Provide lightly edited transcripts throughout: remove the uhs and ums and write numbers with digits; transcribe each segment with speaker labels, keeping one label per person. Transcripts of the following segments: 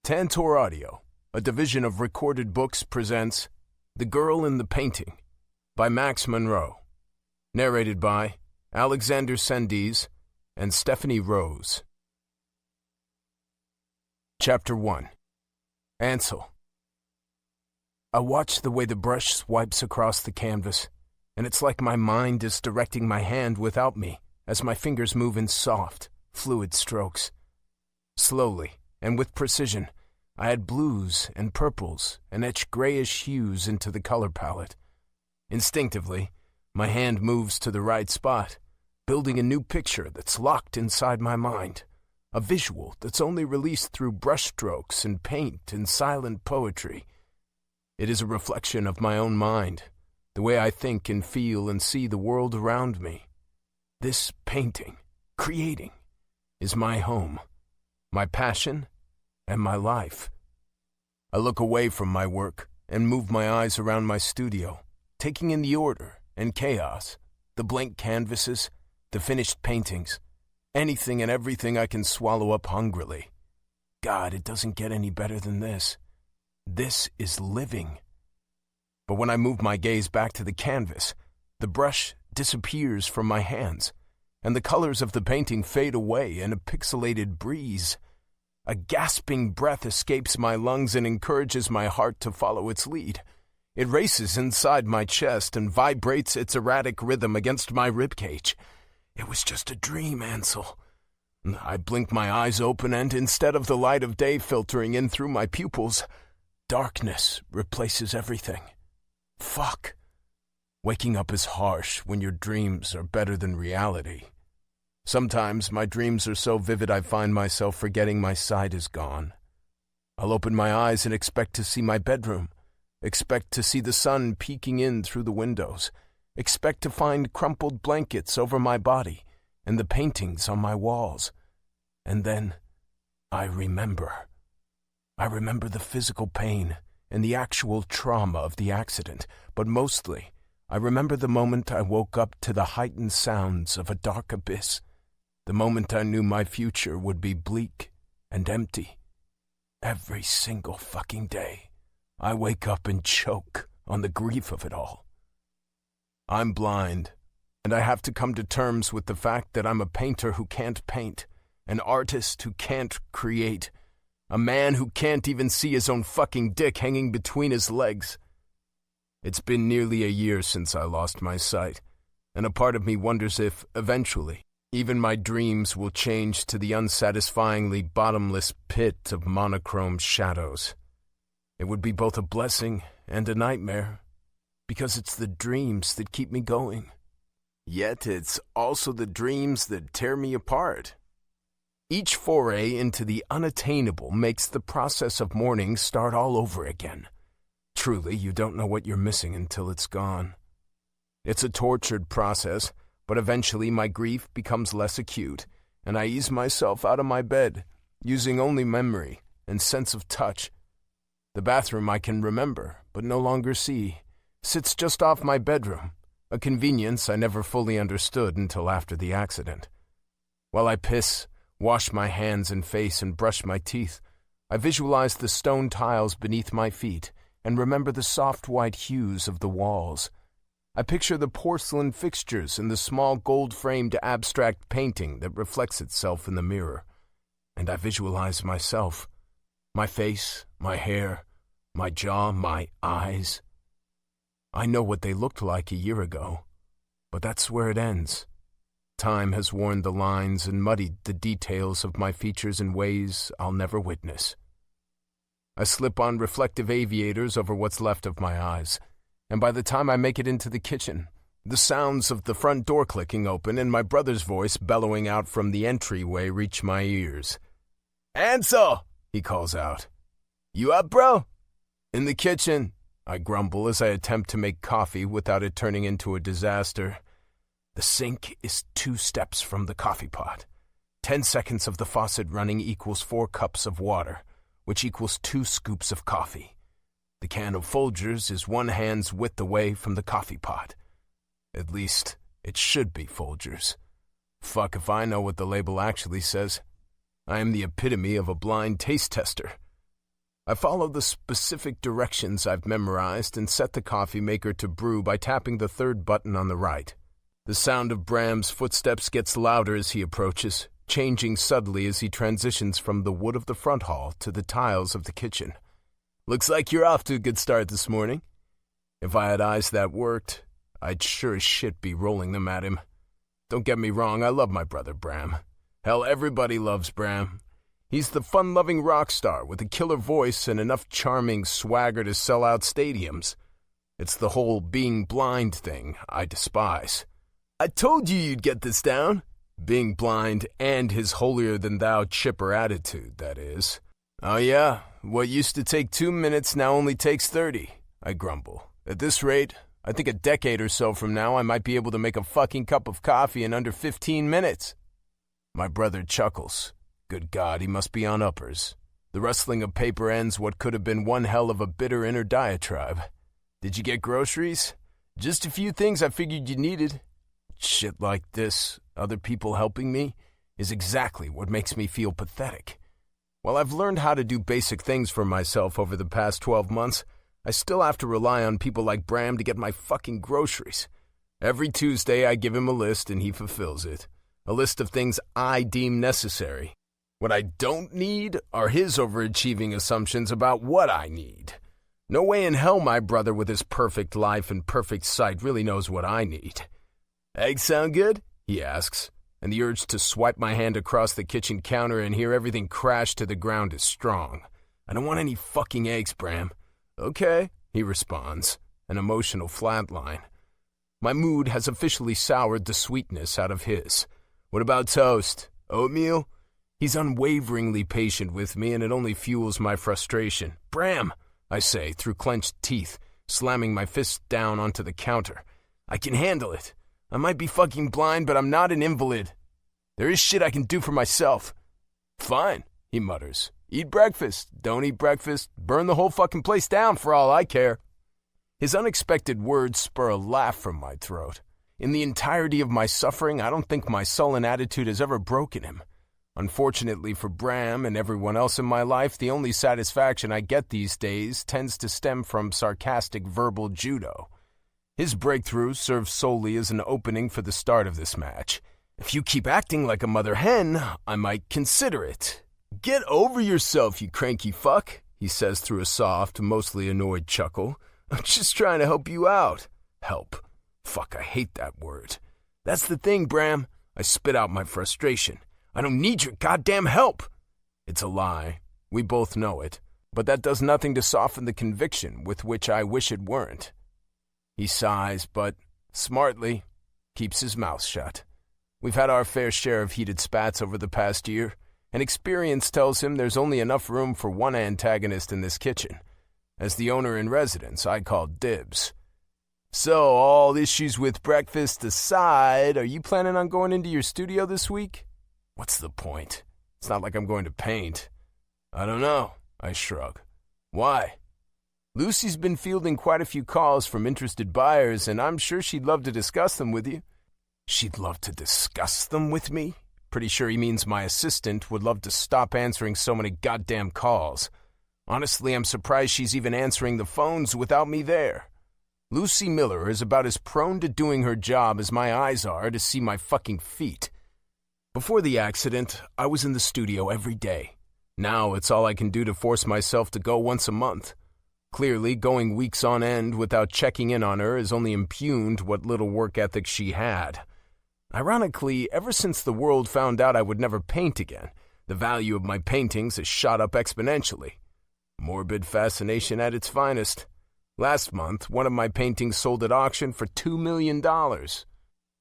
Speaker 1: Tantor Audio, a division of Recorded Books, presents The Girl in the Painting by Max Monroe. Narrated by Alexander Sandys and Stephanie Rose. Chapter 1. Ansel. I watch the way the brush swipes across the canvas, and it's like my mind is directing my hand without me as my fingers move in soft, fluid strokes. Slowly, and with precision, I add blues and purples and etch grayish hues into the color palette. Instinctively, my hand moves to the right spot, building a new picture that's locked inside my mind, a visual that's only released through brushstrokes and paint and silent poetry. It is a reflection of my own mind, the way I think and feel and see the world around me. This painting, creating, is my home, my passion, and my life. I look away from my work and move my eyes around my studio, taking in the order and chaos, the blank canvases, the finished paintings, anything and everything I can swallow up hungrily. God, it doesn't get any better than this. This is living. But when I move my gaze back to the canvas, the brush disappears from my hands, and the colors of the painting fade away in a pixelated breeze. A gasping breath escapes my lungs and encourages my heart to follow its lead. It races inside my chest and vibrates its erratic rhythm against my ribcage. It was just a dream, Ansel. I blink my eyes open, and instead of the light of day filtering in through my pupils, darkness replaces everything. Fuck. Waking up is harsh when your dreams are better than reality. Sometimes my dreams are so vivid I find myself forgetting my sight is gone. I'll open my eyes and expect to see my bedroom, expect to see the sun peeking in through the windows, expect to find crumpled blankets over my body and the paintings on my walls. And then I remember. I remember the physical pain and the actual trauma of the accident, but mostly I remember the moment I woke up to the heightened sounds of a dark abyss, the moment I knew my future would be bleak and empty. Every single fucking day, I wake up and choke on the grief of it all. I'm blind, and I have to come to terms with the fact that I'm a painter who can't paint, an artist who can't create, a man who can't even see his own fucking dick hanging between his legs. It's been nearly a year since I lost my sight, and a part of me wonders if, eventually, even my dreams will change to the unsatisfyingly bottomless pit of monochrome shadows. It would be both a blessing and a nightmare, because it's the dreams that keep me going. Yet it's also the dreams that tear me apart. Each foray into the unattainable makes the process of mourning start all over again. Truly, you don't know what you're missing until it's gone. It's a tortured process, but eventually my grief becomes less acute, and I ease myself out of my bed, using only memory and sense of touch. The bathroom I can remember, but no longer see, sits just off my bedroom, a convenience I never fully understood until after the accident. While I piss, wash my hands and face, and brush my teeth, I visualize the stone tiles beneath my feet and remember the soft white hues of the walls. I picture the porcelain fixtures and the small gold-framed abstract painting that reflects itself in the mirror. And I visualize myself, my face, my hair, my jaw, my eyes. I know what they looked like a year ago, but that's where it ends. Time has worn the lines and muddied the details of my features in ways I'll never witness. I slip on reflective aviators over what's left of my eyes, and by the time I make it into the kitchen, the sounds of the front door clicking open and my brother's voice bellowing out from the entryway reach my ears. "Ansel!" he calls out. "You up, bro?" "In the kitchen," I grumble as I attempt to make coffee without it turning into a disaster. The sink is 2 steps from the coffee pot. 10 seconds of the faucet running equals 4 cups of water, which equals 2 scoops of coffee. The can of Folgers is 1 hand's width away from the coffee pot. At least, it should be Folgers. Fuck if I know what the label actually says. I am the epitome of a blind taste tester. I follow the specific directions I've memorized and set the coffee maker to brew by tapping the third button on the right. The sound of Bram's footsteps gets louder as he approaches, changing subtly as he transitions from the wood of the front hall to the tiles of the kitchen. "Looks like you're off to a good start this morning." If I had eyes that worked, I'd sure as shit be rolling them at him. Don't get me wrong, I love my brother Bram. Hell, everybody loves Bram. He's the fun-loving rock star with a killer voice and enough charming swagger to sell out stadiums. It's the whole being blind thing I despise. "I told you you'd get this down." Being blind and his holier-than-thou chipper attitude, that is. "Oh yeah, what used to take 2 minutes now only takes 30, I grumble. "At this rate, I think a decade or so from now I might be able to make a fucking cup of coffee in under 15 minutes. My brother chuckles. Good God, he must be on uppers. The rustling of paper ends what could have been one hell of a bitter inner diatribe. "Did you get groceries?" "Just a few things I figured you needed." Shit like this, other people helping me, is exactly what makes me feel pathetic. While I've learned how to do basic things for myself over the past 12 months, I still have to rely on people like Bram to get my fucking groceries. Every Tuesday I give him a list and he fulfills it. A list of things I deem necessary. What I don't need are his overachieving assumptions about what I need. No way in hell my brother with his perfect life and perfect sight really knows what I need. "Eggs sound good?" he asks, and the urge to swipe my hand across the kitchen counter and hear everything crash to the ground is strong. "I don't want any fucking eggs, Bram." "Okay," he responds, an emotional flatline. My mood has officially soured the sweetness out of his. "What about toast? Oatmeal?" He's unwaveringly patient with me, and it only fuels my frustration. "Bram," I say through clenched teeth, slamming my fist down onto the counter. "I can handle it. I might be fucking blind, but I'm not an invalid. There is shit I can do for myself." "Fine," he mutters. "Eat breakfast. Don't eat breakfast. Burn the whole fucking place down for all I care." His unexpected words spur a laugh from my throat. In the entirety of my suffering, I don't think my sullen attitude has ever broken him. Unfortunately for Bram and everyone else in my life, the only satisfaction I get these days tends to stem from sarcastic verbal judo. His breakthrough serves solely as an opening for the start of this match. "If you keep acting like a mother hen, I might consider it." "Get over yourself, you cranky fuck," he says through a soft, mostly annoyed chuckle. "I'm just trying to help you out." Help. Fuck, I hate that word. "That's the thing, Bram." I spit out my frustration. "I don't need your goddamn help." It's a lie. We both know it. But that does nothing to soften the conviction with which I wish it weren't. He sighs, but, smartly, keeps his mouth shut. We've had our fair share of heated spats over the past year, and experience tells him there's only enough room for one antagonist in this kitchen. As the owner in residence, I call dibs. "So, all issues with breakfast aside, are you planning on going into your studio this week?" What's the point? It's not like I'm going to paint. "I don't know," I shrug. "Why?" "Lucy's been fielding quite a few calls from interested buyers, and I'm sure she'd love to discuss them with you." She'd love to discuss them with me? Pretty sure he means my assistant would love to stop answering so many goddamn calls. Honestly, I'm surprised she's even answering the phones without me there. Lucy Miller is about as prone to doing her job as my eyes are to see my fucking feet. Before the accident, I was in the studio every day. Now it's all I can do to force myself to go once a month. Clearly, going weeks on end without checking in on her has only impugned what little work ethic she had. Ironically, ever since the world found out I would never paint again, the value of my paintings has shot up exponentially. Morbid fascination at its finest. Last month, one of my paintings sold at auction for $2 million.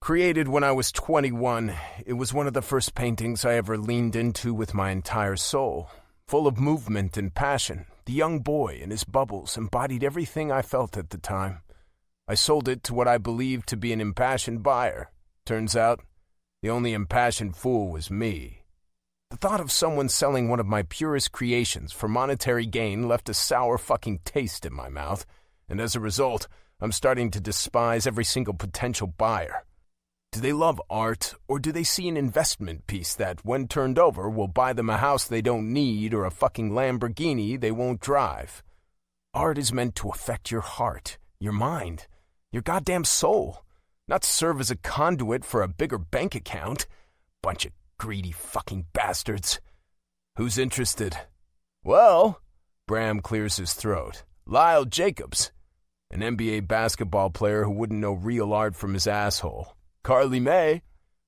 Speaker 1: Created when I was 21, it was one of the first paintings I ever leaned into with my entire soul. Full of movement and passion, the young boy in his bubbles embodied everything I felt at the time. I sold it to what I believed to be an impassioned buyer. Turns out, the only impassioned fool was me. The thought of someone selling one of my purest creations for monetary gain left a sour fucking taste in my mouth, and as a result, I'm starting to despise every single potential buyer. Do they love art, or do they see an investment piece that, when turned over, will buy them a house they don't need or a fucking Lamborghini they won't drive? Art is meant to affect your heart, your mind, your goddamn soul, not to serve as a conduit for a bigger bank account. Bunch of greedy fucking bastards. Who's interested? Well, Bram clears his throat. Lyle Jacobs, an NBA basketball player who wouldn't know real art from his asshole. Carly May,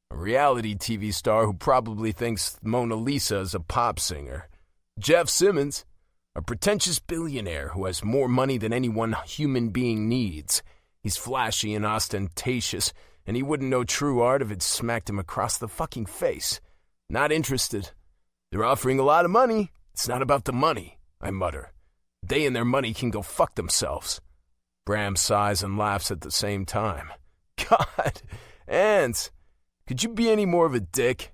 Speaker 1: a reality TV star who probably thinks Mona Lisa is a pop singer. Jeff Simmons, a pretentious billionaire who has more money than any one human being needs. He's flashy and ostentatious, and he wouldn't know true art if it smacked him across the fucking face. Not interested. They're offering a lot of money. It's not about the money, I mutter. They and their money can go fuck themselves. Bram sighs and laughs at the same time. God, Ans, could you be any more of a dick?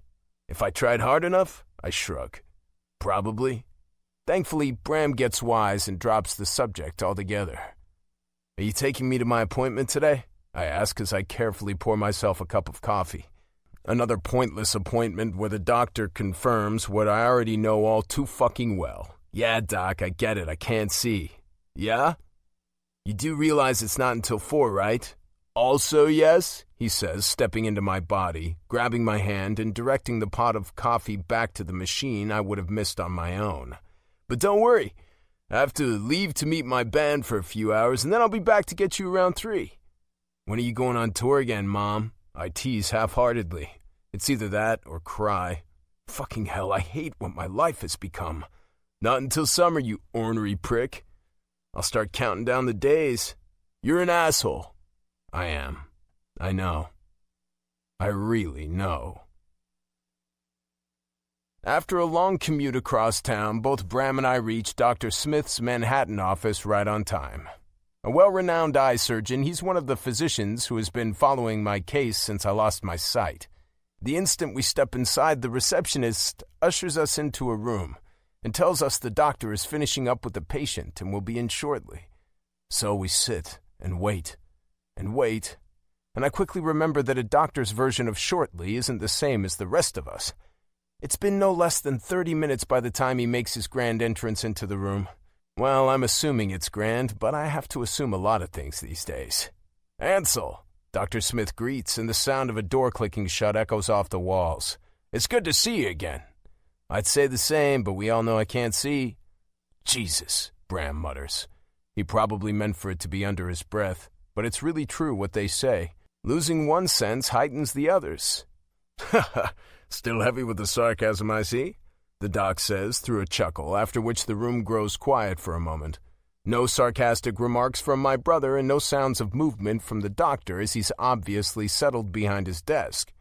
Speaker 1: If I tried hard enough, I shrug. Probably. Thankfully, Bram gets wise and drops the subject altogether. Are you taking me to my appointment today? I ask as I carefully pour myself a cup of coffee. Another pointless appointment where the doctor confirms what I already know all too fucking well. Yeah, Doc, I get it. I can't see. Yeah? You do realize it's not until 4, right? Also, yes, he says, stepping into my body, grabbing my hand and directing the pot of coffee back to the machine I would have missed on my own. But don't worry. I have to leave to meet my band for a few hours, and then I'll be back to get you around 3. When are you going on tour again, Mom? I tease half-heartedly. It's either that or cry. Fucking hell, I hate what my life has become. Not until summer, you ornery prick. I'll start counting down the days. You're an asshole. I am. I know. I really know. After a long commute across town, both Bram and I reached Dr. Smith's Manhattan office right on time. A well-renowned eye surgeon, he's one of the physicians who has been following my case since I lost my sight. The instant we step inside, the receptionist ushers us into a room and tells us the doctor is finishing up with the patient and will be in shortly. So we sit and wait, and I quickly remember that a doctor's version of shortly isn't the same as the rest of us. It's been no less than 30 minutes by the time he makes his grand entrance into the room. Well, I'm assuming it's grand, but I have to assume a lot of things these days. Ansel, Dr. Smith greets, and the sound of a door clicking shut echoes off the walls. It's good to see you again. I'd say the same, but we all know I can't see. Jesus, Bram mutters. He probably meant for it to be under his breath, but it's really true what they say. Losing one sense heightens the others. Ha. Still heavy with the sarcasm, I see, the doc says through a chuckle, after which the room grows quiet for a moment. No sarcastic remarks from my brother and no sounds of movement from the doctor as he's obviously settled behind his desk.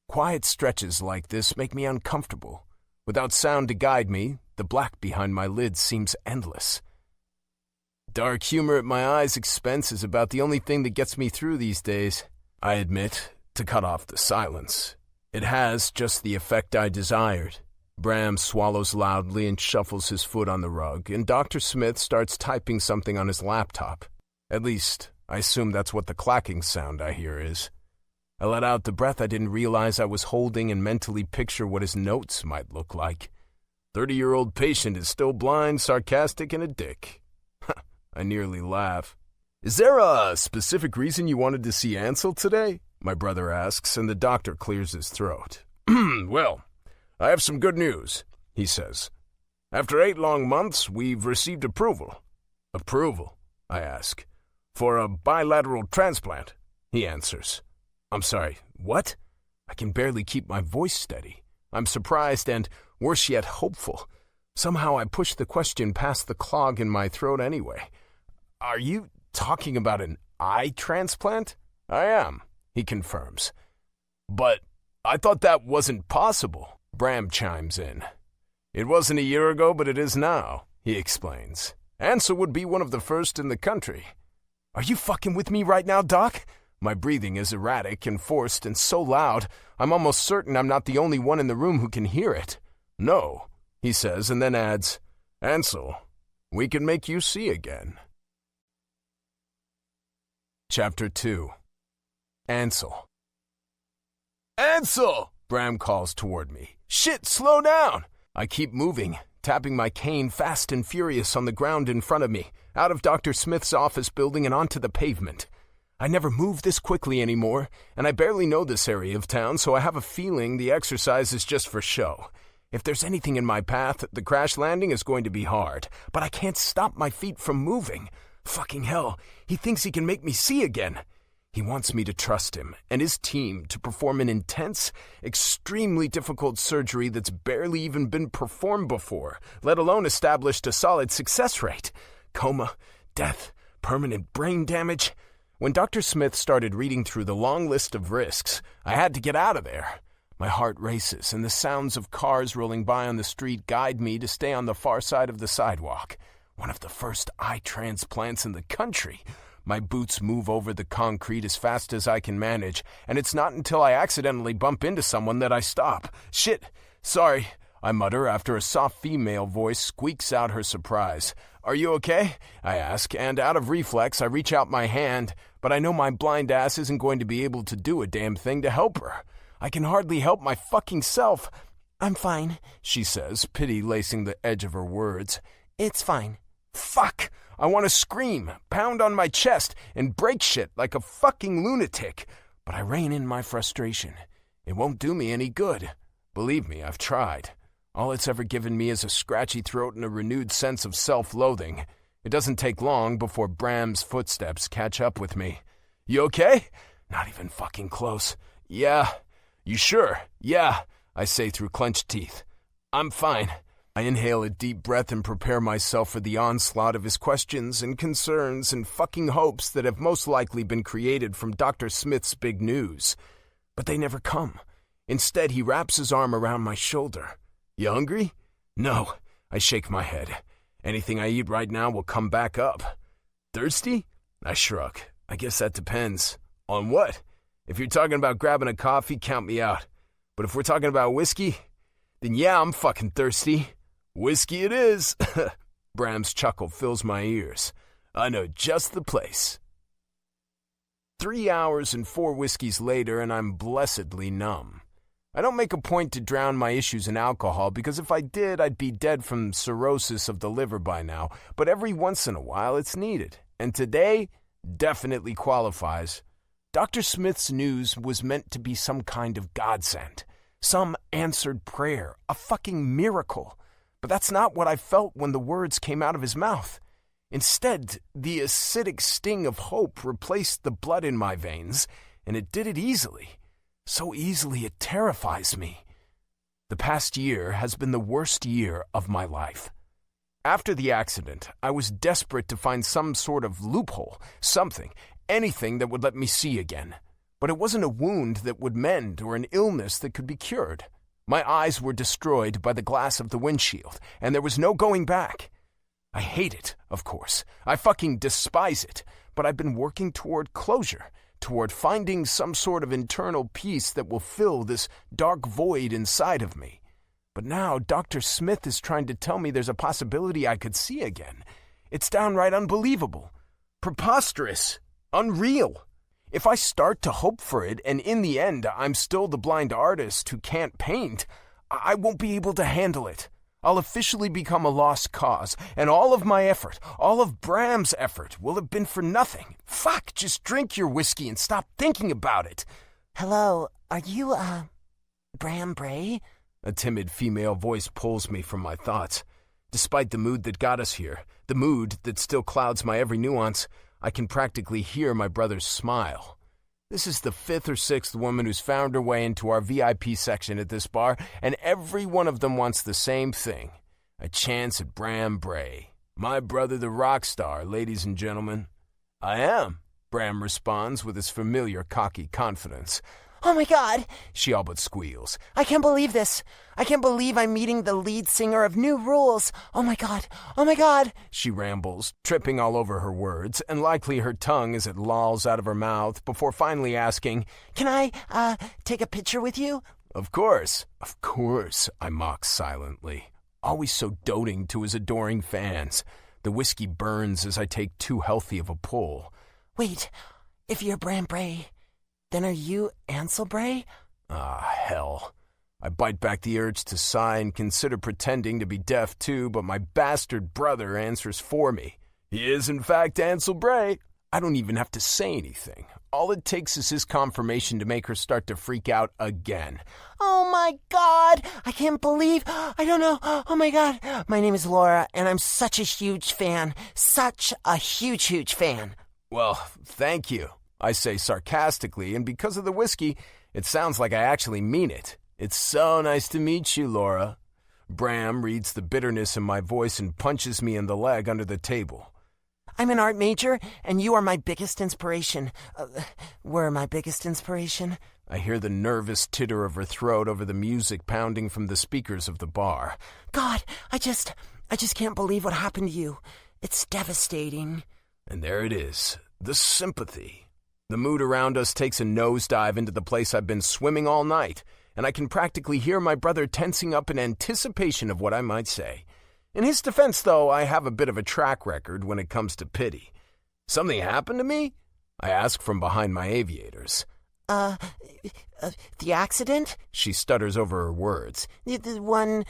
Speaker 1: Quiet stretches like this make me uncomfortable. Without sound to guide me, the black behind my lids seems endless. Dark humor at my eyes' expense is about the only thing that gets me through these days. I admit, to cut off the silence. It has just the effect I desired. Bram swallows loudly and shuffles his foot on the rug, and Dr. Smith starts typing something on his laptop. At least, I assume that's what the clacking sound I hear is. I let out the breath I didn't realize I was holding and mentally picture what his notes might look like. 30-year-old patient is still blind, sarcastic, and a dick. I nearly laugh. Is there a specific reason you wanted to see Ansel today? My brother asks, and the doctor clears his throat. Well, I have some good news, he says. After 8 long months, we've received approval. Approval? I ask. For a bilateral transplant, he answers. I'm sorry, what? I can barely keep my voice steady. I'm surprised and, worse yet, hopeful. Somehow I push the question past the clog in my throat anyway. Are you talking about an eye transplant? I am, he confirms. But I thought that wasn't possible, Bram chimes in. It wasn't a year ago, but it is now, he explains. Ansel would be one of the first in the country. Are you fucking with me right now, Doc? My breathing is erratic and forced and so loud, I'm almost certain I'm not the only one in the room who can hear it. No, he says, and then adds, Ansel, we can make you see again. Chapter 2. Ansel. Ansel! Bram calls toward me. Shit, slow down! I keep moving, tapping my cane fast and furious on the ground in front of me, out of Dr. Smith's office building and onto the pavement. I never move this quickly anymore, and I barely know this area of town, so I have a feeling the exercise is just for show. If there's anything in my path, the crash landing is going to be hard, but I can't stop my feet from moving. Fucking hell, he thinks he can make me see again. He wants me to trust him and his team to perform an intense, extremely difficult surgery that's barely even been performed before, let alone established a solid success rate. Coma, death, permanent brain damage. When Dr. Smith started reading through the long list of risks, I had to get out of there. My heart races, and the sounds of cars rolling by on the street guide me to stay on the far side of the sidewalk. One of the first eye transplants in the country. My boots move over the concrete as fast as I can manage, and it's not until I accidentally bump into someone that I stop. Shit, sorry, I mutter after a soft female voice squeaks out her surprise. Are you okay? I ask, and out of reflex, I reach out my hand, but I know my blind ass isn't going to be able to do a damn thing to help her. I can hardly help my fucking self. I'm fine, she says, pity lacing the edge of her words. It's fine. Fuck! I want to scream, pound on my chest, and break shit like a fucking lunatic. But I rein in my frustration. It won't do me any good. Believe me, I've tried. All it's ever given me is a scratchy throat and a renewed sense of self-loathing. It doesn't take long before Bram's footsteps catch up with me. You okay? Not even fucking close. Yeah. You sure? Yeah, I say through clenched teeth. I'm fine. I inhale a deep breath and prepare myself for the onslaught of his questions and concerns and fucking hopes that have most likely been created from Dr. Smith's big news. But they never come. Instead, he wraps his arm around my shoulder. You hungry? No, I shake my head. Anything I eat right now will come back up. Thirsty? I shrug. I guess that depends. On what? If you're talking about grabbing a coffee, count me out. But if we're talking about whiskey, then yeah, I'm fucking thirsty. Whiskey it is. Bram's chuckle fills my ears. I know just the place. 3 hours and 4 whiskeys later, and I'm blessedly numb. I don't make a point to drown my issues in alcohol, because if I did, I'd be dead from cirrhosis of the liver by now. But every once in a while, it's needed. And today, definitely qualifies. Dr. Smith's news was meant to be some kind of godsend. Some answered prayer. A fucking miracle. But that's not what I felt when the words came out of his mouth. Instead, the acidic sting of hope replaced the blood in my veins, and it did it easily. So easily it terrifies me. The past year has been the worst year of my life. After the accident, I was desperate to find some sort of loophole, something, anything that would let me see again. But it wasn't a wound that would mend or an illness that could be cured. My eyes were destroyed by the glass of the windshield, and there was no going back. I hate it, of course. I fucking despise it. But I've been working toward closure, toward finding some sort of internal peace that will fill this dark void inside of me. But now Dr. Smith is trying to tell me there's a possibility I could see again. It's downright unbelievable. Preposterous. Unreal. If I start to hope for it, and in the end I'm still the blind artist who can't paint, I won't be able to handle it. I'll officially become a lost cause, and all of my effort, all of Bram's effort, will have been for nothing. Fuck, just drink your whiskey and stop thinking about it.
Speaker 2: Hello, are you, Bram Bray?
Speaker 1: A timid female voice pulls me from my thoughts. Despite the mood that got us here, the mood that still clouds my every nuance, I can practically hear my brother's smile. This is the 5th or 6th woman who's found her way into our VIP section at this bar, and every one of them wants the same thing. A chance at Bram Bray. My brother the rock star, ladies and gentlemen. I am, Bram responds with his familiar cocky confidence.
Speaker 2: Oh my God,
Speaker 1: she all but squeals.
Speaker 2: I can't believe this. I can't believe I'm meeting the lead singer of New Rules. Oh my God,
Speaker 1: she rambles, tripping all over her words, and likely her tongue as it lolls out of her mouth before finally asking,
Speaker 2: Can I, take a picture with you?
Speaker 1: Of course, I mock silently, always so doting to his adoring fans. The whiskey burns as I take too healthy of a pull.
Speaker 2: Wait, if you're Bram Bray, then are you Ansel Bray?
Speaker 1: Ah, hell. I bite back the urge to sigh and consider pretending to be deaf too, but my bastard brother answers for me. He is, in fact, Ansel Bray. I don't even have to say anything. All it takes is his confirmation to make her start to freak out again.
Speaker 2: Oh my God, I can't believe, I don't know, oh my God. My name is Laura, and I'm such a huge fan. Such a huge, huge fan.
Speaker 1: Well, thank you, I say sarcastically, and because of the whiskey, it sounds like I actually mean it. It's so nice to meet you, Laura. Bram reads the bitterness in my voice and punches me in the leg under the table.
Speaker 2: I'm an art major, and you are my biggest inspiration. Were my biggest inspiration.
Speaker 1: I hear the nervous titter of her throat over the music pounding from the speakers of the bar.
Speaker 2: God, I just can't believe what happened to you. It's devastating.
Speaker 1: And there it is, the sympathy. The mood around us takes a nosedive into the place I've been swimming all night, and I can practically hear my brother tensing up in anticipation of what I might say. In his defense, though, I have a bit of a track record when it comes to pity. Something happened to me? I ask from behind my aviators.
Speaker 2: The accident?
Speaker 1: She stutters over her words.
Speaker 2: The one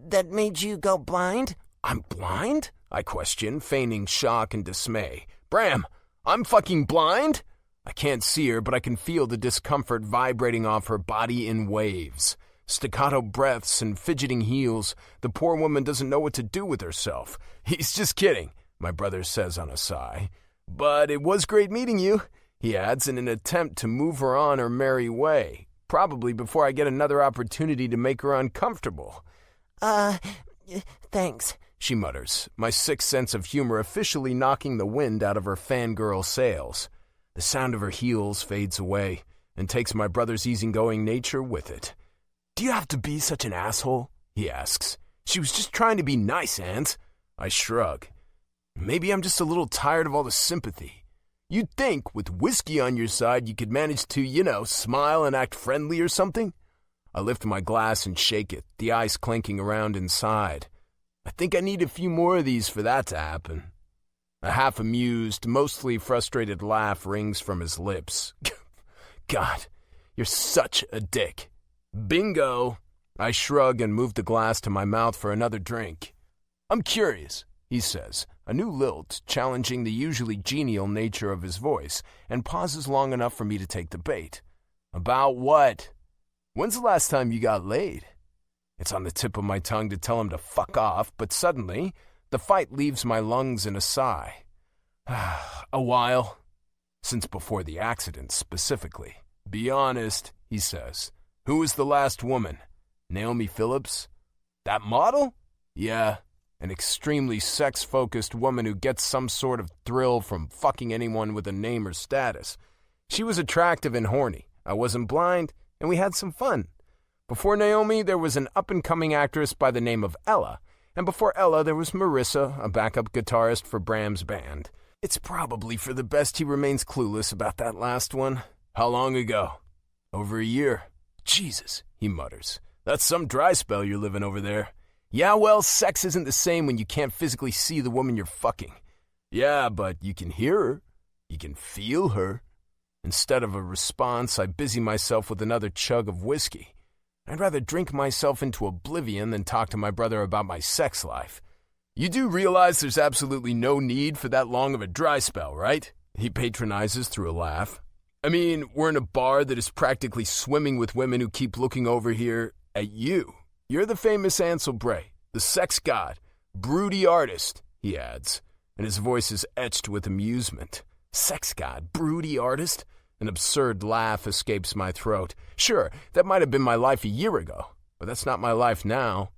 Speaker 2: that made you go blind?
Speaker 1: I'm blind? I question, feigning shock and dismay. Bram, I'm fucking blind? I can't see her, but I can feel the discomfort vibrating off her body in waves. Staccato breaths and fidgeting heels. The poor woman doesn't know what to do with herself. He's just kidding, my brother says on a sigh. But it was great meeting you, he adds in an attempt to move her on her merry way, probably before I get another opportunity to make her uncomfortable.
Speaker 2: Thanks,
Speaker 1: she mutters, my sixth sense of humor officially knocking the wind out of her fangirl sails. The sound of her heels fades away and takes my brother's easygoing nature with it. Do you have to be such an asshole? He asks. She was just trying to be nice, Ans. I shrug. Maybe I'm just a little tired of all the sympathy. You'd think, with whiskey on your side, you could manage to, smile and act friendly or something. I lift my glass and shake it, the ice clanking around inside. I think I need a few more of these for that to happen. A half-amused, mostly frustrated laugh rings from his lips. God, you're such a dick. Bingo! I shrug and move the glass to my mouth for another drink. I'm curious, he says, a new lilt challenging the usually genial nature of his voice, and pauses long enough for me to take the bait. About what? When's the last time you got laid? It's on the tip of my tongue to tell him to fuck off, but suddenly, the fight leaves my lungs in a sigh. A while. Since before the accident, specifically. Be honest, he says. Who was the last woman? Naomi Phillips? That model? Yeah, an extremely sex-focused woman who gets some sort of thrill from fucking anyone with a name or status. She was attractive and horny. I wasn't blind, and we had some fun. Before Naomi, there was an up-and-coming actress by the name of Ella, and before Ella, there was Marissa, a backup guitarist for Bram's band. It's probably for the best he remains clueless about that last one. How long ago? Over a year. Jesus, he mutters. That's some dry spell you're living over there. Yeah, well, sex isn't the same when you can't physically see the woman you're fucking. Yeah, but you can hear her. You can feel her. Instead of a response, I busy myself with another chug of whiskey. I'd rather drink myself into oblivion than talk to my brother about my sex life. You do realize there's absolutely no need for that long of a dry spell, right? He patronizes through a laugh. I mean, we're in a bar that is practically swimming with women who keep looking over here at you. You're the famous Ansel Bray, the sex god, broody artist, he adds, and his voice is etched with amusement. Sex god, broody artist? An absurd laugh escapes my throat. Sure, that might have been my life a year ago, but that's not my life now.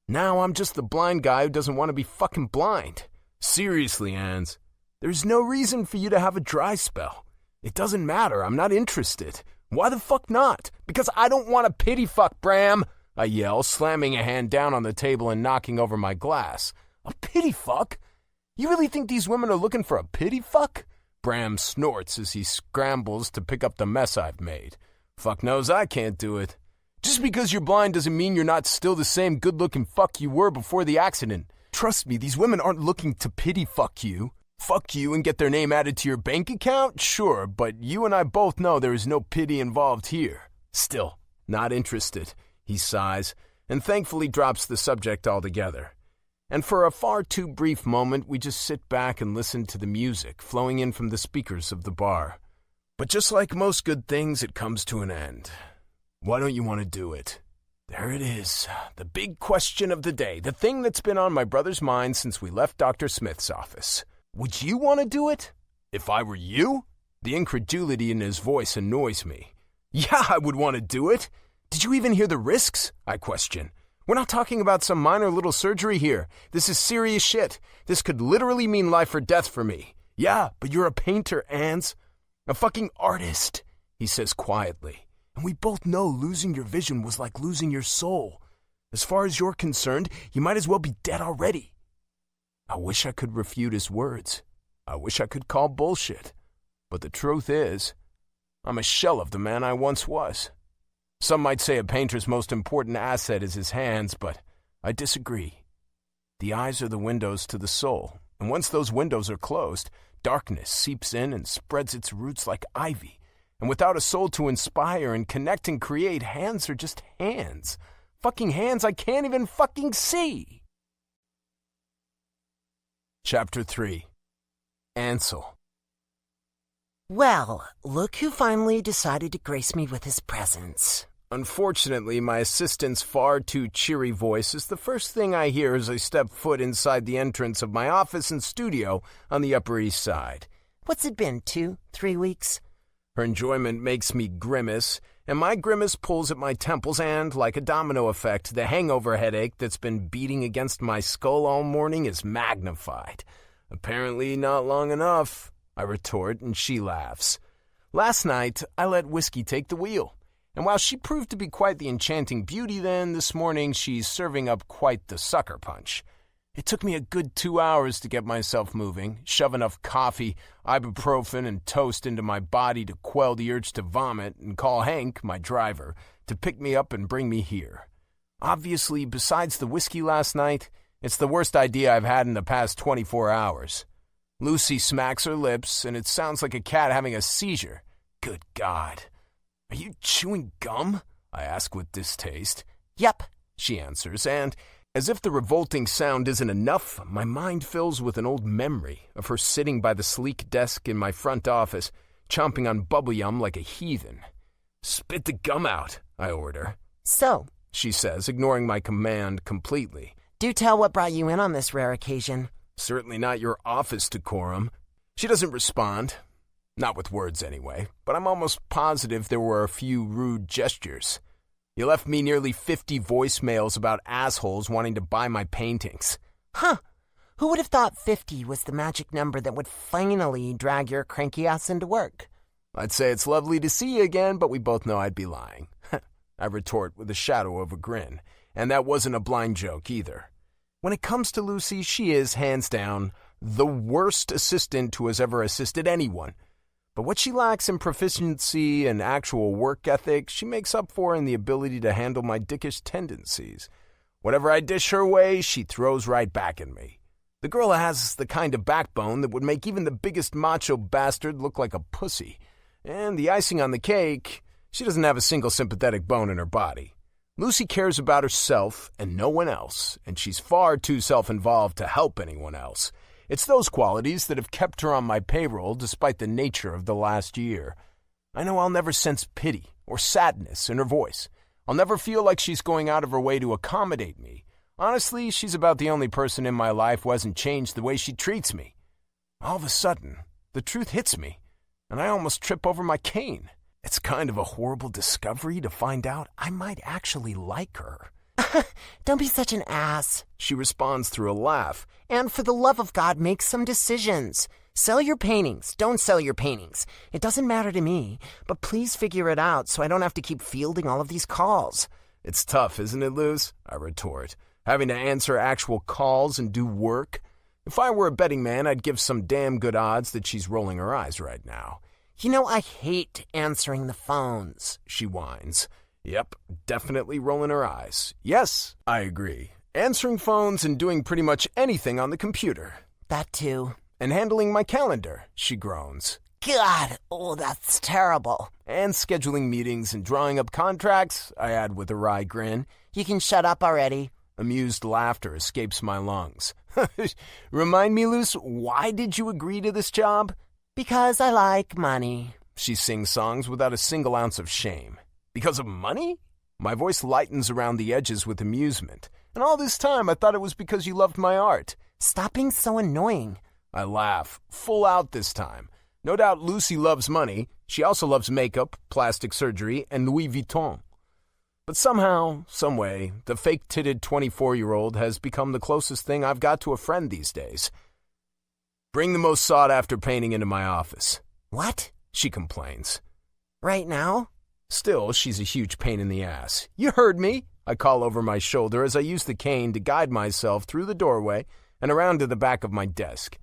Speaker 1: Now I'm just the blind guy who doesn't want to be fucking blind. Seriously, Ans, there's no reason for you to have a dry spell. It doesn't matter. I'm not interested. Why the fuck not? Because I don't want a pity fuck, Bram, I yell, slamming a hand down on the table and knocking over my glass. A pity fuck? You really think these women are looking for a pity fuck? Bram snorts as he scrambles to pick up the mess I've made. Fuck knows I can't do it. Just because you're blind doesn't mean you're not still the same good-looking fuck you were before the accident. Trust me, these women aren't looking to pity fuck you. Fuck you and get their name added to your bank account? Sure, but you and I both know there is no pity involved here. Still, Not interested, he sighs, and thankfully drops the subject altogether. And for a far too brief moment, we just sit back and listen to the music flowing in from the speakers of the bar. But just like most good things, it comes to an end. Why don't you want to do it? There it is, the big question of the day, the thing that's been on my brother's mind since we left Dr. Smith's office. Would you want to do it? If I were you? The incredulity in his voice annoys me. Yeah, I would want to do it. Did you even hear the risks? I question. We're not talking about some minor little surgery here. This is serious shit. This could literally mean life or death for me. Yeah, but you're a painter, Ans. A fucking artist, he says quietly. And we both know losing your vision was like losing your soul. As far as you're concerned, you might as well be dead already. I wish I could refute his words. I wish I could call bullshit. But the truth is, I'm a shell of the man I once was. Some might say a painter's most important asset is his hands, but I disagree. The eyes are the windows to the soul, and once those windows are closed, darkness seeps in and spreads its roots like ivy. And without a soul to inspire and connect and create, hands are just hands. Fucking hands I can't even fucking see. Chapter 3. Ansel.
Speaker 2: Well, look who finally decided to grace me with his presence.
Speaker 1: Unfortunately, my assistant's far too cheery voice is the first thing I hear as I step foot inside the entrance of my office and studio on the Upper East Side.
Speaker 2: What's it been, 2-3 weeks?
Speaker 1: Her enjoyment makes me grimace, and my grimace pulls at my temples and, like a domino effect, the hangover headache that's been beating against my skull all morning is magnified. Apparently not long enough, I retort, and she laughs. Last night, I let whiskey take the wheel, and while she proved to be quite the enchanting beauty then, this morning she's serving up quite the sucker punch. It took me a good 2 hours to get myself moving, shove enough coffee, ibuprofen, and toast into my body to quell the urge to vomit, and call Hank, my driver, to pick me up and bring me here. Obviously, besides the whiskey last night, it's the worst idea I've had in the past 24 hours. Lucy smacks her lips, and it sounds like a cat having a seizure. Good God. Are you chewing gum? I ask with distaste.
Speaker 2: Yep,
Speaker 1: she answers, and as if the revolting sound isn't enough, my mind fills with an old memory of her sitting by the sleek desk in my front office, chomping on bubble yum like a heathen. Spit the gum out, I order.
Speaker 2: So,
Speaker 1: she says, ignoring my command completely.
Speaker 2: Do tell what brought you in on this rare occasion.
Speaker 1: Certainly not your office decorum. She doesn't respond. Not with words, anyway, but I'm almost positive there were a few rude gestures. You left me nearly 50 voicemails about assholes wanting to buy my paintings.
Speaker 2: Huh. Who would have thought 50 was the magic number that would finally drag your cranky ass into work?
Speaker 1: I'd say it's lovely to see you again, but we both know I'd be lying. I retort with a shadow of a grin, and that wasn't a blind joke either. When it comes to Lucy, she is, hands down, the worst assistant who has ever assisted anyone. But what she lacks in proficiency and actual work ethic, she makes up for in the ability to handle my dickish tendencies. Whatever I dish her way, she throws right back at me. The girl has the kind of backbone that would make even the biggest macho bastard look like a pussy. And the icing on the cake, she doesn't have a single sympathetic bone in her body. Lucy cares about herself and no one else, and she's far too self-involved to help anyone else. It's those qualities that have kept her on my payroll despite the nature of the last year. I know I'll never sense pity or sadness in her voice. I'll never feel like she's going out of her way to accommodate me. Honestly, she's about the only person in my life who hasn't changed the way she treats me. All of a sudden, the truth hits me, and I almost trip over my cane. It's kind of a horrible discovery to find out I might actually like her.
Speaker 2: Don't be such an ass,
Speaker 1: she responds through a laugh.
Speaker 2: And for the love of God, make some decisions. Sell your paintings. Don't sell your paintings. It doesn't matter to me, but please figure it out so I don't have to keep fielding all of these calls.
Speaker 1: It's tough, isn't it, Luz? I retort. Having to answer actual calls and do work. If I were a betting man, I'd give some damn good odds that she's rolling her eyes right now.
Speaker 2: You know, I hate answering the phones,
Speaker 1: she whines. Yep, definitely rolling her eyes. Yes, I agree. Answering phones and doing pretty much anything on the computer.
Speaker 2: That too.
Speaker 1: And handling my calendar, she groans.
Speaker 2: God, oh, that's terrible.
Speaker 1: And scheduling meetings and drawing up contracts, I add with a wry grin.
Speaker 2: You can shut up already.
Speaker 1: Amused laughter escapes my lungs. Remind me, Luce, why did you agree to this job?
Speaker 2: Because I like money.
Speaker 1: She sings songs without a single ounce of shame. Because of money? My voice lightens around the edges with amusement. And all this time I thought it was because you loved my art.
Speaker 2: Stop being so annoying.
Speaker 1: I laugh, full out this time. No doubt Lucy loves money. She also loves makeup, plastic surgery, and Louis Vuitton. But somehow, someway, the fake-titted 24-year-old has become the closest thing I've got to a friend these days. Bring the most sought-after painting into my office.
Speaker 2: What?
Speaker 1: She complains.
Speaker 2: Right now?
Speaker 1: Still, she's a huge pain in the ass. You heard me, I call over my shoulder as I use the cane to guide myself through the doorway and around to the back of my desk.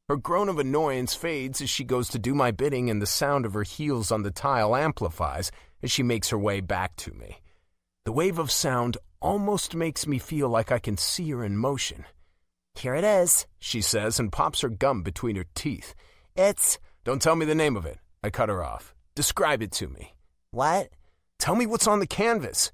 Speaker 1: Her groan of annoyance fades as she goes to do my bidding, and the sound of her heels on the tile amplifies as she makes her way back to me. The wave of sound almost makes me feel like I can see her in motion.
Speaker 2: Here it is,
Speaker 1: she says and pops her gum between her teeth.
Speaker 2: It's...
Speaker 1: Don't tell me the name of it. I cut her off. Describe it to me.
Speaker 2: What?
Speaker 1: Tell me what's on the canvas.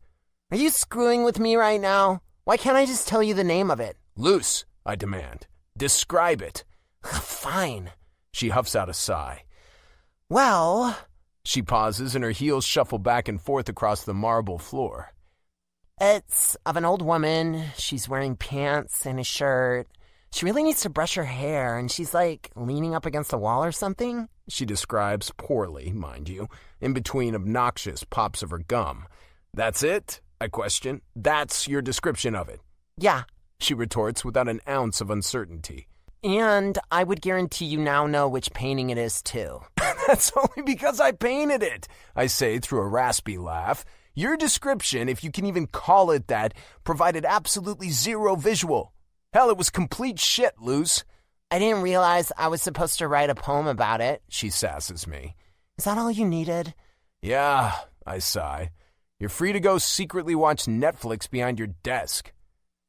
Speaker 2: Are you screwing with me right now? Why can't I just tell you the name of it?
Speaker 1: Luce, I demand. Describe it.
Speaker 2: Fine.
Speaker 1: She huffs out a sigh.
Speaker 2: Well...
Speaker 1: She pauses and her heels shuffle back and forth across the marble floor.
Speaker 2: It's of an old woman. She's wearing pants and a shirt. She really needs to brush her hair, and she's like leaning up against the wall or something.
Speaker 1: She describes poorly, mind you, in between obnoxious pops of her gum. That's it? I question. That's your description of it?
Speaker 2: Yeah.
Speaker 1: She retorts without an ounce of uncertainty.
Speaker 2: And I would guarantee you now know which painting it is, too.
Speaker 1: That's only because I painted it, I say through a raspy laugh. Your description, if you can even call it that, provided absolutely zero visual. Hell, it was complete shit, Luce.
Speaker 2: I didn't realize I was supposed to write a poem about it,
Speaker 1: she sasses me.
Speaker 2: Is that all you needed?
Speaker 1: Yeah, I sigh. You're free to go secretly watch Netflix behind your desk.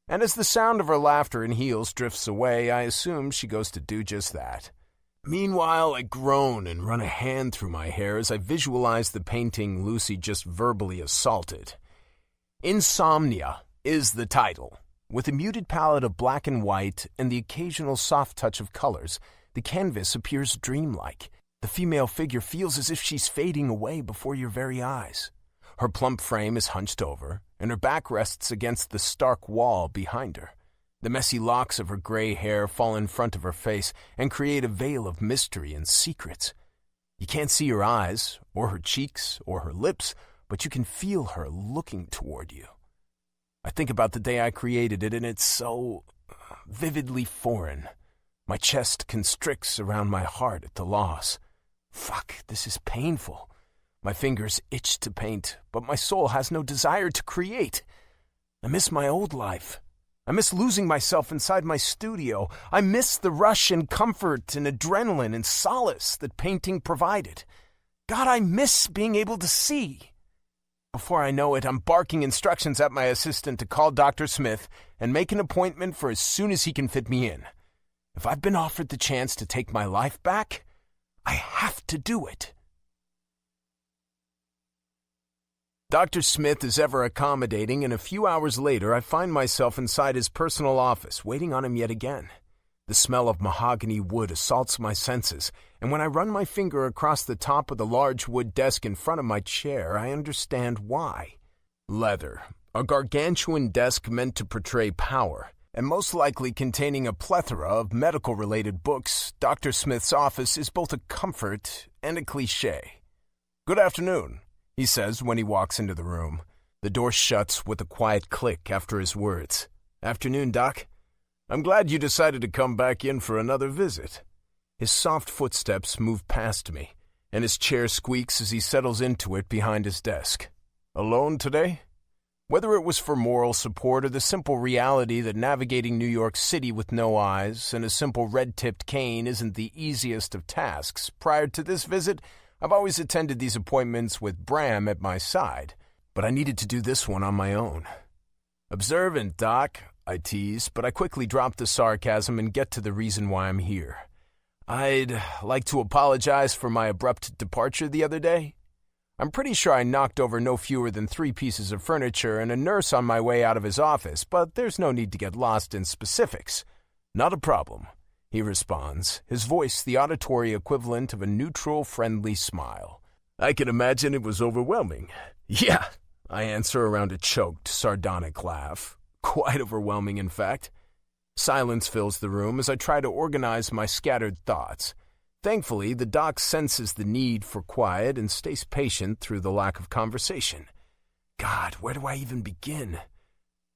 Speaker 1: And as the sound of her laughter and heels drifts away, I assume she goes to do just that. Meanwhile, I groan and run a hand through my hair as I visualize the painting Lucy just verbally assaulted. Insomnia is the title. With a muted palette of black and white and the occasional soft touch of colors, the canvas appears dreamlike. The female figure feels as if she's fading away before your very eyes. Her plump frame is hunched over, and her back rests against the stark wall behind her. The messy locks of her gray hair fall in front of her face and create a veil of mystery and secrets. You can't see her eyes, or her cheeks, or her lips, but you can feel her looking toward you. I think about the day I created it, and it's so vividly foreign. My chest constricts around my heart at the loss. Fuck, this is painful. My fingers itch to paint, but my soul has no desire to create. I miss my old life. I miss losing myself inside my studio. I miss the rush and comfort and adrenaline and solace that painting provided. God, I miss being able to see. Before I know it, I'm barking instructions at my assistant to call Dr. Smith and make an appointment for as soon as he can fit me in. If I've been offered the chance to take my life back, I have to do it. Dr. Smith is ever accommodating, and a few hours later I find myself inside his personal office, waiting on him yet again. The smell of mahogany wood assaults my senses, and when I run my finger across the top of the large wood desk in front of my chair, I understand why. Leather, a gargantuan desk meant to portray power, and most likely containing a plethora of medical-related books, Dr. Smith's office is both a comfort and a cliché. "Good afternoon," he says when he walks into the room. The door shuts with a quiet click after his words. "Afternoon, Doc. I'm glad you decided to come back in for another visit." His soft footsteps move past me, and his chair squeaks as he settles into it behind his desk. "Alone today?" Whether it was for moral support or the simple reality that navigating New York City with no eyes and a simple red-tipped cane isn't the easiest of tasks, prior to this visit, I've always attended these appointments with Bram at my side, but I needed to do this one on my own. "Observant, Doc," I tease, but I quickly drop the sarcasm and get to the reason why I'm here. I'd like to apologize for my abrupt departure the other day. I'm pretty sure I knocked over no fewer than 3 pieces of furniture and a nurse on my way out of his office, but there's no need to get lost in specifics. Not a problem, he responds, his voice the auditory equivalent of a neutral, friendly smile. I can imagine it was overwhelming. Yeah, I answer around a choked, sardonic laugh. Quite overwhelming, in fact. Silence fills the room as I try to organize my scattered thoughts. Thankfully, the doc senses the need for quiet and stays patient through the lack of conversation. God, where do I even begin?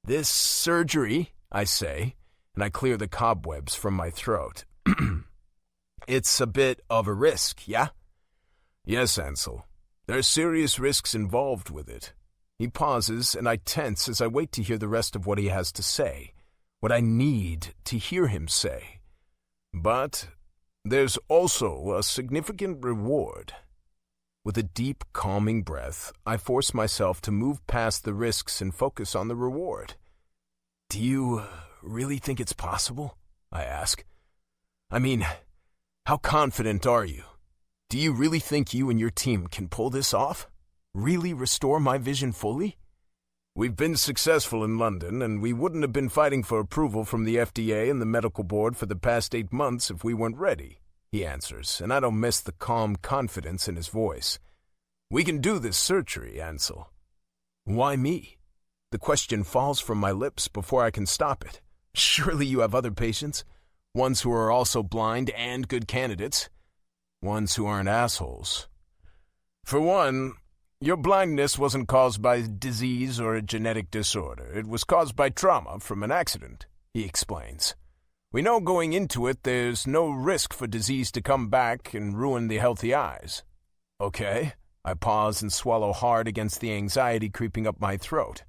Speaker 1: This surgery, I say, and I clear the cobwebs from my throat. It's a bit of a risk, yeah? Yes, Ansel. There are serious risks involved with it. He pauses, and I tense as I wait to hear the rest of what he has to say, what I need to hear him say. But there's also a significant reward. With a deep, calming breath, I force myself to move past the risks and focus on the reward. Do you really think it's possible? I ask. I mean, how confident are you? Do you really think you and your team can pull this off? Really restore my vision fully? We've been successful in London, and we wouldn't have been fighting for approval from the FDA and the medical board for the past 8 months if we weren't ready, he answers, and I don't miss the calm confidence in his voice. We can do this surgery, Ansel. Why me? The question falls from my lips before I can stop it. Surely you have other patients, ones who are also blind and good candidates, ones who aren't assholes. For one, your blindness wasn't caused by disease or a genetic disorder. It was caused by trauma from an accident, he explains. We know going into it there's no risk for disease to come back and ruin the healthy eyes. Okay, I pause and swallow hard against the anxiety creeping up my throat.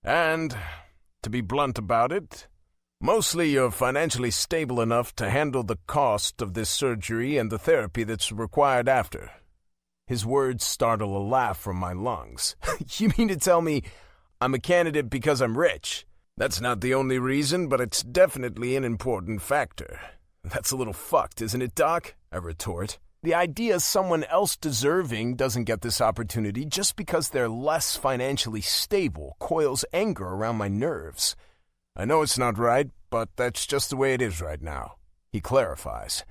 Speaker 1: And, to be blunt about it, mostly you're financially stable enough to handle the cost of this surgery and the therapy that's required after. His words startle a laugh from my lungs. You mean to tell me I'm a candidate because I'm rich? That's not the only reason, but it's definitely an important factor. That's a little fucked, isn't it, Doc? I retort. The idea someone else deserving doesn't get this opportunity just because they're less financially stable coils anger around my nerves. I know it's not right, but that's just the way it is right now, he clarifies.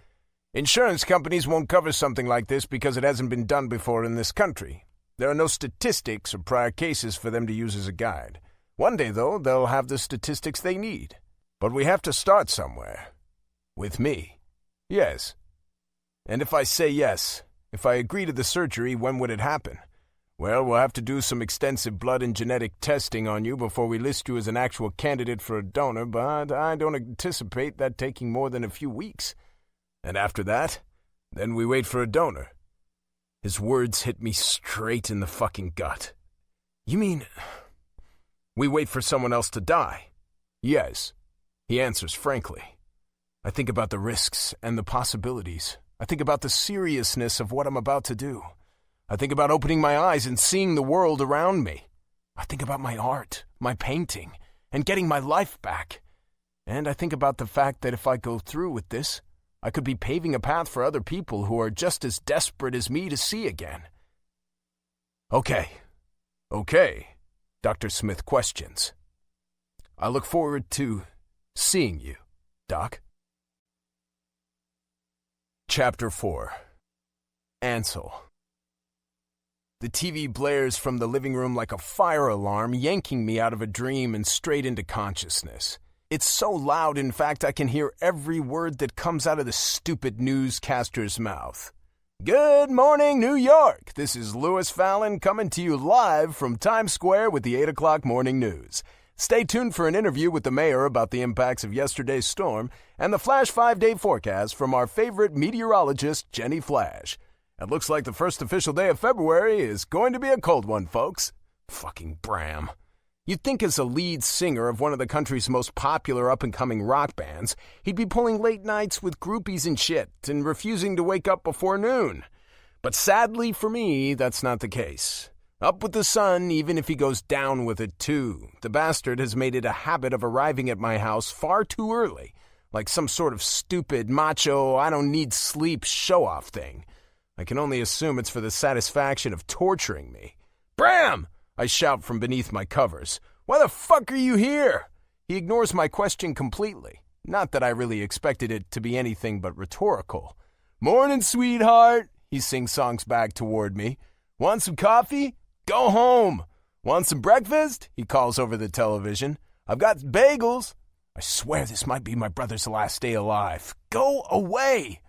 Speaker 1: Insurance companies won't cover something like this because it hasn't been done before in this country. There are no statistics or prior cases for them to use as a guide. One day, though, they'll have the statistics they need. But we have to start somewhere. With me. Yes. And if I say yes, if I agree to the surgery, when would it happen? Well, we'll have to do some extensive blood and genetic testing on you before we list you as an actual candidate for a donor, but I don't anticipate that taking more than a few weeks. And after that, then we wait for a donor. His words hit me straight in the fucking gut. You mean we wait for someone else to die? Yes, he answers frankly. I think about the risks and the possibilities. I think about the seriousness of what I'm about to do. I think about opening my eyes and seeing the world around me. I think about my art, my painting, and getting my life back. And I think about the fact that if I go through with this, I could be paving a path for other people who are just as desperate as me to see again. Okay, Dr. Smith questions. I look forward to seeing you, Doc. Chapter 4. Ansel. The TV blares from the living room like a fire alarm, yanking me out of a dream and straight into consciousness. It's so loud, in fact, I can hear every word that comes out of the stupid newscaster's mouth. Good morning, New York! This is Louis Fallon coming to you live from Times Square with the 8 o'clock morning news. Stay tuned for an interview with the mayor about the impacts of yesterday's storm and the flash 5-day forecast from our favorite meteorologist, Jenny Flash. It looks like the first official day of February is going to be a cold one, folks. Fucking Bram. You'd think as a lead singer of one of the country's most popular up-and-coming rock bands, he'd be pulling late nights with groupies and shit and refusing to wake up before noon. But sadly for me, that's not the case. Up with the sun, even if he goes down with it too. The bastard has made it a habit of arriving at my house far too early, like some sort of stupid, macho, I don't need sleep show-off thing. I can only assume it's for the satisfaction of torturing me. "Bram!" I shout from beneath my covers. "Why the fuck are you here?" He ignores my question completely. Not that I really expected it to be anything but rhetorical. "Morning, sweetheart," he sing-songs back toward me. "Want some coffee? Go home. Want some breakfast?" he calls over the television. "I've got bagels." I swear this might be my brother's last day alive. Go away!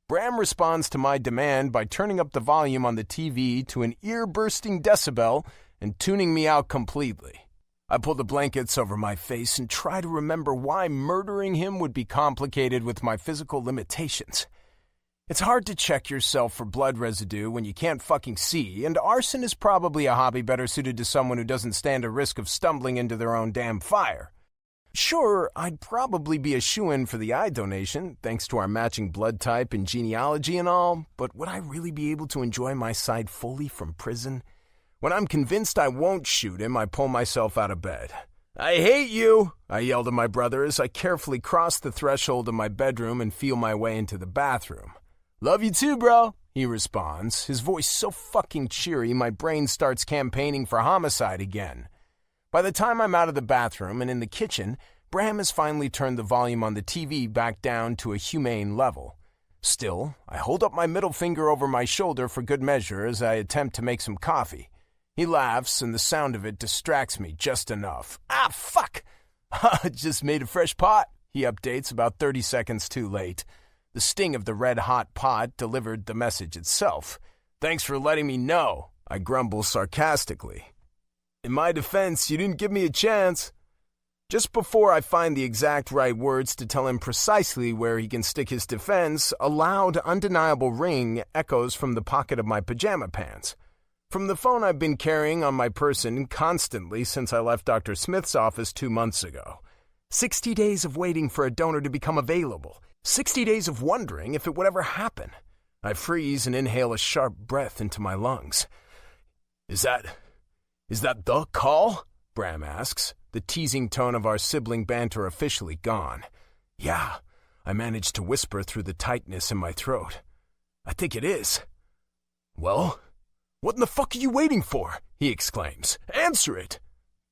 Speaker 1: Bram responds to my demand by turning up the volume on the TV to an ear-bursting decibel and tuning me out completely. I pull the blankets over my face and try to remember why murdering him would be complicated with my physical limitations. It's hard to check yourself for blood residue when you can't fucking see, and arson is probably a hobby better suited to someone who doesn't stand a risk of stumbling into their own damn fire. Sure, I'd probably be a shoo-in for the eye donation, thanks to our matching blood type and genealogy and all, but would I really be able to enjoy my side fully from prison? When I'm convinced I won't shoot him, I pull myself out of bed. "I hate you," I yell to my brother as I carefully cross the threshold of my bedroom and feel my way into the bathroom. "Love you too, bro," he responds, his voice so fucking cheery my brain starts campaigning for homicide again. By the time I'm out of the bathroom and in the kitchen, Bram has finally turned the volume on the TV back down to a humane level. Still, I hold up my middle finger over my shoulder for good measure as I attempt to make some coffee. He laughs, and the sound of it distracts me just enough. "Ah, fuck! Just made a fresh pot," he updates about 30 seconds too late. The sting of the red-hot pot delivered the message itself. "Thanks for letting me know," I grumble sarcastically. "In my defense, you didn't give me a chance." Just before I find the exact right words to tell him precisely where he can stick his defense, a loud, undeniable ring echoes from the pocket of my pajama pants. From the phone I've been carrying on my person constantly since I left Dr. Smith's office 2 months ago. 60 days of waiting for a donor to become available. 60 days of wondering if it would ever happen. I freeze and inhale a sharp breath into my lungs. Is that the call?" Bram asks, the teasing tone of our sibling banter officially gone. "Yeah," I managed to whisper through the tightness in my throat. "I think it is." "Well, what in the fuck are you waiting for?" he exclaims. "Answer it!"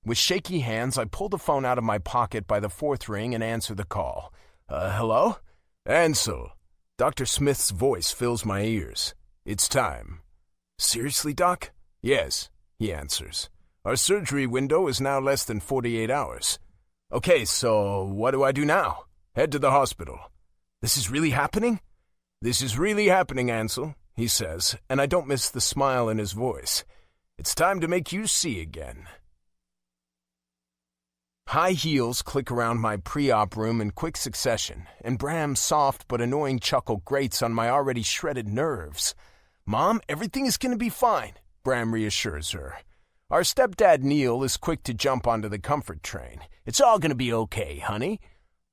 Speaker 1: With shaky hands, I pull the phone out of my pocket by the 4th ring and answer the call. Hello? "Ansel." Dr. Smith's voice fills my ears. "It's time." "Seriously, Doc?" "Yes," he answers. "Our surgery window is now less than 48 hours. "Okay, so what do I do now?" "Head to the hospital." "This is really happening?" "This is really happening, Ansel," he says, and I don't miss the smile in his voice. "It's time to make you see again." High heels click around my pre-op room in quick succession, and Bram's soft but annoying chuckle grates on my already shredded nerves. "Mom, everything is going to be fine," Bram reassures her. Our stepdad Neil is quick to jump onto the comfort train. "It's all going to be okay, honey."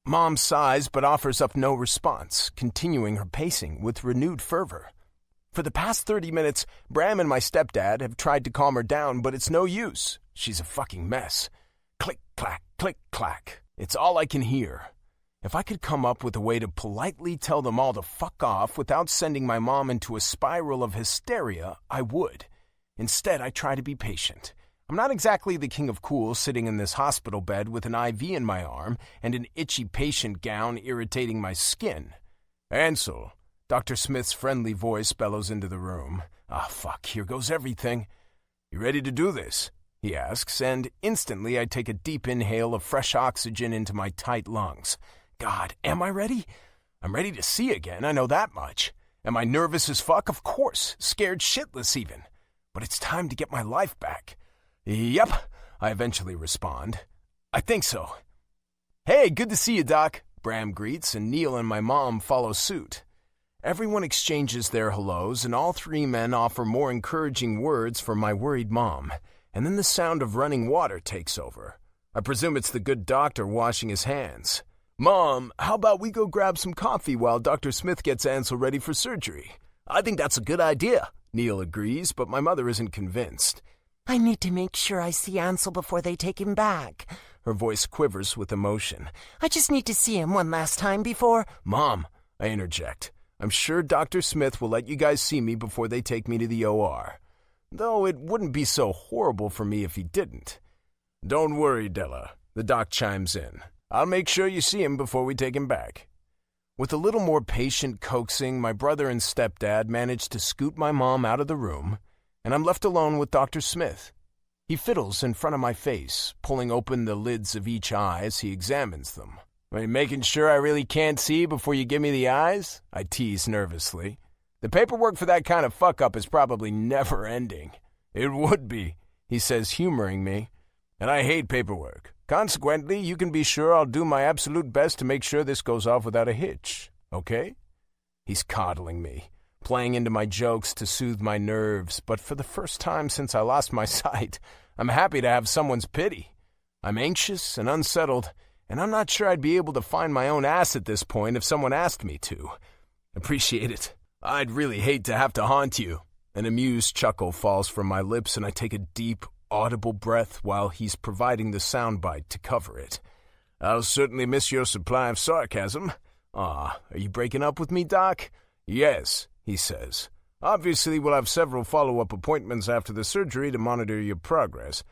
Speaker 1: Mom sighs but offers up no response, continuing her pacing with renewed fervor. For the past 30 minutes, Bram and my stepdad have tried to calm her down, but it's no use. She's a fucking mess. Click-clack, click-clack. It's all I can hear. If I could come up with a way to politely tell them all to fuck off without sending my mom into a spiral of hysteria, I would. Instead, I try to be patient. I'm not exactly the king of cool sitting in this hospital bed with an IV in my arm and an itchy patient gown irritating my skin. "Ansel," Dr. Smith's friendly voice bellows into the room. "Ah, fuck, here goes everything." "You ready to do this?" he asks, and instantly I take a deep inhale of fresh oxygen into my tight lungs. God, am I ready? I'm ready to see again, I know that much. Am I nervous as fuck? Of course, scared shitless even. But it's time to get my life back. "Yep," I eventually respond. "I think so." "Hey, good to see you, Doc," Bram greets, and Neil and my mom follow suit. Everyone exchanges their hellos, and all 3 men offer more encouraging words for my worried mom. And then the sound of running water takes over. I presume it's the good doctor washing his hands. "Mom, how about we go grab some coffee while Dr. Smith gets Ansel ready for surgery?" "I think that's a good idea," Neil agrees, but my mother isn't convinced.
Speaker 2: "I need to make sure I see Ansel before they take him back.
Speaker 1: Her voice quivers with emotion.
Speaker 2: I just need to see him one last time before...
Speaker 1: Mom, I interject. I'm sure Dr. Smith will let you guys see me before they take me to the OR. Though it wouldn't be so horrible for me if he didn't. Don't worry, Della, the doc chimes in. I'll make sure you see him before we take him back. With a little more patient coaxing, my brother and stepdad managed to scoot my mom out of the room, and I'm left alone with Dr. Smith. He fiddles in front of my face, pulling open the lids of each eye as he examines them. Are you making sure I really can't see before you give me the eyes? I tease nervously. The paperwork for that kind of fuck-up is probably never ending. It would be, he says, humoring me. And I hate paperwork. Consequently, you can be sure I'll do my absolute best to make sure this goes off without a hitch. Okay? He's coddling me, playing into my jokes to soothe my nerves, but for the first time since I lost my sight, I'm happy to have someone's pity. I'm anxious and unsettled, and I'm not sure I'd be able to find my own ass at this point if someone asked me to. Appreciate it. I'd really hate to have to haunt you. An amused chuckle falls from my lips, and I take a deep, audible breath while he's providing the soundbite to cover it. I'll certainly miss your supply of sarcasm. Are you breaking up with me, Doc? Yes, he says. Obviously, we'll have several follow-up appointments after the surgery to monitor your progress,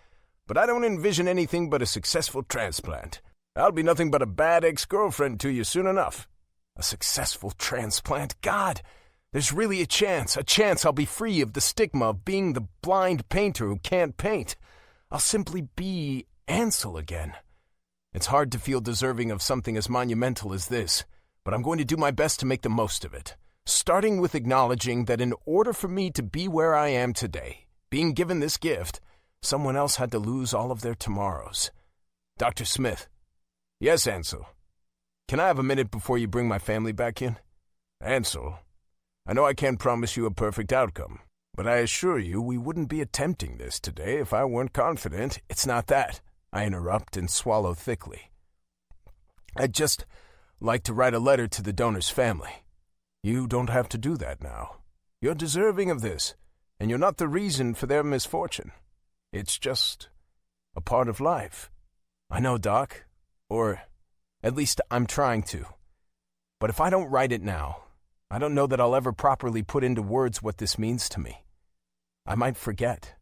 Speaker 1: but I don't envision anything but a successful transplant. I'll be nothing but a bad ex-girlfriend to you soon enough. A successful transplant? God! There's really a chance I'll be free of the stigma of being the blind painter who can't paint. I'll simply be Ansel again. It's hard to feel deserving of something as monumental as this, but I'm going to do my best to make the most of it, starting with acknowledging that in order for me to be where I am today, being given this gift, someone else had to lose all of their tomorrows. Dr. Smith. Yes, Ansel. Can I have a minute before you bring my family back in? Ansel, I know I can't promise you a perfect outcome, but I assure you we wouldn't be attempting this today if I weren't confident. It's not that, I interrupt and swallow thickly. I'd just like to write a letter to the donor's family. You don't have to do that now. You're deserving of this, and you're not the reason for their misfortune. It's just a part of life. I know, Doc, or at least I'm trying to. But if I don't write it now, I don't know that I'll ever properly put into words what this means to me. I might forget.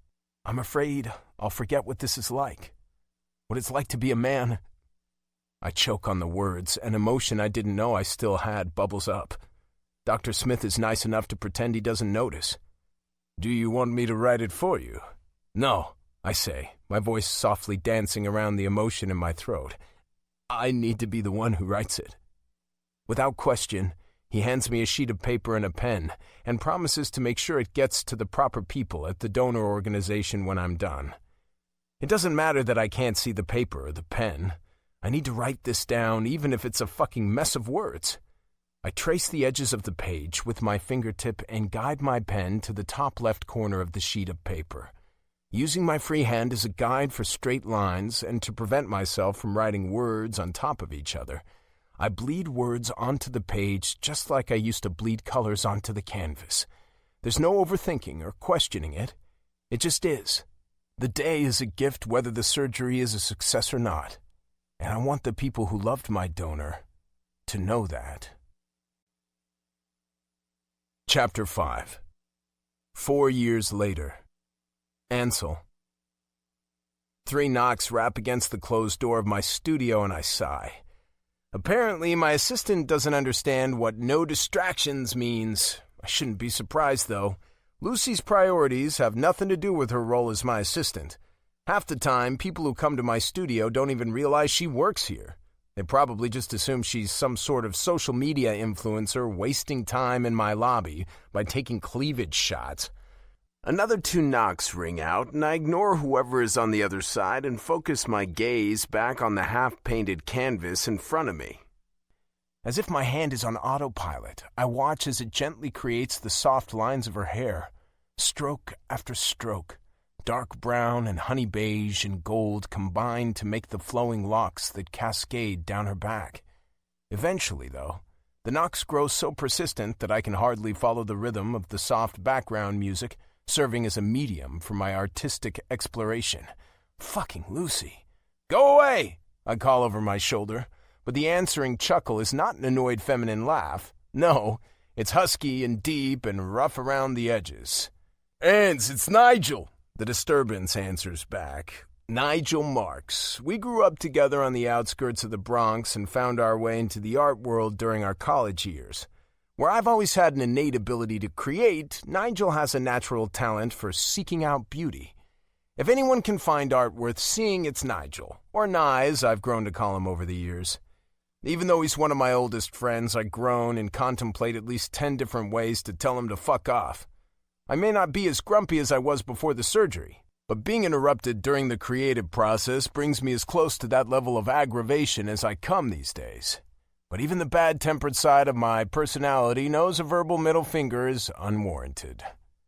Speaker 1: I'm afraid I'll forget what this is like. What it's like to be a man. I choke on the words, an emotion I didn't know I still had bubbles up. Dr. Smith is nice enough to pretend he doesn't notice. Do you want me to write it for you? No, I say, my voice softly dancing around the emotion in my throat. I need to be the one who writes it. Without question, he hands me a sheet of paper and a pen, and promises to make sure it gets to the proper people at the donor organization when I'm done. It doesn't matter that I can't see the paper or the pen. I need to write this down, even if it's a fucking mess of words. I trace the edges of the page with my fingertip and guide my pen to the top left corner of the sheet of paper, using my free hand as a guide for straight lines and to prevent myself from writing words on top of each other. I bleed words onto the page just like I used to bleed colors onto the canvas. There's no overthinking or questioning it. It just is. The day is a gift whether the surgery is a success or not. And I want the people who loved my donor to know that. Chapter 5. 4 years later. Ansel. 3 knocks rap against the closed door of my studio and I sigh. Apparently, my assistant doesn't understand what no distractions means. I shouldn't be surprised, though. Lucy's priorities have nothing to do with her role as my assistant. Half the time, people who come to my studio don't even realize she works here. They probably just assume she's some sort of social media influencer wasting time in my lobby by taking cleavage shots. Another 2 knocks ring out, and I ignore whoever is on the other side and focus my gaze back on the half-painted canvas in front of me. As if my hand is on autopilot, I watch as it gently creates the soft lines of her hair, stroke after stroke. Dark brown and honey beige and gold combine to make the flowing locks that cascade down her back. Eventually, though, the knocks grow so persistent that I can hardly follow the rhythm of the soft background music, serving as a medium for my artistic exploration. Fucking Lucy. Go away, I call over my shoulder, but the answering chuckle is not an annoyed feminine laugh. No, it's husky and deep and rough around the edges. Ans, it's Nigel, the disturbance answers back. Nigel Marks. We grew up together on the outskirts of the Bronx and found our way into the art world during our college years. Where I've always had an innate ability to create, Nigel has a natural talent for seeking out beauty. If anyone can find art worth seeing, it's Nigel, or Nye as I've grown to call him over the years. Even though he's one of my oldest friends, I groan and contemplate at least 10 different ways to tell him to fuck off. I may not be as grumpy as I was before the surgery, but being interrupted during the creative process brings me as close to that level of aggravation as I come these days. But even the bad-tempered side of my personality knows a verbal middle finger is unwarranted.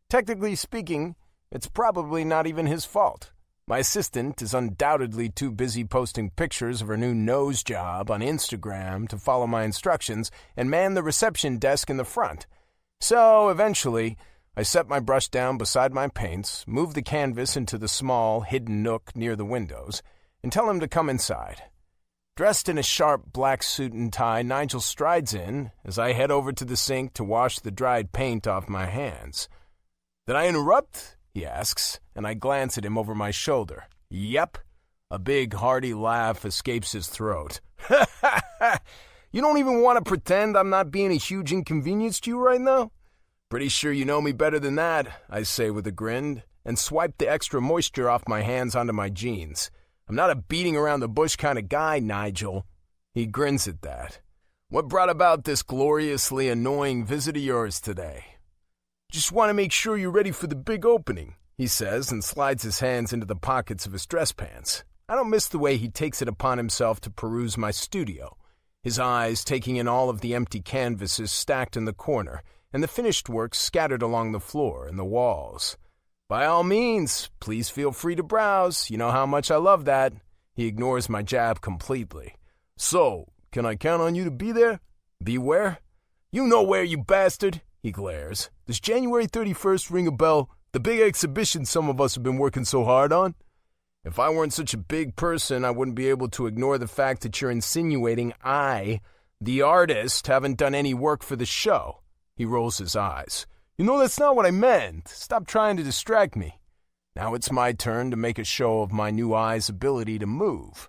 Speaker 1: Technically speaking, it's probably not even his fault. My assistant is undoubtedly too busy posting pictures of her new nose job on Instagram to follow my instructions and man the reception desk in the front. So, eventually, I set my brush down beside my paints, move the canvas into the small, hidden nook near the windows, and tell him to come inside. Dressed in a sharp black suit and tie, Nigel strides in as I head over to the sink to wash the dried paint off my hands. "Did I interrupt?" he asks, and I glance at him over my shoulder. "Yep." A big, hearty laugh escapes his throat. "You don't even want to pretend I'm not being a huge inconvenience to you right now?" "Pretty sure you know me better than that," I say with a grin, and swipe the extra moisture off my hands onto my jeans. "I'm not a beating around the bush kind of guy, Nigel." He grins at that. "What brought about this gloriously annoying visit of yours today?" "Just want to make sure you're ready for the big opening," he says and slides his hands into the pockets of his dress pants. I don't miss the way he takes it upon himself to peruse my studio, his eyes taking in all of the empty canvases stacked in the corner and the finished work scattered along the floor and the walls. "By all means, please feel free to browse. You know how much I love that." He ignores my jab completely. "So, can I count on you to be there?" "Be where?" "You know where, you bastard," he glares. "Does January 31st ring a bell? The big exhibition some of us have been working so hard on?" "If I weren't such a big person, I wouldn't be able to ignore the fact that you're insinuating I, the artist, haven't done any work for the show." He rolls his eyes. "You know, that's not what I meant. Stop trying to distract me." Now it's my turn to make a show of my new eye's ability to move.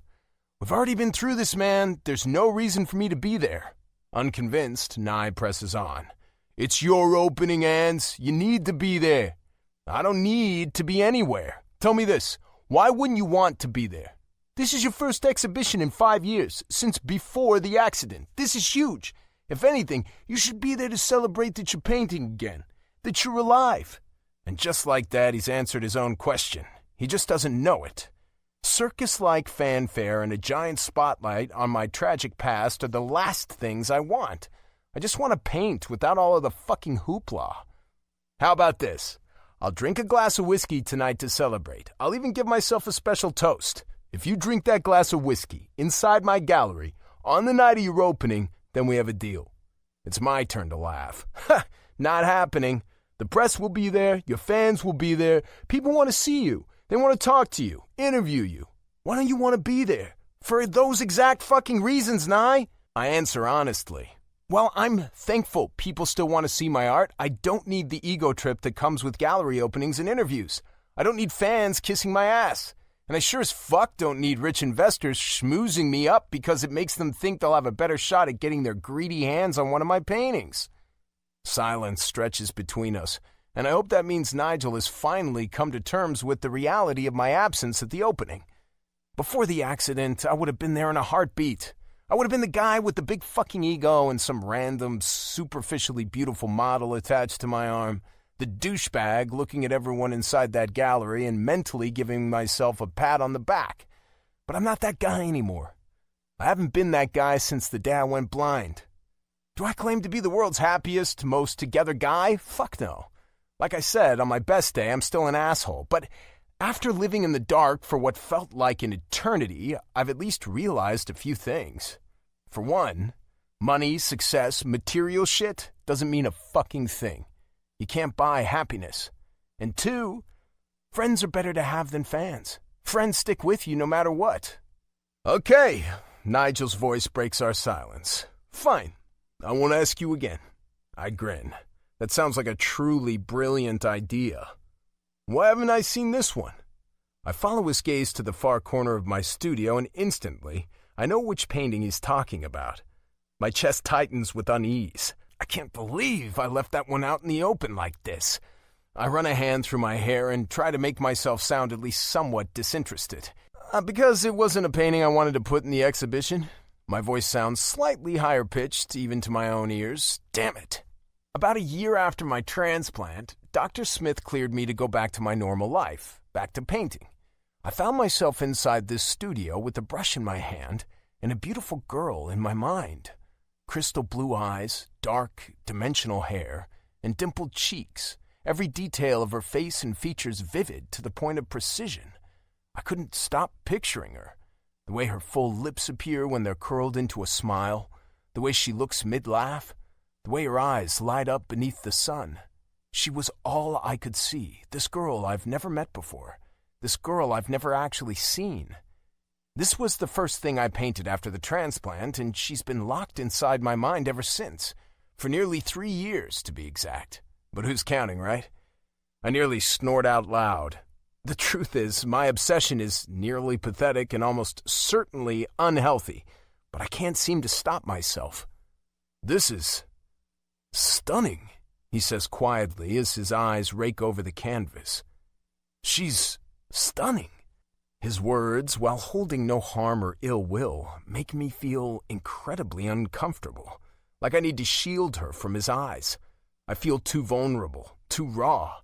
Speaker 1: "We've already been through this, man. There's no reason for me to be there." Unconvinced, Nye presses on. "It's your opening, Ans. You need to be there." "I don't need to be anywhere. Tell me this. Why wouldn't you want to be there?" "This is your first exhibition in 5 years, since before the accident. This is huge. If anything, you should be there to celebrate that you're painting again, that you're alive." And just like that, he's answered his own question. He just doesn't know it. Circus-like fanfare and a giant spotlight on my tragic past are the last things I want. I just want to paint without all of the fucking hoopla. "How about this? I'll drink a glass of whiskey tonight to celebrate. I'll even give myself a special toast. If you drink that glass of whiskey inside my gallery on the night of your opening, then we have a deal." It's my turn to laugh. "Ha! Not happening. The press will be there. Your fans will be there. People want to see you. They want to talk to you, interview you. Why don't you want to be there? For those exact fucking reasons, Nye." I answer honestly. "Well, I'm thankful people still want to see my art. I don't need the ego trip that comes with gallery openings and interviews. I don't need fans kissing my ass. And I sure as fuck don't need rich investors schmoozing me up because it makes them think they'll have a better shot at getting their greedy hands on one of my paintings." Silence stretches between us, and I hope that means Nigel has finally come to terms with the reality of my absence at the opening. Before the accident, I would have been there in a heartbeat. I would have been the guy with the big fucking ego and some random, superficially beautiful model attached to my arm. The douchebag looking at everyone inside that gallery and mentally giving myself a pat on the back. But I'm not that guy anymore. I haven't been that guy since the day I went blind. Do I claim to be the world's happiest, most together guy? Fuck no. Like I said, on my best day, I'm still an asshole. But after living in the dark for what felt like an eternity, I've at least realized a few things. For one, money, success, material shit doesn't mean a fucking thing. You can't buy happiness. And two, friends are better to have than fans. Friends stick with you no matter what. Okay, Nigel's voice breaks our silence. Fine, I won't ask you again. I grin. That sounds like a truly brilliant idea. Why haven't I seen this one? I follow his gaze to the far corner of my studio, and instantly, I know which painting he's talking about. My chest tightens with unease. I can't believe I left that one out in the open like this. I run a hand through my hair and try to make myself sound at least somewhat disinterested. Because it wasn't a painting I wanted to put in the exhibition. My voice sounds slightly higher pitched, even to my own ears. Damn it. About a year after my transplant, Dr. Smith cleared me to go back to my normal life, back to painting. I found myself inside this studio with a brush in my hand and a beautiful girl in my mind. Crystal blue eyes, dark, dimensional hair, and dimpled cheeks. Every detail of her face and features vivid to the point of precision. I couldn't stop picturing her. The way her full lips appear when they're curled into a smile. The way she looks mid-laugh. The way her eyes light up beneath the sun. She was all I could see. This girl I've never met before. This girl I've never actually seen. This was the first thing I painted after the transplant, and she's been locked inside my mind ever since. For nearly 3 years, to be exact. But who's counting, right? I nearly snort out loud. The truth is, my obsession is nearly pathetic and almost certainly unhealthy, but I can't seem to stop myself. This is stunning, he says quietly as his eyes rake over the canvas. She's stunning. His words, while holding no harm or ill will, make me feel incredibly uncomfortable, like I need to shield her from his eyes. I feel too vulnerable, too raw.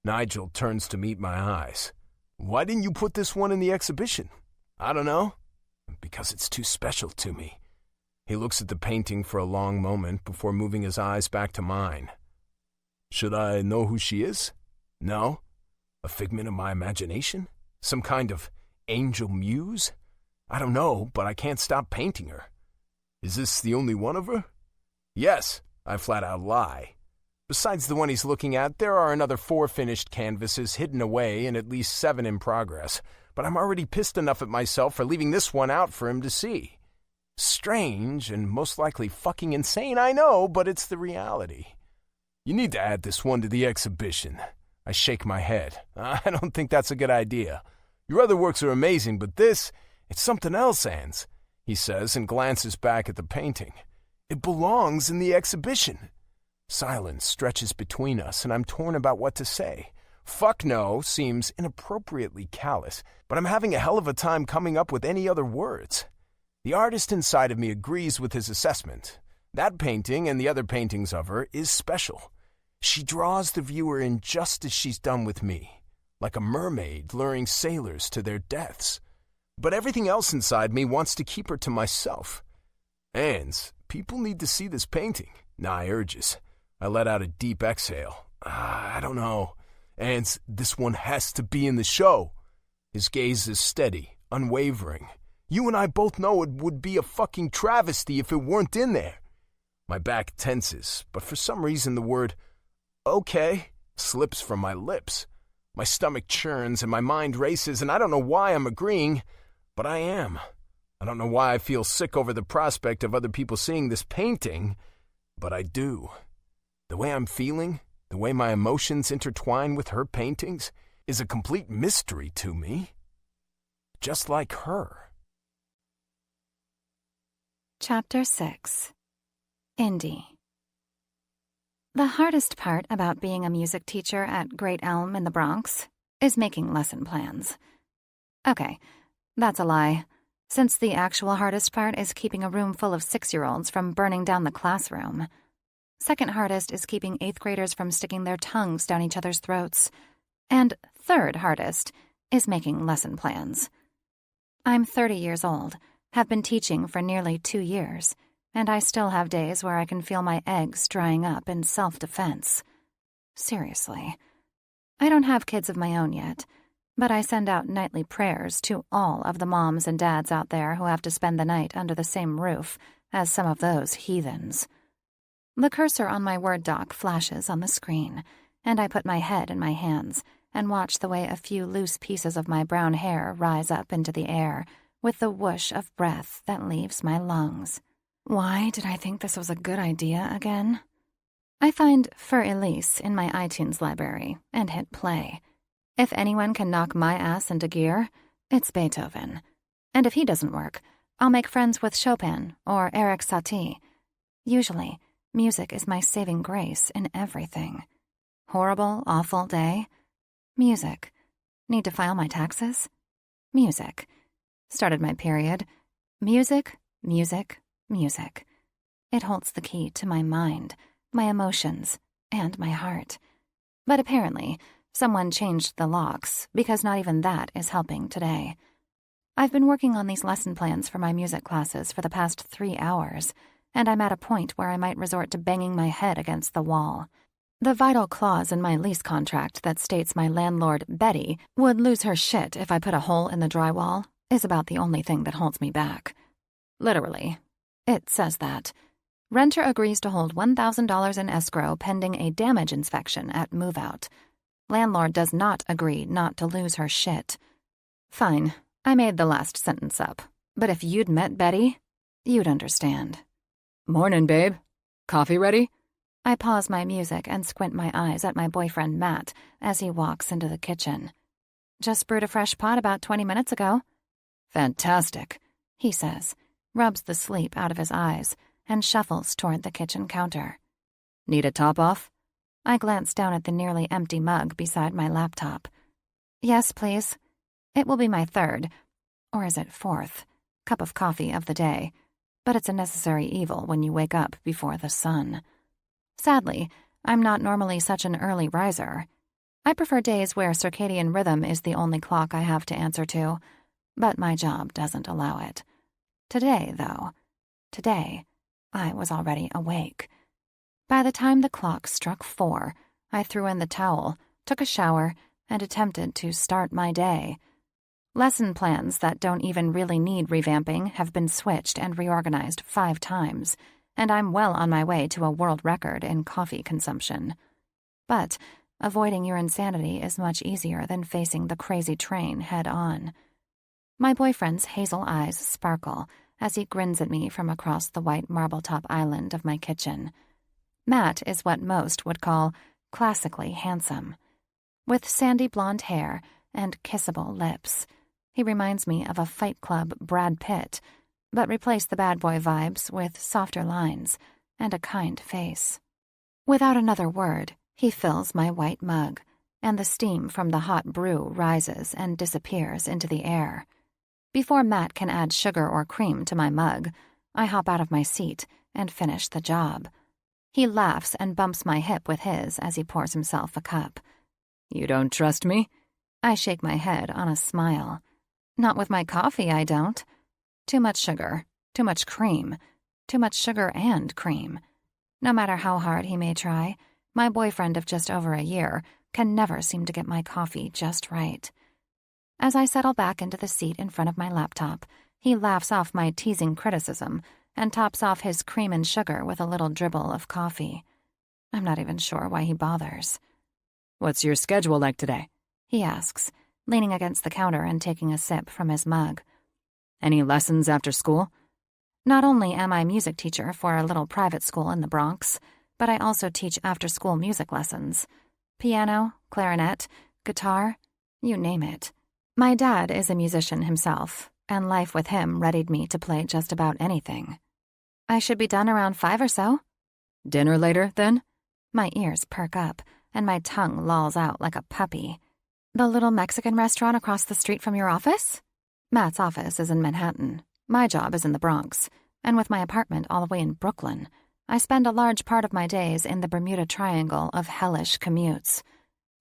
Speaker 1: Nigel turns to meet my eyes. Why didn't you put this one in the exhibition? I don't know. Because it's too special to me. He looks at the painting for a long moment before moving his eyes back to mine. Should I know who she is? No? A figment of my imagination? Some kind of angel muse? I don't know, but I can't stop painting her. Is this the only one of her? Yes, I flat out lie. Besides the one he's looking at, there are another 4 finished canvases hidden away and at least 7 in progress, but I'm already pissed enough at myself for leaving this one out for him to see. Strange and most likely fucking insane, I know, but it's the reality. You need to add this one to the exhibition. I shake my head. I don't think that's a good idea. Your other works are amazing, but this, it's something else, Ans, he says and glances back at the painting. It belongs in the exhibition. Silence stretches between us, and I'm torn about what to say. Fuck no seems inappropriately callous, but I'm having a hell of a time coming up with any other words. The artist inside of me agrees with his assessment. That painting and the other paintings of her is special. She draws the viewer in just as she's done with me, like a mermaid luring sailors to their deaths. But everything else inside me wants to keep her to myself. Ans, people need to see this painting, Nye urges. I let out a deep exhale. I don't know. Ans, this one has to be in the show. His gaze is steady, unwavering. You and I both know it would be a fucking travesty if it weren't in there. My back tenses, but for some reason the word okay slips from my lips. My stomach churns and my mind races, and I don't know why I'm agreeing, but I am. I don't know why I feel sick over the prospect of other people seeing this painting, but I do. The way I'm feeling, the way my emotions intertwine with her paintings, is a complete mystery to me. Just like her.
Speaker 3: Chapter 6. Indy. The hardest part about being a music teacher at Great Elm in the Bronx is making lesson plans. Okay, that's a lie, since the actual hardest part is keeping a room full of 6-year-olds from burning down the classroom. Second hardest is keeping 8th graders from sticking their tongues down each other's throats. And third hardest is making lesson plans. I'm 30 years old, have been teaching for nearly 2 years, and I still have days where I can feel my eggs drying up in self-defense. Seriously. I don't have kids of my own yet, but I send out nightly prayers to all of the moms and dads out there who have to spend the night under the same roof as some of those heathens. The cursor on my Word doc flashes on the screen, and I put my head in my hands and watch the way a few loose pieces of my brown hair rise up into the air with the whoosh of breath that leaves my lungs. Why did I think this was a good idea again? I find For Elise in my iTunes library and hit play. If anyone can knock my ass into gear, it's Beethoven. And if he doesn't work, I'll make friends with Chopin or Eric Satie. Usually, music is my saving grace in everything. Horrible, awful day? Music. Need to file my taxes? Music. Started my period? Music, music, music. It holds the key to my mind, my emotions, and my heart. But apparently, someone changed the locks because not even that is helping today. I've been working on these lesson plans for my music classes for the past 3 hours, and I'm at a point where I might resort to banging my head against the wall. The vital clause in my lease contract that states my landlord, Betty, would lose her shit if I put a hole in the drywall is about the only thing that holds me back. Literally, it says that. Renter agrees to hold $1,000 in escrow pending a damage inspection at move-out. Landlord does not agree not to lose her shit. Fine, I made the last sentence up, but if you'd met Betty, you'd understand.
Speaker 4: Morning, babe. Coffee ready?
Speaker 3: I pause my music and squint my eyes at my boyfriend Matt as he walks into the kitchen. Just brewed a fresh pot about 20 minutes ago.
Speaker 4: Fantastic,
Speaker 3: he says, rubs the sleep out of his eyes, and shuffles toward the kitchen counter.
Speaker 4: Need a top off?
Speaker 3: I glance down at the nearly empty mug beside my laptop. Yes, please. It will be my 3rd, or is it 4th, cup of coffee of the day, but it's a necessary evil when you wake up before the sun. Sadly, I'm not normally such an early riser. I prefer days where circadian rhythm is the only clock I have to answer to, but my job doesn't allow it. Today, I was already awake. By the time the clock struck 4, I threw in the towel, took a shower, and attempted to start my day. Lesson plans that don't even really need revamping have been switched and reorganized 5 times, and I'm well on my way to a world record in coffee consumption. But avoiding your insanity is much easier than facing the crazy train head on. My boyfriend's hazel eyes sparkle as he grins at me from across the white marble-top island of my kitchen. Matt is what most would call classically handsome. With sandy blonde hair and kissable lips, he reminds me of a Fight Club Brad Pitt, but replace the bad boy vibes with softer lines and a kind face. Without another word, he fills my white mug, and the steam from the hot brew rises and disappears into the air. Before Matt can add sugar or cream to my mug, I hop out of my seat and finish the job. He laughs and bumps my hip with his as he pours himself a cup.
Speaker 4: You don't trust me?
Speaker 3: I shake my head on a smile. Not with my coffee, I don't. Too much sugar, too much cream, too much sugar and cream. No matter how hard he may try, my boyfriend of just over a year can never seem to get my coffee just right. As I settle back into the seat in front of my laptop, he laughs off my teasing criticism and tops off his cream and sugar with a little dribble of coffee. I'm not even sure why he bothers.
Speaker 4: What's your schedule like today?
Speaker 3: He asks, leaning against the counter and taking a sip from his mug.
Speaker 4: Any lessons after school?
Speaker 3: Not only am I music teacher for a little private school in the Bronx, but I also teach after-school music lessons. Piano, clarinet, guitar, you name it. My dad is a musician himself, and life with him readied me to play just about anything. I should be done around 5 or so.
Speaker 4: Dinner later, then?
Speaker 3: My ears perk up, and my tongue lolls out like a puppy. The little Mexican restaurant across the street from your office? Matt's office is in Manhattan. My job is in the Bronx, and with my apartment all the way in Brooklyn, I spend a large part of my days in the Bermuda Triangle of hellish commutes.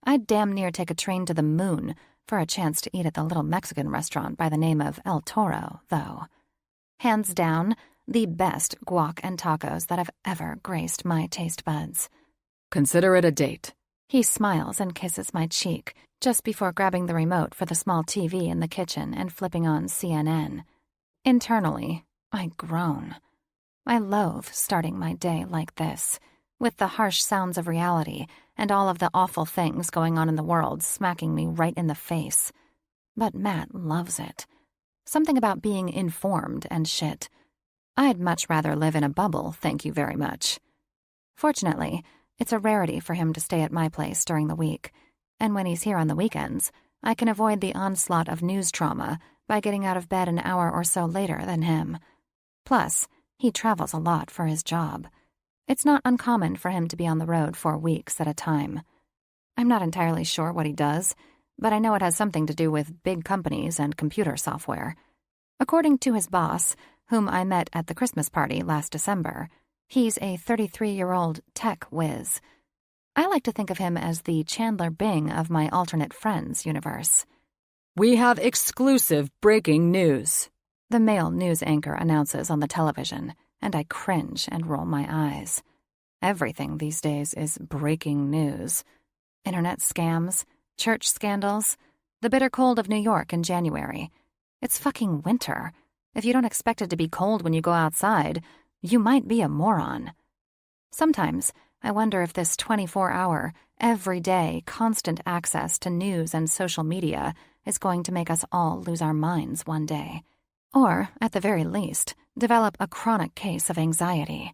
Speaker 3: I'd damn near take a train to the moon for a chance to eat at the little Mexican restaurant by the name of El Toro, though. Hands down, the best guac and tacos that have ever graced my taste buds.
Speaker 4: Consider it a date.
Speaker 3: He smiles and kisses my cheek just before grabbing the remote for the small TV in the kitchen and flipping on CNN. Internally, I groan. I loathe starting my day like this, with the harsh sounds of reality and all of the awful things going on in the world smacking me right in the face. But Matt loves it. Something about being informed and shit. I'd much rather live in a bubble, thank you very much. Fortunately, it's a rarity for him to stay at my place during the week, and when he's here on the weekends, I can avoid the onslaught of news trauma by getting out of bed an hour or so later than him. Plus, he travels a lot for his job. It's not uncommon for him to be on the road for weeks at a time. I'm not entirely sure what he does, but I know it has something to do with big companies and computer software. According to his boss, whom I met at the Christmas party last December, he's a 33-year-old tech whiz. I like to think of him as the Chandler Bing of my alternate friends universe.
Speaker 4: We have exclusive breaking news,
Speaker 3: The male news anchor announces on the television, and I cringe and roll my eyes. Everything these days is breaking news. Internet scams, church scandals, the bitter cold of New York in January. It's fucking winter. If you don't expect it to be cold when you go outside, you might be a moron. Sometimes I wonder if this 24-hour, everyday, constant access to news and social media is going to make us all lose our minds one day. Or, at the very least, develop a chronic case of anxiety.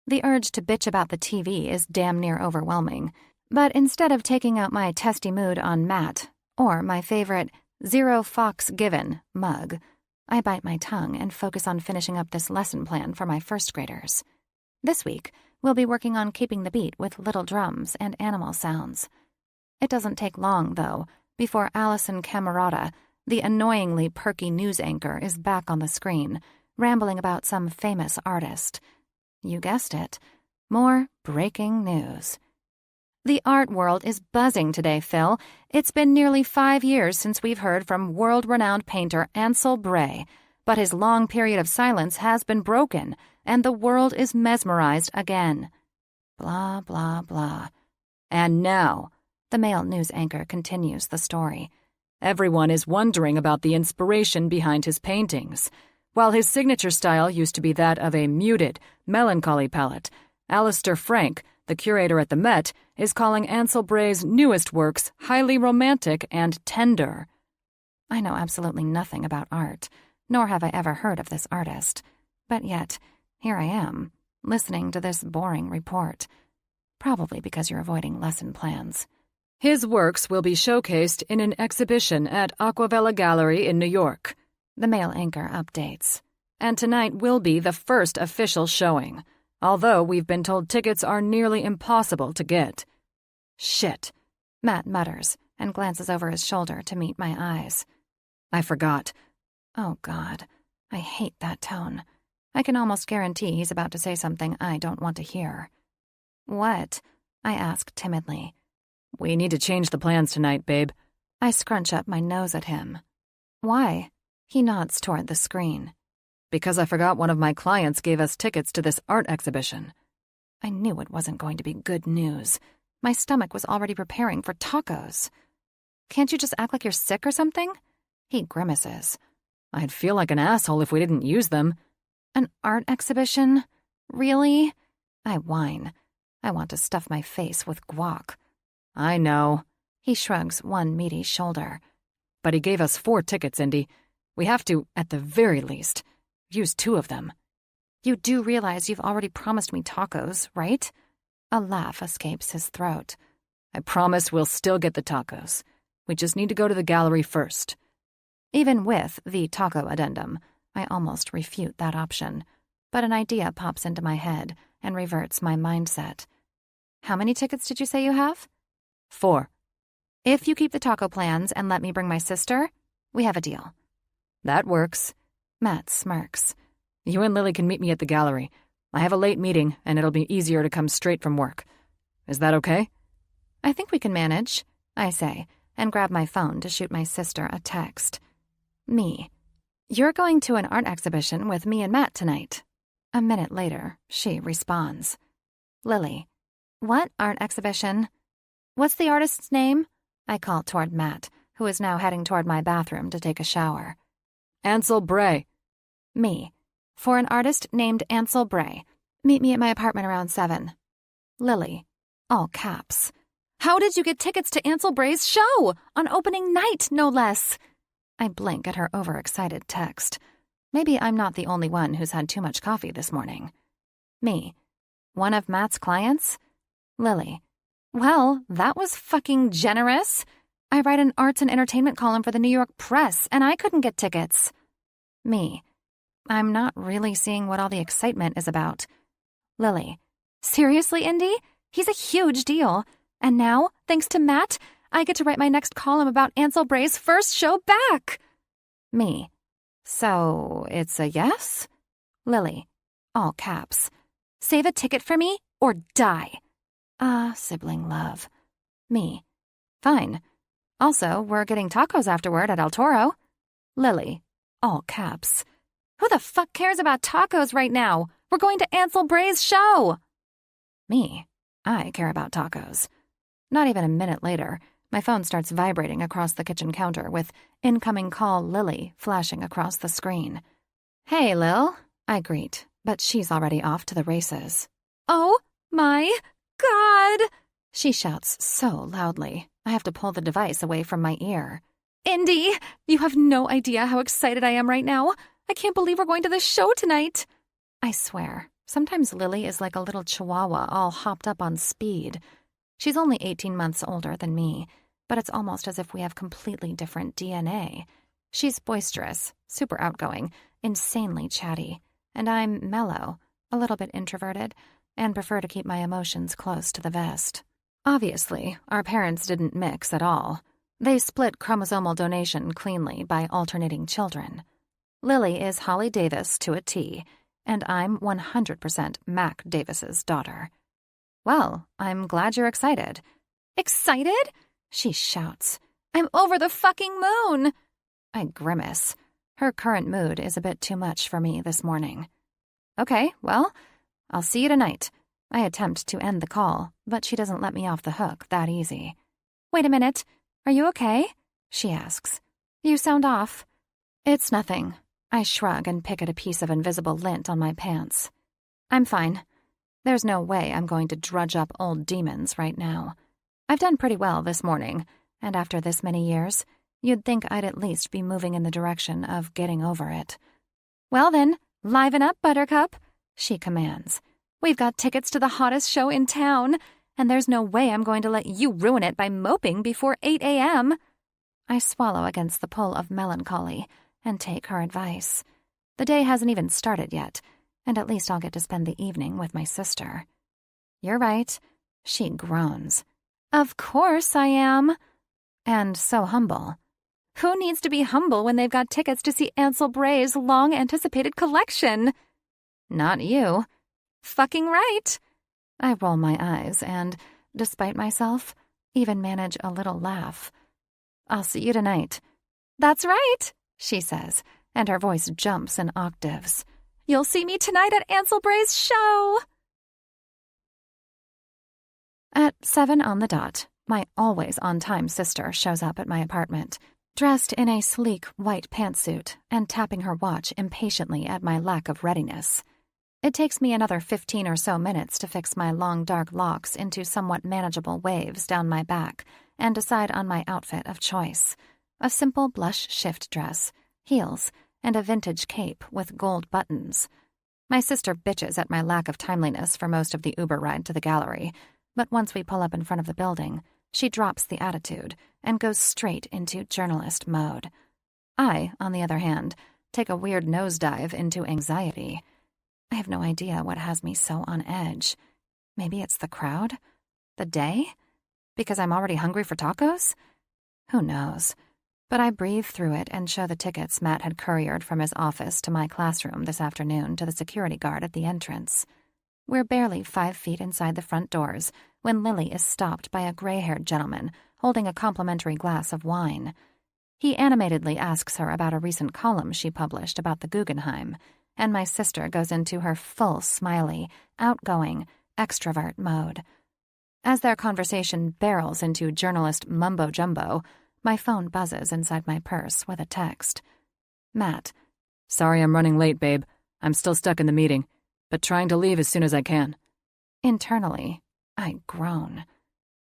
Speaker 3: The urge to bitch about the TV is damn near overwhelming, but instead of taking out my testy mood on Matt, or my favorite "Zero Fox Given" mug, I bite my tongue and focus on finishing up this lesson plan for my first graders. This week, we'll be working on keeping the beat with little drums and animal sounds. It doesn't take long, though, before Allison Camerata, the annoyingly perky news anchor, is back on the screen, rambling about some famous artist. You guessed it. More breaking news. The art world is buzzing today, Phil. It's been nearly 5 years since we've heard from world-renowned painter Ansel Bray, but his long period of silence has been broken, and the world is mesmerized again. Blah, blah, blah.
Speaker 4: and now
Speaker 3: The male news anchor continues the story.
Speaker 4: everyone is wondering about the inspiration behind his paintings. While his signature style used to be that of a muted, melancholy palette, Alistair Frank, the curator at the Met, is calling Ansel Bray's newest works highly romantic and tender.
Speaker 3: I know absolutely nothing about art, nor have I ever heard of this artist. But yet, here I am, listening to this boring report. Probably because you're avoiding lesson plans.
Speaker 4: His works will be showcased in an exhibition at Aquavella Gallery in New York.
Speaker 3: The male anchor updates.
Speaker 4: And tonight will be the first official showing, although we've been told tickets are nearly impossible to get. Shit,
Speaker 3: Matt mutters and glances over his shoulder to meet my eyes.
Speaker 4: I forgot.
Speaker 3: Oh, God. I hate that tone. I can almost guarantee he's about to say something I don't want to hear. What? I ask timidly.
Speaker 4: We need to change the plans tonight, babe.
Speaker 3: I scrunch up my nose at him. Why? He nods toward the screen.
Speaker 4: Because I forgot one of my clients gave us tickets to this art exhibition.
Speaker 3: I knew it wasn't going to be good news. My stomach was already preparing for tacos. Can't you just act like you're sick or something? He grimaces.
Speaker 4: I'd feel like an asshole if we didn't use them.
Speaker 3: An art exhibition? Really? I whine. I want to stuff my face with guac.
Speaker 4: I know.
Speaker 3: He shrugs one meaty shoulder.
Speaker 4: But he gave us 4 tickets, Indy. We have to, at the very least, use 2 of them.
Speaker 3: You do realize you've already promised me tacos, right? A laugh escapes his throat.
Speaker 4: I promise we'll still get the tacos. We just need to go to the gallery first.
Speaker 3: Even with the taco addendum, I almost refute that option. But an idea pops into my head and reverts my mindset. How many tickets did you say you have?
Speaker 4: 4.
Speaker 3: If you keep the taco plans and let me bring my sister, we have a deal.
Speaker 4: That works.
Speaker 3: Matt smirks.
Speaker 4: You and Lily can meet me at the gallery. I have a late meeting, and it'll be easier to come straight from work. Is that okay?
Speaker 3: I think we can manage, I say, and grab my phone to shoot my sister a text. Me. You're going to an art exhibition with me and Matt tonight. A minute later, she responds. Lily. What art exhibition? What's the artist's name? I call toward Matt, who is now heading toward my bathroom to take a shower.
Speaker 4: Ansel Bray.
Speaker 3: Me. For an artist named Ansel Bray. Meet me at my apartment around 7. Lily. All caps. How did you get tickets to Ansel Bray's show? On opening night, no less. I blink at her overexcited text. Maybe I'm not the only one who's had too much coffee this morning. Me. One of Matt's clients? Lily. Well, that was fucking generous. I write an arts and entertainment column for the New York Press, and I couldn't get tickets. Me. I'm not really seeing what all the excitement is about. Lily. Seriously, Indy? He's a huge deal. And now, thanks to Matt, I get to write my next column about Ansel Bray's first show back. Me. So, it's a yes? Lily. All caps. Save a ticket for me or die. Sibling love. Me. Fine. Also, we're getting tacos afterward at El Toro. Lily. All caps. Who the fuck cares about tacos right now? We're going to Ansel Bray's show. Me. I care about tacos. Not even a minute later, my phone starts vibrating across the kitchen counter with incoming call Lily flashing across the screen. Hey, Lil, I greet, but she's already off to the races. Oh my God, she shouts so loudly, I have to pull the device away from my ear. Indy, you have no idea how excited I am right now. I can't believe we're going to this show tonight. I swear, sometimes Lily is like a little chihuahua all hopped up on speed. She's only 18 months older than me, but it's almost as if we have completely different DNA. She's boisterous, super outgoing, insanely chatty, and I'm mellow, a little bit introverted, and prefer to keep my emotions close to the vest. Obviously, our parents didn't mix at all. They split chromosomal donation cleanly by alternating children. Lily is Holly Davis to a T, and I'm 100% Mac Davis's daughter. Well, I'm glad you're excited. Excited? She shouts. I'm over the fucking moon. I grimace. Her current mood is a bit too much for me this morning. Okay, well, I'll see you tonight. I attempt to end the call, but she doesn't let me off the hook that easy. Wait a minute. Are you okay? She asks. You sound off. It's nothing. I shrug and pick at a piece of invisible lint on my pants. I'm fine. There's no way I'm going to drudge up old demons right now. I've done pretty well this morning, and after this many years, you'd think I'd at least be moving in the direction of getting over it. Well then, liven up, Buttercup, she commands. We've got tickets to the hottest show in town, and there's no way I'm going to let you ruin it by moping before 8 a.m. I swallow against the pull of melancholy and take her advice. The day hasn't even started yet, and at least I'll get to spend the evening with my sister. You're right, she groans. Of course I am. And so humble. Who needs to be humble when they've got tickets to see Ansel Bray's long-anticipated collection? Not you. Fucking right. I roll my eyes and, despite myself, even manage a little laugh. I'll see you tonight. That's right, she says, and her voice jumps in octaves. You'll see me tonight at Ansel Bray's show. At 7 on the dot, my always-on-time sister shows up at my apartment, dressed in a sleek white pantsuit and tapping her watch impatiently at my lack of readiness. It takes me another 15 or so minutes to fix my long dark locks into somewhat manageable waves down my back and decide on my outfit of choice. A simple blush shift dress, heels, and a vintage cape with gold buttons. My sister bitches at my lack of timeliness for most of the Uber ride to the gallery, but once we pull up in front of the building, she drops the attitude and goes straight into journalist mode. I, on the other hand, take a weird nosedive into anxiety. I have no idea what has me so on edge. Maybe it's the crowd? The day? Because I'm already hungry for tacos? Who knows? But I breathe through it and show the tickets Matt had couriered from his office to my classroom this afternoon to the security guard at the entrance. We're barely 5 feet inside the front doors when Lily is stopped by a gray-haired gentleman holding a complimentary glass of wine. He animatedly asks her about a recent column she published about the Guggenheim, and my sister goes into her full smiley, outgoing, extrovert mode. As their conversation barrels into journalist mumbo-jumbo, my phone buzzes inside my purse with a text. Matt.
Speaker 4: Sorry I'm running late, babe. I'm still stuck in the meeting, but trying to leave as soon as I can.
Speaker 3: Internally, I groan.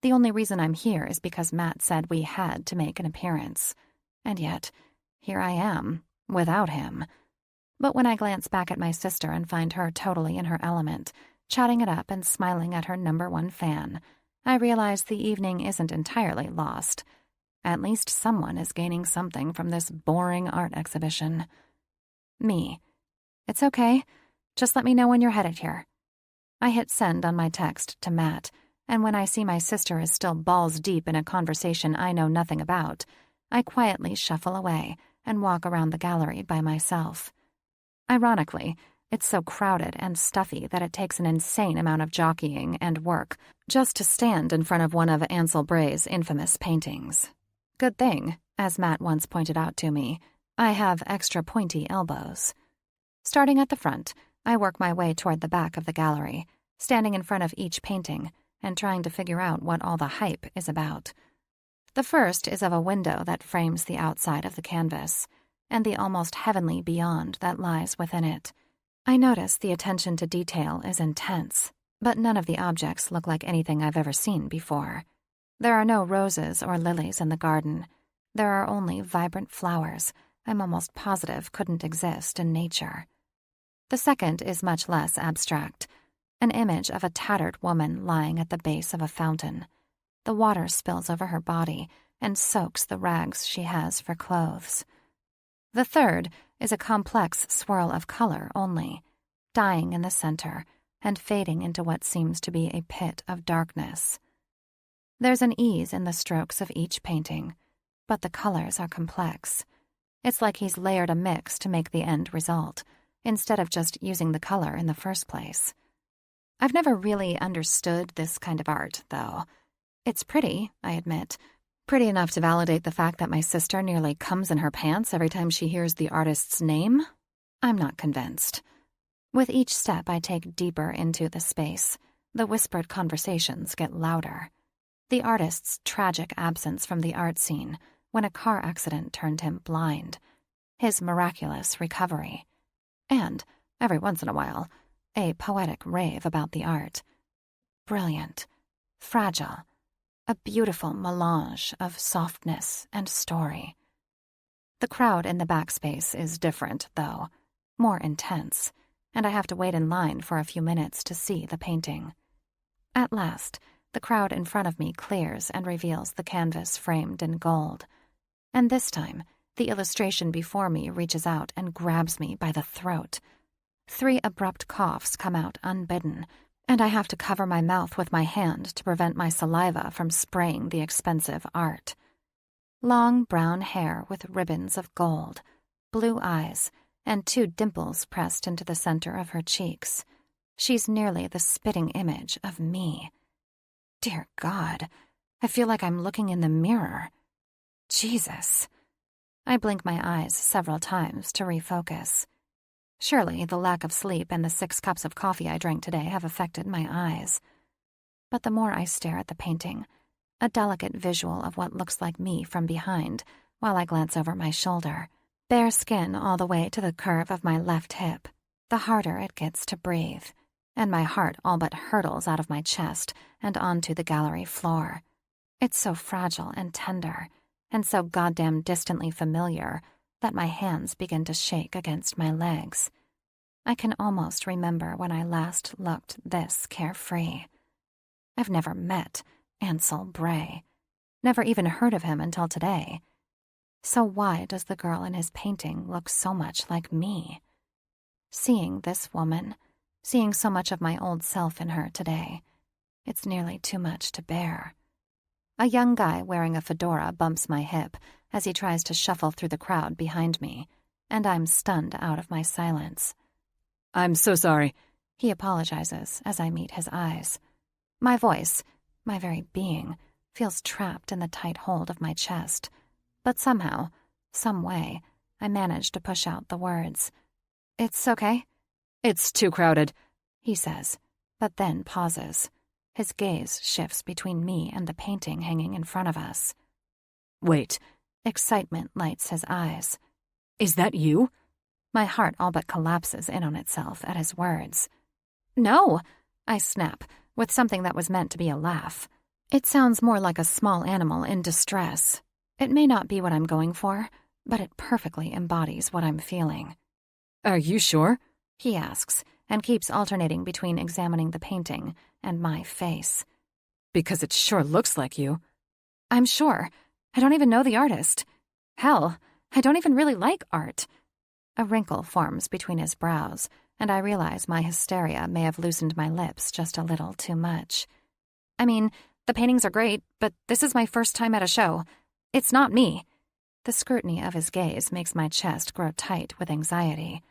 Speaker 3: The only reason I'm here is because Matt said we had to make an appearance. And yet, here I am, without him. But when I glance back at my sister and find her totally in her element, chatting it up and smiling at her #1 fan, I realize the evening isn't entirely lost. At least someone is gaining something from this boring art exhibition. Me. It's okay. Just let me know when you're headed here. I hit send on my text to Matt, and when I see my sister is still balls deep in a conversation I know nothing about, I quietly shuffle away and walk around the gallery by myself. Ironically, it's so crowded and stuffy that it takes an insane amount of jockeying and work just to stand in front of one of Ansel Bray's infamous paintings. Good thing, as Matt once pointed out to me, I have extra pointy elbows. Starting at the front, I work my way toward the back of the gallery, standing in front of each painting and trying to figure out what all the hype is about. The first is of a window that frames the outside of the canvas, and the almost heavenly beyond that lies within it. I notice the attention to detail is intense, but none of the objects look like anything I've ever seen before. There are no roses or lilies in the garden. There are only vibrant flowers I'm almost positive couldn't exist in nature. The second is much less abstract, an image of a tattered woman lying at the base of a fountain. The water spills over her body and soaks the rags she has for clothes. The third is a complex swirl of color only, dying in the center and fading into what seems to be a pit of darkness. There's an ease in the strokes of each painting, but the colors are complex. It's like he's layered a mix to make the end result, instead of just using the color in the first place. I've never really understood this kind of art, though. It's pretty, I admit. Pretty enough to validate the fact that my sister nearly comes in her pants every time she hears the artist's name? I'm not convinced. With each step I take deeper into the space, the whispered conversations get louder. The artist's tragic absence from the art scene when a car accident turned him blind. His miraculous recovery. And, every once in a while, a poetic rave about the art. Brilliant. Fragile. A beautiful melange of softness and story. The crowd in the backspace is different, though, more intense, and I have to wait in line for a few minutes to see the painting. At last, the crowd in front of me clears and reveals the canvas framed in gold. And this time, the illustration before me reaches out and grabs me by the throat. 3 abrupt coughs come out unbidden, and I have to cover my mouth with my hand to prevent my saliva from spraying the expensive art. Long brown hair with ribbons of gold, blue eyes, and 2 dimples pressed into the center of her cheeks. She's nearly the spitting image of me. Dear God, I feel like I'm looking in the mirror. Jesus. I blink my eyes several times to refocus. Surely the lack of sleep and the 6 cups of coffee I drank today have affected my eyes. But the more I stare at the painting, a delicate visual of what looks like me from behind while I glance over my shoulder, bare skin all the way to the curve of my left hip, the harder it gets to breathe, and my heart all but hurtles out of my chest and onto the gallery floor. It's so fragile and tender, and so goddamn distantly familiar that my hands begin to shake against my legs. I can almost remember when I last looked this carefree. I've never met Ansel Bray, never even heard of him until today. So why does the girl in his painting look so much like me? Seeing this woman, seeing so much of my old self in her today, it's nearly too much to bear. A young guy wearing a fedora bumps my hip as he tries to shuffle through the crowd behind me, and I'm stunned out of my silence.
Speaker 4: I'm so sorry,
Speaker 3: he apologizes as I meet his eyes. My voice, my very being, feels trapped in the tight hold of my chest, but somehow, some way, I manage to push out the words. It's okay?
Speaker 4: It's too crowded,
Speaker 3: he says, but then pauses. His gaze shifts between me and the painting hanging in front of us.
Speaker 4: Wait.
Speaker 3: Excitement lights his eyes.
Speaker 4: Is that you?
Speaker 3: My heart all but collapses in on itself at his words. No, I snap, with something that was meant to be a laugh. It sounds more like a small animal in distress. It may not be what I'm going for, but it perfectly embodies what I'm feeling.
Speaker 4: Are you sure?
Speaker 3: He asks, and keeps alternating between examining the painting and my face.
Speaker 4: Because it sure looks like you.
Speaker 3: I'm sure. I don't even know the artist. Hell, I don't even really like art. A wrinkle forms between his brows, and I realize my hysteria may have loosened my lips just a little too much. I mean, the paintings are great, but this is my first time at a show. It's not me. The scrutiny of his gaze makes my chest grow tight with anxiety.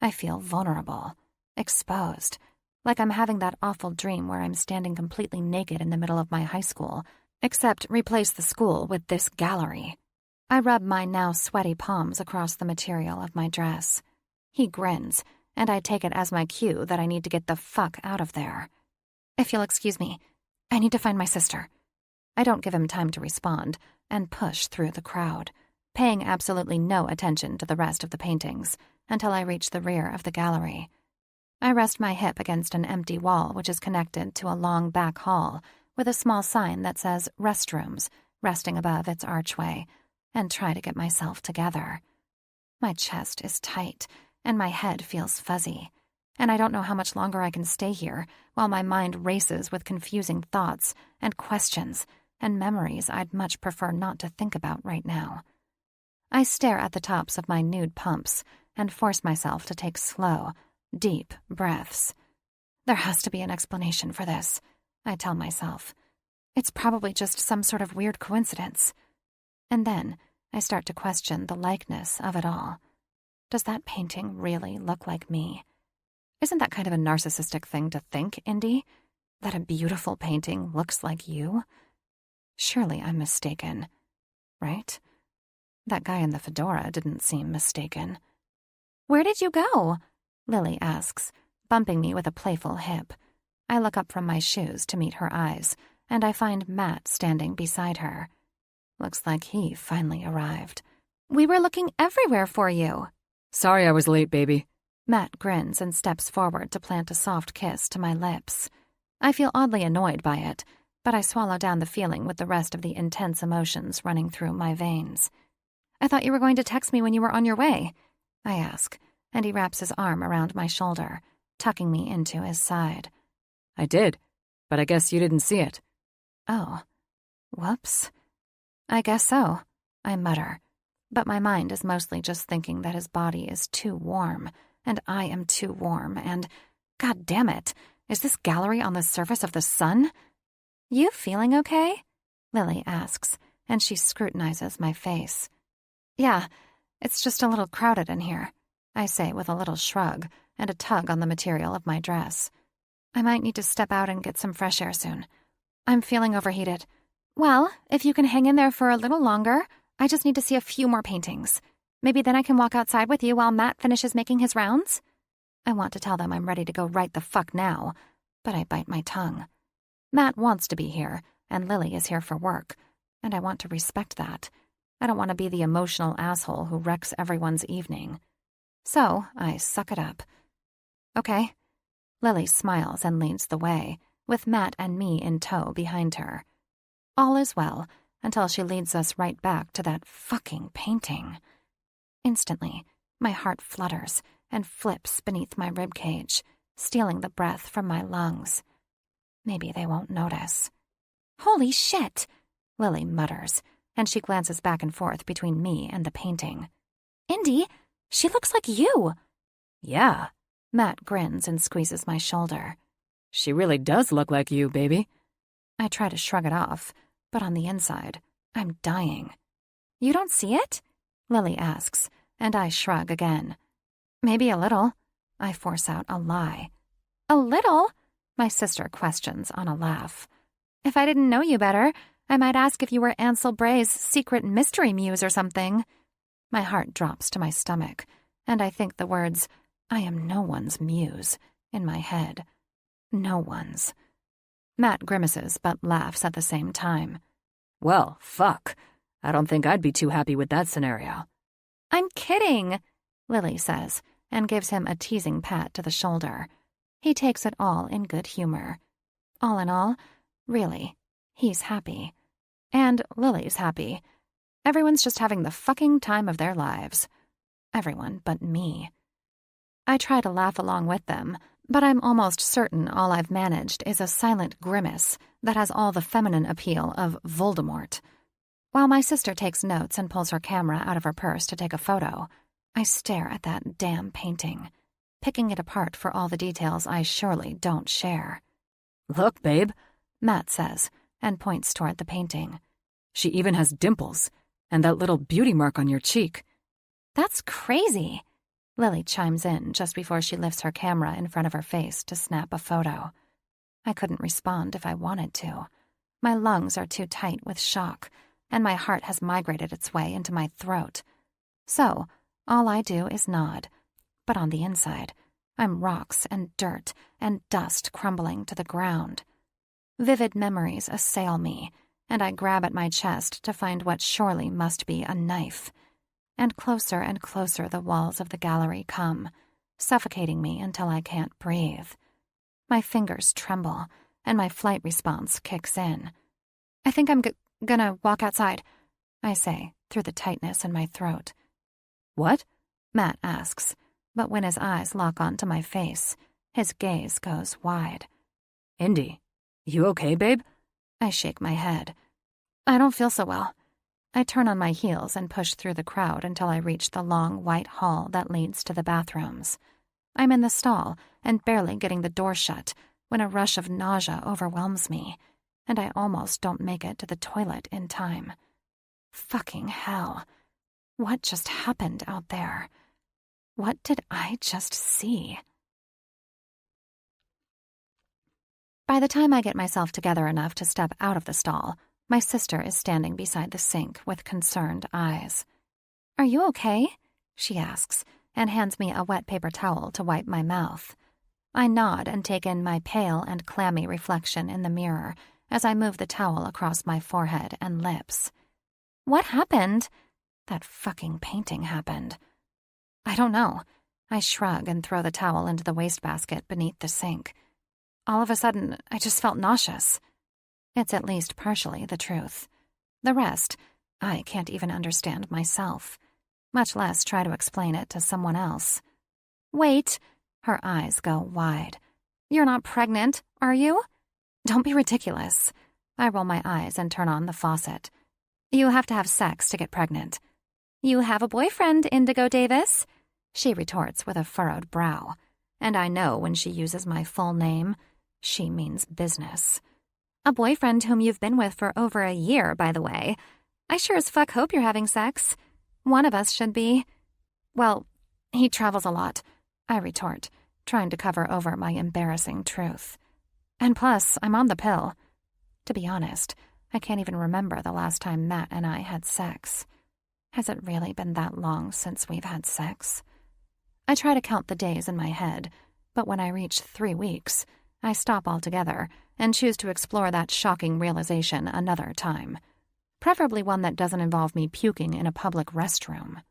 Speaker 3: I feel vulnerable, exposed, like I'm having that awful dream where I'm standing completely naked in the middle of my high school, except replace the school with this gallery. I rub my now sweaty palms across the material of my dress. He grins, and I take it as my cue that I need to get the fuck out of there. If you'll excuse me, I need to find my sister. I don't give him time to respond and push through the crowd, paying absolutely no attention to the rest of the paintings until I reach the rear of the gallery. I rest my hip against an empty wall which is connected to a long back hall with a small sign that says restrooms resting above its archway, and try to get myself together. My chest is tight, and my head feels fuzzy, and I don't know how much longer I can stay here while my mind races with confusing thoughts and questions and memories I'd much prefer not to think about right now. I stare at the tops of my nude pumps and force myself to take slow, deep breaths. There has to be an explanation for this, I tell myself. It's probably just some sort of weird coincidence. And then I start to question the likeness of it all. Does that painting really look like me? Isn't that kind of a narcissistic thing to think, Indy? That a beautiful painting looks like you? Surely I'm mistaken, right? That guy in the fedora didn't seem mistaken. Where did you go? Lily asks, bumping me with a playful hip. I look up from my shoes to meet her eyes, and I find Matt standing beside her. Looks like he finally arrived. We were looking everywhere for you.
Speaker 4: Sorry I was late, baby.
Speaker 3: Matt grins and steps forward to plant a soft kiss to my lips. I feel oddly annoyed by it, but I swallow down the feeling with the rest of the intense emotions running through my veins. I thought you were going to text me when you were on your way, I ask, and he wraps his arm around my shoulder, tucking me into his side.
Speaker 4: I did, but I guess you didn't see it.
Speaker 3: Oh, whoops. I guess so, I mutter, but my mind is mostly just thinking that his body is too warm, and I am too warm, and, God damn it, is this gallery on the surface of the sun? You feeling okay? Lily asks, and she scrutinizes my face. Yeah, it's just a little crowded in here, I say with a little shrug and a tug on the material of my dress. I might need to step out and get some fresh air soon. I'm feeling overheated. Well, if you can hang in there for a little longer, I just need to see a few more paintings. Maybe then I can walk outside with you while Matt finishes making his rounds? I want to tell them I'm ready to go right the fuck now, but I bite my tongue. Matt wants to be here, and Lily is here for work, and I want to respect that. I don't want to be the emotional asshole who wrecks everyone's evening. So I suck it up. Okay. Lily smiles and leads the way, with Matt and me in tow behind her. All is well until she leads us right back to that fucking painting. Instantly, my heart flutters and flips beneath my ribcage, stealing the breath from my lungs. Maybe they won't notice. Holy shit, Lily mutters, and she glances back and forth between me and the painting. Indy, she looks like you.
Speaker 4: Yeah.
Speaker 3: Matt grins and squeezes my shoulder.
Speaker 4: She really does look like you, baby.
Speaker 3: I try to shrug it off, but on the inside, I'm dying. You don't see it? Lily asks, and I shrug again. Maybe a little. I force out a lie. A little? My sister questions on a laugh. If I didn't know you better, I might ask if you were Ansel Bray's secret mystery muse or something. My heart drops to my stomach, and I think the words, I am no one's muse, in my head. No one's. Matt grimaces but laughs at the same time.
Speaker 4: Well, fuck. I don't think I'd be too happy with that scenario.
Speaker 3: I'm kidding, Lily says, and gives him a teasing pat to the shoulder. He takes it all in good humor. All in all, really, he's happy. And Lily's happy. Everyone's just having the fucking time of their lives. Everyone but me. I try to laugh along with them, but I'm almost certain all I've managed is a silent grimace that has all the feminine appeal of Voldemort. While my sister takes notes and pulls her camera out of her purse to take a photo, I stare at that damn painting, picking it apart for all the details I surely don't share.
Speaker 4: Look, babe,
Speaker 3: Matt says, and points toward the painting.
Speaker 4: She even has dimples, and that little beauty mark on your cheek.
Speaker 3: That's crazy, Lily chimes in just before she lifts her camera in front of her face to snap a photo. I couldn't respond if I wanted to. My lungs are too tight with shock, and my heart has migrated its way into my throat. So, all I do is nod. But on the inside, I'm rocks and dirt and dust crumbling to the ground. Vivid memories assail me, and I grab at my chest to find what surely must be a knife. And closer the walls of the gallery come, suffocating me until I can't breathe. My fingers tremble, and my flight response kicks in. I think I'm gonna walk outside, I say, through the tightness in my throat.
Speaker 4: What?
Speaker 3: Matt asks, but when his eyes lock onto my face, his gaze goes wide.
Speaker 4: Indy, you okay, babe?
Speaker 3: I shake my head. I don't feel so well. I turn on my heels and push through the crowd until I reach the long white hall that leads to the bathrooms. I'm in the stall and barely getting the door shut when a rush of nausea overwhelms me, and I almost don't make it to the toilet in time. Fucking hell. What just happened out there? What did I just see? By the time I get myself together enough to step out of the stall, my sister is standing beside the sink with concerned eyes. Are you okay? She asks, and hands me a wet paper towel to wipe my mouth. I nod and take in my pale and clammy reflection in the mirror as I move the towel across my forehead and lips. What happened? That fucking painting happened. I don't know. I shrug and throw the towel into the wastebasket beneath the sink. All of a sudden, I just felt nauseous. It's at least partially the truth. The rest, I can't even understand myself, much less try to explain it to someone else. Wait, her eyes go wide. You're not pregnant, are you? Don't be ridiculous. I roll my eyes and turn on the faucet. You have to have sex to get pregnant. You have a boyfriend, Indigo Davis, she retorts with a furrowed brow. And I know when she uses my full name, she means business. A boyfriend whom you've been with for over a year, by the way. I sure as fuck hope you're having sex. One of us should be. Well, he travels a lot, I retort, trying to cover over my embarrassing truth. And plus, I'm on the pill. To be honest, I can't even remember the last time Matt and I had sex. Has it really been that long since we've had sex? I try to count the days in my head, but when I reach 3 weeks, I stop altogether and choose to explore that shocking realization another time. Preferably one that doesn't involve me puking in a public restroom.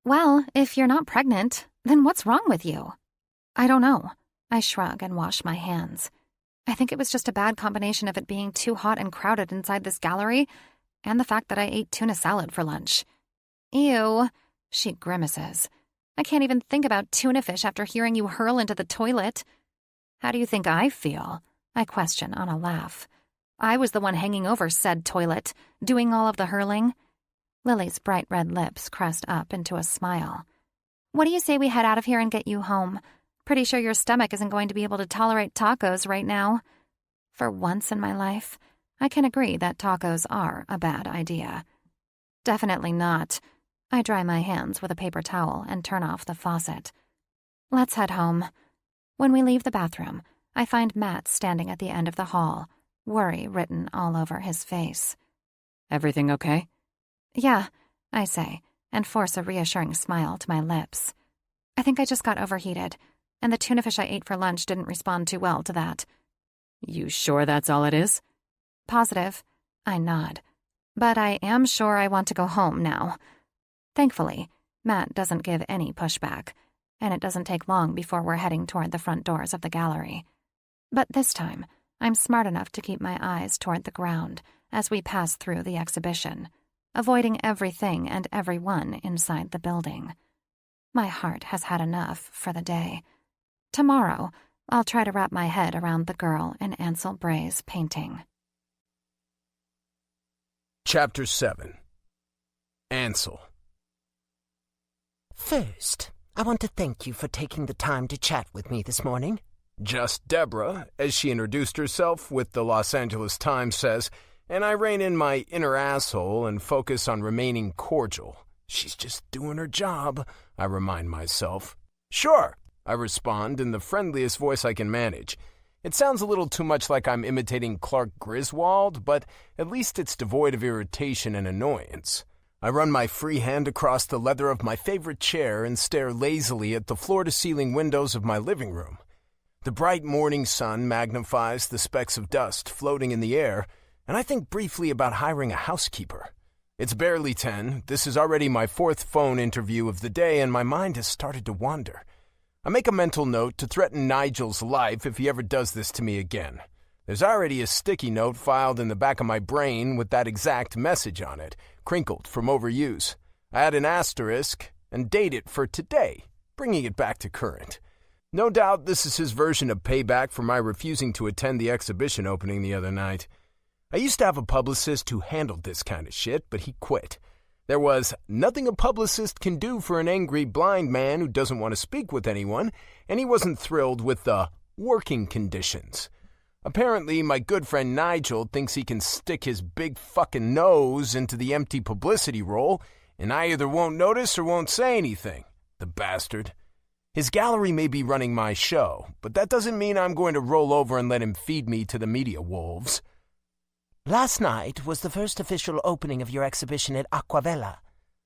Speaker 3: Well, if you're not pregnant, then what's wrong with you? I don't know. I shrug and wash my hands. I think it was just a bad combination of it being too hot and crowded inside this gallery and the fact that I ate tuna salad for lunch. Ew, she grimaces. I can't even think about tuna fish after hearing you hurl into the toilet. How do you think I feel? I question on a laugh. I was the one hanging over said toilet, doing all of the hurling. Lily's bright red lips crest up into a smile. What do you say we head out of here and get you home? Pretty sure your stomach isn't going to be able to tolerate tacos right now. For once in my life, I can agree that tacos are a bad idea. Definitely not. I dry my hands with a paper towel and turn off the faucet. Let's head home. When we leave the bathroom, I find Matt standing at the end of the hall, worry written all over his face.
Speaker 4: Everything okay?
Speaker 3: Yeah, I say, and force a reassuring smile to my lips. I think I just got overheated, and the tuna fish I ate for lunch didn't respond too well to that.
Speaker 4: You sure that's all it is?
Speaker 3: Positive. I nod. But I am sure I want to go home now. Thankfully, Matt doesn't give any pushback, and it doesn't take long before we're heading toward the front doors of the gallery. But this time, I'm smart enough to keep my eyes toward the ground as we pass through the exhibition. avoiding everything and everyone inside the building. My heart has had enough for the day. Tomorrow, I'll try to wrap my head around the girl in Ansel Bray's painting.
Speaker 1: Chapter 7. Ansel.
Speaker 2: First, I want to thank you for taking the time to chat with me this morning.
Speaker 1: Just Deborah, as she introduced herself with the Los Angeles Times, says, and I rein in my inner asshole and focus on remaining cordial. She's just doing her job, I remind myself. Sure, I respond in the friendliest voice I can manage. It sounds a little too much like I'm imitating Clark Griswold, but at least it's devoid of irritation and annoyance. I run my free hand across the leather of my favorite chair and stare lazily at the floor-to-ceiling windows of my living room. The bright morning sun magnifies the specks of dust floating in the air, and I think briefly about hiring a housekeeper. It's barely 10. This is already my 4th phone interview of the day, and my mind has started to wander. I make a mental note to threaten Nigel's life if he ever does this to me again. There's already a sticky note filed in the back of my brain with that exact message on it, crinkled from overuse. I add an asterisk and date it for today, bringing it back to current. No doubt this is his version of payback for my refusing to attend the exhibition opening the other night. I used to have a publicist who handled this kind of shit, but he quit. There was nothing a publicist can do for an angry blind man who doesn't want to speak with anyone, and he wasn't thrilled with the working conditions. Apparently, my good friend Nigel thinks he can stick his big fucking nose into the empty publicity role, and I either won't notice or won't say anything. The bastard. His gallery may be running my show, but that doesn't mean I'm going to roll over and let him feed me to the media wolves.
Speaker 2: Last night was the first official opening of your exhibition at Aquavella,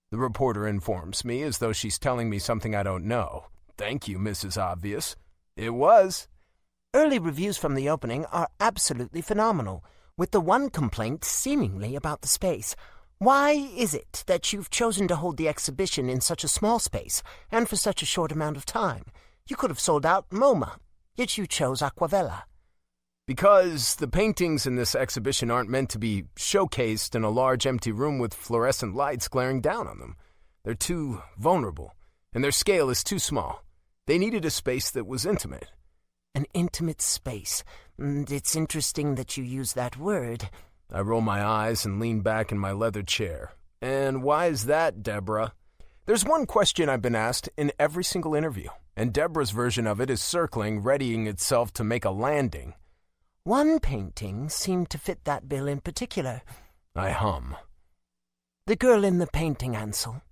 Speaker 1: the reporter informs me as though she's telling me something I don't know. Thank you, Mrs. Obvious. It was.
Speaker 2: Early reviews from the opening are absolutely phenomenal, with the one complaint seemingly about the space. Why is it that you've chosen to hold the exhibition in such a small space and for such a short amount of time? You could have sold out MoMA, yet you chose Aquavella.
Speaker 1: Because the paintings in this exhibition aren't meant to be showcased in a large empty room with fluorescent lights glaring down on them. They're too vulnerable, and their scale is too small. They needed a space that was intimate.
Speaker 2: An intimate space. It's interesting that you use that word.
Speaker 1: I roll my eyes and lean back in my leather chair. And why is that, Deborah? There's one question I've been asked in every single interview, and Deborah's version of it is circling, readying itself to make a landing.
Speaker 2: One painting seemed to fit that bill in particular.
Speaker 1: I hum.
Speaker 2: The girl in the painting, Ansel.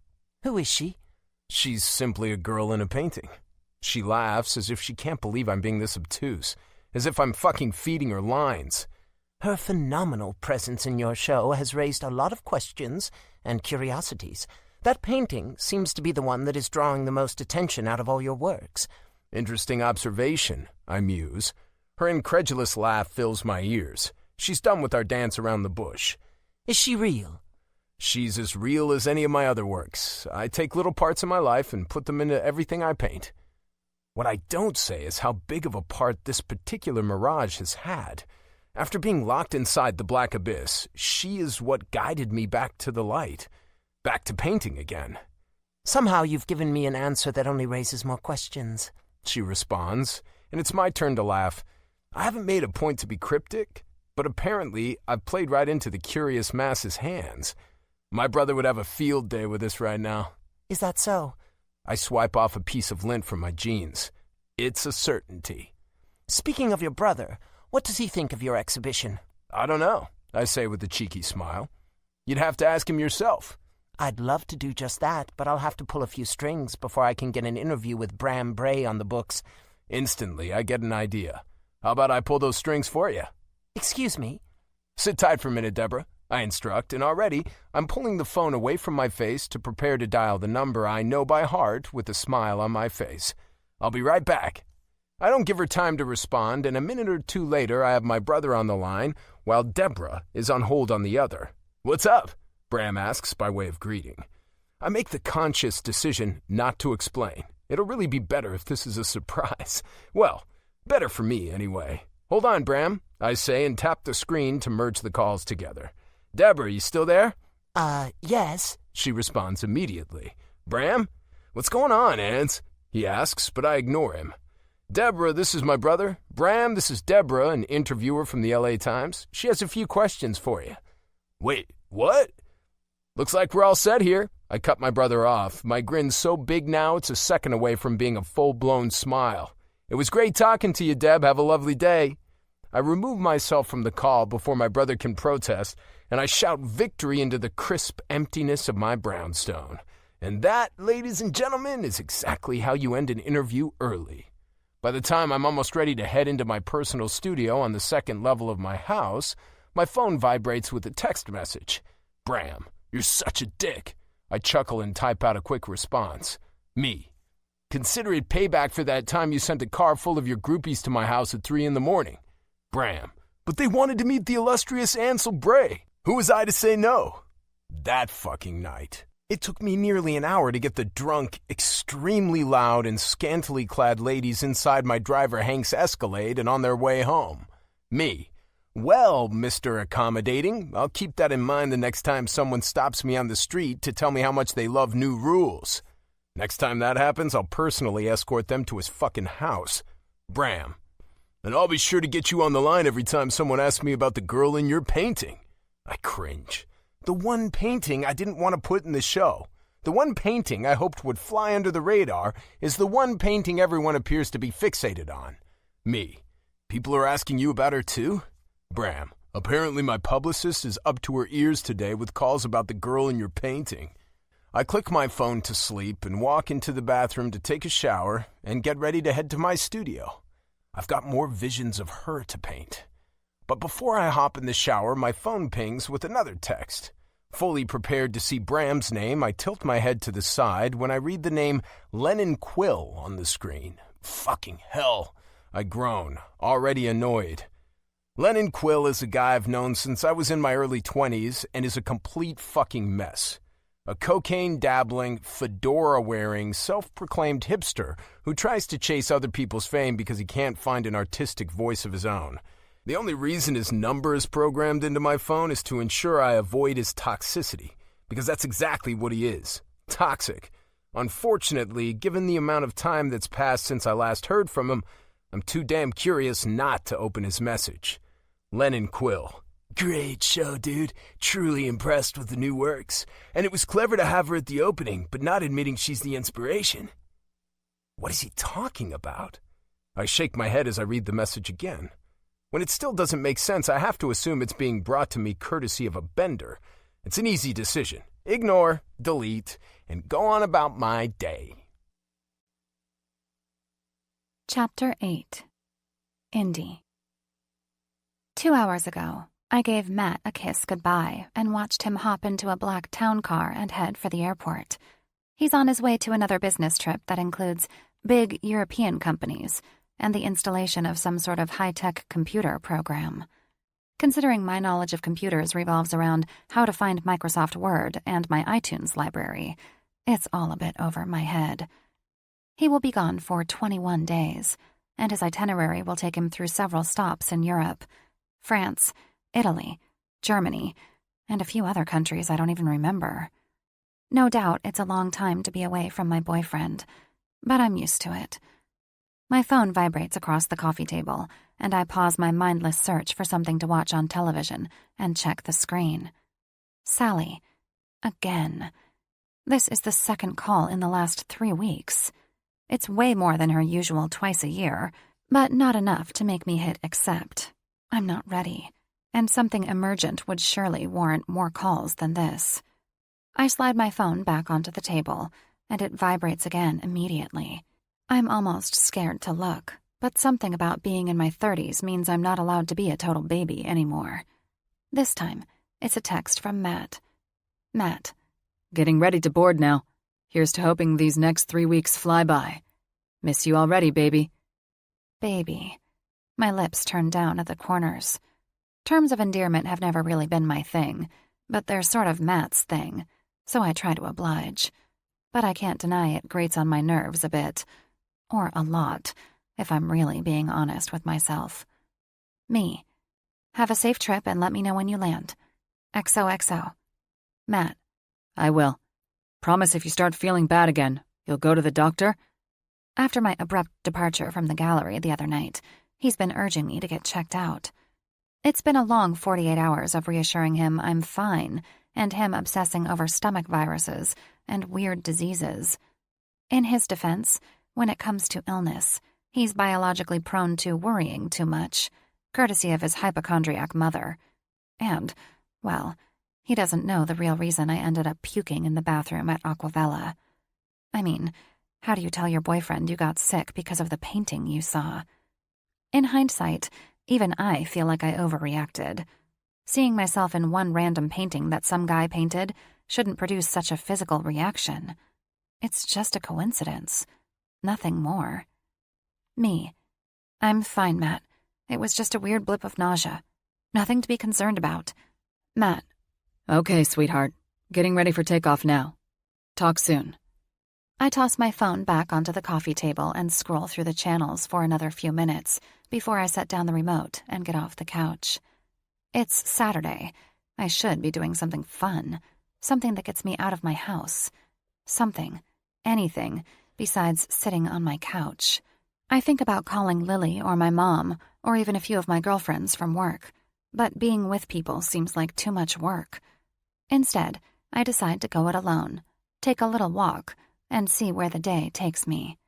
Speaker 2: Who is she?
Speaker 1: She's simply a girl in a painting. She laughs as if she can't believe I'm being this obtuse, as if I'm fucking feeding her lines.
Speaker 2: Her phenomenal presence in your show has raised a lot of questions and curiosities. That painting seems to be the one that is drawing the most attention out of all your works.
Speaker 1: Interesting observation, I muse. Her incredulous laugh fills my ears. She's done with our dance around the bush.
Speaker 2: Is she real?
Speaker 1: She's as real as any of my other works. I take little parts of my life and put them into everything I paint. What I don't say is how big of a part this particular mirage has had. After being locked inside the black abyss, she is what guided me back to the light, back to painting again.
Speaker 2: Somehow you've given me an answer that only raises more questions,
Speaker 1: she responds, and it's my turn to laugh. I haven't made a point to be cryptic, but apparently I've played right into the curious masses' hands. My brother would have a field day with this right now.
Speaker 2: Is that so?
Speaker 1: I swipe off a piece of lint from my jeans. It's a certainty.
Speaker 2: Speaking of your brother, what does he think of your exhibition?
Speaker 1: I don't know, I say with a cheeky smile. You'd have to ask him yourself.
Speaker 2: I'd love to do just that, but I'll have to pull a few strings before I can get an interview with Bray on the books.
Speaker 1: Instantly, I get an idea. How about I pull those strings for you?
Speaker 2: Excuse me?
Speaker 1: Sit tight for a minute, Deborah, I instruct, and already I'm pulling the phone away from my face to prepare to dial the number I know by heart with a smile on my face. I'll be right back. I don't give her time to respond, and a minute or two later I have my brother on the line, while Deborah is on hold on the other. What's up? Bram asks by way of greeting. I make the conscious decision not to explain. It'll really be better if this is a surprise. Well, better for me, anyway. Hold on, Bram, I say, and tap the screen to merge the calls together. Deborah, you still there?
Speaker 2: Yes,
Speaker 1: she responds immediately. Bram? What's going on, Ans? He asks, but I ignore him. Deborah, this is my brother. Bram, this is Deborah, an interviewer from the LA Times. She has a few questions for you. Wait, what? Looks like we're all set here. I cut my brother off. My grin's so big now it's a second away from being a full-blown smile. It was great talking to you, Deb. Have a lovely day. I remove myself from the call before my brother can protest, and I shout victory into the crisp emptiness of my brownstone. And that, ladies and gentlemen, is exactly how you end an interview early. By the time I'm almost ready to head into my personal studio on the second level of my house, my phone vibrates with a text message. Bram, you're such a dick. I chuckle and type out a quick response. Me. Consider it payback for that time you sent a car full of your groupies to my house at 3 a.m. Bram, but they wanted to meet the illustrious Ansel Bray. Who was I to say no? That fucking night. It took me nearly an hour to get the drunk, extremely loud, and scantily clad ladies inside my driver Hank's Escalade and on their way home. Me. Well, Mr. Accommodating, I'll keep that in mind the next time someone stops me on the street to tell me how much they love new rules. Next time that happens, I'll personally escort them to his fucking house. Bram. And I'll be sure to get you on the line every time someone asks me about the girl in your painting. I cringe. The one painting I didn't want to put in the show. The one painting I hoped would fly under the radar is the one painting everyone appears to be fixated on. Me. People are asking you about her too? Bram. Apparently my publicist is up to her ears today with calls about the girl in your painting. I click my phone to sleep and walk into the bathroom to take a shower and get ready to head to my studio. I've got more visions of her to paint. But before I hop in the shower, my phone pings with another text. Fully prepared to see Bram's name, I tilt my head to the side when I read the name Lennon Quill on the screen. Fucking hell, I groan, already annoyed. Lennon Quill is a guy I've known since I was in my early 20s and is a complete fucking mess. A cocaine-dabbling, fedora-wearing, self-proclaimed hipster who tries to chase other people's fame because he can't find an artistic voice of his own. The only reason his number is programmed into my phone is to ensure I avoid his toxicity, because that's exactly what he is. Toxic. Unfortunately, given the amount of time that's passed since I last heard from him, I'm too damn curious not to open his message. Lennon Quill. Great show, dude. Truly impressed with the new works. And it was clever to have her at the opening, but not admitting she's the inspiration. What is he talking about? I shake my head as I read the message again. When it still doesn't make sense, I have to assume it's being brought to me courtesy of a bender. It's an easy decision. Ignore, delete, and go on about my day.
Speaker 3: Chapter 8. Indy. 2 hours ago, I gave Matt a kiss goodbye and watched him hop into a black town car and head for the airport. He's on his way to another business trip that includes big European companies and the installation of some sort of high-tech computer program. Considering my knowledge of computers revolves around how to find Microsoft Word and my iTunes library, it's all a bit over my head. He will be gone for 21 days, and his itinerary will take him through several stops in Europe, France, Italy, Germany, and a few other countries I don't even remember. No doubt it's a long time to be away from my boyfriend, but I'm used to it. My phone vibrates across the coffee table, and I pause my mindless search for something to watch on television and check the screen. Sally. Again. This is the second call in the last 3 weeks. It's way more than her usual twice a year, but not enough to make me hit accept. I'm not ready, and something emergent would surely warrant more calls than this. I slide my phone back onto the table, and it vibrates again immediately. I'm almost scared to look, but something about being in my 30s means I'm not allowed to be a total baby anymore. This time, it's a text from Matt. Matt.
Speaker 4: Getting ready to board now. Here's to hoping these next 3 weeks fly by. Miss you already, baby.
Speaker 3: Baby. My lips turn down at the corners. Terms of endearment have never really been my thing, but they're sort of Matt's thing, so I try to oblige. But I can't deny it grates on my nerves a bit. Or a lot, if I'm really being honest with myself. Me. Have a safe trip and let me know when you land. XOXO. Matt.
Speaker 4: I will. Promise if you start feeling bad again, you'll go to the doctor?
Speaker 3: After my abrupt departure from the gallery the other night, he's been urging me to get checked out. It's been a long 48 hours of reassuring him I'm fine and him obsessing over stomach viruses and weird diseases. In his defense, when it comes to illness, he's biologically prone to worrying too much, courtesy of his hypochondriac mother. And, well, he doesn't know the real reason I ended up puking in the bathroom at Aquavella. I mean, how do you tell your boyfriend you got sick because of the painting you saw? In hindsight, even I feel like I overreacted. Seeing myself in one random painting that some guy painted shouldn't produce such a physical reaction. It's just a coincidence. Nothing more. Me. I'm fine, Matt. It was just a weird blip of nausea. Nothing to be concerned about. Matt.
Speaker 4: Okay, sweetheart. Getting ready for takeoff now. Talk soon.
Speaker 3: I toss my phone back onto the coffee table and scroll through the channels for another few minutes before I set down the remote and get off the couch. It's Saturday. I should be doing something fun, something that gets me out of my house. Something, anything, besides sitting on my couch. I think about calling Lily or my mom, or even a few of my girlfriends from work, but being with people seems like too much work. Instead, I decide to go it alone, take a little walk, and see where the day takes me.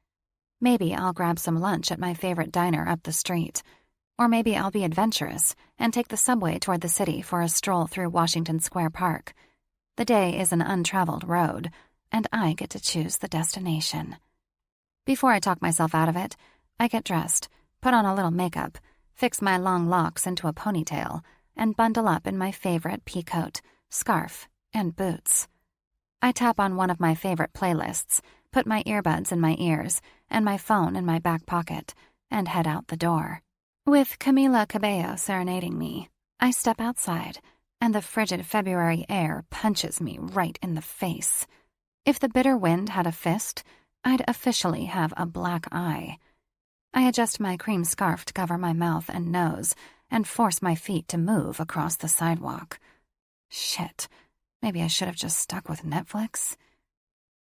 Speaker 3: Maybe I'll grab some lunch at my favorite diner up the street. Or maybe I'll be adventurous and take the subway toward the city for a stroll through Washington Square Park. The day is an untraveled road, and I get to choose the destination. Before I talk myself out of it, I get dressed, put on a little makeup, fix my long locks into a ponytail, and bundle up in my favorite pea coat, scarf, and boots. I tap on one of my favorite playlists, put my earbuds in my ears, and my phone in my back pocket, and head out the door. With Camila Cabello serenading me, I step outside, and the frigid February air punches me right in the face. If the bitter wind had a fist, I'd officially have a black eye. I adjust my cream scarf to cover my mouth and nose, and force my feet to move across the sidewalk. Shit, maybe I should have just stuck with Netflix.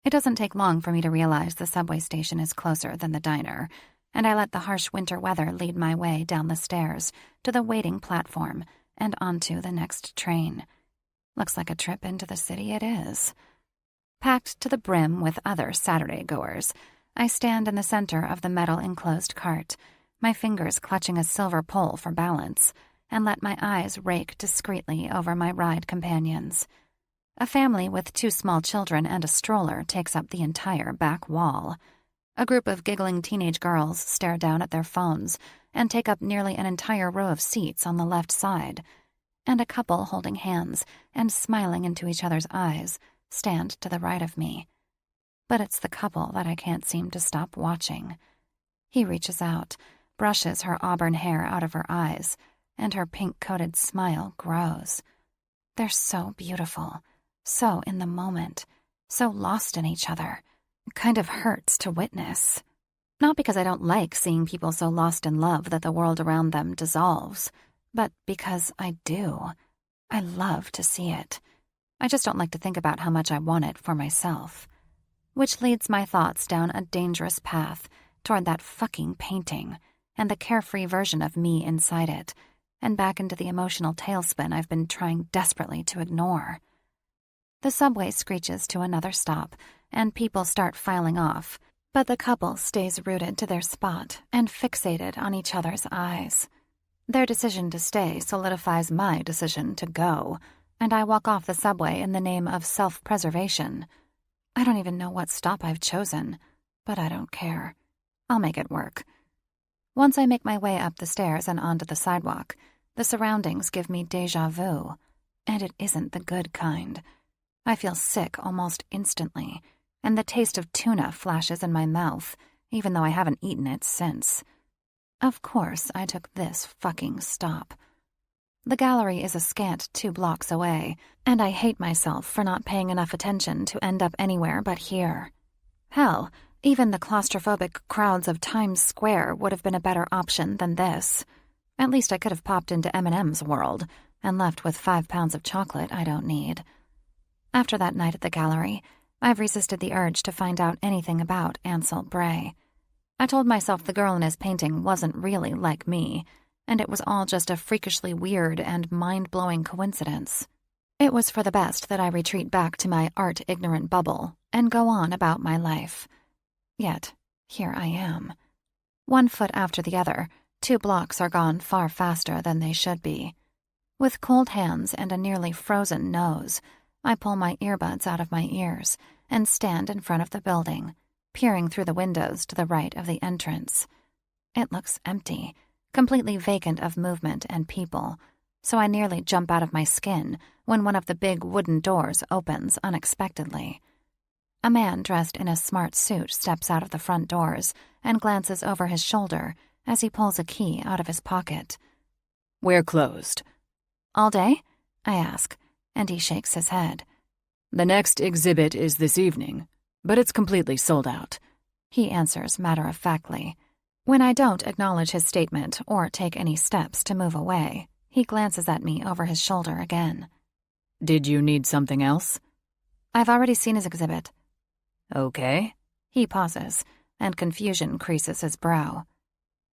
Speaker 3: It doesn't take long for me to realize the subway station is closer than the diner, and I let the harsh winter weather lead my way down the stairs to the waiting platform and onto the next train. Looks like a trip into the city it is. Packed to the brim with other Saturday-goers, I stand in the center of the metal-enclosed cart, my fingers clutching a silver pole for balance, and let my eyes rake discreetly over my ride companions. A family with 2 small children and a stroller takes up the entire back wall. A group of giggling teenage girls stare down at their phones and take up nearly an entire row of seats on the left side, and a couple holding hands and smiling into each other's eyes stand to the right of me. But it's the couple that I can't seem to stop watching. He reaches out, brushes her auburn hair out of her eyes, and her pink-coated smile grows. They're so beautiful, so in the moment, so lost in each other. It kind of hurts to witness. Not because I don't like seeing people so lost in love that the world around them dissolves, but because I do. I love to see it. I just don't like to think about how much I want it for myself. Which leads my thoughts down a dangerous path toward that fucking painting and the carefree version of me inside it, and back into the emotional tailspin I've been trying desperately to ignore. The subway screeches to another stop, and people start filing off, but the couple stays rooted to their spot and fixated on each other's eyes. Their decision to stay solidifies my decision to go, and I walk off the subway in the name of self-preservation. I don't even know what stop I've chosen, but I don't care. I'll make it work. Once I make my way up the stairs and onto the sidewalk, the surroundings give me déjà vu, and it isn't the good kind. I feel sick almost instantly, and the taste of tuna flashes in my mouth, even though I haven't eaten it since. Of course I took this fucking stop. The gallery is a scant 2 blocks away, and I hate myself for not paying enough attention to end up anywhere but here. Hell, even the claustrophobic crowds of Times Square would have been a better option than this. At least I could have popped into M&M's world and left with 5 pounds of chocolate I don't need. After that night at the gallery, I've resisted the urge to find out anything about Ansel Bray. I told myself the girl in his painting wasn't really like me, and it was all just a freakishly weird and mind-blowing coincidence. It was for the best that I retreat back to my art-ignorant bubble and go on about my life. Yet, here I am. 1 foot after the other, 2 blocks are gone far faster than they should be. With cold hands and a nearly frozen nose, I pull my earbuds out of my ears and stand in front of the building, peering through the windows to the right of the entrance. It looks empty, completely vacant of movement and people, so I nearly jump out of my skin when one of the big wooden doors opens unexpectedly. A man dressed in a smart suit steps out of the front doors and glances over his shoulder as he pulls a key out of his pocket.
Speaker 4: "We're closed."
Speaker 3: "All day?" I ask, and he shakes his head.
Speaker 4: "The next exhibit is this evening, but it's completely sold out,"
Speaker 3: he answers matter-of-factly. When I don't acknowledge his statement or take any steps to move away, he glances at me over his shoulder again.
Speaker 4: "Did you need something else?"
Speaker 3: "I've already seen his exhibit."
Speaker 4: "Okay."
Speaker 3: He pauses, and confusion creases his brow.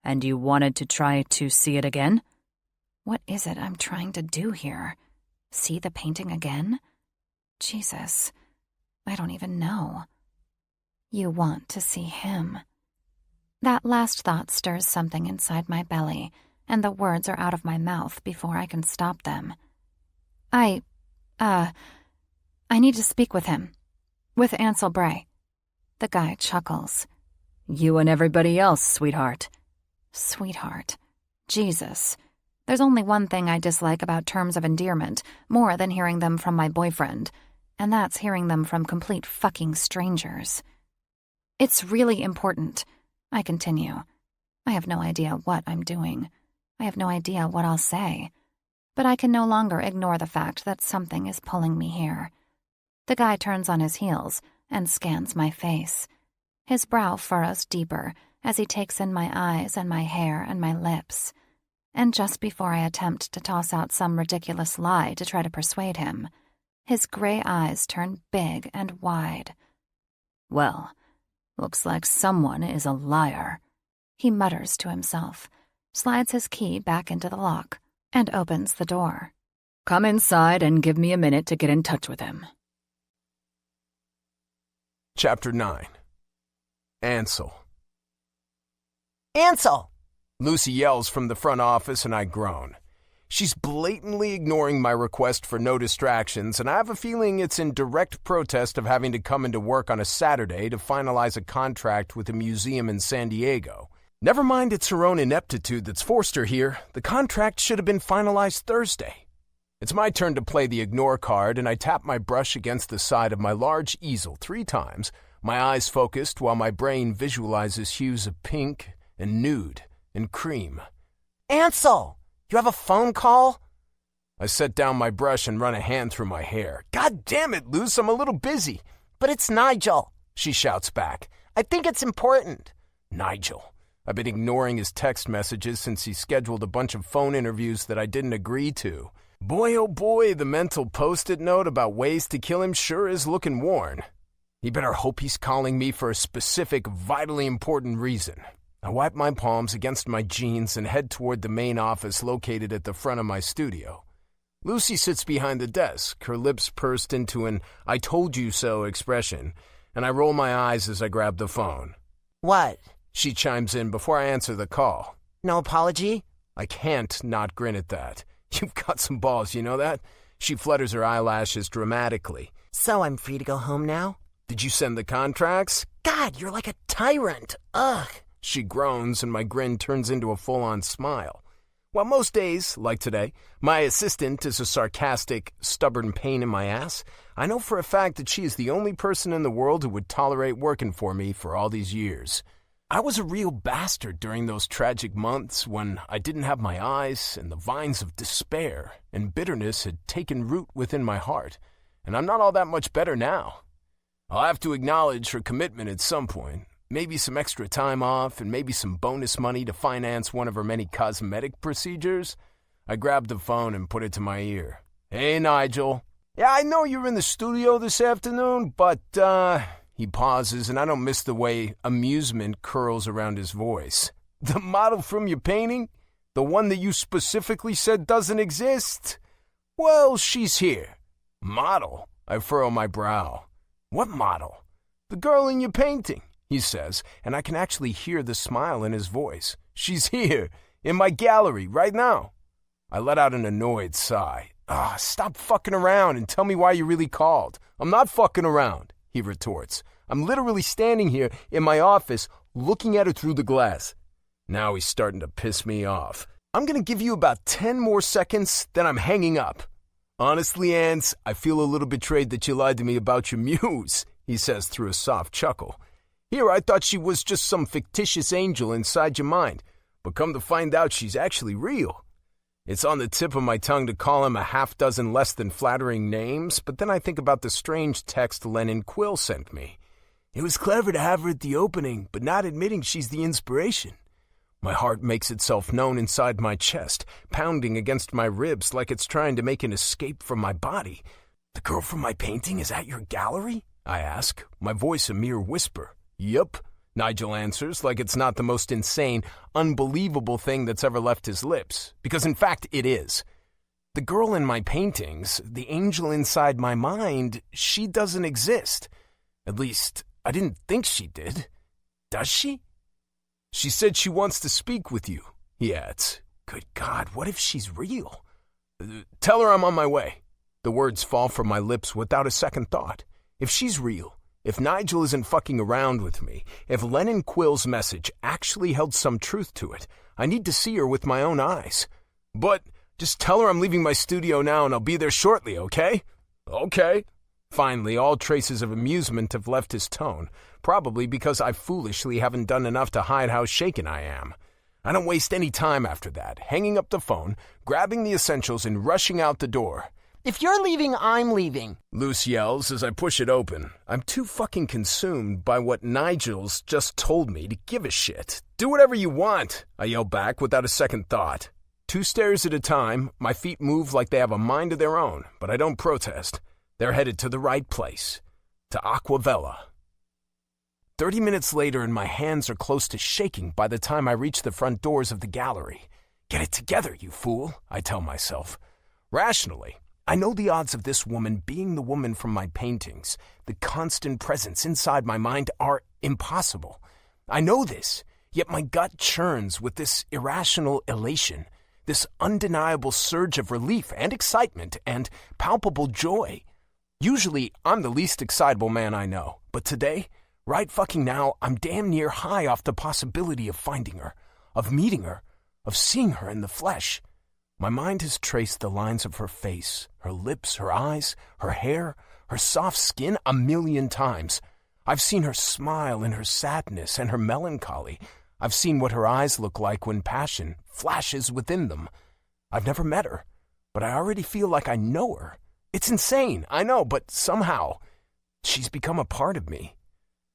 Speaker 4: "And you wanted to try to see it again?"
Speaker 3: What is it I'm trying to do here? See the painting again? Jesus, I don't even know. You want to see him. That last thought stirs something inside my belly, and the words are out of my mouth before I can stop them. I need to speak with him. With Ansel Bray. The guy chuckles.
Speaker 4: "You and everybody else, sweetheart."
Speaker 3: Sweetheart. Jesus. There's only one thing I dislike about terms of endearment more than hearing them from my boyfriend, and that's hearing them from complete fucking strangers. It's really important, I continue. I have no idea what I'm doing. I have no idea what I'll say. But I can no longer ignore the fact that something is pulling me here. The guy turns on his heels and scans my face. His brow furrows deeper as he takes in my eyes and my hair and my lips. And just before I attempt to toss out some ridiculous lie to try to persuade him, his gray eyes turn big and wide.
Speaker 4: "Well, looks like someone is a liar,"
Speaker 3: he mutters to himself, slides his key back into the lock, and opens the door.
Speaker 4: "Come inside and give me a minute to get in touch with him."
Speaker 1: Chapter 9. Ansel.
Speaker 2: Ansel!
Speaker 1: Lucy yells from the front office and I groan. She's blatantly ignoring my request for no distractions, and I have a feeling it's in direct protest of having to come into work on a Saturday to finalize a contract with a museum in San Diego. Never mind it's her own ineptitude that's forced her here. The contract should have been finalized Thursday. It's my turn to play the ignore card, and I tap my brush against the side of my large easel 3 times, my eyes focused while my brain visualizes hues of pink and nude and cream.
Speaker 2: Ansel! You have a phone call?
Speaker 1: I set down my brush and run a hand through my hair. God damn it, Luce, I'm a little busy.
Speaker 2: But it's Nigel,
Speaker 1: she shouts back.
Speaker 2: I think it's important.
Speaker 1: Nigel. I've been ignoring his text messages since he scheduled a bunch of phone interviews that I didn't agree to. Boy, oh boy, the mental post-it note about ways to kill him sure is looking worn. He better hope he's calling me for a specific, vitally important reason. I wipe my palms against my jeans and head toward the main office located at the front of my studio. Lucy sits behind the desk, her lips pursed into an "I told you so" expression, and I roll my eyes as I grab the phone.
Speaker 2: What?
Speaker 1: She chimes in before I answer the call.
Speaker 2: No apology?
Speaker 1: I can't not grin at that. You've got some balls, you know that? She flutters her eyelashes dramatically.
Speaker 2: So I'm free to go home now?
Speaker 1: Did you send the contracts?
Speaker 2: God, you're like a tyrant. Ugh.
Speaker 1: She groans and my grin turns into a full-on smile. While most days, like today, my assistant is a sarcastic, stubborn pain in my ass, I know for a fact that she is the only person in the world who would tolerate working for me for all these years. I was a real bastard during those tragic months when I didn't have my eyes and the vines of despair and bitterness had taken root within my heart, and I'm not all that much better now. I'll have to acknowledge her commitment at some point. Maybe some extra time off and maybe some bonus money to finance one of her many cosmetic procedures. I grabbed the phone and put it to my ear. Hey, Nigel. Yeah, I know you're in the studio this afternoon, but, He pauses, and I don't miss the way amusement curls around his voice. The model from your painting? The one that you specifically said doesn't exist? Well, she's here. Model? I furrow my brow. What model? The girl in your painting, he says, and I can actually hear the smile in his voice. She's here, in my gallery, right now. I let out an annoyed sigh. Stop fucking around and tell me why you really called. I'm not fucking around, he retorts. I'm literally standing here in my office looking at her through the glass. Now he's starting to piss me off. I'm going to give you about 10 more seconds, then I'm hanging up. Honestly, Ans, I feel a little betrayed that you lied to me about your muse, he says through a soft chuckle. Here, I thought she was just some fictitious angel inside your mind, but come to find out she's actually real. It's on the tip of my tongue to call him a half dozen less than flattering names, but then I think about the strange text Lennon Quill sent me. It was clever to have her at the opening, but not admitting she's the inspiration. My heart makes itself known inside my chest, pounding against my ribs like it's trying to make an escape from my body. The girl from my painting is at your gallery? I ask, my voice a mere whisper. Yup, Nigel answers like it's not the most insane, unbelievable thing that's ever left his lips, because in fact it is. The girl in my paintings, the angel inside my mind, she doesn't exist. At least, I didn't think she did. Does she? She said she wants to speak with you, he adds. Good God, what if she's real? Tell her I'm on my way. The words fall from my lips without a second thought. If she's real, if Nigel isn't fucking around with me, if Lennon Quill's message actually held some truth to it, I need to see her with my own eyes. But just tell her I'm leaving my studio now and I'll be there shortly, okay? Okay. Finally, all traces of amusement have left his tone, probably because I foolishly haven't done enough to hide how shaken I am. I don't waste any time after that, hanging up the phone, grabbing the essentials, and rushing out the door.
Speaker 2: If you're leaving, I'm leaving,
Speaker 1: Luce yells as I push it open. I'm too fucking consumed by what Nigel's just told me to give a shit. Do whatever you want, I yell back without a second thought. 2 stairs at a time, my feet move like they have a mind of their own, but I don't protest. They're headed to the right place, to Aquavella. 30 minutes later, and my hands are close to shaking by the time I reach the front doors of the gallery. Get it together, you fool, I tell myself. Rationally, I know the odds of this woman being the woman from my paintings, the constant presence inside my mind, are impossible. I know this, yet my gut churns with this irrational elation, this undeniable surge of relief and excitement and palpable joy. Usually, I'm the least excitable man I know, but today, right fucking now, I'm damn near high off the possibility of finding her, of meeting her, of seeing her in the flesh. My mind has traced the lines of her face, her lips, her eyes, her hair, her soft skin 1,000,000 times. I've seen her smile in her sadness and her melancholy. I've seen what her eyes look like when passion flashes within them. I've never met her, but I already feel like I know her. It's insane, I know, but somehow, she's become a part of me.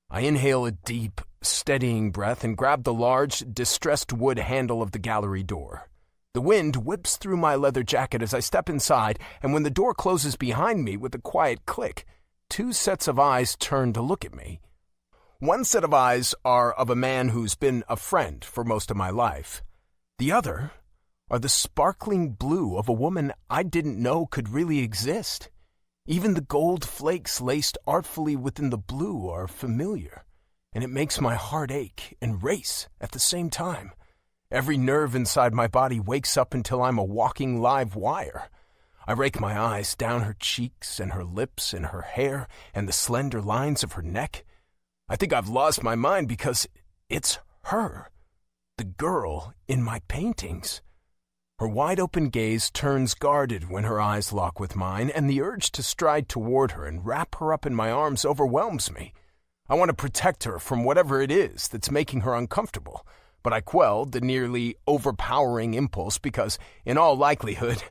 Speaker 1: I inhale a deep, steadying breath and grab the large, distressed wood handle of the gallery door. The wind whips through my leather jacket as I step inside, and when the door closes behind me with a quiet click, 2 sets of eyes turn to look at me. One set of eyes are of a man who's been a friend for most of my life. The other are the sparkling blue of a woman I didn't know could really exist. Even the gold flakes laced artfully within the blue are familiar, and it makes my heart ache and race at the same time. Every nerve inside my body wakes up until I'm a walking live wire. I rake my eyes down her cheeks and her lips and her hair and the slender lines of her neck. I think I've lost my mind because it's her, the girl in my paintings. Her wide-open gaze turns guarded when her eyes lock with mine, and the urge to stride toward her and wrap her up in my arms overwhelms me. I want to protect her from whatever it is that's making her uncomfortable, but I quelled the nearly overpowering impulse because, in all likelihood,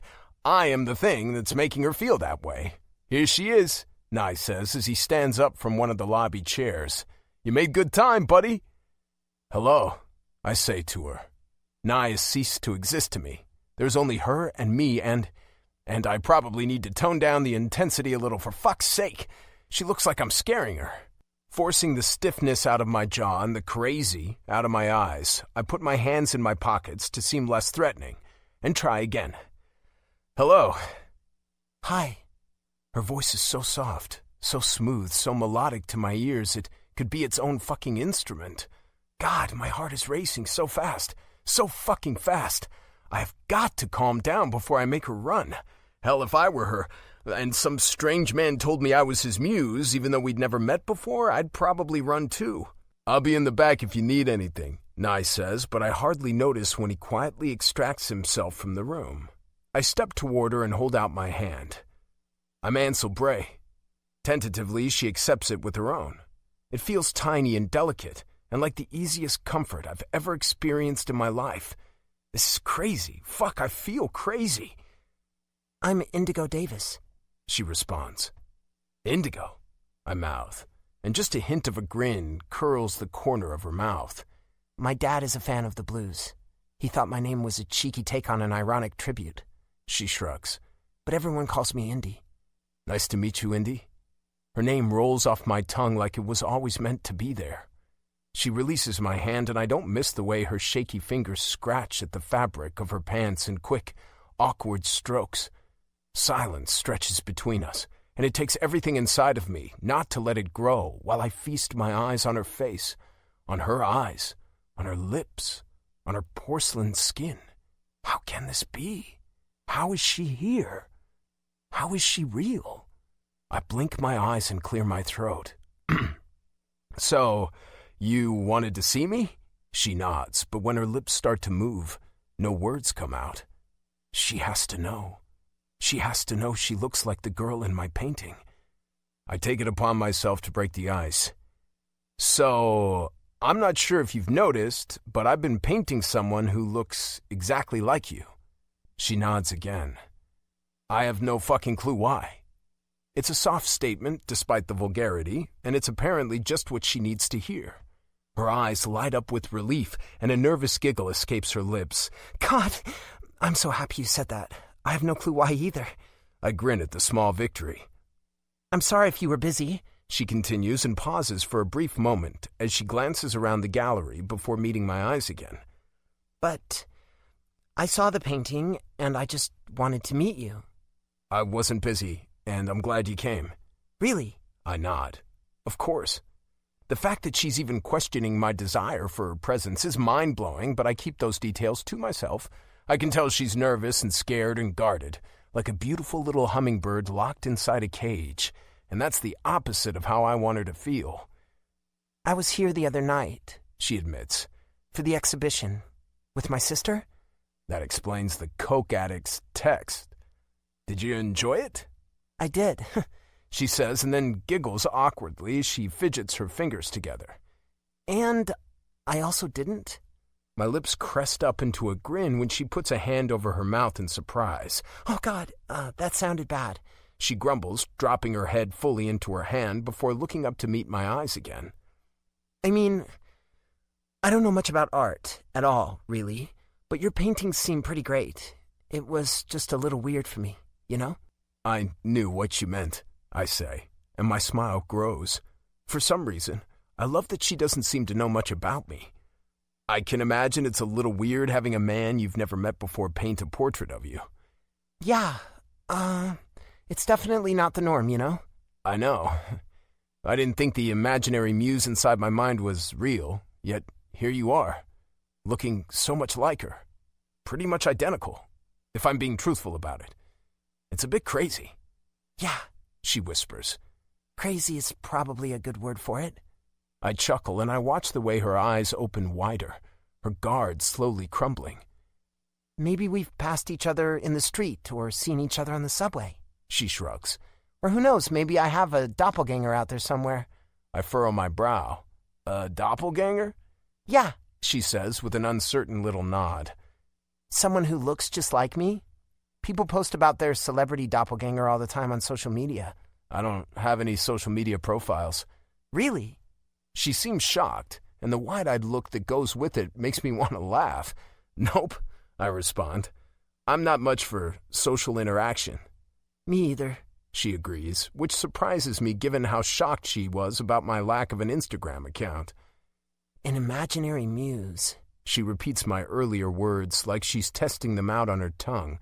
Speaker 1: I am the thing that's making her feel that way. Here she is, Nye says as he stands up from one of the lobby chairs. You made good time, buddy. Hello, I say to her. Nye has ceased to exist to me. There's only her and me and And I probably need to tone down the intensity a little for fuck's sake. She looks like I'm scaring her. Forcing the stiffness out of my jaw and the crazy out of my eyes, I put my hands in my pockets to seem less threatening, and try again. Hello.
Speaker 2: Hi.
Speaker 1: Her voice is so soft, so smooth, so melodic to my ears it could be its own fucking instrument. God, my heart is racing so fast, so fucking fast. I have got to calm down before I make her run. Hell, if I were her, and some strange man told me I was his muse, even though we'd never met before, I'd probably run too. I'll be in the back if you need anything, Nye says, but I hardly notice when he quietly extracts himself from the room. I step toward her and hold out my hand. I'm Ansel Bray. Tentatively, she accepts it with her own. It feels tiny and delicate, and like the easiest comfort I've ever experienced in my life. This is crazy. Fuck, I feel crazy.
Speaker 2: I'm Indigo Davis,
Speaker 1: she responds. Indigo, I mouth, and just a hint of a grin curls the corner of her mouth.
Speaker 2: My dad is a fan of the blues. He thought my name was a cheeky take on an ironic tribute.
Speaker 1: She shrugs.
Speaker 2: But everyone calls me Indy.
Speaker 1: Nice to meet you, Indy. Her name rolls off my tongue like it was always meant to be there. She releases my hand, and I don't miss the way her shaky fingers scratch at the fabric of her pants in quick, awkward strokes. Silence stretches between us, and it takes everything inside of me not to let it grow while I feast my eyes on her face, on her eyes, on her lips, on her porcelain skin. How can this be? How is she here? How is she real? I blink my eyes and clear my throat. So, you wanted to see me? She nods, but when her lips start to move, no words come out. She has to know. She has to know she looks like the girl in my painting. I take it upon myself to break the ice. So, I'm not sure if you've noticed, but I've been painting someone who looks exactly like you. She nods again. I have no fucking clue why. It's a soft statement, despite the vulgarity, and it's apparently just what she needs to hear. Her eyes light up with relief, and a nervous giggle escapes her lips.
Speaker 2: God, I'm so happy you said that. I have no clue why either.
Speaker 1: I grin at the small victory.
Speaker 2: I'm sorry if you were busy,
Speaker 1: she continues and pauses for a brief moment as she glances around the gallery before meeting my eyes again.
Speaker 2: But I saw the painting, and I just wanted to meet you.
Speaker 1: I wasn't busy, and I'm glad you came.
Speaker 2: Really?
Speaker 1: I nod. Of course. The fact that she's even questioning my desire for her presence is mind-blowing, but I keep those details to myself. I can tell she's nervous and scared and guarded, like a beautiful little hummingbird locked inside a cage, and that's the opposite of how I want her to feel.
Speaker 2: I was here the other night,
Speaker 1: she admits.
Speaker 2: For the exhibition. With my sister?
Speaker 1: That explains the coke addict's text. Did you enjoy it?
Speaker 2: I did,
Speaker 1: she says, and then giggles awkwardly as she fidgets her fingers together.
Speaker 2: And I also didn't.
Speaker 1: My lips crest up into a grin when she puts a hand over her mouth in surprise.
Speaker 2: Oh, God, that sounded bad,
Speaker 1: she grumbles, dropping her head fully into her hand before looking up to meet my eyes again.
Speaker 2: I mean, I don't know much about art at all, really, but your paintings seem pretty great. It was just a little weird for me, you know?
Speaker 1: I knew what you meant, I say, and my smile grows. For some reason, I love that she doesn't seem to know much about me. I can imagine it's a little weird having a man you've never met before paint a portrait of you.
Speaker 2: Yeah, it's definitely not the norm, you know?
Speaker 1: I know. I didn't think the imaginary muse inside my mind was real, yet here you are, looking so much like her. Pretty much identical, if I'm being truthful about it. It's a bit crazy.
Speaker 2: Yeah,
Speaker 1: she whispers.
Speaker 2: Crazy is probably a good word for it.
Speaker 1: I chuckle and I watch the way her eyes open wider, her guard slowly crumbling.
Speaker 2: Maybe we've passed each other in the street or seen each other on the subway,
Speaker 1: she shrugs.
Speaker 2: Or who knows, maybe I have a doppelganger out there somewhere.
Speaker 1: I furrow my brow. A doppelganger?
Speaker 2: Yeah,
Speaker 1: she says with an uncertain little nod.
Speaker 2: Someone who looks just like me? People post about their celebrity doppelganger all the time on social media.
Speaker 1: I don't have any social media profiles.
Speaker 2: Really?
Speaker 1: She seems shocked, and the wide-eyed look that goes with it makes me want to laugh. Nope, I respond. I'm not much for social interaction.
Speaker 2: Me either,
Speaker 1: She agrees, which surprises me given how shocked she was about my lack of an Instagram account.
Speaker 2: An imaginary muse.
Speaker 1: She repeats my earlier words like she's testing them out on her tongue.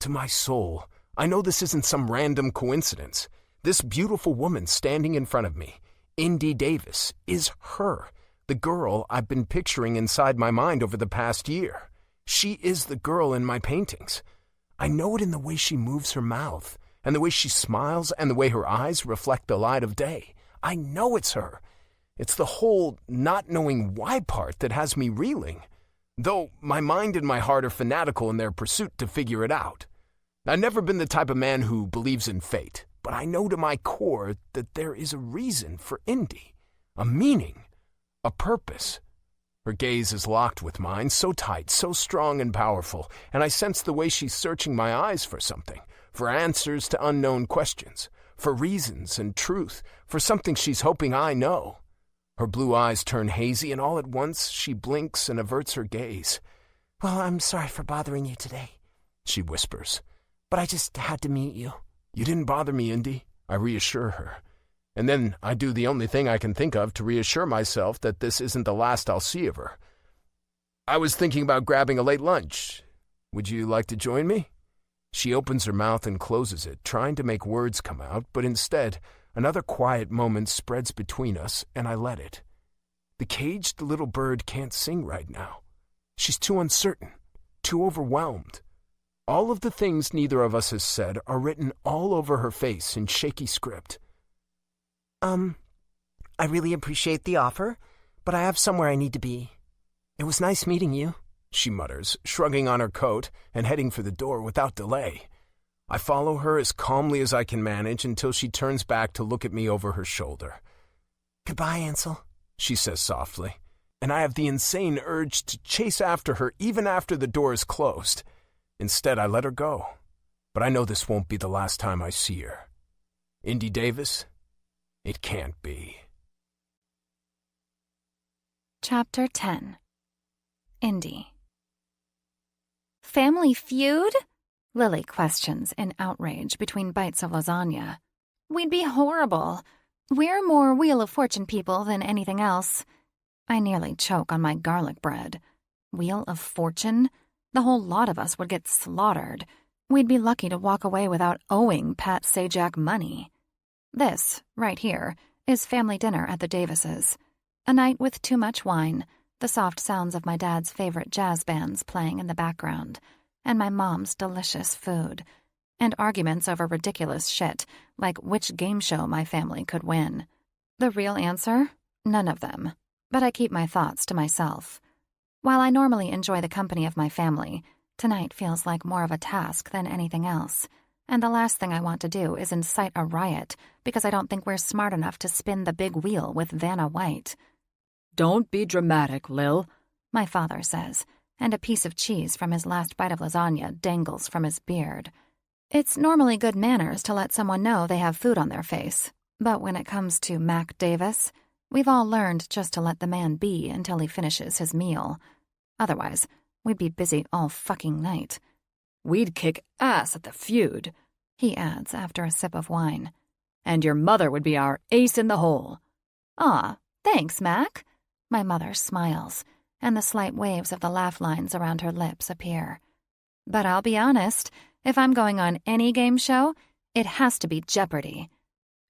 Speaker 1: To my soul, I know this isn't some random coincidence. This beautiful woman standing in front of me, Indy Davis, is her, the girl I've been picturing inside my mind over the past year. She is the girl in my paintings. I know it in the way she moves her mouth, and the way she smiles, and the way her eyes reflect the light of day. I know it's her. It's the whole not knowing why part that has me reeling, though my mind and my heart are fanatical in their pursuit to figure it out. I've never been the type of man who believes in fate, but I know to my core that there is a reason for Indy, a meaning, a purpose. Her gaze is locked with mine, so tight, so strong and powerful, and I sense the way she's searching my eyes for something, for answers to unknown questions, for reasons and truth, for something she's hoping I know. Her blue eyes turn hazy, and all at once she blinks and averts her gaze.
Speaker 2: Well, I'm sorry for bothering you today,
Speaker 1: She whispers.
Speaker 2: but I just had to meet you.
Speaker 1: You didn't bother me, Indy, I reassure her. And then I do the only thing I can think of to reassure myself that this isn't the last I'll see of her. I was thinking about grabbing a late lunch. Would you like to join me? She opens her mouth and closes it, trying to make words come out, but instead, another quiet moment spreads between us, and I let it. The caged little bird can't sing right now. She's too uncertain, too overwhelmed. All of the things neither of us has said are written all over her face in shaky script.
Speaker 2: I really appreciate the offer, but I have somewhere I need to be. It was nice meeting you,
Speaker 1: She mutters, shrugging on her coat and heading for the door without delay. I follow her as calmly as I can manage until she turns back to look at me over her shoulder.
Speaker 2: Goodbye, Ansel,
Speaker 1: She says softly, and I have the insane urge to chase after her even after the door is closed. Instead, I let her go. But I know this won't be the last time I see her. Indy Davis? It can't be.
Speaker 3: Chapter 10. Indy. Family feud? Lily questions in outrage between bites of lasagna. We'd be horrible. We're more Wheel of Fortune people than anything else. I nearly choke on my garlic bread. Wheel of Fortune? The whole lot of us would get slaughtered. We'd be lucky to walk away without owing Pat Sajak money. This, right here, is family dinner at the Davises. A night with too much wine, the soft sounds of my dad's favorite jazz bands playing in the background, and my mom's delicious food, and arguments over ridiculous shit, like which game show my family could win. The real answer? None of them. But I keep my thoughts to myself. While I normally enjoy the company of my family, tonight feels like more of a task than anything else, and the last thing I want to do is incite a riot because I don't think we're smart enough to spin the big wheel with Vanna White.
Speaker 4: Don't be dramatic, Lil,
Speaker 3: my father says, and a piece of cheese from his last bite of lasagna dangles from his beard. It's normally good manners to let someone know they have food on their face, but when it comes to Mac Davis, we've all learned just to let the man be until he finishes his meal. Otherwise, we'd be busy all fucking night.
Speaker 4: We'd kick ass at the feud,
Speaker 3: he adds after a sip of wine.
Speaker 4: And your mother would be our ace in the hole.
Speaker 3: Aw, thanks, Mac. My mother smiles, and the slight waves of the laugh lines around her lips appear. But I'll be honest, if I'm going on any game show, it has to be Jeopardy.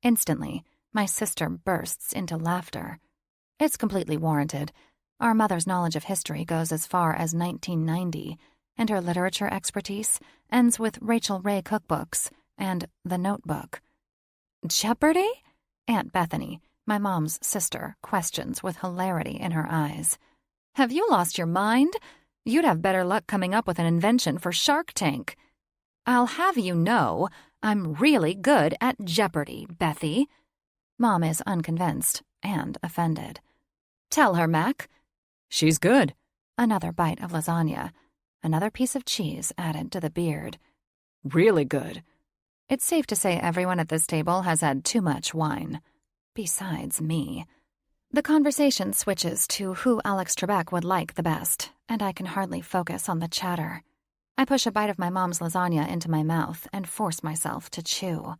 Speaker 3: Instantly, my sister bursts into laughter. It's completely warranted. Our mother's knowledge of history goes as far as 1990, and her literature expertise ends with Rachel Ray cookbooks and The Notebook. Jeopardy? Aunt Bethany, my mom's sister, questions with hilarity in her eyes. Have you lost your mind? You'd have better luck coming up with an invention for Shark Tank. I'll have you know, I'm really good at Jeopardy, Bethy. Mom is unconvinced and offended. Tell her, Mac.
Speaker 4: She's good.
Speaker 3: Another bite of lasagna. Another piece of cheese added to the beard.
Speaker 4: Really good.
Speaker 3: It's safe to say everyone at this table has had too much wine. Besides me. The conversation switches to who Alex Trebek would like the best, and I can hardly focus on the chatter. I push a bite of my mom's lasagna into my mouth and force myself to chew.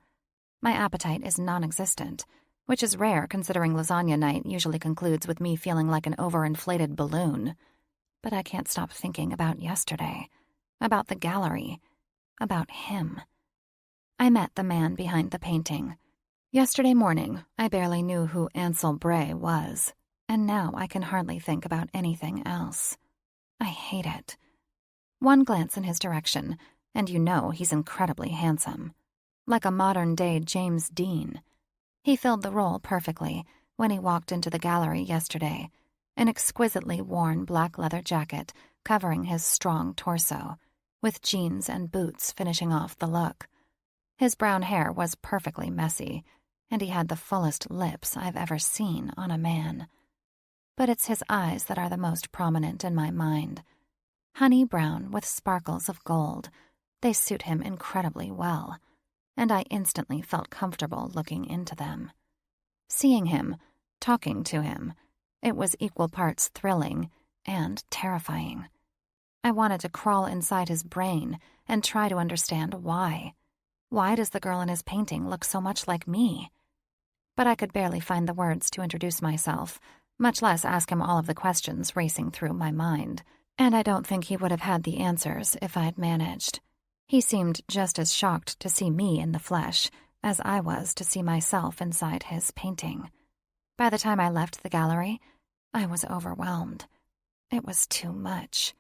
Speaker 3: My appetite is non-existent, which is rare considering lasagna night usually concludes with me feeling like an overinflated balloon. But I can't stop thinking about yesterday, about the gallery, about him. I met the man behind the painting. Yesterday morning, I barely knew who Ansel Bray was, and now I can hardly think about anything else. I hate it. One glance in his direction, and you know he's incredibly handsome. Like a modern-day James Dean. He filled the role perfectly when he walked into the gallery yesterday, an exquisitely worn black leather jacket covering his strong torso, with jeans and boots finishing off the look. His brown hair was perfectly messy, and he had the fullest lips I've ever seen on a man. But it's his eyes that are the most prominent in my mind. Honey brown with sparkles of gold. They suit him incredibly well, and I instantly felt comfortable looking into them. Seeing him, talking to him, it was equal parts thrilling and terrifying. I wanted to crawl inside his brain and try to understand why. Why does the girl in his painting look so much like me? But I could barely find the words to introduce myself, much less ask him all of the questions racing through my mind, and I don't think he would have had the answers if I'd managed. He seemed just as shocked to see me in the flesh as I was to see myself inside his painting. By the time I left the gallery, I was overwhelmed. It was too much.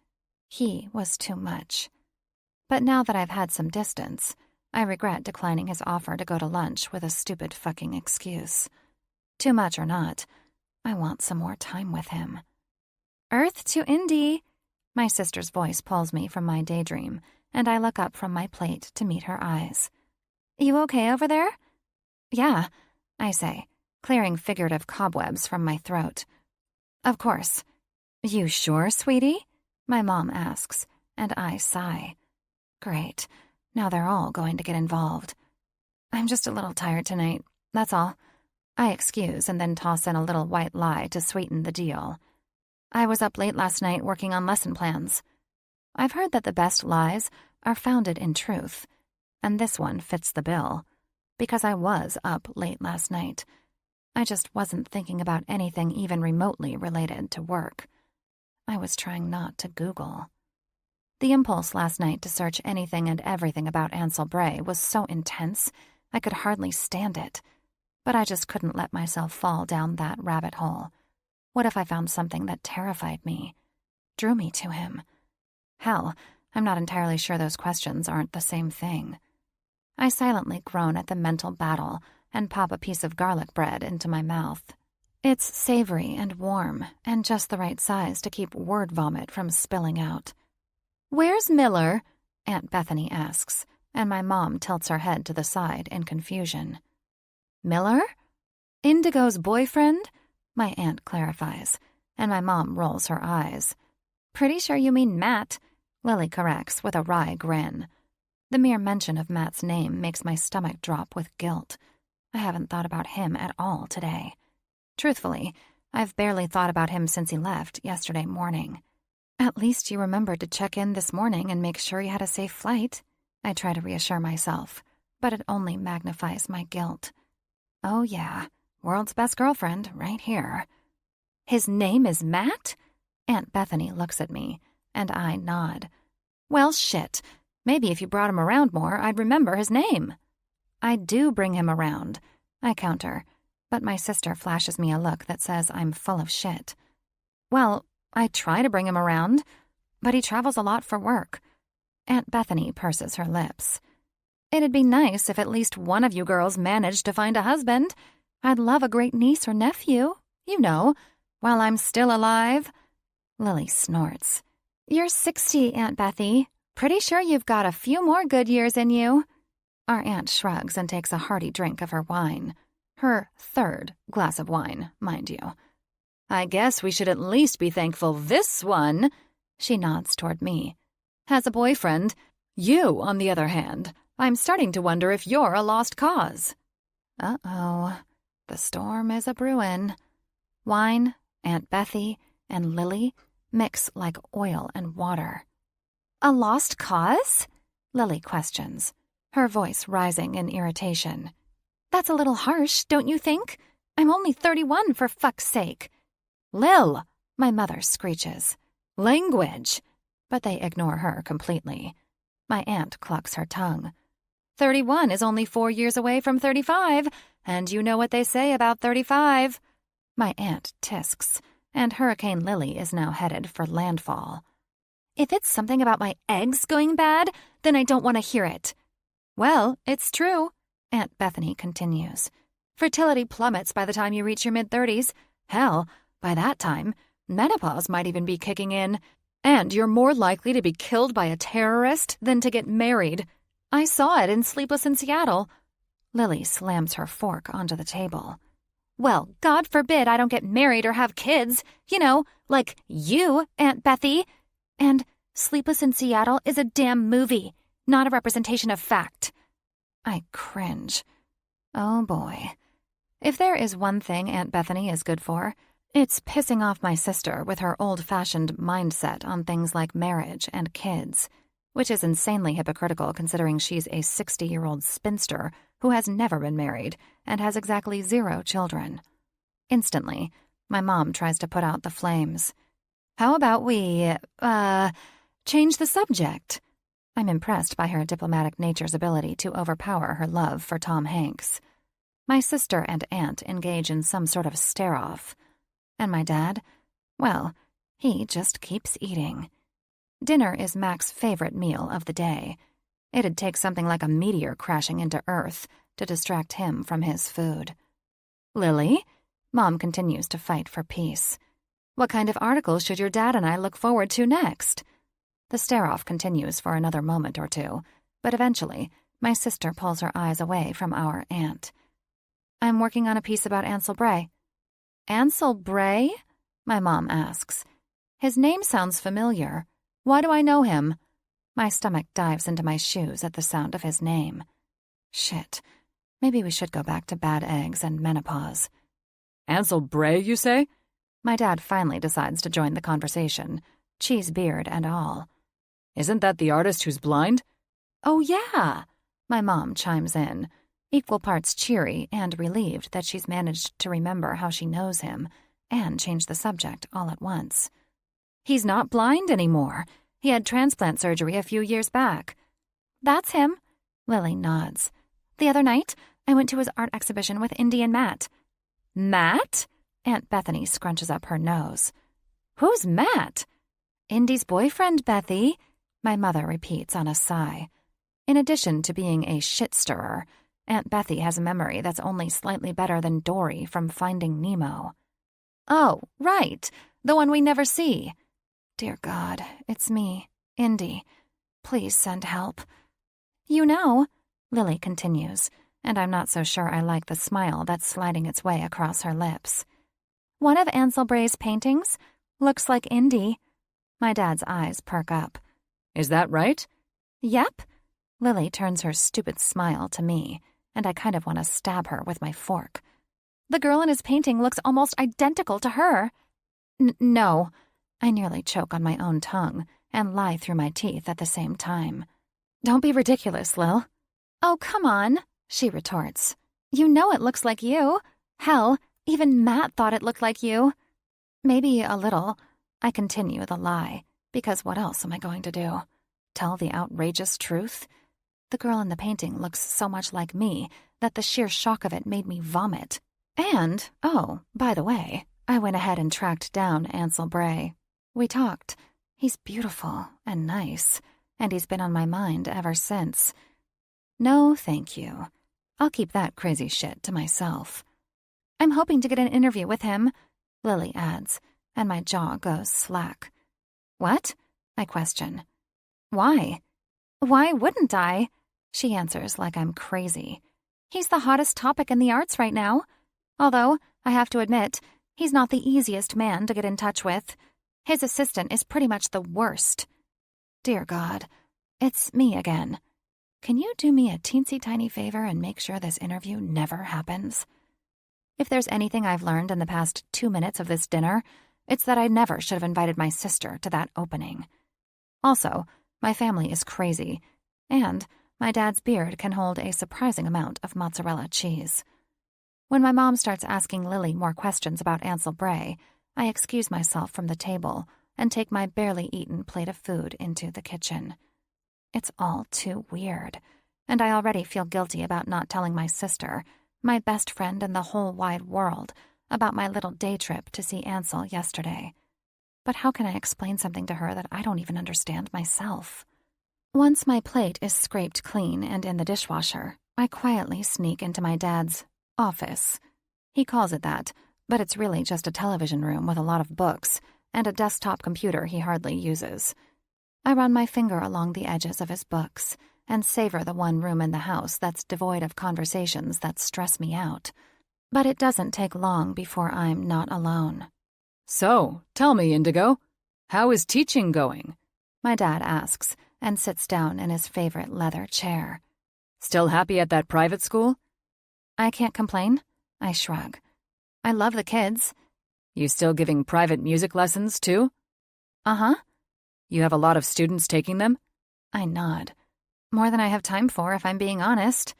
Speaker 3: He was too much. But now that I've had some distance, I regret declining his offer to go to lunch with a stupid fucking excuse. Too much or not, I want some more time with him. Earth to Indy! My sister's voice pulls me from my daydream, and I look up from my plate to meet her eyes. You okay over there? Yeah, I say, clearing figurative cobwebs from my throat. Of course. You sure, sweetie? My mom asks, and I sigh. Great. Now they're all going to get involved. I'm just a little tired tonight, that's all. I excuse and then toss in a little white lie to sweeten the deal. I was up late last night working on lesson plans. I've heard that the best lies are founded in truth, and this one fits the bill, because I was up late last night. I just wasn't thinking about anything even remotely related to work. I was trying not to Google. The impulse last night to search anything and everything about Ansel Bray was so intense, I could hardly stand it. But I just couldn't let myself fall down that rabbit hole. What if I found something that terrified me, drew me to him? Hell, I'm not entirely sure those questions aren't the same thing. I silently groan at the mental battle and pop a piece of garlic bread into my mouth. It's savory and warm, and just the right size to keep word vomit from spilling out. Where's Miller? Aunt Bethany asks, and my mom tilts her head to the side in confusion. Miller? Indigo's boyfriend? My aunt clarifies, and my mom rolls her eyes. Pretty sure you mean Matt, Lily corrects with a wry grin. The mere mention of Matt's name makes my stomach drop with guilt. I haven't thought about him at all today. Truthfully, I've barely thought about him since he left yesterday morning. At least you remembered to check in this morning and make sure you had a safe flight. I try to reassure myself, but it only magnifies my guilt. Oh yeah, world's best girlfriend right here. His name is Matt? Aunt Bethany looks at me, and I nod. Well, shit. Maybe if you brought him around more, I'd remember his name. I do bring him around, I counter, but my sister flashes me a look that says I'm full of shit. Well, I try to bring him around, but he travels a lot for work. Aunt Bethany purses her lips. It'd be nice if at least one of you girls managed to find a husband. I'd love a great niece or nephew, you know, while I'm still alive. Lily snorts. You're 60, Aunt Bethy. Pretty sure you've got a few more good years in you. Our aunt shrugs and takes a hearty drink of her wine. Her third glass of wine, mind you. I guess we should at least be thankful this one, she nods toward me, has a boyfriend. You, on the other hand, I'm starting to wonder if you're a lost cause. Uh-oh, the storm is a-brewin'. Wine, Aunt Bethy, and Lily mix like oil and water. A lost cause? Lily questions, her voice rising in irritation. That's a little harsh, don't you think? I'm only 31, for fuck's sake.
Speaker 4: Lil,
Speaker 3: my mother screeches.
Speaker 4: Language.
Speaker 3: But they ignore her completely. My aunt clucks her tongue.
Speaker 4: 31 is only 4 years away from 35, and you know what they say about 35.
Speaker 3: My aunt tisks, and Hurricane Lily is now headed for landfall. If it's something about my eggs going bad, then I don't want to hear it.
Speaker 4: Well, it's true,
Speaker 3: Aunt Bethany continues.
Speaker 4: Fertility plummets by the time you reach your mid-30s. Hell, by that time, menopause might even be kicking in. And you're more likely to be killed by a terrorist than to get married. I saw it in Sleepless in Seattle.
Speaker 3: Lily slams her fork onto the table.
Speaker 4: Well, God forbid I don't get married or have kids. You know, like you, Aunt Bethy. And Sleepless in Seattle is a damn movie, not a representation of fact.
Speaker 3: I cringe. Oh boy. If there is one thing Aunt Bethany is good for, it's pissing off my sister with her old-fashioned mindset on things like marriage and kids, which is insanely hypocritical considering she's a 60-year-old spinster who has never been married and has exactly 0 children. Instantly, my mom tries to put out the flames.
Speaker 4: How about we, change the subject?
Speaker 3: I'm impressed by her diplomatic nature's ability to overpower her love for Tom Hanks. My sister and aunt engage in some sort of stare-off. And my dad? Well, he just keeps eating. Dinner is Mac's favorite meal of the day. It'd take something like a meteor crashing into Earth to distract him from his food.
Speaker 4: Lily?
Speaker 3: Mom continues to fight for peace.
Speaker 4: What kind of article should your dad and I look forward to next?
Speaker 3: The stare-off continues for another moment or two, but eventually, my sister pulls her eyes away from our aunt. I'm working on a piece about Ansel Bray.
Speaker 4: Ansel Bray?
Speaker 3: My mom asks.
Speaker 4: His name sounds familiar. Why do I know him?
Speaker 3: My stomach dives into my shoes at the sound of his name. Shit. Maybe we should go back to bad eggs and menopause.
Speaker 4: Ansel Bray, you say?
Speaker 3: My dad finally decides to join the conversation, cheese beard and all.
Speaker 4: Isn't that the artist who's blind?
Speaker 3: Oh, yeah, my mom chimes in, equal parts cheery and relieved that she's managed to remember how she knows him and change the subject all at once.
Speaker 4: He's not blind anymore. He had transplant surgery a few years back.
Speaker 3: That's him, Lily nods. The other night, I went to his art exhibition with Indy and Matt.
Speaker 4: Matt?
Speaker 3: Aunt Bethany scrunches up her nose.
Speaker 4: Who's Matt?
Speaker 3: Indy's boyfriend, Bethy, my mother repeats on a sigh. In addition to being a shit-stirrer, Aunt Bethy has a memory that's only slightly better than Dory from Finding Nemo.
Speaker 4: Oh, right, the one we never see.
Speaker 3: Dear God, it's me, Indy. Please send help.
Speaker 4: You know,
Speaker 3: Lily continues, and I'm not so sure I like the smile that's sliding its way across her lips.
Speaker 4: One of Ansel Bray's paintings looks like Indy.
Speaker 3: My dad's eyes perk up.
Speaker 4: Is that right?
Speaker 3: Yep. Lily turns her stupid smile to me, and I kind of want to stab her with my fork.
Speaker 4: The girl in his painting looks almost identical to her.
Speaker 3: No. I nearly choke on my own tongue and lie through my teeth at the same time.
Speaker 4: Don't be ridiculous, Lil.
Speaker 3: Oh, come on, she retorts.
Speaker 4: You know it looks like you. Hell, even Matt thought it looked like you.
Speaker 3: Maybe a little. I continue the lie, because what else am I going to do? Tell the outrageous truth? The girl in the painting looks so much like me that the sheer shock of it made me vomit. And, oh, by the way, I went ahead and tracked down Ansel Bray. We talked. He's beautiful and nice, and he's been on my mind ever since. No, thank you. I'll keep that crazy shit to myself.
Speaker 4: I'm hoping to get an interview with him,
Speaker 3: Lily adds, and my jaw goes slack.
Speaker 4: What?
Speaker 3: I question.
Speaker 4: Why? Why wouldn't I?
Speaker 3: She answers like I'm crazy.
Speaker 4: He's the hottest topic in the arts right now. Although, I have to admit, he's not the easiest man to get in touch with. His assistant is pretty much the worst.
Speaker 3: Dear God, it's me again. Can you do me a teensy-tiny favor and make sure this interview never happens? If there's anything I've learned in the past 2 minutes of this dinner, it's that I never should have invited my sister to that opening. Also, My family is crazy, and my dad's beard can hold a surprising amount of mozzarella cheese. When my mom starts asking Lily more questions about Ansel Bray, I excuse myself from the table and take my barely eaten plate of food into the kitchen. It's all too weird, and I already feel guilty about not telling my sister, my best friend in the whole wide world, about my little day trip to see Ansel yesterday. But how can I explain something to her that I don't even understand myself? Once my plate is scraped clean and in the dishwasher, I quietly sneak into my dad's office. He calls it that, but it's really just a television room with a lot of books and a desktop computer he hardly uses. I run my finger along the edges of his books and savor the one room in the house that's devoid of conversations that stress me out. But it doesn't take long before I'm not alone.
Speaker 4: So, tell me, Indigo, how is teaching going?
Speaker 3: My dad asks and sits down in his favorite leather chair.
Speaker 4: Still happy at that private school?
Speaker 3: I can't complain. I shrug. I love the kids.
Speaker 4: You still giving private music lessons, too?
Speaker 3: Uh-huh.
Speaker 4: You have a lot of students taking them?
Speaker 3: I nod. More than I have time for, if I'm being honest.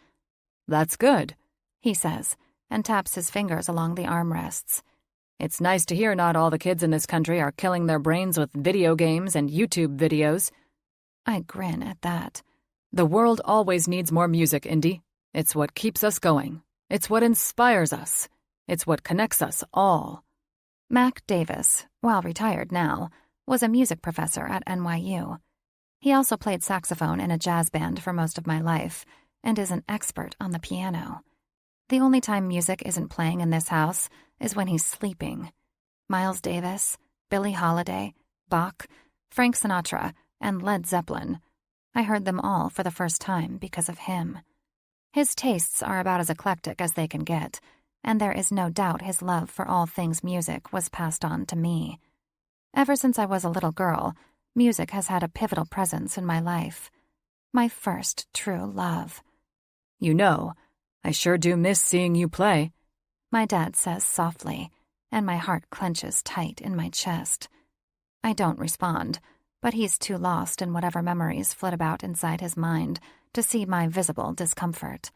Speaker 4: That's good,
Speaker 3: he says, and taps his fingers along the armrests.
Speaker 4: It's nice to hear not all the kids in this country are killing their brains with video games and YouTube videos.
Speaker 3: I grin at that.
Speaker 4: The world always needs more music, Indy. It's what keeps us going. It's what inspires us. It's what connects us all.
Speaker 3: Mac Davis, while retired now, was a music professor at NYU. He also played saxophone in a jazz band for most of my life and is an expert on the piano. The only time music isn't playing in this house is when he's sleeping. Miles Davis, Billie Holiday, Bach, Frank Sinatra, and Led Zeppelin. I heard them all for the first time because of him. His tastes are about as eclectic as they can get, and there is no doubt his love for all things music was passed on to me. Ever since I was a little girl, music has had a pivotal presence in my life. My first true love.
Speaker 4: You know, I sure do miss seeing you play,
Speaker 3: my dad says softly, and my heart clenches tight in my chest. I don't respond, but he's too lost in whatever memories flit about inside his mind to see my visible discomfort.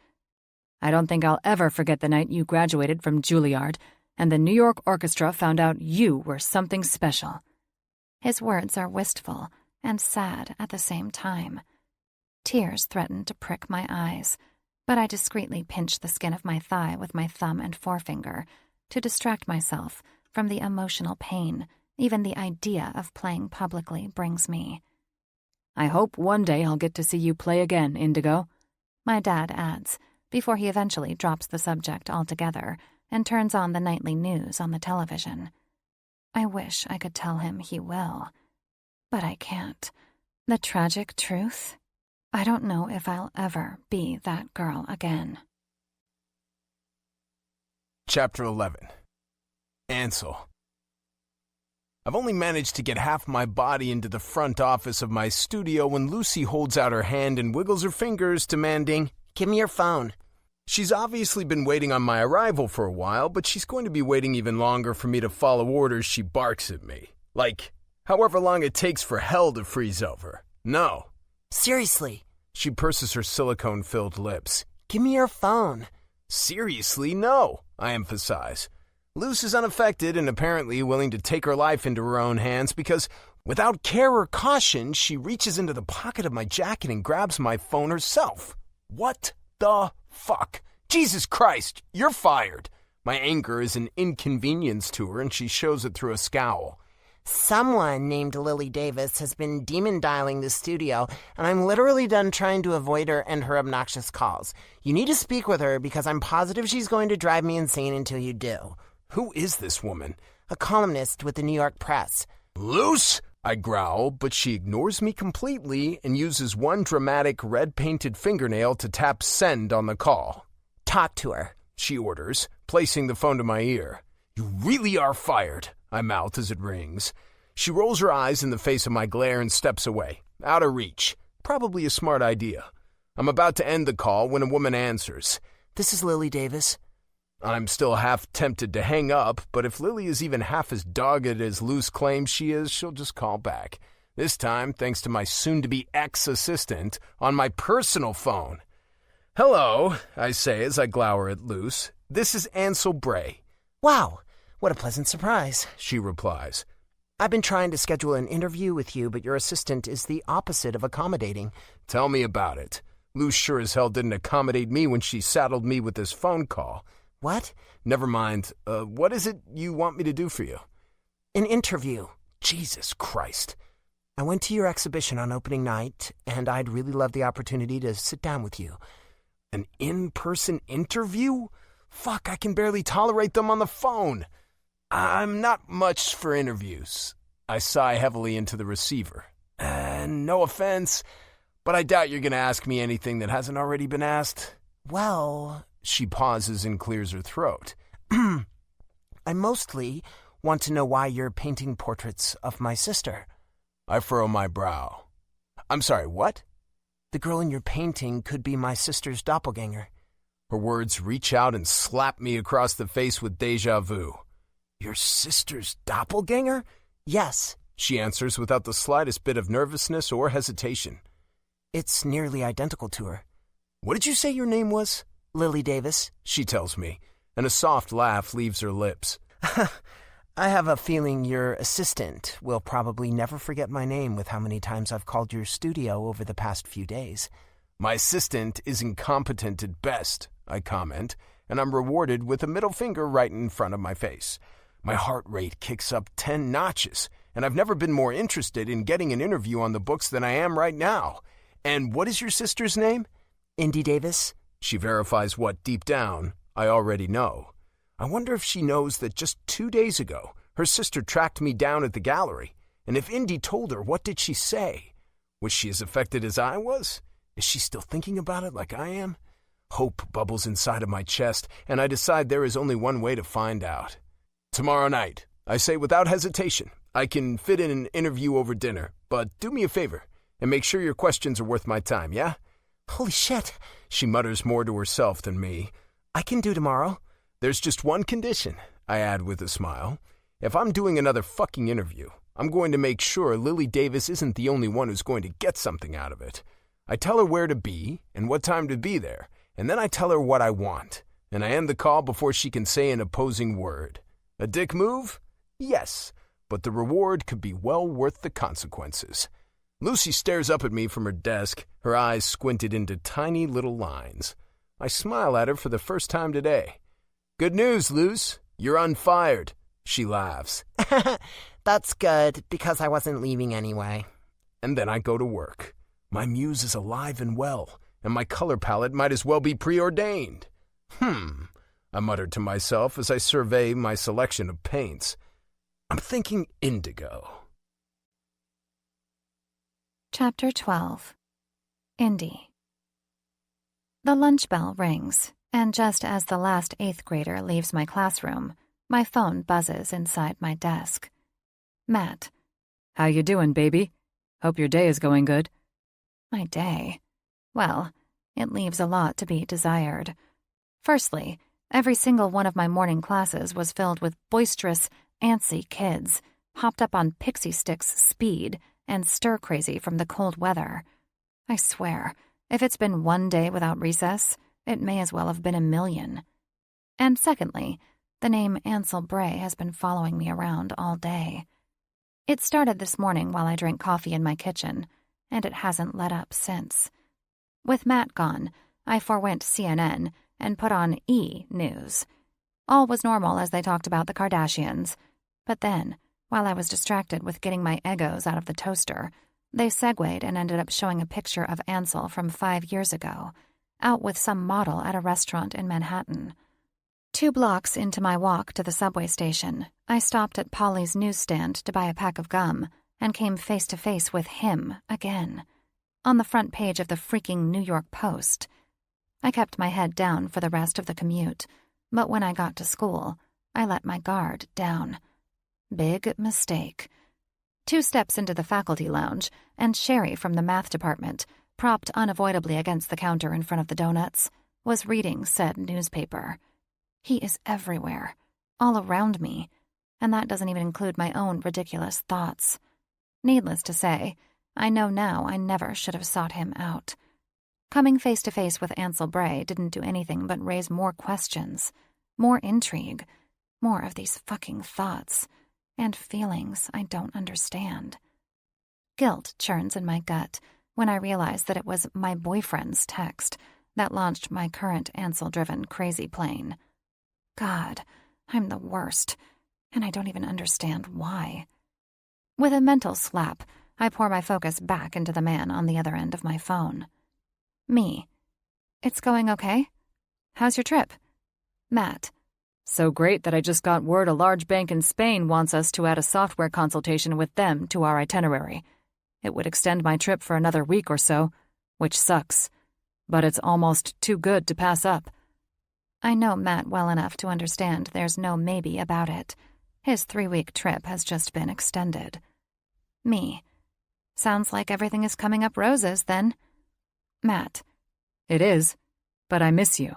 Speaker 4: I don't think I'll ever forget the night you graduated from Juilliard and the New York Orchestra found out you were something special.
Speaker 3: His words are wistful and sad at the same time. Tears threaten to prick my eyes, but I discreetly pinch the skin of my thigh with my thumb and forefinger to distract myself from the emotional pain even the idea of playing publicly brings me.
Speaker 4: I hope one day I'll get to see you play again, Indigo,
Speaker 3: my dad adds, before he eventually drops the subject altogether and turns on the nightly news on the television. I wish I could tell him he will, but I can't. The tragic truth? I don't know if I'll ever be that girl again.
Speaker 1: Chapter 11. Ansel. I've only managed to get half my body into the front office of my studio when Lucy holds out her hand and wiggles her fingers, demanding,
Speaker 2: "Give me your phone."
Speaker 1: She's obviously been waiting on my arrival for a while, but she's going to be waiting even longer for me to follow orders. She barks at me. Like, however long it takes for hell to freeze over. No.
Speaker 2: Seriously.
Speaker 1: She purses her silicone-filled lips.
Speaker 2: "Give me your phone."
Speaker 1: Seriously, no, I emphasize. Luce is unaffected and apparently willing to take her life into her own hands because, without care or caution, she reaches into the pocket of my jacket and grabs my phone herself. What the fuck? Jesus Christ, you're fired. My anger is an inconvenience to her and she shows it through a scowl.
Speaker 2: "Someone named Lily Davis has been demon-dialing the studio, and I'm literally done trying to avoid her and her obnoxious calls. You need to speak with her because I'm positive she's going to drive me insane until you do."
Speaker 1: Who is this woman?
Speaker 2: "A columnist with the New York Press."
Speaker 1: "Luce!" I growl, but she ignores me completely and uses one dramatic red-painted fingernail to tap send on the call.
Speaker 2: "Talk to her,"
Speaker 1: she orders, placing the phone to my ear. "You really are fired," I mouth as it rings. She rolls her eyes in the face of my glare and steps away, out of reach. Probably a smart idea. I'm about to end the call when a woman answers.
Speaker 2: "This is Lily Davis."
Speaker 1: I'm still half tempted to hang up, but if Lily is even half as dogged as Luce claims she is, she'll just call back. This time, thanks to my soon-to-be ex-assistant on my personal phone. "Hello," I say as I glower at Luce. "This is Ansel Bray."
Speaker 2: "Wow, what a pleasant surprise,"
Speaker 1: she replies.
Speaker 2: "I've been trying to schedule an interview with you, but your assistant is the opposite of accommodating."
Speaker 1: "Tell me about it. Luce sure as hell didn't accommodate me when she saddled me with this phone call."
Speaker 2: "What?"
Speaker 1: "Never mind. What is it you want me to do for you?"
Speaker 2: "An interview."
Speaker 1: Jesus Christ.
Speaker 2: "I went to your exhibition on opening night, and I'd really love the opportunity to sit down with you."
Speaker 1: An in-person interview? Fuck, I can barely tolerate them on the phone. I'm not much for interviews. I sigh heavily into the receiver. No offense, but I doubt you're going to ask me anything that hasn't already been asked.
Speaker 2: "Well,"
Speaker 1: she pauses and clears her throat.
Speaker 2: "I mostly want to know why you're painting portraits of my sister."
Speaker 1: I furrow my brow. "I'm sorry, what?"
Speaker 2: "The girl in your painting could be my sister's doppelganger."
Speaker 1: Her words reach out and slap me across the face with déjà vu.
Speaker 2: "Your sister's doppelganger?" "Yes,"
Speaker 1: she answers without the slightest bit of nervousness or hesitation.
Speaker 2: "It's nearly identical to her."
Speaker 1: "What did you say your name was?"
Speaker 2: "Lily Davis,"
Speaker 1: she tells me, and a soft laugh leaves her lips.
Speaker 2: "I have a feeling your assistant will probably never forget my name with how many times I've called your studio over the past few days."
Speaker 1: "My assistant is incompetent at best," I comment, and I'm rewarded with a middle finger right in front of my face. My heart rate kicks up 10 notches, and I've never been more interested in getting an interview on the books than I am right now. "And what is your sister's name?"
Speaker 2: "Indy Davis."
Speaker 1: She verifies what, deep down, I already know. I wonder if she knows that just 2 days ago, her sister tracked me down at the gallery, and if Indy told her, what did she say? Was she as affected as I was? Is she still thinking about it like I am? Hope bubbles inside of my chest, and I decide there is only one way to find out. "Tomorrow night," I say without hesitation. "I can fit in an interview over dinner, but do me a favor, and make sure your questions are worth my time, yeah?"
Speaker 2: "Holy shit,"
Speaker 1: she mutters more to herself than me.
Speaker 2: "I can do tomorrow."
Speaker 1: "There's just one condition," I add with a smile. "If I'm doing another fucking interview, I'm going to make sure Lily Davis isn't the only one who's going to get something out of it. I tell her where to be and what time to be there, and then I tell her what I want, and I end the call before she can say an opposing word. A dick move? Yes, but the reward could be well worth the consequences." Lucy stares up at me from her desk, her eyes squinted into tiny little lines. I smile at her for the first time today. "Good news, Luce. You're unfired," she laughs.
Speaker 2: "That's good, because I wasn't leaving anyway."
Speaker 1: And then I go to work. My muse is alive and well, and my color palette might as well be preordained. I muttered to myself as I survey my selection of paints. I'm thinking indigo.
Speaker 3: Chapter 12. Indy. The lunch bell rings, and just as the last 8th grader leaves my classroom, my phone buzzes inside my desk. Matt.
Speaker 4: "How you doing, baby? Hope your day is going good."
Speaker 3: My day. Well, it leaves a lot to be desired. Firstly, every single one of my morning classes was filled with boisterous, antsy kids, hopped up on pixie sticks speed and stir-crazy from the cold weather. I swear, if it's been one day without recess, it may as well have been a million. And secondly, the name Ansel Bray has been following me around all day. It started this morning while I drank coffee in my kitchen, and it hasn't let up since. With Matt gone, I forewent CNN and put on E! News. All was normal as they talked about the Kardashians, but then, while I was distracted with getting my Eggos out of the toaster, they segued and ended up showing a picture of Ansel from 5 years ago, out with some model at a restaurant in Manhattan. 2 blocks into my walk to the subway station, I stopped at Polly's newsstand to buy a pack of gum and came face to face with him again, on the front page of the freaking New York Post. I kept my head down for the rest of the commute, but when I got to school, I let my guard down. Big mistake. 2 steps into the faculty lounge, and Sherry from the math department, propped unavoidably against the counter in front of the donuts, was reading said newspaper. He is everywhere, all around me, and that doesn't even include my own ridiculous thoughts. Needless to say, I know now I never should have sought him out. Coming face to face with Ansel Bray didn't do anything but raise more questions, more intrigue, more of these fucking thoughts and feelings I don't understand. Guilt churns in my gut when I realize that it was my boyfriend's text that launched my current Ansel-driven crazy plane. God, I'm the worst, and I don't even understand why. With a mental slap, I pour my focus back into the man on the other end of my phone. Me. It's going okay? How's your trip? Matt.
Speaker 4: So great that I just got word a large bank in Spain wants us to add a software consultation with them to our itinerary. It would extend my trip for another week or so, which sucks. But it's almost too good to pass up.
Speaker 3: I know Matt well enough to understand there's no maybe about it. His 3-week trip has just been extended. Me. Sounds like everything is coming up roses, then. Matt.
Speaker 4: It is, but I miss you.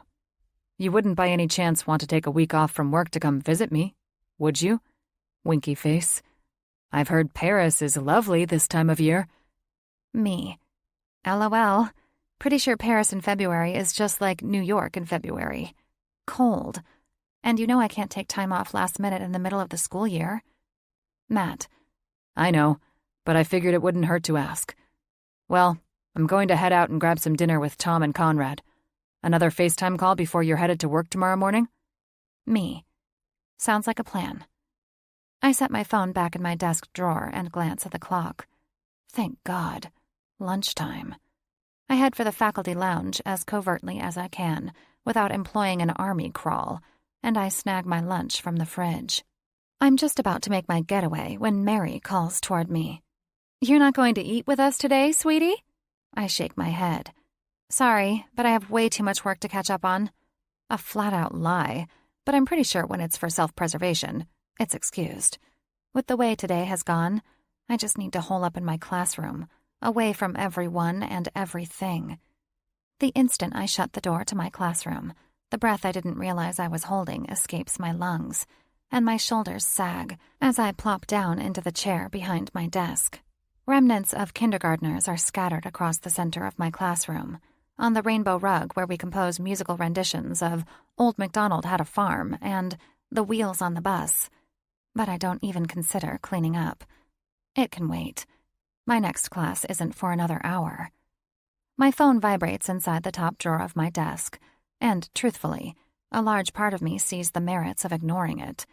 Speaker 4: You wouldn't by any chance want to take a week off from work to come visit me, would you? Winky face. I've heard Paris is lovely this time of year.
Speaker 3: Me. LOL. Pretty sure Paris in February is just like New York in February. Cold. And you know I can't take time off last minute in the middle of the school year. Matt.
Speaker 4: I know, but I figured it wouldn't hurt to ask. Well, I'm going to head out and grab some dinner with Tom and Conrad. Another FaceTime call before you're headed to work tomorrow morning?
Speaker 3: Me. Sounds like a plan. I set my phone back in my desk drawer and glance at the clock. Thank God. Lunchtime. I head for the faculty lounge as covertly as I can, without employing an army crawl, and I snag my lunch from the fridge. I'm just about to make my getaway when Mary calls toward me. "You're not going to eat with us today, sweetie?" I shake my head. Sorry, but I have way too much work to catch up on. A flat-out lie, but I'm pretty sure when it's for self-preservation, it's excused. With the way today has gone, I just need to hole up in my classroom, away from everyone and everything. The instant I shut the door to my classroom, the breath I didn't realize I was holding escapes my lungs, and my shoulders sag as I plop down into the chair behind my desk. Remnants of kindergartners are scattered across the center of my classroom, on the rainbow rug where we compose musical renditions of Old MacDonald Had a Farm and The Wheels on the Bus. But I don't even consider cleaning up. It can wait. My next class isn't for another hour. My phone vibrates inside the top drawer of my desk, and, truthfully, a large part of me sees the merits of ignoring it.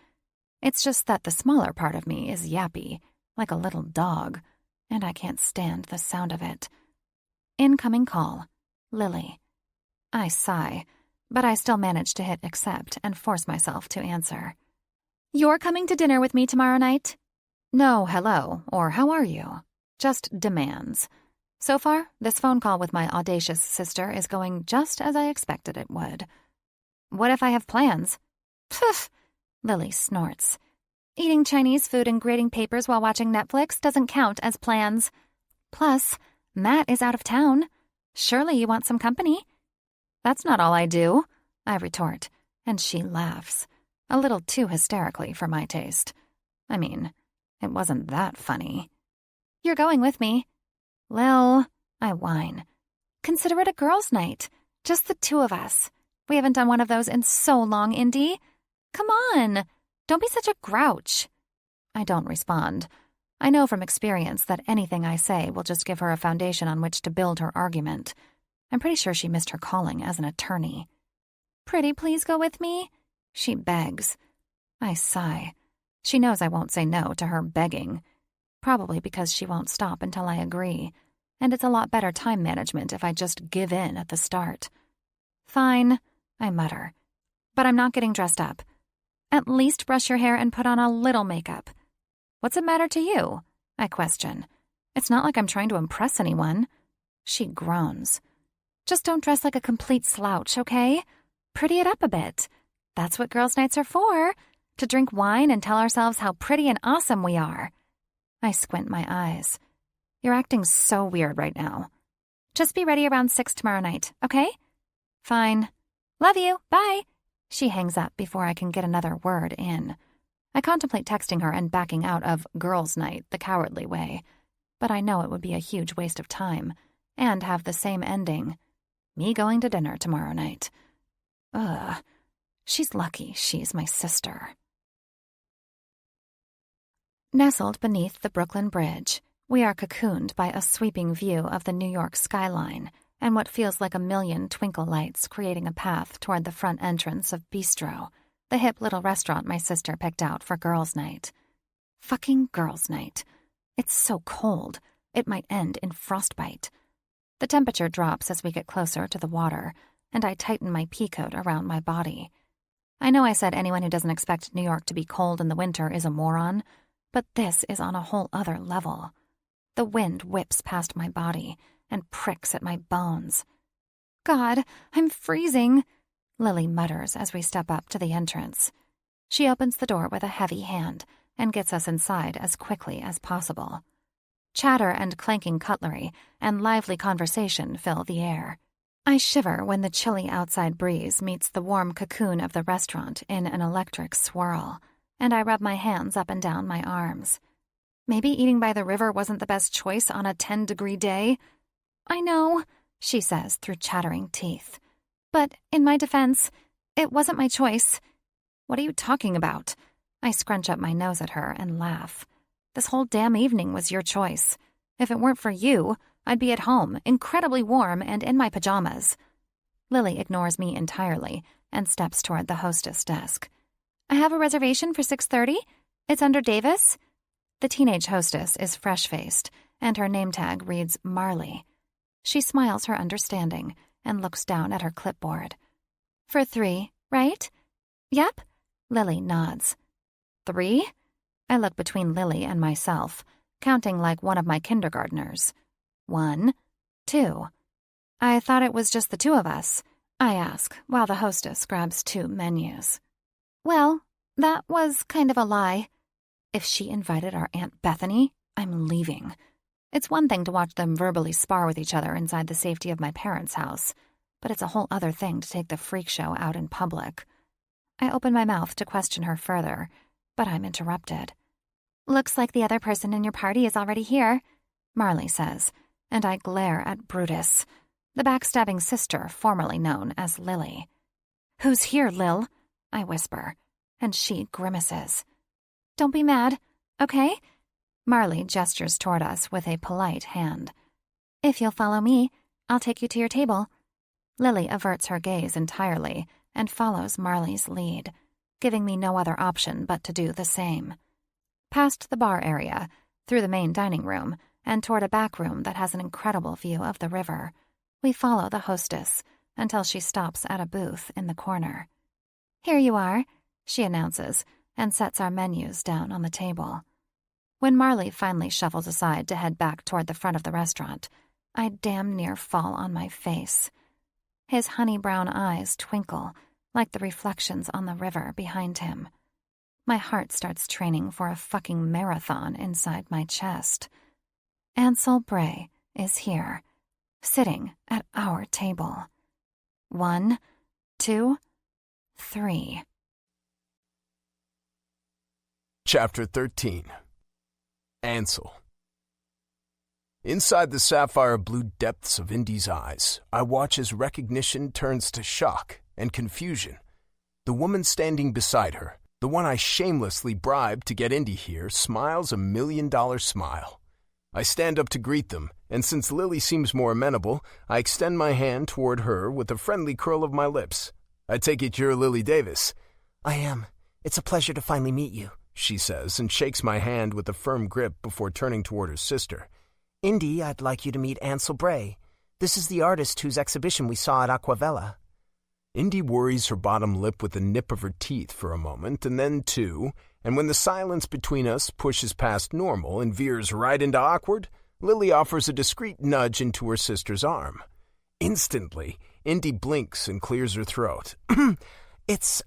Speaker 3: It's just that the smaller part of me is yappy, like a little dog, and I can't stand the sound of it. Incoming call. Lily. I sigh, but I still manage to hit accept and force myself to answer. "You're coming to dinner with me tomorrow night?" No hello, or how are you? Just demands. So far, this phone call with my audacious sister is going just as I expected it would. What if I have plans? Pff, Lily snorts. Eating Chinese food and grading papers while watching Netflix doesn't count as plans. Plus, Matt is out of town. Surely you want some company? That's not all I do, I retort, and she laughs, a little too hysterically for my taste. I mean, it wasn't that funny. You're going with me. Well, I whine. Consider it a girls' night. Just the two of us. We haven't done one of those in so long, Indy. Come on. Don't be such a grouch. I don't respond. I know from experience that anything I say will just give her a foundation on which to build her argument. I'm pretty sure she missed her calling as an attorney. Pretty please go with me? She begs. I sigh. She knows I won't say no to her begging. Probably because she won't stop until I agree. And it's a lot better time management if I just give in at the start. Fine, I mutter. But I'm not getting dressed up. At least brush your hair and put on a little makeup. What's it matter to you? I question. It's not like I'm trying to impress anyone. She groans. Just don't dress like a complete slouch, okay? Pretty it up a bit. That's what girls' nights are for. To drink wine and tell ourselves how pretty and awesome we are. I squint my eyes. You're acting so weird right now. Just be ready around 6 tomorrow night, okay? Fine. Love you. Bye. She hangs up before I can get another word in. I contemplate texting her and backing out of girls' night the cowardly way, but I know it would be a huge waste of time and have the same ending. Me going to dinner tomorrow night. Ugh. She's lucky she's my sister. Nestled beneath the Brooklyn Bridge, we are cocooned by a sweeping view of the New York skyline and what feels like a million twinkle lights creating a path toward the front entrance of Bistro, the hip little restaurant my sister picked out for girls' night. Fucking girls' night. It's so cold, it might end in frostbite. The temperature drops as we get closer to the water, and I tighten my pea coat around my body. I know I said anyone who doesn't expect New York to be cold in the winter is a moron, but this is on a whole other level. The wind whips past my body and pricks at my bones. God, I'm freezing, Lily mutters as we step up to the entrance. She opens the door with a heavy hand and gets us inside as quickly as possible. Chatter and clanking cutlery and lively conversation fill the air. I shiver when the chilly outside breeze meets the warm cocoon of the restaurant in an electric swirl, and I rub my hands up and down my arms. Maybe eating by the river wasn't the best choice on a 10-degree day. I know, she says through chattering teeth. But in my defense, it wasn't my choice. What are you talking about? I scrunch up my nose at her and laugh. This whole damn evening was your choice. If it weren't for you, I'd be at home, incredibly warm and in my pajamas. Lily ignores me entirely and steps toward the hostess desk. I have a reservation for 6:30. It's under Davis. The teenage hostess is fresh-faced, and her name tag reads Marley. She smiles her understanding and looks down at her clipboard. For 3, right? Yep. Lily nods. 3? I look between Lily and myself, counting like one of my kindergartners. 1, 2. I thought it was just the two of us, I ask, while the hostess grabs 2 menus. Well, that was kind of a lie. If she invited our Aunt Bethany, I'm leaving. It's one thing to watch them verbally spar with each other inside the safety of my parents' house, but it's a whole other thing to take the freak show out in public. I open my mouth to question her further, but I'm interrupted. Looks like the other person in your party is already here, Marley says, and I glare at Brutus, the backstabbing sister formerly known as Lily. Who's here, Lil? I whisper, and she grimaces. Don't be mad, okay? Marley gestures toward us with a polite hand. If you'll follow me, I'll take you to your table. Lily averts her gaze entirely and follows Marley's lead, giving me no other option but to do the same. Past the bar area, through the main dining room, and toward a back room that has an incredible view of the river, we follow the hostess until she stops at a booth in the corner. Here you are, she announces, and sets our menus down on the table. When Marley finally shuffles aside to head back toward the front of the restaurant, I damn near fall on my face. His honey-brown eyes twinkle like the reflections on the river behind him. My heart starts training for a fucking marathon inside my chest. Ansel Bray is here, sitting at our table. 1, 2, 3.
Speaker 1: Chapter 13. Ansel. Inside the sapphire blue depths of Indy's eyes, I watch as recognition turns to shock and confusion. The woman standing beside her, the one I shamelessly bribed to get Indy here, smiles a $1 million smile. I stand up to greet them, and since Lily seems more amenable, I extend my hand toward her with a friendly curl of my lips. I take it you're Lily Davis.
Speaker 2: I am. It's a pleasure to finally meet you,
Speaker 1: she says, and shakes my hand with a firm grip before turning toward her sister.
Speaker 2: Indy, I'd like you to meet Ansel Bray. This is the artist whose exhibition we saw at Aquavella.
Speaker 1: Indy worries her bottom lip with the nip of her teeth for a moment, and then 2, and when the silence between us pushes past normal and veers right into awkward, Lily offers a discreet nudge into her sister's arm. Instantly, Indy blinks and clears her throat.
Speaker 2: It's,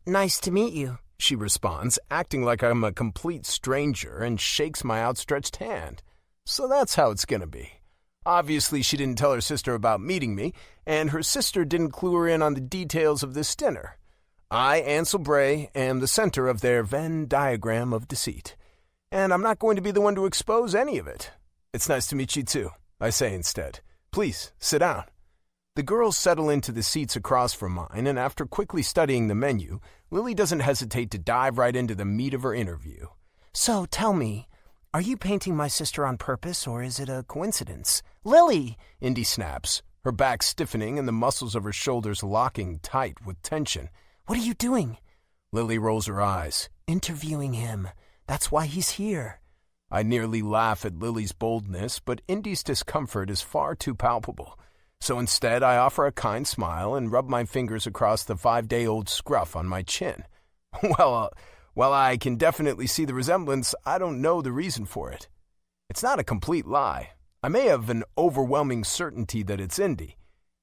Speaker 2: nice to meet you,
Speaker 1: she responds, acting like I'm a complete stranger, and shakes my outstretched hand. So that's how it's gonna be. Obviously, she didn't tell her sister about meeting me, and her sister didn't clue her in on the details of this dinner. I, Ansel Bray, am the center of their Venn diagram of deceit, and I'm not going to be the one to expose any of it. It's nice to meet you too, I say instead. Please, sit down. The girls settle into the seats across from mine, and after quickly studying the menu, Lily doesn't hesitate to dive right into the meat of her interview.
Speaker 2: So, tell me, are you painting my sister on purpose, or is it a coincidence? Lily!
Speaker 1: Indy snaps, her back stiffening and the muscles of her shoulders locking tight with tension.
Speaker 2: What are you doing?
Speaker 1: Lily rolls her eyes.
Speaker 2: Interviewing him. That's why he's here.
Speaker 1: I nearly laugh at Lily's boldness, but Indy's discomfort is far too palpable. So instead, I offer a kind smile and rub my fingers across the 5-day-old scruff on my chin. Well, while I can definitely see the resemblance, I don't know the reason for it. It's not a complete lie. I may have an overwhelming certainty that it's Indy,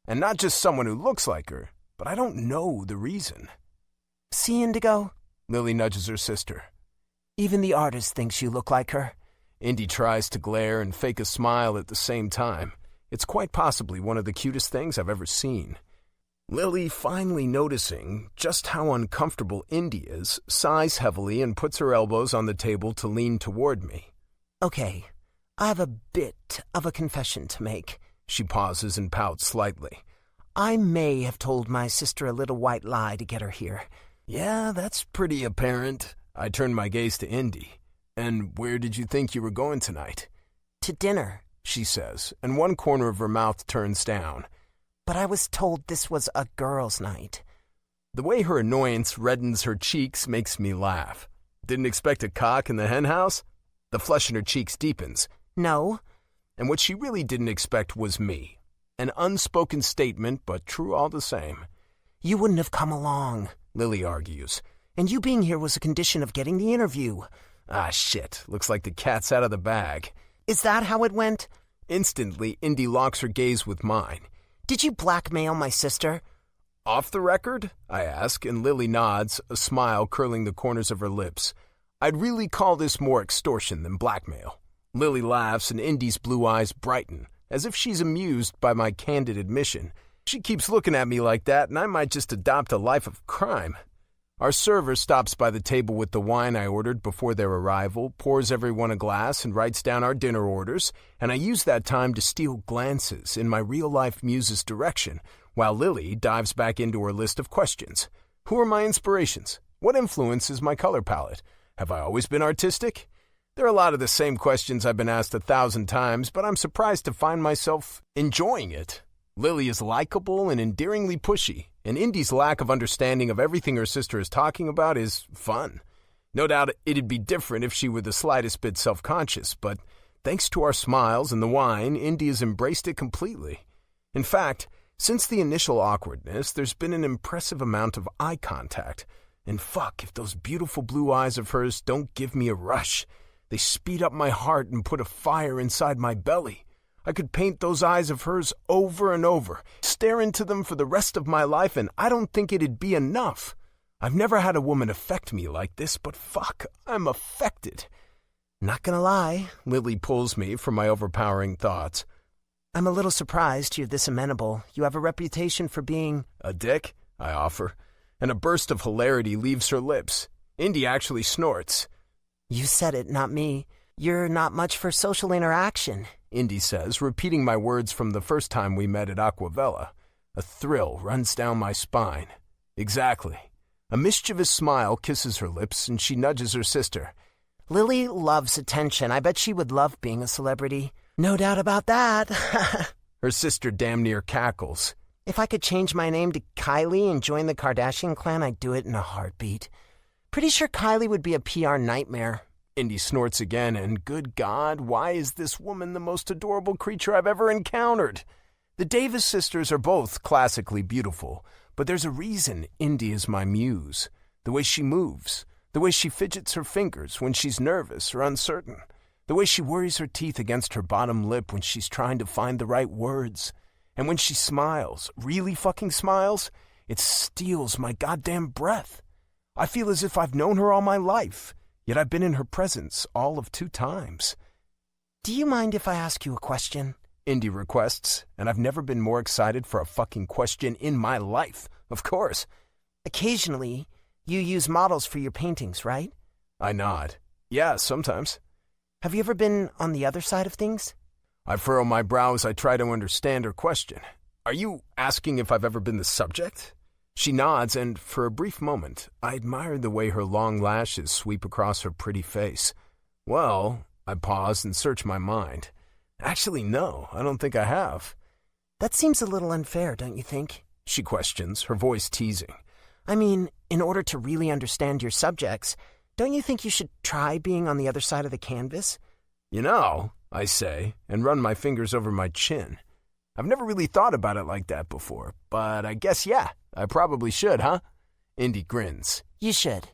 Speaker 1: and not just someone who looks like her, but I don't know the reason.
Speaker 2: See, Indigo?
Speaker 1: Lily nudges her sister.
Speaker 2: Even the artist thinks you look like her.
Speaker 1: Indy tries to glare and fake a smile at the same time. It's quite possibly one of the cutest things I've ever seen. Lily, finally noticing just how uncomfortable Indy is, sighs heavily and puts her elbows on the table to lean toward me.
Speaker 2: Okay, I have a bit of a confession to make.
Speaker 1: She pauses and pouts slightly.
Speaker 2: I may have told my sister a little white lie to get her here.
Speaker 1: Yeah, that's pretty apparent. I turn my gaze to Indy. And where did you think you were going tonight?
Speaker 2: To dinner,
Speaker 1: she says, and one corner of her mouth turns down.
Speaker 2: But I was told this was a girls' night.
Speaker 1: The way her annoyance reddens her cheeks makes me laugh. Didn't expect a cock in the hen house? The flush in her cheeks deepens.
Speaker 2: No.
Speaker 1: And what she really didn't expect was me. An unspoken statement, but true all the same.
Speaker 2: You wouldn't have come along,
Speaker 1: Lily argues.
Speaker 2: And you being here was a condition of getting the interview.
Speaker 1: Ah, shit. Looks like the cat's out of the bag.
Speaker 2: Is that how it went?
Speaker 1: Instantly, Indy locks her gaze with mine.
Speaker 2: Did you blackmail my sister?
Speaker 1: Off the record? I ask, and Lily nods, a smile curling the corners of her lips. I'd really call this more extortion than blackmail. Lily laughs, and Indy's blue eyes brighten, as if she's amused by my candid admission. She keeps looking at me like that, and I might just adopt a life of crime. Our server stops by the table with the wine I ordered before their arrival, pours everyone a glass, and writes down our dinner orders, and I use that time to steal glances in my real-life muse's direction, while Lily dives back into her list of questions. Who are my inspirations? What influences my color palette? Have I always been artistic? There are a lot of the same questions I've been asked 1,000 times, but I'm surprised to find myself enjoying it. Lily is likable and endearingly pushy, and Indy's lack of understanding of everything her sister is talking about is fun. No doubt it'd be different if she were the slightest bit self-conscious, but thanks to our smiles and the wine, Indy has embraced it completely. In fact, since the initial awkwardness, there's been an impressive amount of eye contact. And fuck if those beautiful blue eyes of hers don't give me a rush. They speed up my heart and put a fire inside my belly. I could paint those eyes of hers over and over, stare into them for the rest of my life, and I don't think it'd be enough. I've never had a woman affect me like this, but fuck, I'm affected.
Speaker 2: Not gonna lie,
Speaker 1: Lily pulls me from my overpowering thoughts.
Speaker 2: I'm a little surprised you're this amenable. You have a reputation for being...
Speaker 1: A dick? I offer, and a burst of hilarity leaves her lips. Indy actually snorts.
Speaker 2: You said it, not me. You're not much for social interaction,
Speaker 1: Indy says, repeating my words from the first time we met at Aquavella. A thrill runs down my spine. Exactly. A mischievous smile kisses her lips, and she nudges her sister.
Speaker 2: Lily loves attention. I bet she would love being a celebrity. No doubt about that.
Speaker 1: Her sister damn near cackles.
Speaker 2: If I could change my name to Kylie and join the Kardashian clan, I'd do it in a heartbeat. Pretty sure Kylie would be a PR nightmare.
Speaker 1: Indy snorts again, and good God, why is this woman the most adorable creature I've ever encountered? The Davis sisters are both classically beautiful, but there's a reason Indy is my muse. The way she moves, the way she fidgets her fingers when she's nervous or uncertain, the way she worries her teeth against her bottom lip when she's trying to find the right words. And when she smiles, really fucking smiles, it steals my goddamn breath. I feel as if I've known her all my life. Yet I've been in her presence all of 2 times.
Speaker 2: Do you mind if I ask you a question?
Speaker 1: Indy requests, and I've never been more excited for a fucking question in my life. Of course.
Speaker 2: Occasionally, you use models for your paintings, right?
Speaker 1: I nod. Yeah, sometimes.
Speaker 2: Have you ever been on the other side of things?
Speaker 1: I furrow my brow as I try to understand her question. Are you asking if I've ever been the subject? She nods, and for a brief moment, I admire the way her long lashes sweep across her pretty face. Well, I pause and search my mind. Actually, no, I don't think I have.
Speaker 2: That seems a little unfair, don't you think?
Speaker 1: She questions, her voice teasing.
Speaker 2: I mean, in order to really understand your subjects, don't you think you should try being on the other side of the canvas?
Speaker 1: You know, I say, and run my fingers over my chin. I've never really thought about it like that before, but I guess, yeah, I probably should, huh? Indy grins.
Speaker 2: You should.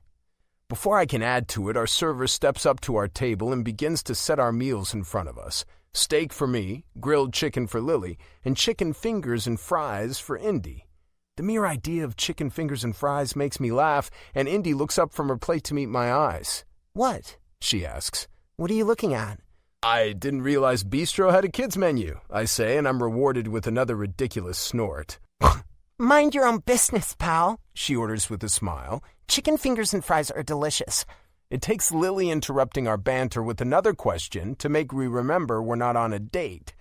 Speaker 1: Before I can add to it, our server steps up to our table and begins to set our meals in front of us. Steak for me, grilled chicken for Lily, and chicken fingers and fries for Indy. The mere idea of chicken fingers and fries makes me laugh, and Indy looks up from her plate to meet my eyes.
Speaker 2: What?
Speaker 1: She asks.
Speaker 2: What are you looking at?
Speaker 1: I didn't realize Bistro had a kids menu, I say, and I'm rewarded with another ridiculous snort.
Speaker 2: Mind your own business, pal,
Speaker 1: she orders with a smile.
Speaker 2: Chicken fingers and fries are delicious.
Speaker 1: It takes Lily interrupting our banter with another question to make me remember we're not on a date.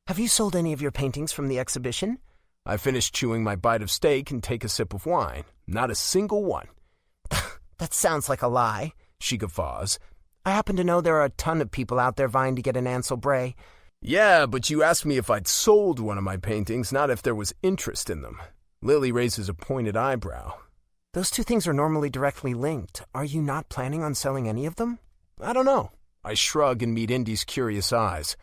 Speaker 2: Have you sold any of your paintings from the exhibition?
Speaker 1: I finish chewing my bite of steak and take a sip of wine. Not a single one.
Speaker 2: That sounds like a lie,
Speaker 1: she guffaws.
Speaker 2: I happen to know there are a ton of people out there vying to get an Ansel Bray.
Speaker 1: Yeah, but you asked me if I'd sold one of my paintings, not if there was interest in them. Lily raises a pointed eyebrow.
Speaker 2: Those two things are normally directly linked. Are you not planning on selling any of them?
Speaker 1: I don't know. I shrug and meet Indy's curious eyes.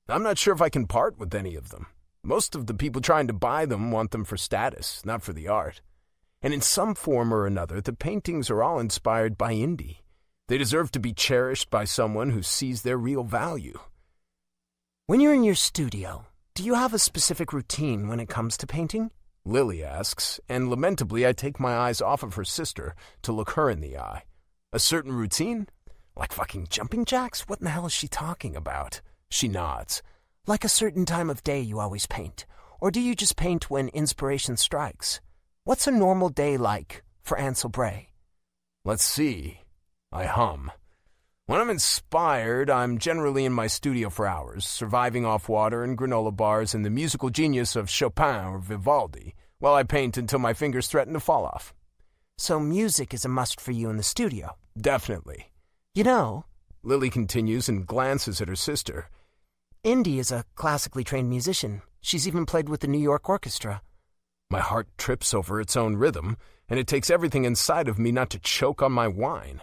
Speaker 1: I'm not sure if I can part with any of them. Most of the people trying to buy them want them for status, not for the art. And in some form or another, the paintings are all inspired by Indy. They deserve to be cherished by someone who sees their real value.
Speaker 2: When you're in your studio, do you have a specific routine when it comes to painting?
Speaker 1: Lily asks, and lamentably I take my eyes off of her sister to look her in the eye. A certain routine? Like fucking jumping jacks? What in the hell is she talking about? She nods.
Speaker 2: Like a certain time of day you always paint? Or do you just paint when inspiration strikes? What's a normal day like for Ansel Bray?
Speaker 1: Let's see. I hum. When I'm inspired, I'm generally in my studio for hours, surviving off water and granola bars and the musical genius of Chopin or Vivaldi, while I paint until my fingers threaten to fall off.
Speaker 2: So music is a must for you in the studio?
Speaker 1: Definitely.
Speaker 2: You know,
Speaker 1: Lily continues and glances at her sister.
Speaker 2: Indy is a classically trained musician. She's even played with the New York Orchestra.
Speaker 1: My heart trips over its own rhythm, and it takes everything inside of me not to choke on my wine.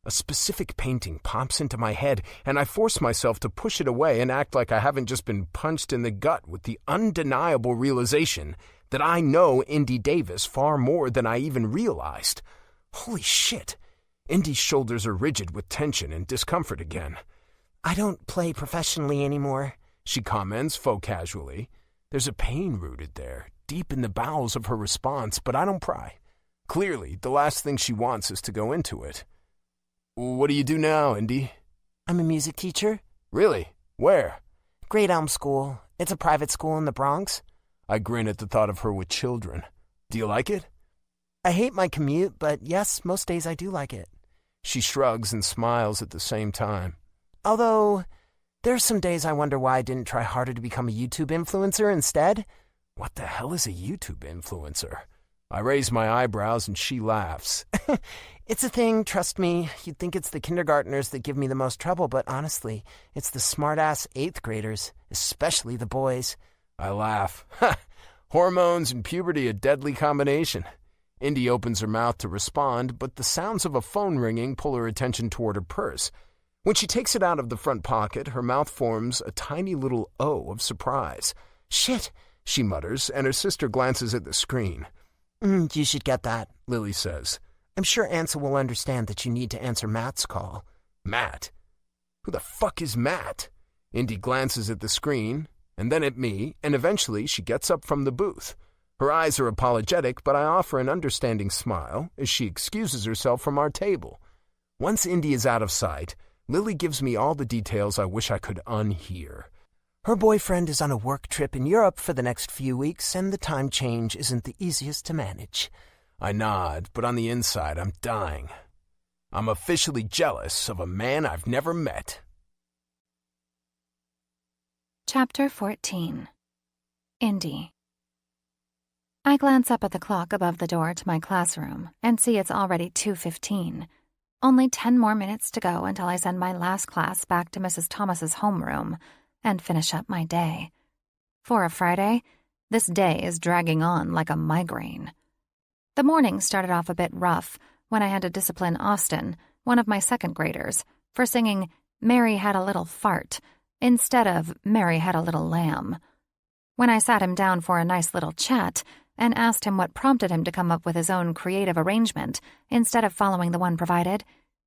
Speaker 1: A specific painting pops into my head, and I force myself to push it away and act like I haven't just been punched in the gut with the undeniable realization that I know Indy Davis far more than I even realized. Holy shit! Indy's shoulders are rigid with tension and discomfort again.
Speaker 2: I don't play professionally anymore,
Speaker 1: she comments faux casually. There's a pain rooted there, deep in the bowels of her response, but I don't pry. Clearly, the last thing she wants is to go into it. What do you do now, Indy?
Speaker 2: I'm a music teacher.
Speaker 1: Really? Where?
Speaker 2: Great Elm School. It's a private school in the Bronx.
Speaker 1: I grin at the thought of her with children. Do you like it?
Speaker 2: I hate my commute, but yes, most days I do like it.
Speaker 1: She shrugs and smiles at the same time.
Speaker 2: Although, there's some days I wonder why I didn't try harder to become a YouTube influencer instead.
Speaker 1: What the hell is a YouTube influencer? I raise my eyebrows and she laughs.
Speaker 2: It's a thing, trust me. You'd think it's the kindergartners that give me the most trouble, but honestly, it's the smart-ass 8th graders, especially the boys.
Speaker 1: I laugh. Hormones and puberty, a deadly combination. Indy opens her mouth to respond, but the sounds of a phone ringing pull her attention toward her purse. When she takes it out of the front pocket, her mouth forms a tiny little O of surprise.
Speaker 2: Shit,
Speaker 1: she mutters, and her sister glances at the screen.
Speaker 2: You should get that,
Speaker 1: Lily says.
Speaker 2: I'm sure Ansel will understand that you need to answer Matt's call.
Speaker 1: Matt? Who the fuck is Matt? Indy glances at the screen, and then at me, and eventually she gets up from the booth. Her eyes are apologetic, but I offer an understanding smile as she excuses herself from our table. Once Indy is out of sight, Lily gives me all the details I wish I could unhear.
Speaker 2: Her boyfriend is on a work trip in Europe for the next few weeks, and the time change isn't the easiest to manage.
Speaker 1: I nod, but on the inside I'm dying. I'm officially jealous of a man I've never met.
Speaker 3: Chapter 14. Indy. I glance up at the clock above the door to my classroom and see it's already 2:15. Only 10 more minutes to go until I send my last class back to Mrs. Thomas's homeroom and finish up my day. For a Friday, this day is dragging on like a migraine. The morning started off a bit rough when I had to discipline Austin, one of my second graders, for singing "Mary Had a Little Fart" instead of "Mary Had a Little Lamb." When I sat him down for a nice little chat and asked him what prompted him to come up with his own creative arrangement instead of following the one provided,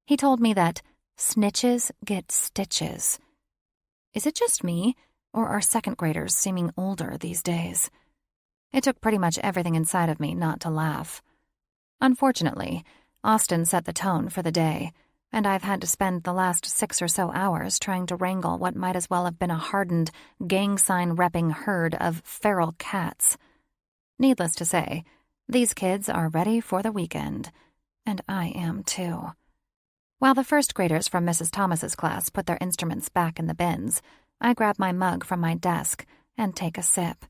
Speaker 3: he told me that snitches get stitches. Is it just me, or are second graders seeming older these days? It took pretty much everything inside of me not to laugh. Unfortunately, Austin set the tone for the day, and I've had to spend the last 6 or so hours trying to wrangle what might as well have been a hardened, gang sign-repping herd of feral cats. Needless to say, these kids are ready for the weekend, and I am too. While the first graders from Mrs. Thomas's class put their instruments back in the bins, I grab my mug from my desk and take a sip.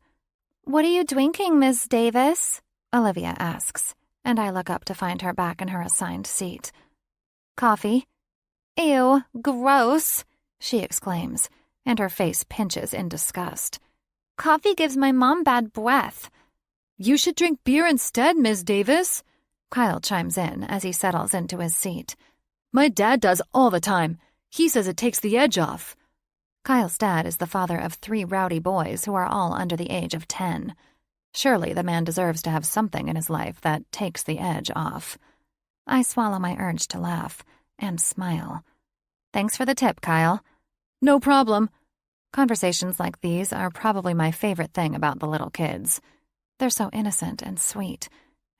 Speaker 3: "What are you drinking, Miss Davis?" Olivia asks, and I look up to find her back in her assigned seat. "Coffee." "Ew, gross," she exclaims, and her face pinches in disgust. "Coffee gives my mom bad breath."
Speaker 4: "You should drink beer instead, Miss Davis,"
Speaker 3: Kyle chimes in as he settles into his seat.
Speaker 4: "My dad does all the time. He says it takes the edge off."
Speaker 3: Kyle's dad is the father of 3 rowdy boys who are all under the age of 10. Surely the man deserves to have something in his life that takes the edge off. I swallow my urge to laugh and smile. "Thanks for the tip, Kyle."
Speaker 4: "No problem."
Speaker 3: Conversations like these are probably my favorite thing about the little kids. They're so innocent and sweet,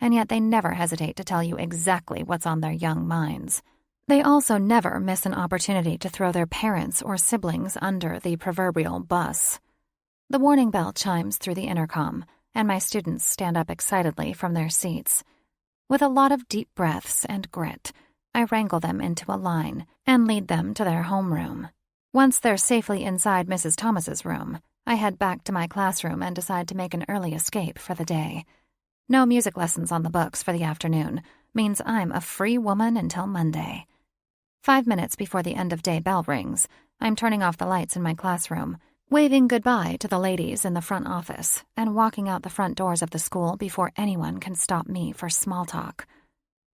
Speaker 3: and yet they never hesitate to tell you exactly what's on their young minds. They also never miss an opportunity to throw their parents or siblings under the proverbial bus. The warning bell chimes through the intercom, and my students stand up excitedly from their seats. With a lot of deep breaths and grit, I wrangle them into a line and lead them to their homeroom. Once they're safely inside Mrs. Thomas's room, I head back to my classroom and decide to make an early escape for the day. No music lessons on the books for the afternoon means I'm a free woman until Monday. 5 minutes before the end-of-day bell rings, I'm turning off the lights in my classroom, waving goodbye to the ladies in the front office, and walking out the front doors of the school before anyone can stop me for small talk.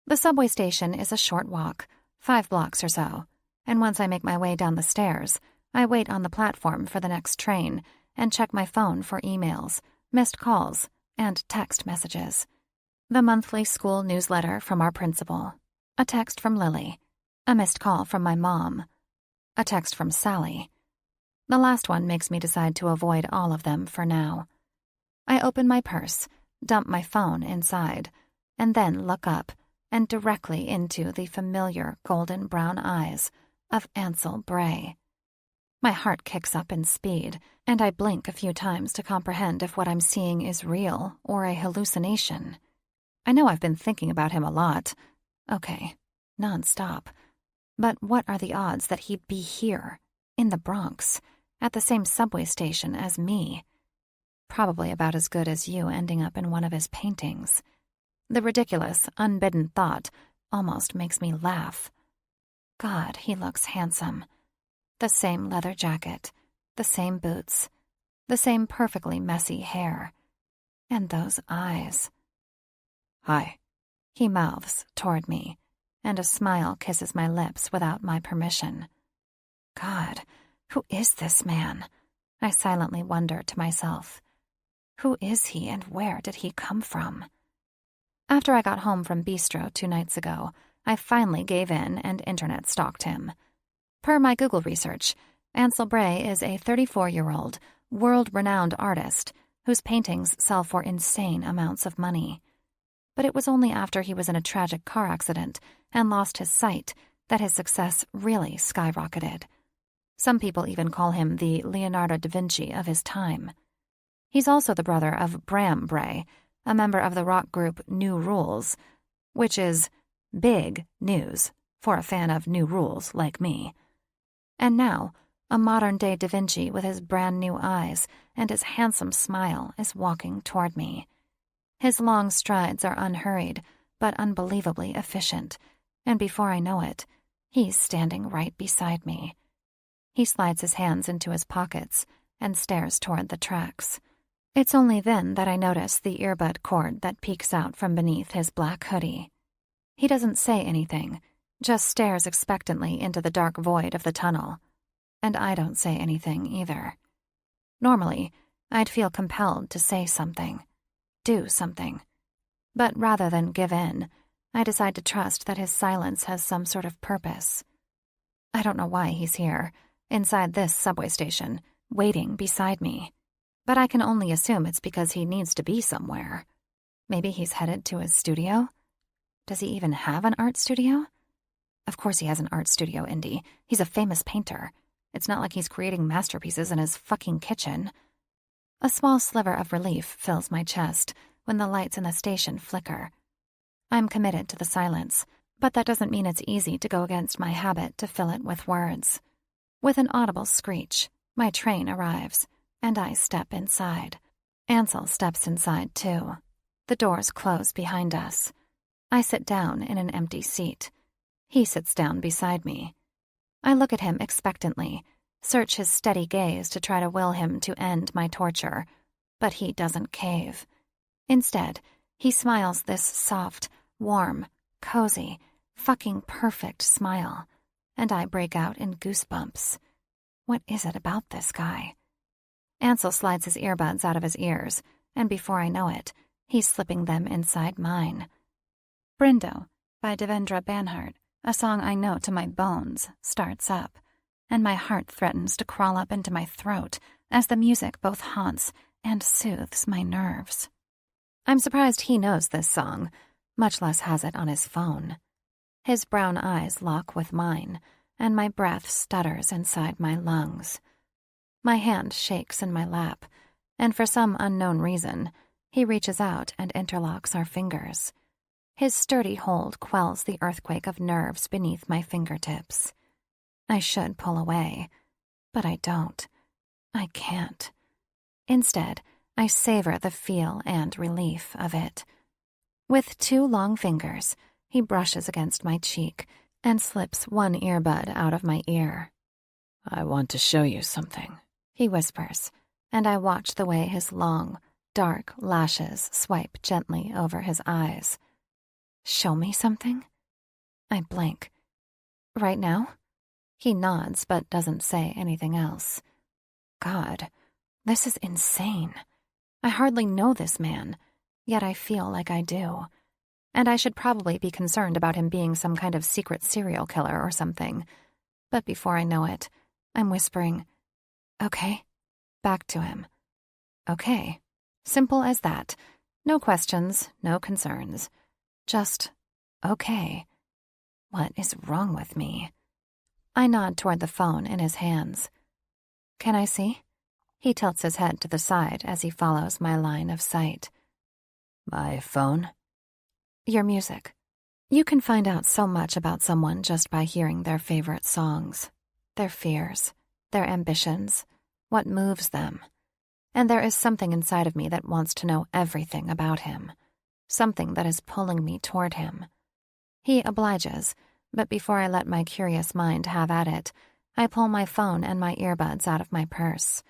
Speaker 3: The subway station is a short walk, 5 blocks or so, and once I make my way down the stairs, I wait on the platform for the next train and check my phone for emails, missed calls, and text messages. The monthly school newsletter from our principal, a text from Lily, a missed call from my mom, a text from Sally. The last one makes me decide to avoid all of them for now. I open my purse, dump my phone inside, and then look up and directly into the familiar golden brown eyes of Ansel Bray. My heart kicks up in speed, and I blink a few times to comprehend if what I'm seeing is real or a hallucination. I know I've been thinking about him a lot. Okay, nonstop. But what are the odds that he'd be here, in the Bronx, at the same subway station as me? Probably about as good as you ending up in one of his paintings. The ridiculous, unbidden thought almost makes me laugh. God, he looks handsome. The same leather jacket, the same boots, the same perfectly messy hair. And those eyes. "Hi," he mouths toward me, and a smile kisses my lips without my permission. God, who is this man? I silently wonder to myself. Who is he and where did he come from? After I got home from Bistro 2 nights ago, I finally gave in and internet stalked him. Per my Google research, Ansel Bray is a 34-year-old, world-renowned artist whose paintings sell for insane amounts of money. But it was only after he was in a tragic car accident and lost his sight that his success really skyrocketed. Some people even call him the Leonardo da Vinci of his time. He's also the brother of Bram Bray, a member of the rock group New Rules, which is big news for a fan of New Rules like me. And now, A modern-day Da Vinci with his brand-new eyes and his handsome smile is walking toward me. His long strides are unhurried, but unbelievably efficient, and before I know it, he's standing right beside me. He slides his hands into his pockets and stares toward the tracks. It's only then that I notice the earbud cord that peeks out from beneath his black hoodie. He doesn't say anything, just stares expectantly into the dark void of the tunnel. And I don't say anything either. Normally, I'd feel compelled to say something, do something. But rather than give in, I decide to trust that his silence has some sort of purpose. I don't know why he's here, inside this subway station, waiting beside me. But I can only assume it's because he needs to be somewhere. Maybe he's headed to his studio? Does he even have an art studio? Of course he has an art studio, Indy. He's a famous painter. It's not like he's creating masterpieces in his fucking kitchen. A small sliver of relief fills my chest when the lights in the station flicker. I'm committed to the silence, but that doesn't mean it's easy to go against my habit to fill it with words. With an audible screech, my train arrives, and I step inside. Ansel steps inside, too. The doors close behind us. I sit down in an empty seat. He sits down beside me. I look at him expectantly, search his steady gaze to try to will him to end my torture, but he doesn't cave. Instead, he smiles this soft, warm, cozy, fucking perfect smile, and I break out in goosebumps. What is it about this guy? Ansel slides his earbuds out of his ears, and before I know it, he's slipping them inside mine. Brindo, by Devendra Banhart, a song I know to my bones, starts up, and my heart threatens to crawl up into my throat as the music both haunts and soothes my nerves. I'm surprised he knows this song, much less has it on his phone. His brown eyes lock with mine, and my breath stutters inside my lungs. My hand shakes in my lap, and for some unknown reason, he reaches out and interlocks our fingers. His sturdy hold quells the earthquake of nerves beneath my fingertips. I should pull away, but I don't. I can't. Instead, I savor the feel and relief of it. With 2 long fingers, he brushes against my cheek and slips one earbud out of my ear.
Speaker 4: I want to show you something,
Speaker 3: he whispers, and I watch the way his long, dark lashes swipe gently over his eyes. Show me something? I blink. Right now? He nods but doesn't say anything else. God, this is insane. I hardly know this man, yet I feel like I do. And I should probably be concerned about him being some kind of secret serial killer or something. But before I know it, I'm whispering, okay, back to him. Okay, simple as that. No questions, no concerns. Just, okay. What is wrong with me? I nod toward the phone in his hands. Can I see? He tilts his head to the side as he follows my line of sight.
Speaker 4: My phone?
Speaker 3: Your music. You can find out so much about someone just by hearing their favorite songs, their fears, their ambitions, what moves them. And there is something inside of me that wants to know everything about him. Something that is pulling me toward him. He obliges, but before I let my curious mind have at it, I pull my phone and my earbuds out of my purse.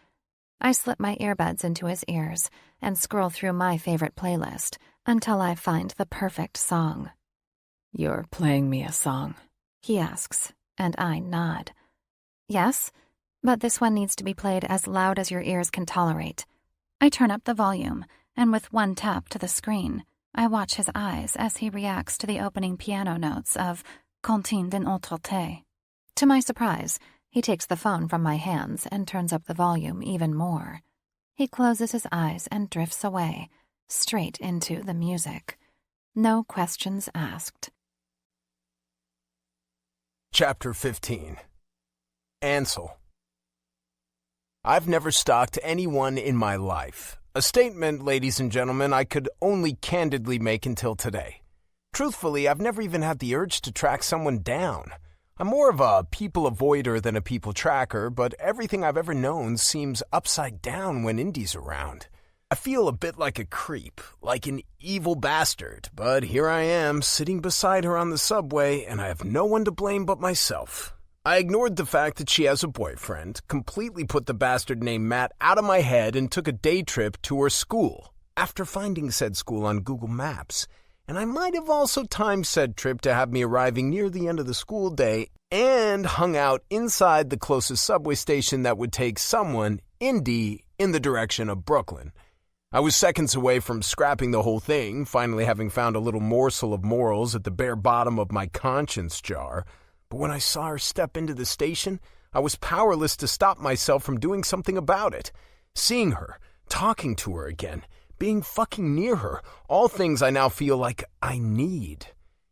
Speaker 3: I slip my earbuds into his ears and scroll through my favorite playlist until I find the perfect song.
Speaker 4: You're playing me a song,
Speaker 3: he asks, and I nod. Yes, but this one needs to be played as loud as your ears can tolerate. I turn up the volume, and with one tap to the screen, I watch his eyes as he reacts to the opening piano notes of Cantine d'un Autre. To my surprise, he takes the phone from my hands and turns up the volume even more. He closes his eyes and drifts away, straight into the music. No questions asked.
Speaker 1: Chapter 15. Ansel. I've never stalked anyone in my life. A statement, ladies and gentlemen, I could only candidly make until today. Truthfully, I've never even had the urge to track someone down. I'm more of a people avoider than a people tracker, but everything I've ever known seems upside down when Indy's around. I feel a bit like a creep, like an evil bastard, but here I am, sitting beside her on the subway, and I have no one to blame but myself. I ignored the fact that she has a boyfriend, completely put the bastard named Matt out of my head, and took a day trip to her school, after finding said school on Google Maps. And I might have also timed said trip to have me arriving near the end of the school day and hung out inside the closest subway station that would take someone, Indy, in the direction of Brooklyn. I was seconds away from scrapping the whole thing, finally having found a little morsel of morals at the bare bottom of my conscience jar. But when I saw her step into the station, I was powerless to stop myself from doing something about it. Seeing her, talking to her again, being fucking near her, all things I now feel like I need.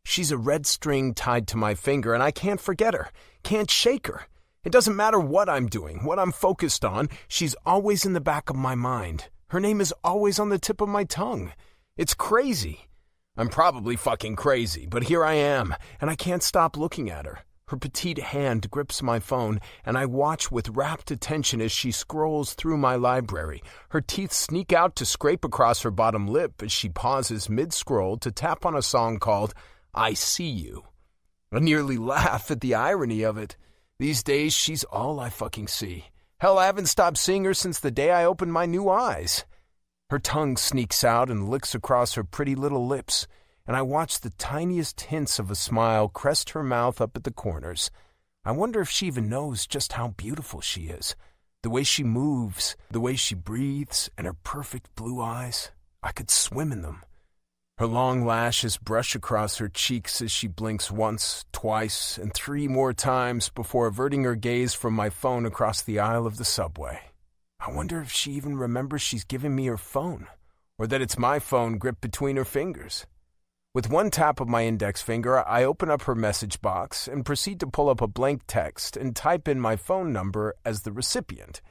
Speaker 1: She's a red string tied to my finger, and I can't forget her, can't shake her. It doesn't matter what I'm doing, what I'm focused on, she's always in the back of my mind. Her name is always on the tip of my tongue. It's crazy. I'm probably fucking crazy, but here I am, and I can't stop looking at her. Her petite hand grips my phone, and I watch with rapt attention as she scrolls through my library. Her teeth sneak out to scrape across her bottom lip as she pauses mid-scroll to tap on a song called I See You. I nearly laugh at the irony of it. These days, she's all I fucking see. Hell, I haven't stopped seeing her since the day I opened my new eyes. Her tongue sneaks out and licks across her pretty little lips, and I watch the tiniest hints of a smile crest her mouth up at the corners. I wonder if she even knows just how beautiful she is. The way she moves, the way she breathes, and her perfect blue eyes. I could swim in them. Her long lashes brush across her cheeks as she blinks once, twice, and 3 more times before averting her gaze from my phone across the aisle of the subway. I wonder if she even remembers she's given me her phone, or that it's my phone gripped between her fingers. With one tap of my index finger, I open up her message box and proceed to pull up a blank text and type in my phone number as the recipient.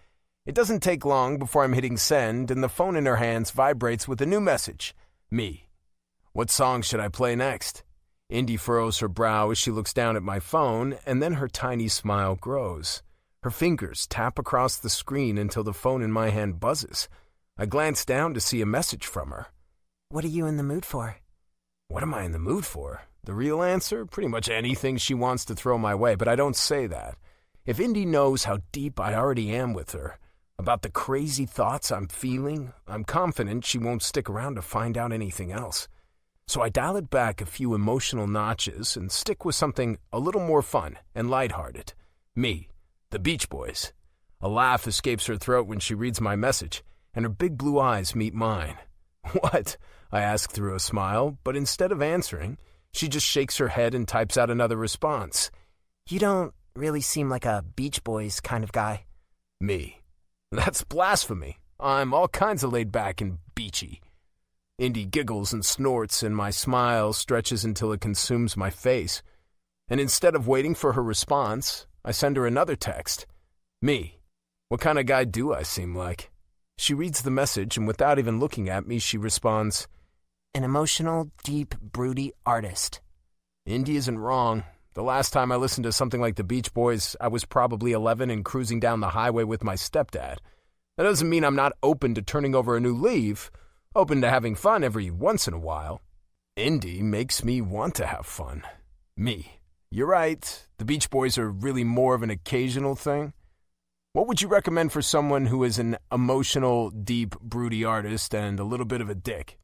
Speaker 1: It doesn't take long before I'm hitting send, and the phone in her hands vibrates with a new message. Me. What song should I play next? Indy furrows her brow as she looks down at my phone, and then her tiny smile grows. Her fingers tap across the screen until the phone in my hand buzzes. I glance down to see a message from her.
Speaker 2: What are you in the mood for?
Speaker 1: What am I in the mood for? The real answer? Pretty much anything she wants to throw my way, but I don't say that. If Indy knows how deep I already am with her, about the crazy thoughts I'm feeling, I'm confident she won't stick around to find out anything else. So I dial it back a few emotional notches and stick with something a little more fun and lighthearted. Me, the Beach Boys. A laugh escapes her throat when she reads my message, and her big blue eyes meet mine. What? I ask through a smile, but instead of answering, she just shakes her head and types out another response.
Speaker 2: You don't really seem like a Beach Boys kind of guy.
Speaker 1: Me. That's blasphemy. I'm all kinds of laid back and beachy. Indy giggles and snorts, and my smile stretches until it consumes my face. And instead of waiting for her response, I send her another text. Me. What kind of guy do I seem like? She reads the message, and without even looking at me, she responds,
Speaker 2: An emotional, deep, broody artist.
Speaker 1: Indy isn't wrong. The last time I listened to something like the Beach Boys, I was probably 11 and cruising down the highway with my stepdad. That doesn't mean I'm not open to turning over a new leaf. Open to having fun every once in a while. Indy makes me want to have fun. Me. You're right. The Beach Boys are really more of an occasional thing. What would you recommend for someone who is an emotional, deep, broody artist and a little bit of a dick?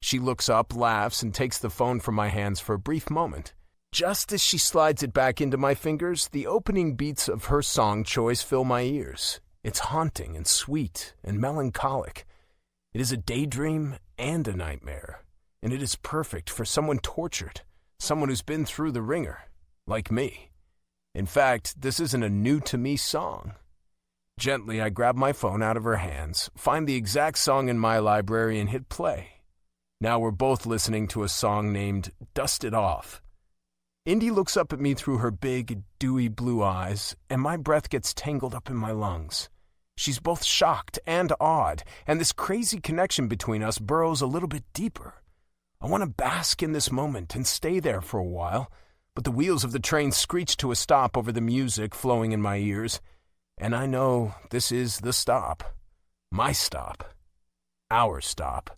Speaker 1: She looks up, laughs, and takes the phone from my hands for a brief moment. Just as she slides it back into my fingers, the opening beats of her song choice fill my ears. It's haunting and sweet and melancholic. It is a daydream and a nightmare, and it is perfect for someone tortured, someone who's been through the ringer, like me. In fact, this isn't a new-to-me song. Gently, I grab my phone out of her hands, find the exact song in my library, and hit play. Now we're both listening to a song named Dust It Off. Indy looks up at me through her big, dewy blue eyes, and my breath gets tangled up in my lungs. She's both shocked and awed, and this crazy connection between us burrows a little bit deeper. I want to bask in this moment and stay there for a while, but the wheels of the train screech to a stop over the music flowing in my ears, and I know this is the stop. My stop. Our stop.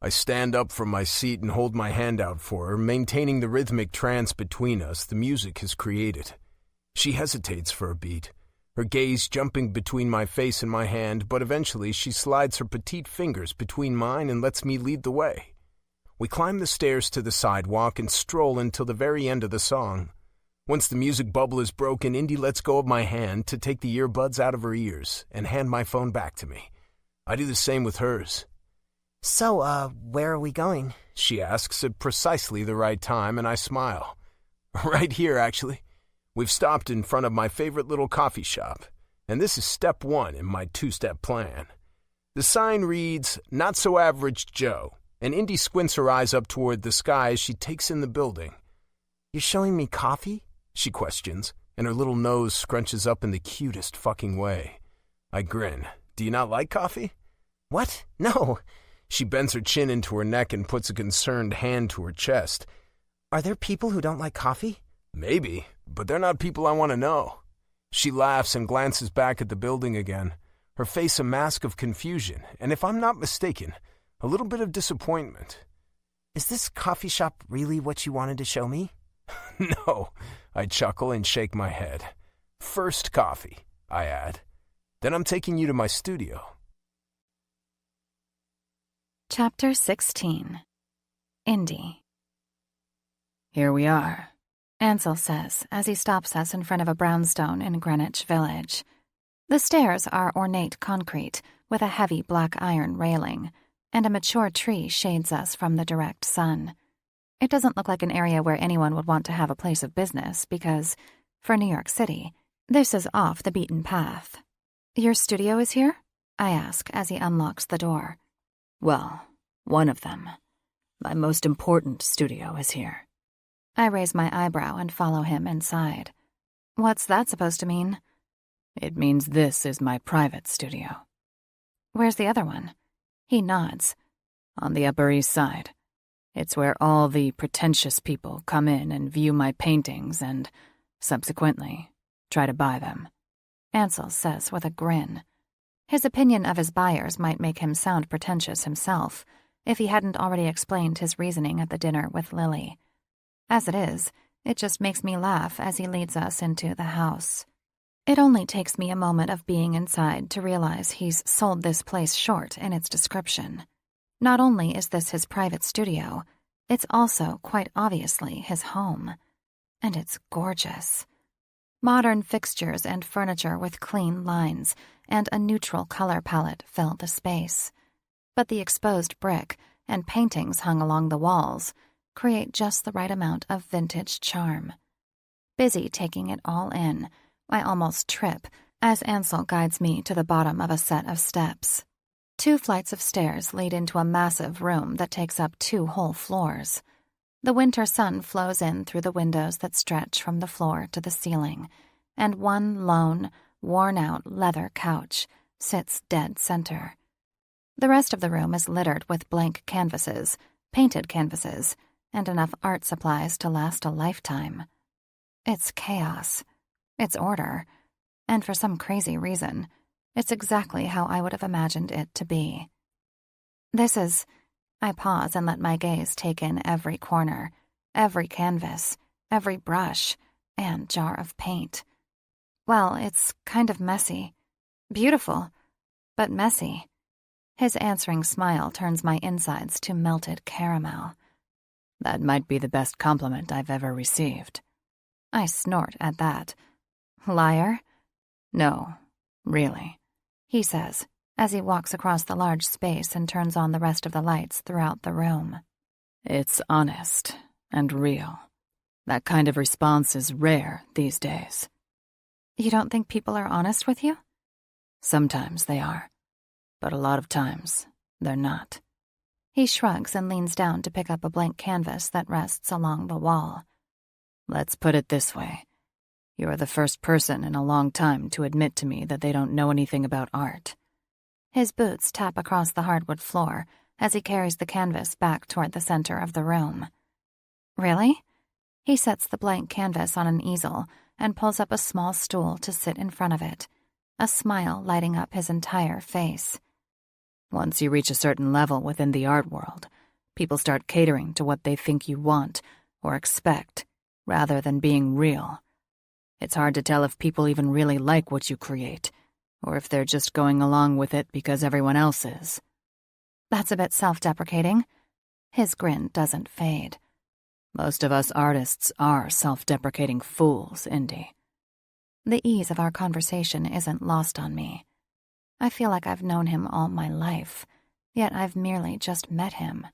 Speaker 1: I stand up from my seat and hold my hand out for her, maintaining the rhythmic trance between us the music has created. She hesitates for a beat, her gaze jumping between my face and my hand, but eventually she slides her petite fingers between mine and lets me lead the way. We climb the stairs to the sidewalk and stroll until the very end of the song. Once the music bubble is broken, Indy lets go of my hand to take the earbuds out of her ears and hand my phone back to me. I do the same with hers.
Speaker 2: So, where are we going?
Speaker 1: She asks at precisely the right time, and I smile. Right here, actually. We've stopped in front of my favorite little coffee shop, and this is step 1 in my 2-step plan. The sign reads, Not So Average Joe, and Indy squints her eyes up toward the sky as she takes in the building.
Speaker 2: You're showing me coffee?
Speaker 1: She questions, and her little nose scrunches up in the cutest fucking way. I grin. Do you not like coffee?
Speaker 2: What? No.
Speaker 1: She bends her chin into her neck and puts a concerned hand to her chest.
Speaker 2: Are there people who don't like coffee?
Speaker 1: Maybe, but they're not people I want to know. She laughs and glances back at the building again, her face a mask of confusion, and if I'm not mistaken, a little bit of disappointment.
Speaker 2: Is this coffee shop really what you wanted to show me?
Speaker 1: No, I chuckle and shake my head. First coffee, I add. Then I'm taking you to my studio.
Speaker 3: Chapter 16. Indy.
Speaker 4: Here we are.
Speaker 3: Ansel says as he stops us in front of a brownstone in Greenwich Village. The stairs are ornate concrete with a heavy black iron railing, and a mature tree shades us from the direct sun. It doesn't look like an area where anyone would want to have a place of business because, for New York City, this is off the beaten path. Your studio is here? I ask as he unlocks the door.
Speaker 4: Well, one of them. My most important studio is here.
Speaker 3: I raise my eyebrow and follow him inside. What's that supposed to mean?
Speaker 4: It means this is my private studio.
Speaker 3: Where's the other one? He nods.
Speaker 4: On the Upper East Side. It's where all the pretentious people come in and view my paintings and, subsequently, try to buy them.
Speaker 3: Ansel says with a grin. His opinion of his buyers might make him sound pretentious himself, if he hadn't already explained his reasoning at the dinner with Lily. As it is, it just makes me laugh as he leads us into the house. It only takes me a moment of being inside to realize he's sold this place short in its description. Not only is this his private studio, it's also, quite obviously, his home. And it's gorgeous. Modern fixtures and furniture with clean lines and a neutral color palette fill the space. But the exposed brick and paintings hung along the walls create just the right amount of vintage charm. Busy taking it all in, I almost trip as Ansel guides me to the bottom of a set of steps. 2 flights of stairs lead into a massive room that takes up 2 whole floors. The winter sun flows in through the windows that stretch from the floor to the ceiling, and one lone, worn-out leather couch sits dead center. The rest of the room is littered with blank canvases, painted canvases, and enough art supplies to last a lifetime. It's chaos. It's order. And for some crazy reason, it's exactly how I would have imagined it to be. I pause and let my gaze take in every corner, every canvas, every brush, and jar of paint. Well, it's kind of messy. Beautiful, but messy. His answering smile turns my insides to melted caramel.
Speaker 4: That might be the best compliment I've ever received.
Speaker 3: I snort at that. Liar?
Speaker 4: No, really,
Speaker 3: he says, as he walks across the large space and turns on the rest of the lights throughout the room.
Speaker 4: It's honest and real. That kind of response is rare these days.
Speaker 3: You don't think people are honest with you?
Speaker 4: Sometimes they are, but a lot of times they're not.
Speaker 3: He shrugs and leans down to pick up a blank canvas that rests along the wall.
Speaker 4: Let's put it this way. You're the first person in a long time to admit to me that they don't know anything about art.
Speaker 3: His boots tap across the hardwood floor as he carries the canvas back toward the center of the room. Really? He sets the blank canvas on an easel and pulls up a small stool to sit in front of it, a smile lighting up his entire face.
Speaker 4: Once you reach a certain level within the art world, people start catering to what they think you want or expect, rather than being real. It's hard to tell if people even really like what you create, or if they're just going along with it because everyone else is.
Speaker 3: That's a bit self-deprecating. His grin doesn't fade.
Speaker 4: Most of us artists are self-deprecating fools, Indy.
Speaker 3: The ease of our conversation isn't lost on me. I feel like I've known him all my life, yet I've merely just met him.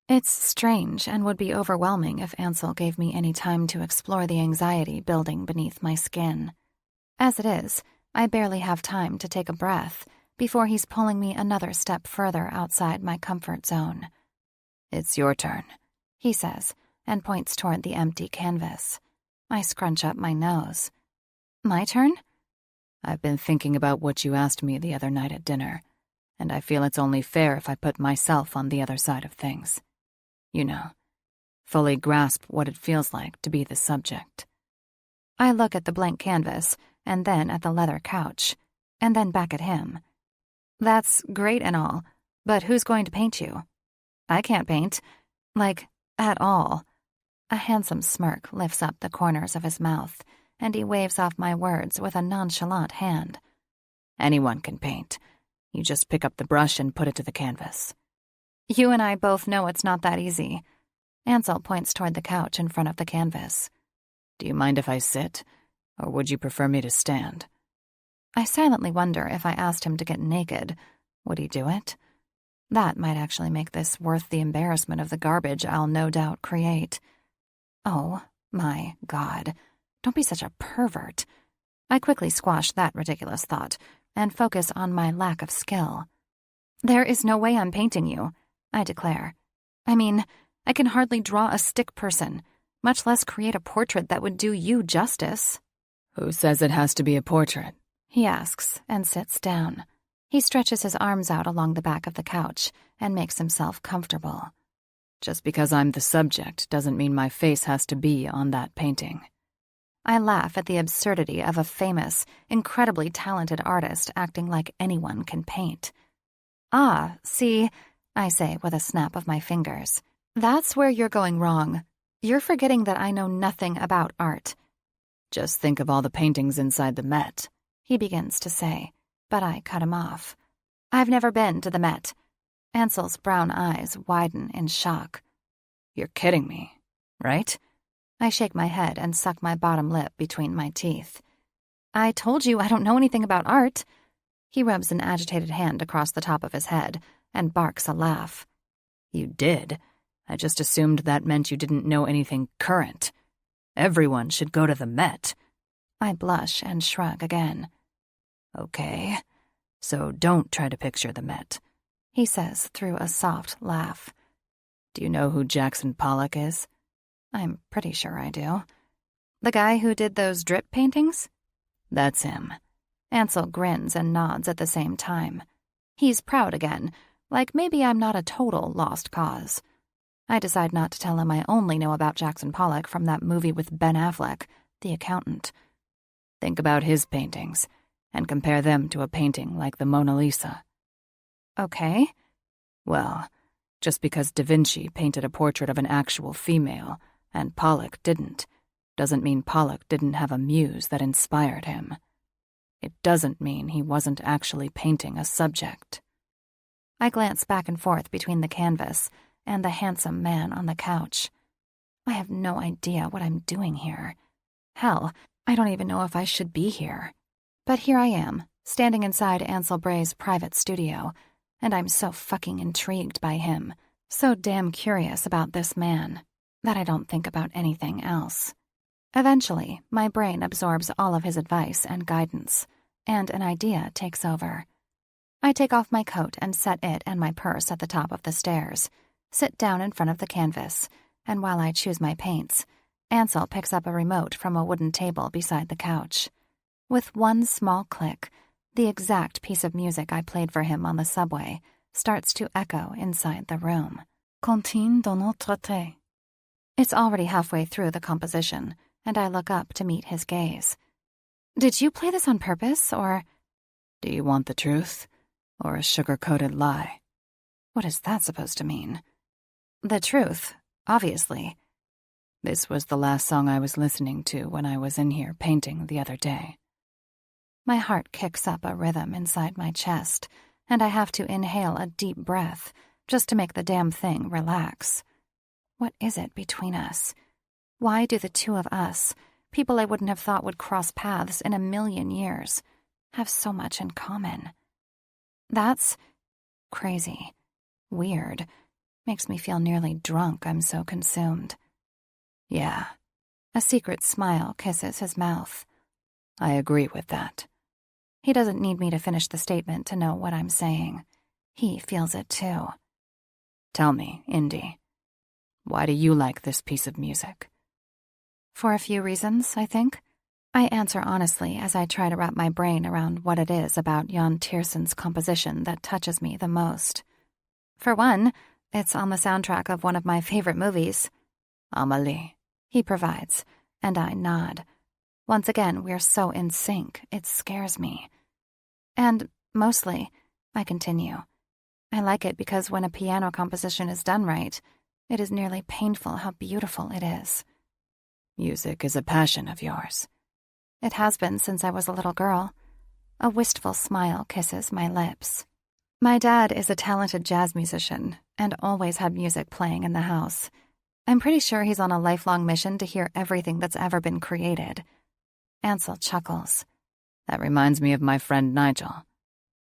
Speaker 3: It's strange and would be overwhelming if Ansel gave me any time to explore the anxiety building beneath my skin. As it is, I barely have time to take a breath before he's pulling me another step further outside my comfort zone.
Speaker 4: "It's your turn,"
Speaker 3: he says, and points toward the empty canvas. I scrunch up my nose. My turn?
Speaker 4: "I've been thinking about what you asked me the other night at dinner, and I feel it's only fair if I put myself on the other side of things. You know, fully grasp what it feels like to be the subject."
Speaker 3: I look at the blank canvas, and then at the leather couch, and then back at him. That's great and all, but who's going to paint you? I can't paint. Like, at all. A handsome smirk lifts up the corners of his mouth, and he waves off my words with a nonchalant hand.
Speaker 4: "Anyone can paint. You just pick up the brush and put it to the canvas."
Speaker 3: You and I both know it's not that easy. Ansel points toward the couch in front of the canvas.
Speaker 4: "Do you mind if I sit, or would you prefer me to stand?"
Speaker 3: I silently wonder if I asked him to get naked, would he do it? That might actually make this worth the embarrassment of the garbage I'll no doubt create. Oh, my God. Don't be such a pervert. I quickly squash that ridiculous thought and focus on my lack of skill. There is no way I'm painting you, I declare. I mean, I can hardly draw a stick person, much less create a portrait that would do you justice.
Speaker 4: "Who says it has to be a portrait?"
Speaker 3: he asks and sits down. He stretches his arms out along the back of the couch and makes himself comfortable.
Speaker 4: "Just because I'm the subject doesn't mean my face has to be on that painting."
Speaker 3: I laugh at the absurdity of a famous, incredibly talented artist acting like anyone can paint. "Ah, see," I say with a snap of my fingers. "That's where you're going wrong. You're forgetting that I know nothing about art."
Speaker 4: "Just think of all the paintings inside the Met,"
Speaker 3: he begins to say, but I cut him off. "I've never been to the Met." Ansel's brown eyes widen in shock.
Speaker 4: "You're kidding me, right?"
Speaker 3: I shake my head and suck my bottom lip between my teeth. "I told you I don't know anything about art." He rubs an agitated hand across the top of his head and barks a laugh.
Speaker 4: "You did? I just assumed that meant you didn't know anything current. Everyone should go to the Met."
Speaker 3: I blush and shrug again.
Speaker 4: "Okay, so don't try to picture the Met,"
Speaker 3: he says through a soft laugh.
Speaker 4: "Do you know who Jackson Pollock is?"
Speaker 3: I'm pretty sure I do. "The guy who did those drip paintings?"
Speaker 4: "That's him."
Speaker 3: Ansel grins and nods at the same time. He's proud again, like maybe I'm not a total lost cause. I decide not to tell him I only know about Jackson Pollock from that movie with Ben Affleck, The Accountant.
Speaker 4: "Think about his paintings, and compare them to a painting like the Mona Lisa."
Speaker 3: "Okay."
Speaker 4: "Well, just because Da Vinci painted a portrait of an actual female, and Pollock didn't, doesn't mean Pollock didn't have a muse that inspired him. It doesn't mean he wasn't actually painting a subject."
Speaker 3: I glance back and forth between the canvas and the handsome man on the couch. I have no idea what I'm doing here. Hell, I don't even know if I should be here. But here I am, standing inside Ansel Bray's private studio, and I'm so fucking intrigued by him, so damn curious about this man, that I don't think about anything else. Eventually, my brain absorbs all of his advice and guidance, and an idea takes over. I take off my coat and set it and my purse at the top of the stairs, sit down in front of the canvas, and while I choose my paints, Ansel picks up a remote from a wooden table beside the couch. With one small click, the exact piece of music I played for him on the subway starts to echo inside the room. Continue dans notre tête. It's already halfway through the composition, and I look up to meet his gaze. Did you play this on purpose, or—
Speaker 4: Do you want the truth, or a sugar-coated lie?
Speaker 3: What is that supposed to mean? The truth, obviously.
Speaker 4: This was the last song I was listening to when I was in here painting the other day.
Speaker 3: My heart kicks up a rhythm inside my chest, and I have to inhale a deep breath just to make the damn thing relax. What is it between us? Why do the two of us, people I wouldn't have thought would cross paths in a million years, have so much in common? That's crazy, weird, makes me feel nearly drunk. I'm so consumed.
Speaker 4: Yeah,
Speaker 3: A secret smile kisses his mouth.
Speaker 4: I agree with that.
Speaker 3: He doesn't need me to finish the statement to know what I'm saying. He feels it too.
Speaker 4: Tell me, Indy, why do you like this piece of music?
Speaker 3: For a few reasons, I think. I answer honestly as I try to wrap my brain around what it is about Jan Tiersen's composition that touches me the most. For one, it's on the soundtrack of one of my favorite movies.
Speaker 4: Amelie,
Speaker 3: he provides, and I nod. Once again, we're so in sync, it scares me. And mostly, I continue, I like it because when a piano composition is done right, it is nearly painful how beautiful it is.
Speaker 4: Music is a passion of yours.
Speaker 3: It has been since I was a little girl. A wistful smile kisses my lips. My dad is a talented jazz musician and always had music playing in the house. I'm pretty sure he's on a lifelong mission to hear everything that's ever been created. Ansel chuckles.
Speaker 4: That reminds me of my friend Nigel.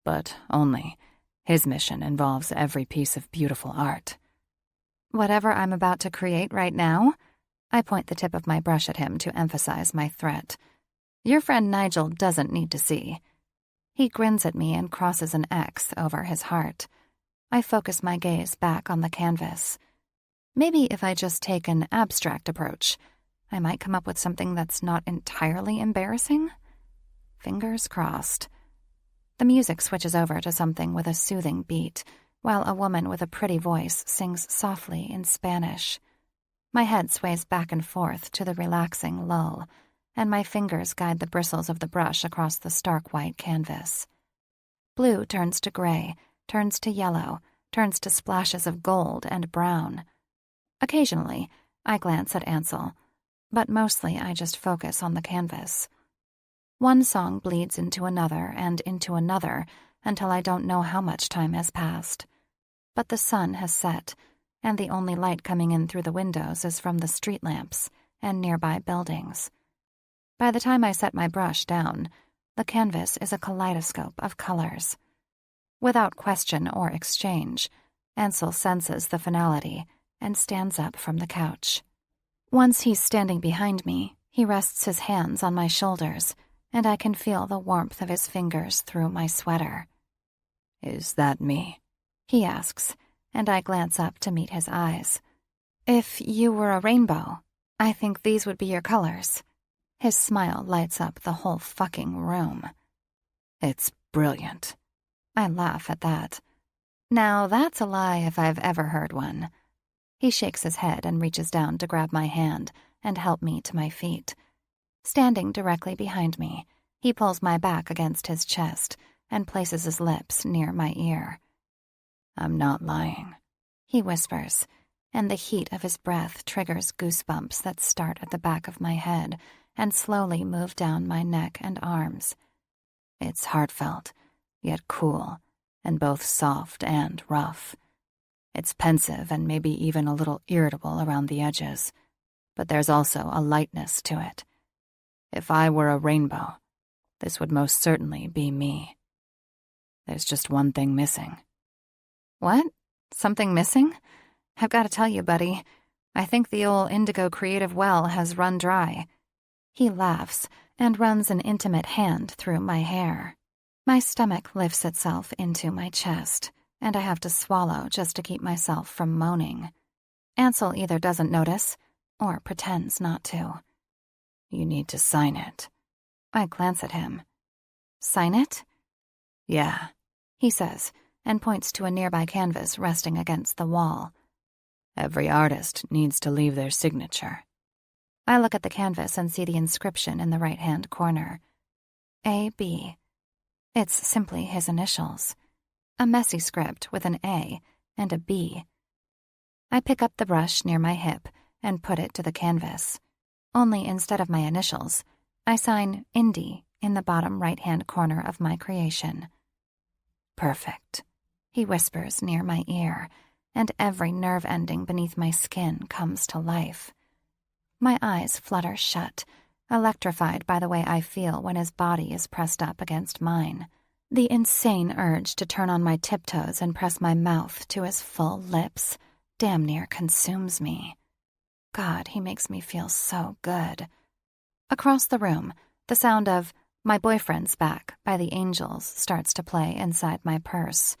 Speaker 4: But only, his mission involves every piece of beautiful art.
Speaker 3: Whatever I'm about to create right now, I point the tip of my brush at him to emphasize my threat. Your friend Nigel doesn't need to see. He grins at me and crosses an X over his heart. I focus my gaze back on the canvas. Maybe if I just take an abstract approach, I might come up with something that's not entirely embarrassing. Fingers crossed. The music switches over to something with a soothing beat, while a woman with a pretty voice sings softly in Spanish. My head sways back and forth to the relaxing lull, and my fingers guide the bristles of the brush across the stark white canvas. Blue turns to gray, turns to yellow, turns to splashes of gold and brown. Occasionally, I glance at Ansel, but mostly I just focus on the canvas. One song bleeds into another and into another until I don't know how much time has passed. But the sun has set, and the only light coming in through the windows is from the street lamps and nearby buildings. By the time I set my brush down, the canvas is a kaleidoscope of colors. Without question or exchange, Ansel senses the finality and stands up from the couch. Once he's standing behind me, he rests his hands on my shoulders, and I can feel the warmth of his fingers through my sweater.
Speaker 4: Is that me?
Speaker 3: He asks, and I glance up to meet his eyes. If you were a rainbow, I think these would be your colors. His smile lights up the whole fucking room.
Speaker 4: It's brilliant.
Speaker 3: I laugh at that. Now that's a lie if I've ever heard one. He shakes his head and reaches down to grab my hand and help me to my feet. Standing directly behind me, he pulls my back against his chest and places his lips near my ear.
Speaker 4: I'm not lying,
Speaker 3: he whispers, and the heat of his breath triggers goosebumps that start at the back of my head and slowly move down my neck and arms.
Speaker 4: It's heartfelt, yet cool, and both soft and rough. It's pensive and maybe even a little irritable around the edges, but there's also a lightness to it. If I were a rainbow, this would most certainly be me. There's just one thing missing.
Speaker 3: What? Something missing? I've got to tell you, buddy, I think the old indigo creative well has run dry. He laughs and runs an intimate hand through my hair. My stomach lifts itself into my chest, and I have to swallow just to keep myself from moaning. Ansel either doesn't notice or pretends not to.
Speaker 4: You need to sign it.
Speaker 3: I glance at him. Sign it?
Speaker 4: Yeah,
Speaker 3: he says, and points to a nearby canvas resting against the wall. Every artist needs to leave their signature. I look at the canvas and see the inscription in the right-hand corner. A.B. It's simply his initials. A messy script with an A and a B. I pick up the brush near my hip and put it to the canvas. Only instead of my initials, I sign Indie in the bottom right-hand corner of my creation. Perfect, he whispers near my ear, and every nerve ending beneath my skin comes to life. My eyes flutter shut, electrified by the way I feel when his body is pressed up against mine. The insane urge to turn on my tiptoes and press my mouth to his full lips damn near consumes me. God, he makes me feel so good. Across the room, the sound of My Boyfriend's Back by the Angels starts to play inside my purse.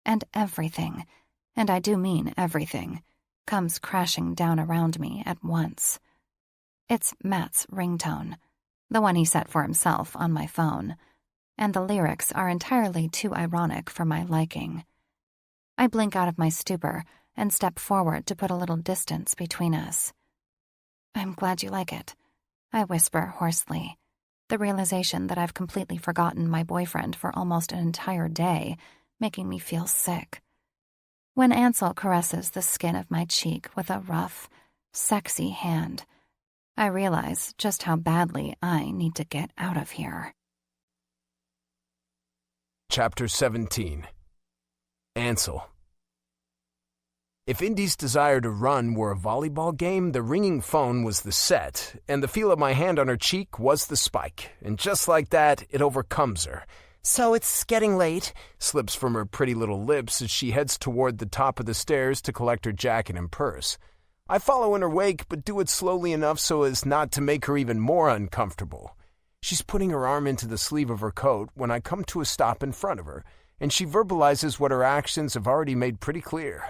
Speaker 3: And everything, and I do mean everything, comes crashing down around me at once. It's Matt's ringtone, the one he set for himself on my phone, and the lyrics are entirely too ironic for my liking. I blink out of my stupor and step forward to put a little distance between us. I'm glad you like it, I whisper hoarsely, the realization that I've completely forgotten my boyfriend for almost an entire day, making me feel sick. When Ansel caresses the skin of my cheek with a rough, sexy hand, I realize just how badly I need to get out of here.
Speaker 1: Chapter 17. Ansel. If Indy's desire to run were a volleyball game, the ringing phone was the set, and the feel of my hand on her cheek was the spike, and just like that, it overcomes her.
Speaker 2: So it's getting late,
Speaker 1: Slips from her pretty little lips as she heads toward the top of the stairs to collect her jacket and purse. I follow in her wake, but do it slowly enough so as not to make her even more uncomfortable. She's putting her arm into the sleeve of her coat when I come to a stop in front of her, and she verbalizes what her actions have already made pretty clear.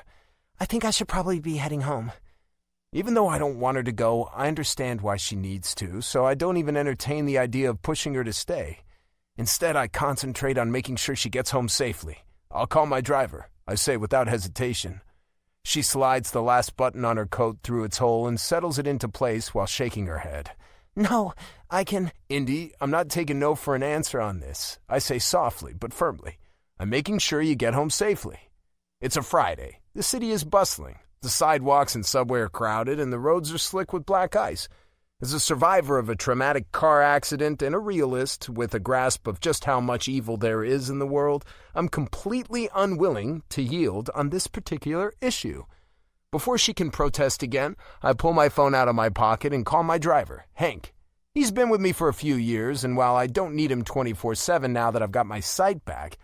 Speaker 2: I think I should probably be heading home.
Speaker 1: Even though I don't want her to go, I understand why she needs to, so I don't even entertain the idea of pushing her to stay. Instead, I concentrate on making sure she gets home safely. I'll call my driver, I say without hesitation. She slides the last button on her coat through its hole and settles it into place while shaking her head.
Speaker 2: No, I can...
Speaker 1: Indy, I'm not taking no for an answer on this. I say softly but firmly. I'm making sure you get home safely. It's a Friday. The city is bustling. The sidewalks and subway are crowded, and the roads are slick with black ice. As a survivor of a traumatic car accident and a realist with a grasp of just how much evil there is in the world, I'm completely unwilling to yield on this particular issue. Before she can protest again, I pull my phone out of my pocket and call my driver, Hank. He's been with me for a few years, and while I don't need him 24/7 now that I've got my sight back,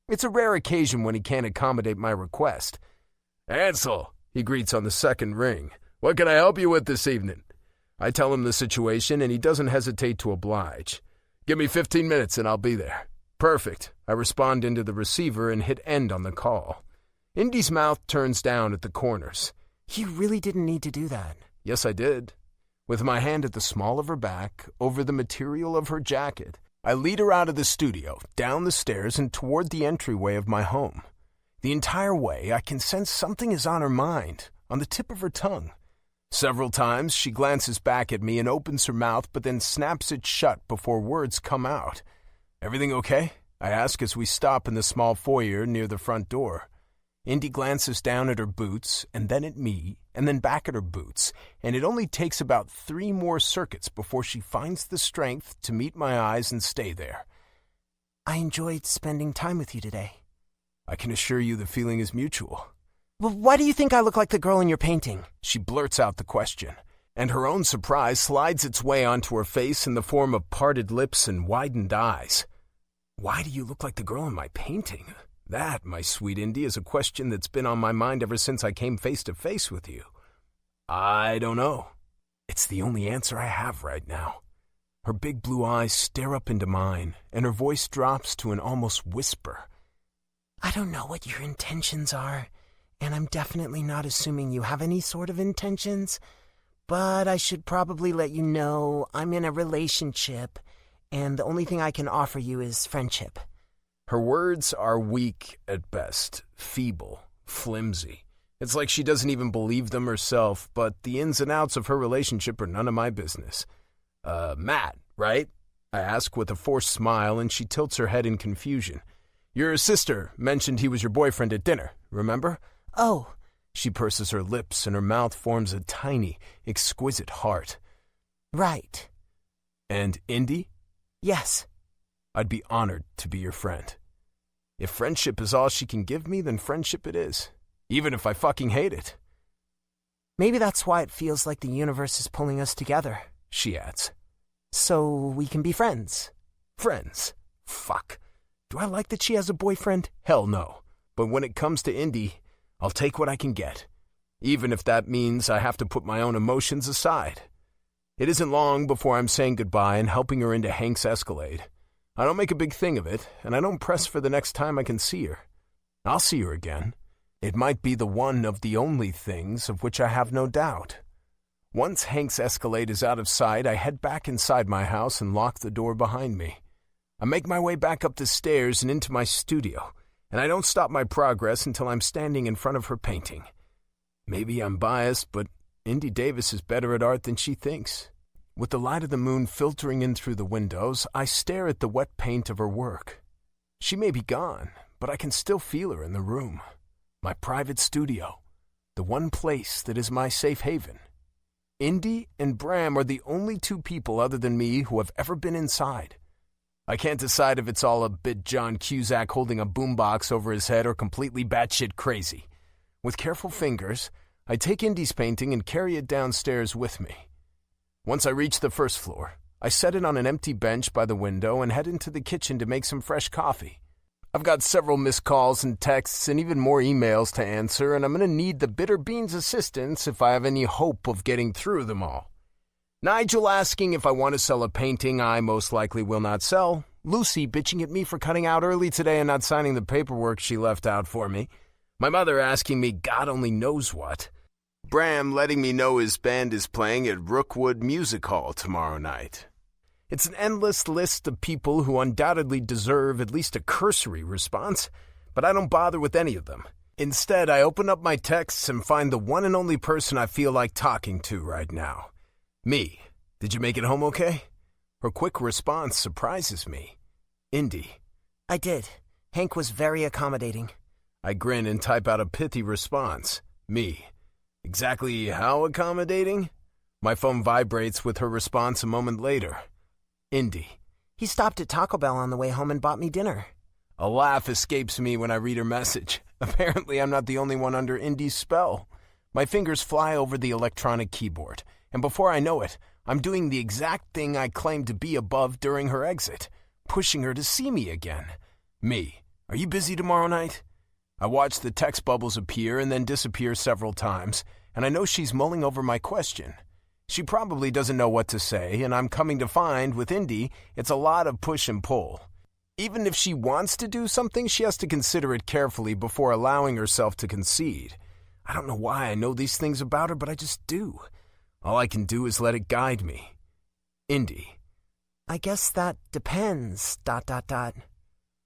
Speaker 1: it's a rare occasion when he can't accommodate my request. Ansel, he greets on the second ring. What can I help you with this evening? I tell him the situation, and he doesn't hesitate to oblige. Give me 15 minutes, and I'll be there. Perfect. I respond into the receiver and hit end on the call. Indy's mouth turns down at the corners.
Speaker 2: You really didn't need to do that.
Speaker 1: Yes, I did. With my hand at the small of her back, over the material of her jacket, I lead her out of the studio, down the stairs, and toward the entryway of my home. The entire way, I can sense something is on her mind, on the tip of her tongue. Several times, she glances back at me and opens her mouth, but then snaps it shut before words come out. Everything okay? I ask as we stop in the small foyer near the front door. Indy glances down at her boots, and then at me, and then back at her boots, and it only takes about 3 more circuits before she finds the strength to meet my eyes and stay there.
Speaker 2: I enjoyed spending time with you today.
Speaker 1: I can assure you the feeling is mutual.
Speaker 2: Well, why do you think I look like the girl in your painting?
Speaker 1: She blurts out the question, and her own surprise slides its way onto her face in the form of parted lips and widened eyes. Why do you look like the girl in my painting? That, my sweet Indy, is a question that's been on my mind ever since I came face to face with you. I don't know. It's the only answer I have right now. Her big blue eyes stare up into mine, and her voice drops to an almost whisper.
Speaker 2: I don't know what your intentions are, and I'm definitely not assuming you have any sort of intentions, but I should probably let you know I'm in a relationship, and the only thing I can offer you is friendship.
Speaker 1: Her words are weak at best, feeble, flimsy, It's like she doesn't even believe them herself, but the ins and outs of her relationship are none of my business. Matt, right? I ask with a forced smile, and she tilts her head in confusion. Your sister mentioned he was your boyfriend at dinner, remember?
Speaker 2: Oh.
Speaker 1: She purses her lips, and her mouth forms a tiny, exquisite heart.
Speaker 2: Right.
Speaker 1: And Indy?
Speaker 2: Yes.
Speaker 1: I'd be honored to be your friend. If friendship is all she can give me, then friendship it is. Even if I fucking hate it.
Speaker 2: Maybe that's why it feels like the universe is pulling us together,
Speaker 1: she adds.
Speaker 2: So we can be friends.
Speaker 1: Friends? Fuck. Do I like that she has a boyfriend? Hell no. But when it comes to Indy, I'll take what I can get. Even if that means I have to put my own emotions aside. It isn't long before I'm saying goodbye and helping her into Hank's Escalade. I don't make a big thing of it, and I don't press for the next time I can see her. I'll see her again. It might be the one of the only things of which I have no doubt. Once Hank's Escalade is out of sight, I head back inside my house and lock the door behind me. I make my way back up the stairs and into my studio, and I don't stop my progress until I'm standing in front of her painting. Maybe I'm biased, but Indy Davis is better at art than she thinks. With the light of the moon filtering in through the windows, I stare at the wet paint of her work. She may be gone, but I can still feel her in the room. My private studio, the one place that is my safe haven. Indy and Bram are the only two people other than me who have ever been inside. I can't decide if it's all a bit John Cusack holding a boombox over his head or completely batshit crazy. With careful fingers, I take Indy's painting and carry it downstairs with me. Once I reach the first floor, I set it on an empty bench by the window and head into the kitchen to make some fresh coffee. I've got several missed calls and texts and even more emails to answer, and I'm going to need the Bitter Beans' assistance if I have any hope of getting through them all. Nigel asking if I want to sell a painting I most likely will not sell. Lucy bitching at me for cutting out early today and not signing the paperwork she left out for me. My mother asking me God only knows what. Bram letting me know his band is playing at Rookwood Music Hall tomorrow night. It's an endless list of people who undoubtedly deserve at least a cursory response, but I don't bother with any of them. Instead, I open up my texts and find the one and only person I feel like talking to right now. Me. Did you make it home okay? Her quick response surprises me. Indy.
Speaker 2: I did. Hank was very accommodating.
Speaker 1: I grin and type out a pithy response. Me. Exactly how accommodating? My phone vibrates with her response a moment later. Indy.
Speaker 2: He stopped at Taco Bell on the way home and bought me dinner.
Speaker 1: A laugh escapes me when I read her message. Apparently, I'm not the only one under Indy's spell. My fingers fly over the electronic keyboard, and before I know it, I'm doing the exact thing I claimed to be above during her exit, pushing her to see me again. Me. Are you busy tomorrow night? I watch the text bubbles appear and then disappear several times, and I know she's mulling over my question. She probably doesn't know what to say, and I'm coming to find, with Indy, it's a lot of push and pull. Even if she wants to do something, she has to consider it carefully before allowing herself to concede. I don't know why I know these things about her, but I just do. All I can do is let it guide me. Indy.
Speaker 2: I guess that depends, ...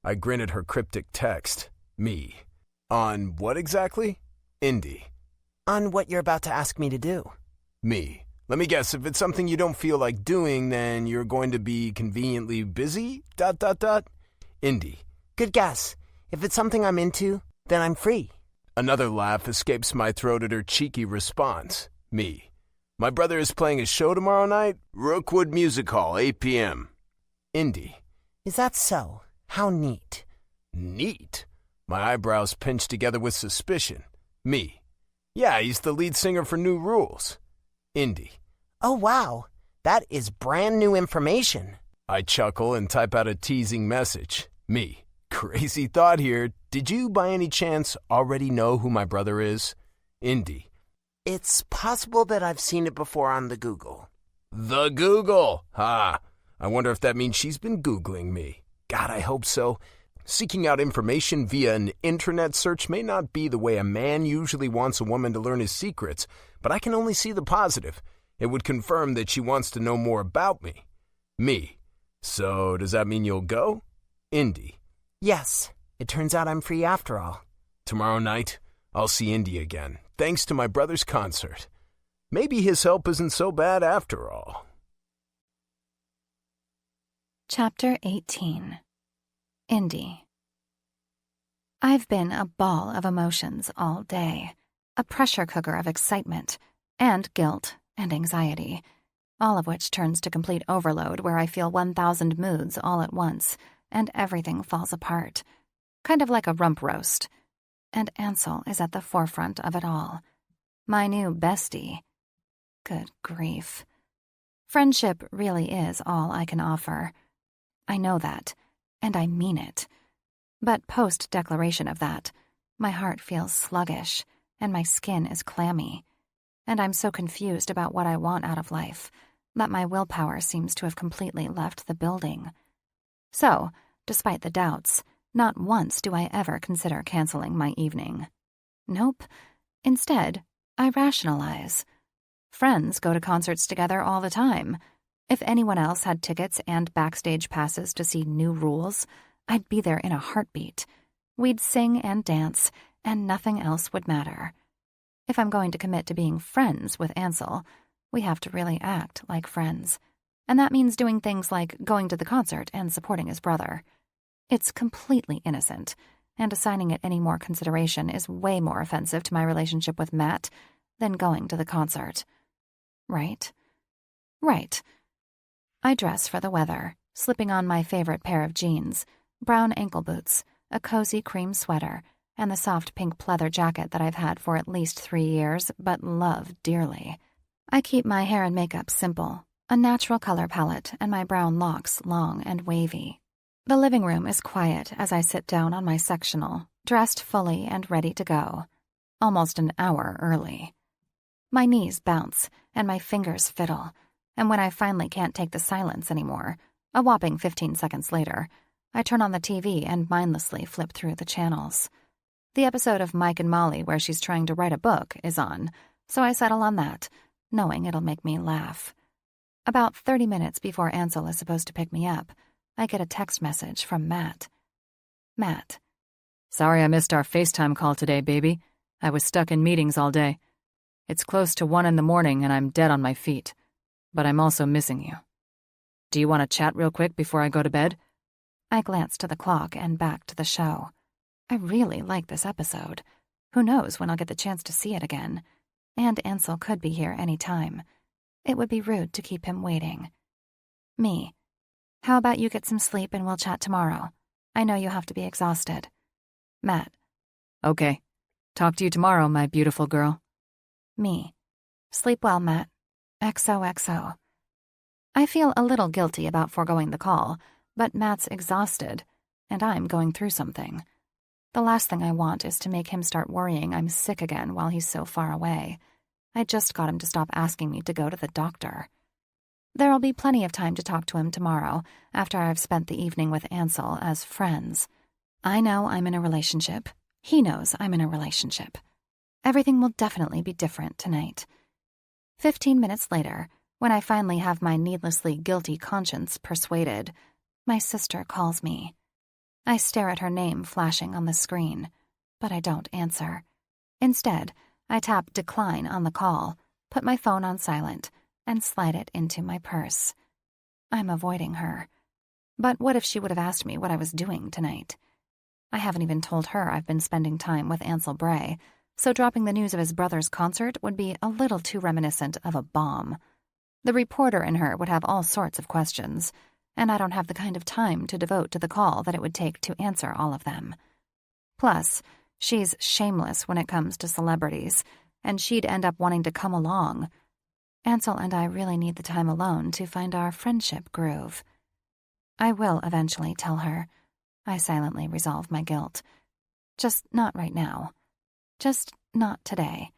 Speaker 1: I grin at her cryptic text. Me. On what exactly? Indy.
Speaker 2: On what you're about to ask me to do.
Speaker 1: Me. Let me guess, if it's something you don't feel like doing, then you're going to be conveniently busy? ... Indy.
Speaker 2: Good guess. If it's something I'm into, then I'm free.
Speaker 1: Another laugh escapes my throat at her cheeky response. Me. My brother is playing a show tomorrow night? Rookwood Music Hall, 8 p.m. Indy.
Speaker 2: Is that so? How neat.
Speaker 1: Neat? My eyebrows pinch together with suspicion. Me. Yeah, he's the lead singer for New Rules. Indy.
Speaker 2: Oh, wow. That is brand new information.
Speaker 1: I chuckle and type out a teasing message. Me. Crazy thought here. Did you, by any chance, already know who my brother is? Indy.
Speaker 2: It's possible that I've seen it before on the Google.
Speaker 1: The Google! Ha! I wonder if that means she's been Googling me. God, I hope so. Seeking out information via an internet search may not be the way a man usually wants a woman to learn his secrets, but I can only see the positive. It would confirm that she wants to know more about me. Me. So, does that mean you'll go? Indy.
Speaker 2: Yes. It turns out I'm free after all.
Speaker 1: Tomorrow night? I'll see Indy again, thanks to my brother's concert. Maybe his help isn't so bad after all.
Speaker 3: Chapter 18. Indy. I've been a ball of emotions all day, a pressure cooker of excitement, and guilt and anxiety, all of which turns to complete overload where I feel 1,000 moods all at once, and everything falls apart, kind of like a rump roast. And Ansel is at the forefront of it all. My new bestie. Good grief. Friendship really is all I can offer. I know that, and I mean it. But post-declaration of that, my heart feels sluggish, and my skin is clammy, and I'm so confused about what I want out of life that my willpower seems to have completely left the building. So, despite the doubts, not once do I ever consider canceling my evening. Nope. Instead, I rationalize. Friends go to concerts together all the time. If anyone else had tickets and backstage passes to see New Rules, I'd be there in a heartbeat. We'd sing and dance, and nothing else would matter. If I'm going to commit to being friends with Ansel, we have to really act like friends. And that means doing things like going to the concert and supporting his brother. It's completely innocent, and assigning it any more consideration is way more offensive to my relationship with Matt than going to the concert. Right? Right. I dress for the weather, slipping on my favorite pair of jeans, brown ankle boots, a cozy cream sweater, and the soft pink pleather jacket that I've had for at least 3 years but love dearly. I keep my hair and makeup simple, a natural color palette, and my brown locks long and wavy. The living room is quiet as I sit down on my sectional, dressed fully and ready to go, almost an hour early. My knees bounce, and my fingers fiddle, and when I finally can't take the silence anymore, a whopping 15 seconds later, I turn on the TV and mindlessly flip through the channels. The episode of Mike and Molly where she's trying to write a book is on, so I settle on that, knowing it'll make me laugh. About 30 minutes before Ansel is supposed to pick me up, I get a text message from Matt. Matt.
Speaker 4: Sorry I missed our FaceTime call today, baby. I was stuck in meetings all day. It's close to 1 a.m. and I'm dead on my feet. But I'm also missing you. Do you want to chat real quick before I go to bed?
Speaker 3: I glance to the clock and back to the show. I really like this episode. Who knows when I'll get the chance to see it again. And Ansel could be here any time. It would be rude to keep him waiting. Me. How about you get some sleep and we'll chat tomorrow? I know you have to be exhausted. Matt.
Speaker 4: Okay. Talk to you tomorrow, my beautiful girl.
Speaker 3: Me. Sleep well, Matt. XOXO. I feel a little guilty about foregoing the call, but Matt's exhausted, and I'm going through something. The last thing I want is to make him start worrying I'm sick again while he's so far away. I just got him to stop asking me to go to the doctor. There'll be plenty of time to talk to him tomorrow, after I've spent the evening with Ansel as friends. I know I'm in a relationship. He knows I'm in a relationship. Everything will definitely be different tonight. 15 minutes later, when I finally have my needlessly guilty conscience persuaded, my sister calls me. I stare at her name flashing on the screen, but I don't answer. Instead, I tap decline on the call, put my phone on silent, and slide it into my purse. I'm avoiding her. But what if she would have asked me what I was doing tonight? I haven't even told her I've been spending time with Ansel Bray, so dropping the news of his brother's concert would be a little too reminiscent of a bomb. The reporter in her would have all sorts of questions, and I don't have the kind of time to devote to the call that it would take to answer all of them. Plus, she's shameless when it comes to celebrities, and she'd end up wanting to come along. Ansel and I really need the time alone to find our friendship groove. I will eventually tell her. I silently resolve my guilt. Just not right now. Just not today.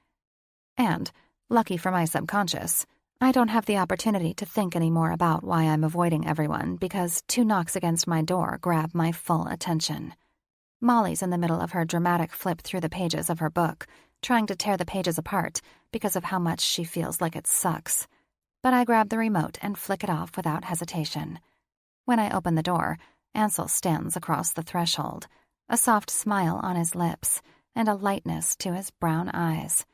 Speaker 3: And, lucky for my subconscious, I don't have the opportunity to think anymore about why I'm avoiding everyone because 2 knocks against my door grab my full attention. Molly's in the middle of her dramatic flip through the pages of her book, trying to tear the pages apart because of how much she feels like it sucks. But I grab the remote and flick it off without hesitation. When I open the door, Ansel stands across the threshold, a soft smile on his lips, and a lightness to his brown eyes.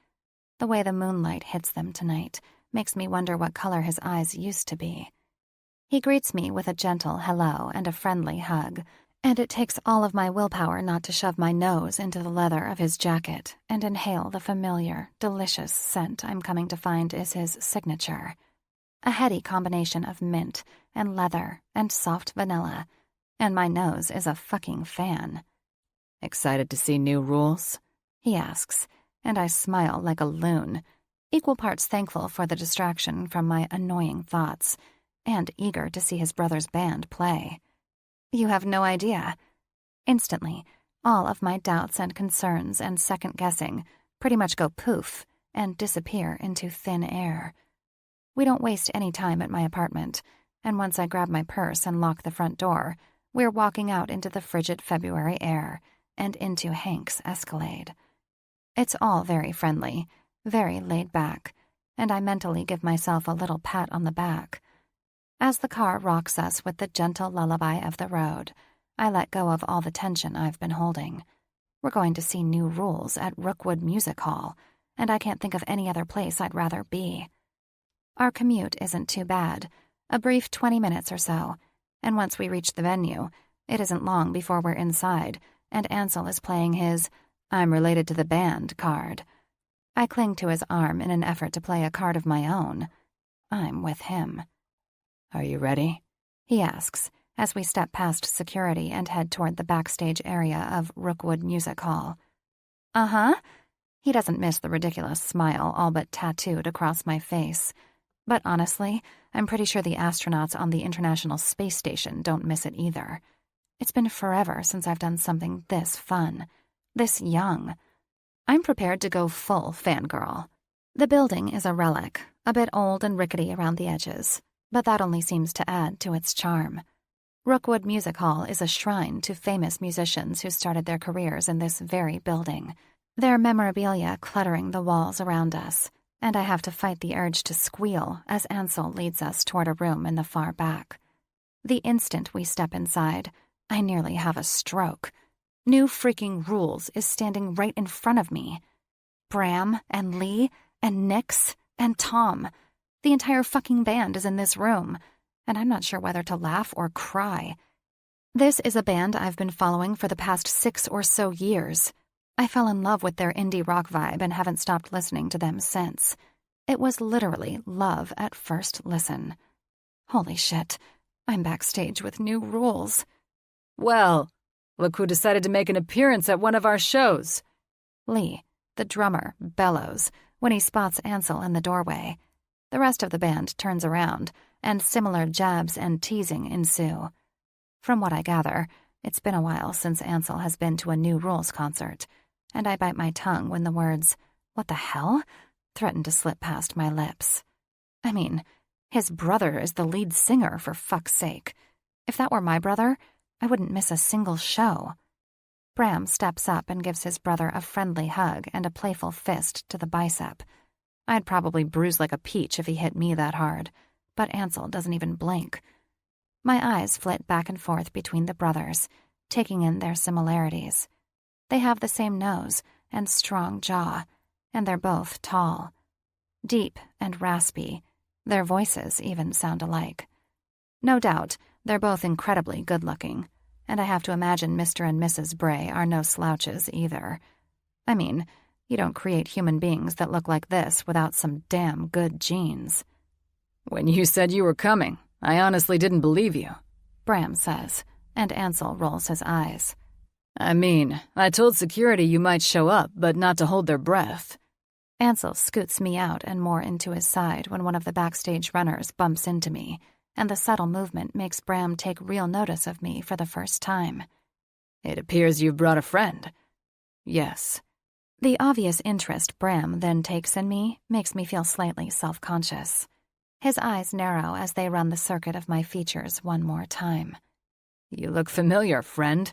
Speaker 3: The way the moonlight hits them tonight makes me wonder what color his eyes used to be. He greets me with a gentle hello and a friendly hug, and it takes all of my willpower not to shove my nose into the leather of his jacket and inhale the familiar, delicious scent I'm coming to find is his signature. A heady combination of mint and leather and soft vanilla, and my nose is a fucking fan.
Speaker 4: Excited to see new rules?
Speaker 3: He asks, and I smile like a loon, equal parts thankful for the distraction from my annoying thoughts, and eager to see his brother's band play. You have no idea. Instantly, all of my doubts and concerns and second-guessing pretty much go poof and disappear into thin air. We don't waste any time at my apartment, and once I grab my purse and lock the front door, we're walking out into the frigid February air and into Hank's Escalade. It's all very friendly, very laid back, and I mentally give myself a little pat on the back. As the car rocks us with the gentle lullaby of the road, I let go of all the tension I've been holding. We're going to see new rules at Rookwood Music Hall, and I can't think of any other place I'd rather be. Our commute isn't too bad, a brief 20 minutes or so, and once we reach the venue, it isn't long before we're inside, and Ansel is playing his "I'm related to the band" card. I cling to his arm in an effort to play a card of my own. I'm with him.
Speaker 4: Are you ready?
Speaker 3: He asks, as we step past security and head toward the backstage area of Rookwood Music Hall. Uh-huh. He doesn't miss the ridiculous smile all but tattooed across my face. But honestly, I'm pretty sure the astronauts on the International Space Station don't miss it either. It's been forever since I've done something this fun, this young. I'm prepared to go full fangirl. The building is a relic, a bit old and rickety around the edges, but that only seems to add to its charm. Rookwood Music Hall is a shrine to famous musicians who started their careers in this very building, their memorabilia cluttering the walls around us, and I have to fight the urge to squeal as Ansel leads us toward a room in the far back. The instant we step inside, I nearly have a stroke. New freaking Rules is standing right in front of me. Bram and Lee and Nix and Tom. The entire fucking band is in this room, and I'm not sure whether to laugh or cry. This is a band I've been following for the past 6 or so years. I fell in love with their indie rock vibe and haven't stopped listening to them since. It was literally love at first listen. Holy shit, I'm backstage with New Rules.
Speaker 4: Well, look who decided to make an appearance at one of our shows.
Speaker 3: Lee, the drummer, bellows when he spots Ansel in the doorway. The rest of the band turns around, and similar jabs and teasing ensue. From what I gather, it's been a while since Ansel has been to a New Rules concert, and I bite my tongue when the words, "What the hell?" threaten to slip past my lips. I mean, his brother is the lead singer, for fuck's sake. If that were my brother, I wouldn't miss a single show. Bram steps up and gives his brother a friendly hug and a playful fist to the bicep. I'd probably bruise like a peach if he hit me that hard, but Ansel doesn't even blink. My eyes flit back and forth between the brothers, taking in their similarities. They have the same nose and strong jaw, and they're both tall. Deep and raspy, their voices even sound alike. No doubt, they're both incredibly good-looking, and I have to imagine Mr. and Mrs. Bray are no slouches either. I mean, you don't create human beings that look like this without some damn good genes.
Speaker 4: When you said you were coming, I honestly didn't believe you,
Speaker 3: Bram says, and Ansel rolls his eyes.
Speaker 4: I mean, I told security you might show up, but not to hold their breath.
Speaker 3: Ansel scoots me out and more into his side when one of the backstage runners bumps into me, and the subtle movement makes Bram take real notice of me for the first time.
Speaker 4: It appears you've brought a friend.
Speaker 3: Yes. The obvious interest Bram then takes in me makes me feel slightly self-conscious. His eyes narrow as they run the circuit of my features one more time.
Speaker 4: You look familiar, friend.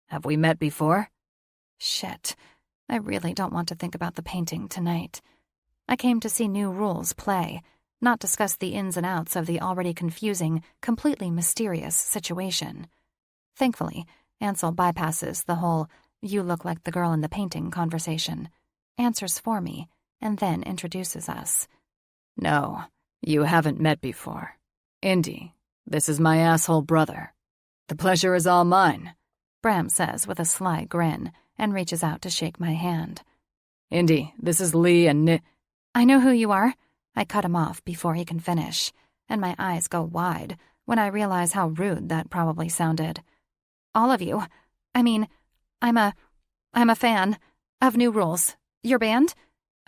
Speaker 4: Have we met before?
Speaker 3: Shit. I really don't want to think about the painting tonight. I came to see New Rules play, not discuss the ins and outs of the already confusing, completely mysterious situation. Thankfully, Ansel bypasses the whole "You look like the girl in the painting" conversation, answers for me, and then introduces us.
Speaker 4: No, you haven't met before. Indy, this is my asshole brother. The pleasure is all mine,
Speaker 3: Bram says with a sly grin and reaches out to shake my hand.
Speaker 4: Indy, this is Lee and
Speaker 3: I know who you are. I cut him off before he can finish, and my eyes go wide when I realize how rude that probably sounded. All of you. I mean, I'm a fan of New Rules. Your band?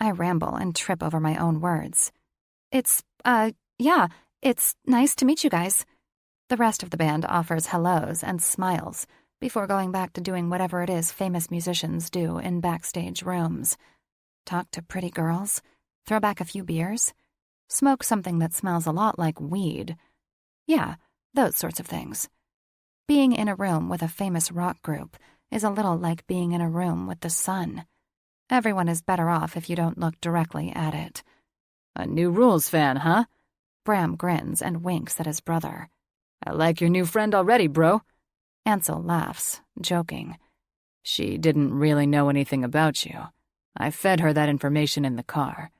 Speaker 3: I ramble and trip over my own words. It's nice to meet you guys. The rest of the band offers hellos and smiles before going back to doing whatever it is famous musicians do in backstage rooms. Talk to pretty girls, throw back a few beers, smoke something that smells a lot like weed. Yeah, those sorts of things. Being in a room with a famous rock group is a little like being in a room with the sun. Everyone is better off if you don't look directly at it.
Speaker 4: A New Rules fan, huh?
Speaker 3: Bram grins and winks at his brother.
Speaker 4: I like your new friend already, bro.
Speaker 3: Ansel laughs, joking.
Speaker 4: She didn't really know anything about you. I fed her that information in the car.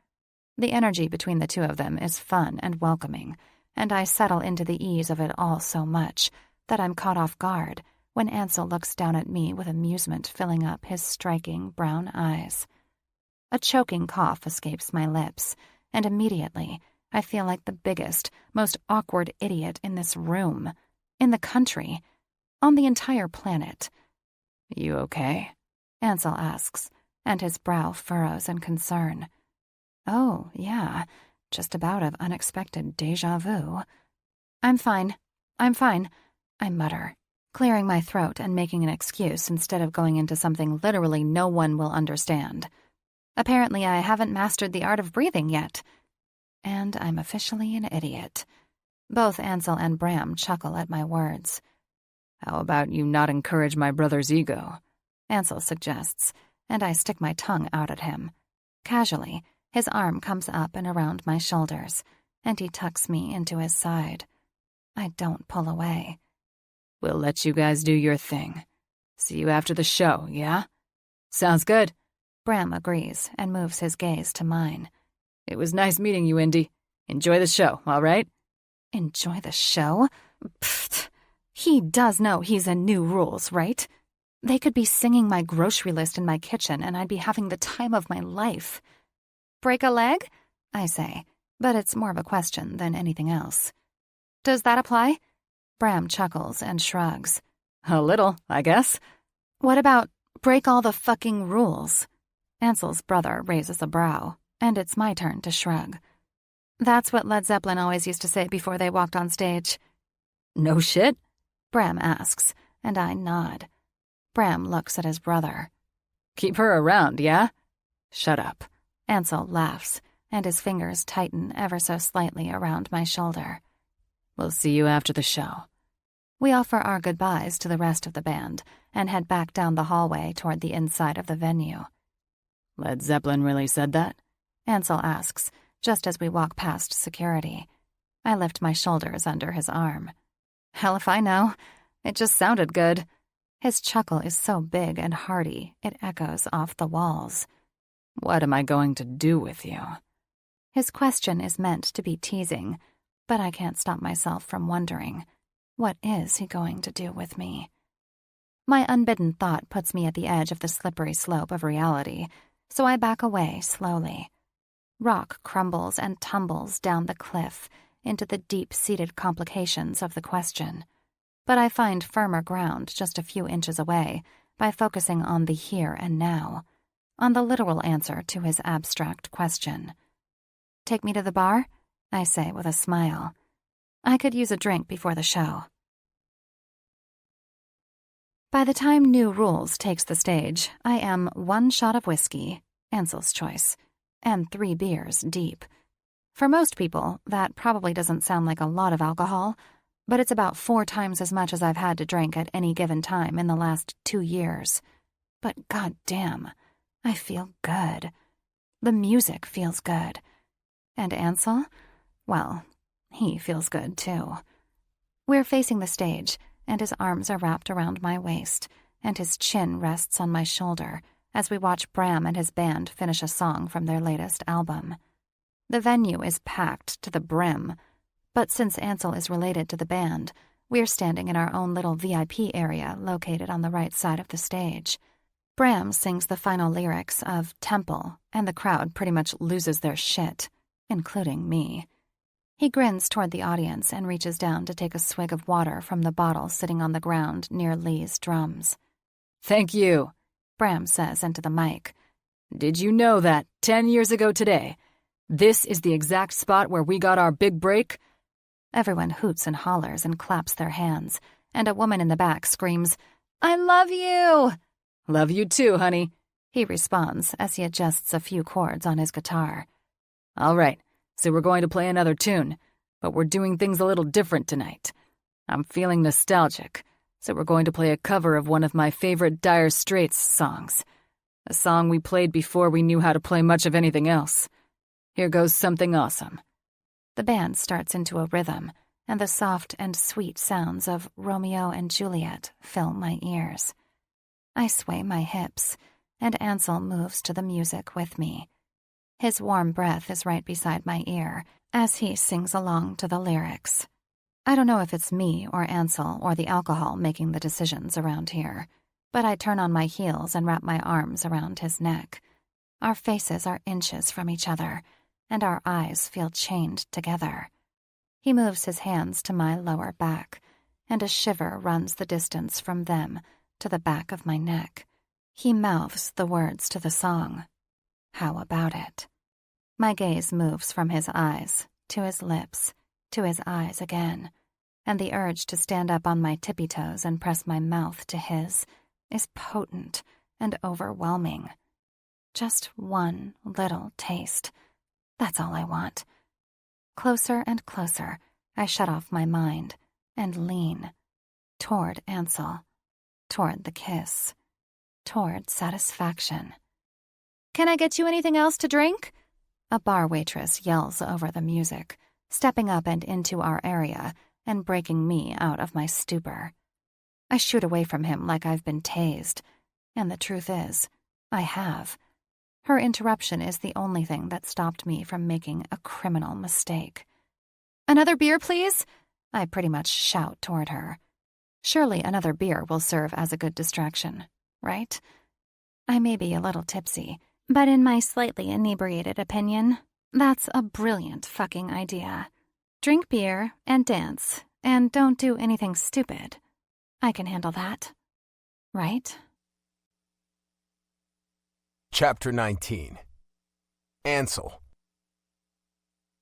Speaker 3: The energy between the two of them is fun and welcoming, and I settle into the ease of it all so much that I'm caught off guard when Ansel looks down at me with amusement filling up his striking brown eyes. A choking cough escapes my lips, and immediately I feel like the biggest, most awkward idiot in this room, in the country, on the entire planet.
Speaker 4: You okay?
Speaker 3: Ansel asks, and his brow furrows in concern. Oh, yeah, just about of unexpected déjà vu. I'm fine, I mutter, clearing my throat and making an excuse instead of going into something literally no one will understand. Apparently I haven't mastered the art of breathing yet. And I'm officially an idiot. Both Ansel and Bram chuckle at my words.
Speaker 4: How about you not encourage my brother's ego?
Speaker 3: Ansel suggests, and I stick my tongue out at him. Casually, his arm comes up and around my shoulders, and he tucks me into his side. I don't pull away.
Speaker 4: We'll let you guys do your thing. See you after the show, yeah? Sounds good.
Speaker 3: Bram agrees and moves his gaze to mine.
Speaker 4: It was nice meeting you, Indy. Enjoy the show, all right?
Speaker 3: Enjoy the show? Pfft. He does know he's in New Rules, right? They could be singing my grocery list in my kitchen and I'd be having the time of my life. Break a leg? I say, but it's more of a question than anything else. Does that apply? Bram chuckles and shrugs.
Speaker 4: A little, I guess.
Speaker 3: What about break all the fucking rules? Ansel's brother raises a brow, and it's my turn to shrug. That's what Led Zeppelin always used to say before they walked on stage.
Speaker 4: No shit?
Speaker 3: Bram asks, and I nod. Bram looks at his brother.
Speaker 4: Keep her around, yeah?
Speaker 3: Shut up. Ansel laughs, and his fingers tighten ever so slightly around my shoulder.
Speaker 4: We'll see you after the show.
Speaker 3: We offer our goodbyes to the rest of the band and head back down the hallway toward the inside of the venue.
Speaker 4: Led Zeppelin really said that?
Speaker 3: Ansel asks, just as we walk past security. I lift my shoulders under his arm. Hell if I know. It just sounded good. His chuckle is so big and hearty, it echoes off the walls.
Speaker 4: What am I going to do with you?
Speaker 3: His question is meant to be teasing, but I can't stop myself from wondering, what is he going to do with me? My unbidden thought puts me at the edge of the slippery slope of reality, so I back away slowly. Rock crumbles and tumbles down the cliff into the deep-seated complications of the question, but I find firmer ground just a few inches away by focusing on the here and now, on the literal answer to his abstract question. Take me to the bar? I say with a smile. I could use a drink before the show. By the time New Rules takes the stage, I am 1 shot of whiskey, Ansel's choice, and 3 beers deep. For most people, that probably doesn't sound like a lot of alcohol, but it's about 4 times as much as I've had to drink at any given time in the last 2 years. But goddamn, I feel good. The music feels good. And Ansel? Well, he feels good too. We're facing the stage, and his arms are wrapped around my waist, and his chin rests on my shoulder as we watch Bram and his band finish a song from their latest album. The venue is packed to the brim, but since Ansel is related to the band, we're standing in our own little VIP area located on the right side of the stage. Bram sings the final lyrics of Temple, and the crowd pretty much loses their shit, including me. He grins toward the audience and reaches down to take a swig of water from the bottle sitting on the ground near Lee's drums.
Speaker 4: Thank you,
Speaker 3: Bram says into the mic.
Speaker 4: Did you know that 10 years ago today, this is the exact spot where we got our big break?
Speaker 3: Everyone hoots and hollers and claps their hands, and a woman in the back screams, "I love you!"
Speaker 4: Love you too, honey,
Speaker 3: he responds as he adjusts a few chords on his guitar.
Speaker 4: All right, so we're going to play another tune, but we're doing things a little different tonight. I'm feeling nostalgic, so we're going to play a cover of one of my favorite Dire Straits songs, a song we played before we knew how to play much of anything else. Here goes something awesome.
Speaker 3: The band starts into a rhythm, and the soft and sweet sounds of Romeo and Juliet fill my ears. I sway my hips, and Ansel moves to the music with me. His warm breath is right beside my ear as he sings along to the lyrics. I don't know if it's me or Ansel or the alcohol making the decisions around here, but I turn on my heels and wrap my arms around his neck. Our faces are inches from each other, and our eyes feel chained together. He moves his hands to my lower back, and a shiver runs the distance from them to the back of my neck. He mouths the words to the song. How about it? My gaze moves from his eyes to his lips to his eyes again, and the urge to stand up on my tippy toes and press my mouth to his is potent and overwhelming. Just one little taste. That's all I want. Closer and closer, I shut off my mind and lean toward Ansel, toward the kiss, toward satisfaction. "Can I get you anything else to drink?" A bar waitress yells over the music, stepping up and into our area and breaking me out of my stupor. I shoot away from him like I've been tased, and the truth is, I have. Her interruption is the only thing that stopped me from making a criminal mistake. "Another beer, please?" I pretty much shout toward her. Surely another beer will serve as a good distraction, right? I may be a little tipsy, but in my slightly inebriated opinion, that's a brilliant fucking idea. Drink beer and dance, and don't do anything stupid. I can handle that. Right?
Speaker 1: Chapter 19. Ansel.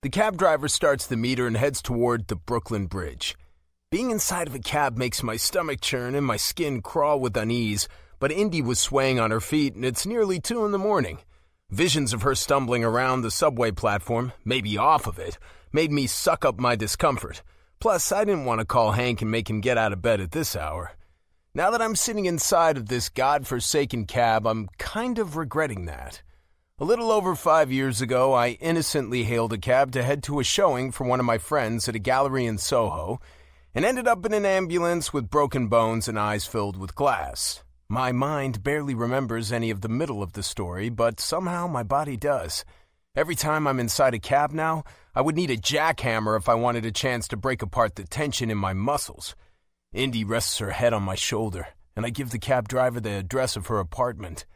Speaker 1: The cab driver starts the meter and heads toward the Brooklyn Bridge. Being inside of a cab makes my stomach churn and my skin crawl with unease, but Indy was swaying on her feet and it's nearly 2 a.m. Visions of her stumbling around the subway platform, maybe off of it, made me suck up my discomfort. Plus, I didn't want to call Hank and make him get out of bed at this hour. Now that I'm sitting inside of this godforsaken cab, I'm kind of regretting that. A little over 5 years ago, I innocently hailed a cab to head to a showing for one of my friends at a gallery in Soho, and ended up in an ambulance with broken bones and eyes filled with glass. My mind barely remembers any of the middle of the story, but somehow my body does. Every time I'm inside a cab now, I would need a jackhammer if I wanted a chance to break apart the tension in my muscles. Indy rests her head on my shoulder, and I give the cab driver the address of her apartment.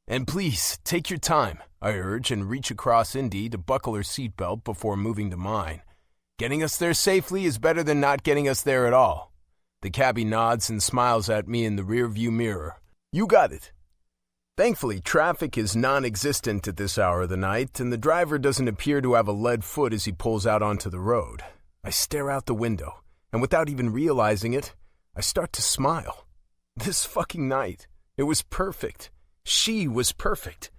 Speaker 1: "And please, take your time," I urge, and reach across Indy to buckle her seatbelt before moving to mine. Getting us there safely is better than not getting us there at all. The cabbie nods and smiles at me in the rearview mirror. "You got it." Thankfully, traffic is non-existent at this hour of the night, and the driver doesn't appear to have a lead foot as he pulls out onto the road. I stare out the window, and without even realizing it, I start to smile. This fucking night, it was perfect. She was perfect.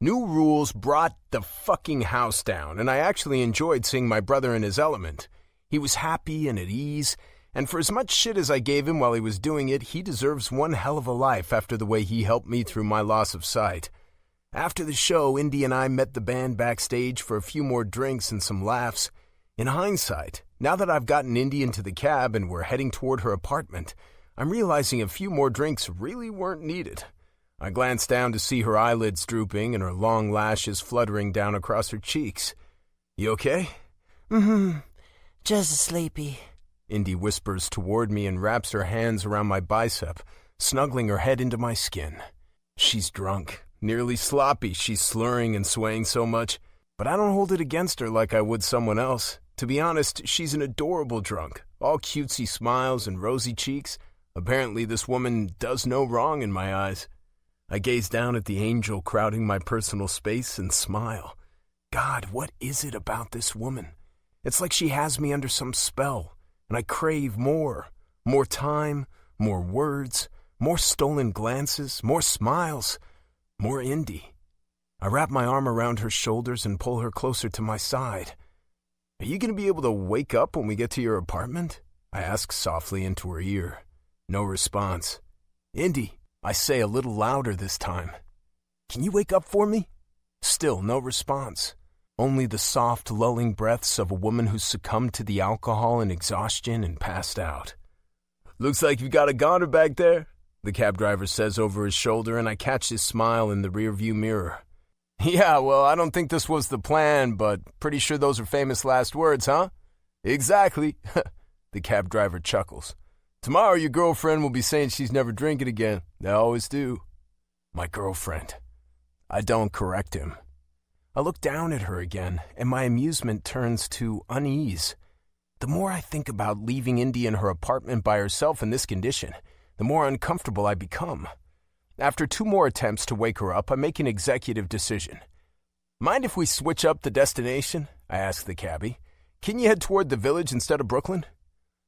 Speaker 1: New rules brought the fucking house down, and I actually enjoyed seeing my brother in his element. He was happy and at ease, and for as much shit as I gave him while he was doing it, he deserves one hell of a life after the way he helped me through my loss of sight. After the show, Indy and I met the band backstage for a few more drinks and some laughs. In hindsight, now that I've gotten Indy into the cab and we're heading toward her apartment, I'm realizing a few more drinks really weren't needed. I glanced down to see her eyelids drooping and her long lashes fluttering down across her cheeks. "You okay?"
Speaker 2: "Mm-hmm. Just sleepy."
Speaker 1: Indy whispers toward me and wraps her hands around my bicep, snuggling her head into my skin. She's drunk, nearly sloppy. She's slurring and swaying so much, but I don't hold it against her like I would someone else. To be honest, she's an adorable drunk, all cutesy smiles and rosy cheeks. Apparently this woman does no wrong in my eyes. I gaze down at the angel crowding my personal space and smile. God, what is it about this woman? It's like she has me under some spell. And I crave more. More time, more words, more stolen glances, more smiles, more Indy. I wrap my arm around her shoulders and pull her closer to my side. "Are you going to be able to wake up when we get to your apartment?" I ask softly into her ear. No response. "Indy," I say a little louder this time. "Can you wake up for me?" Still no response. Only the soft, lulling breaths of a woman who's succumbed to the alcohol and exhaustion and passed out. "Looks like you've got a goner back there," the cab driver says over his shoulder, and I catch his smile in the rearview mirror. "Yeah, well, I don't think this was the plan, but pretty sure those are famous last words, huh?" "Exactly," the cab driver chuckles. "Tomorrow your girlfriend will be saying she's never drinking again. They always do." My girlfriend. I don't correct him. I look down at her again, and my amusement turns to unease. The more I think about leaving Indy in her apartment by herself in this condition, the more uncomfortable I become. After 2 more attempts to wake her up, I make an executive decision. "Mind if we switch up the destination?" I ask the cabbie. "Can you head toward the village instead of Brooklyn?"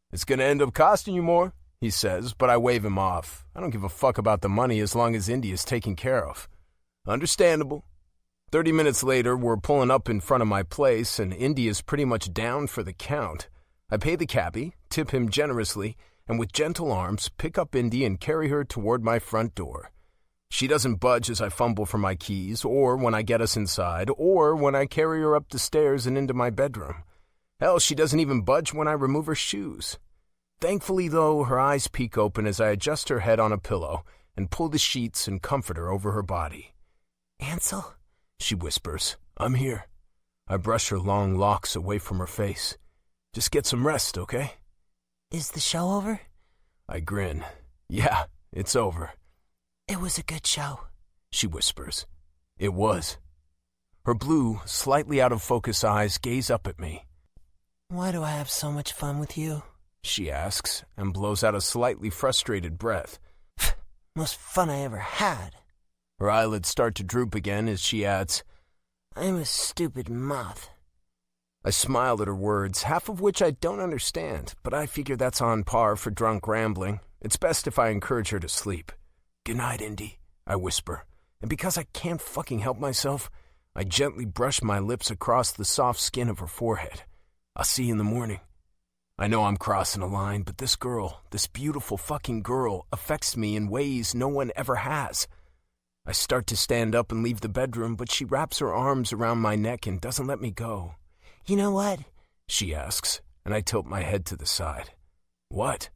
Speaker 1: "It's going to end up costing you more," he says, but I wave him off. I don't give a fuck about the money as long as Indy is taken care of. Understandable. 30 minutes later, we're pulling up in front of my place, and Indy is pretty much down for the count. I pay the cabbie, tip him generously, and with gentle arms, pick up Indy and carry her toward my front door. She doesn't budge as I fumble for my keys, or when I get us inside, or when I carry her up the stairs and into my bedroom. Hell, she doesn't even budge when I remove her shoes. Thankfully, though, her eyes peek open as I adjust her head on a pillow and pull the sheets and comforter over her body.
Speaker 2: "Ansel?"
Speaker 1: she whispers. "I'm here." I brush her long locks away from her face. "Just get some rest, okay?"
Speaker 2: "Is the show over?"
Speaker 1: I grin. "Yeah, it's over."
Speaker 2: "It was a good show,"
Speaker 1: she whispers. It was. Her blue, slightly out of focus eyes gaze up at me.
Speaker 2: "Why do I have so much fun with you?"
Speaker 1: she asks, and blows out a slightly frustrated breath.
Speaker 2: "Most fun I ever had."
Speaker 1: Her eyelids start to droop again as she adds,
Speaker 2: "I'm a stupid moth."
Speaker 1: I smile at her words, half of which I don't understand, but I figure that's on par for drunk rambling. It's best if I encourage her to sleep. "Good night, Indy," I whisper, and because I can't fucking help myself, I gently brush my lips across the soft skin of her forehead. "I'll see you in the morning." I know I'm crossing a line, but this girl, this beautiful fucking girl, affects me in ways no one ever has. I start to stand up and leave the bedroom, but she wraps her arms around my neck and doesn't let me go.
Speaker 2: "You know what?"
Speaker 1: she asks, and I tilt my head to the side. "What?"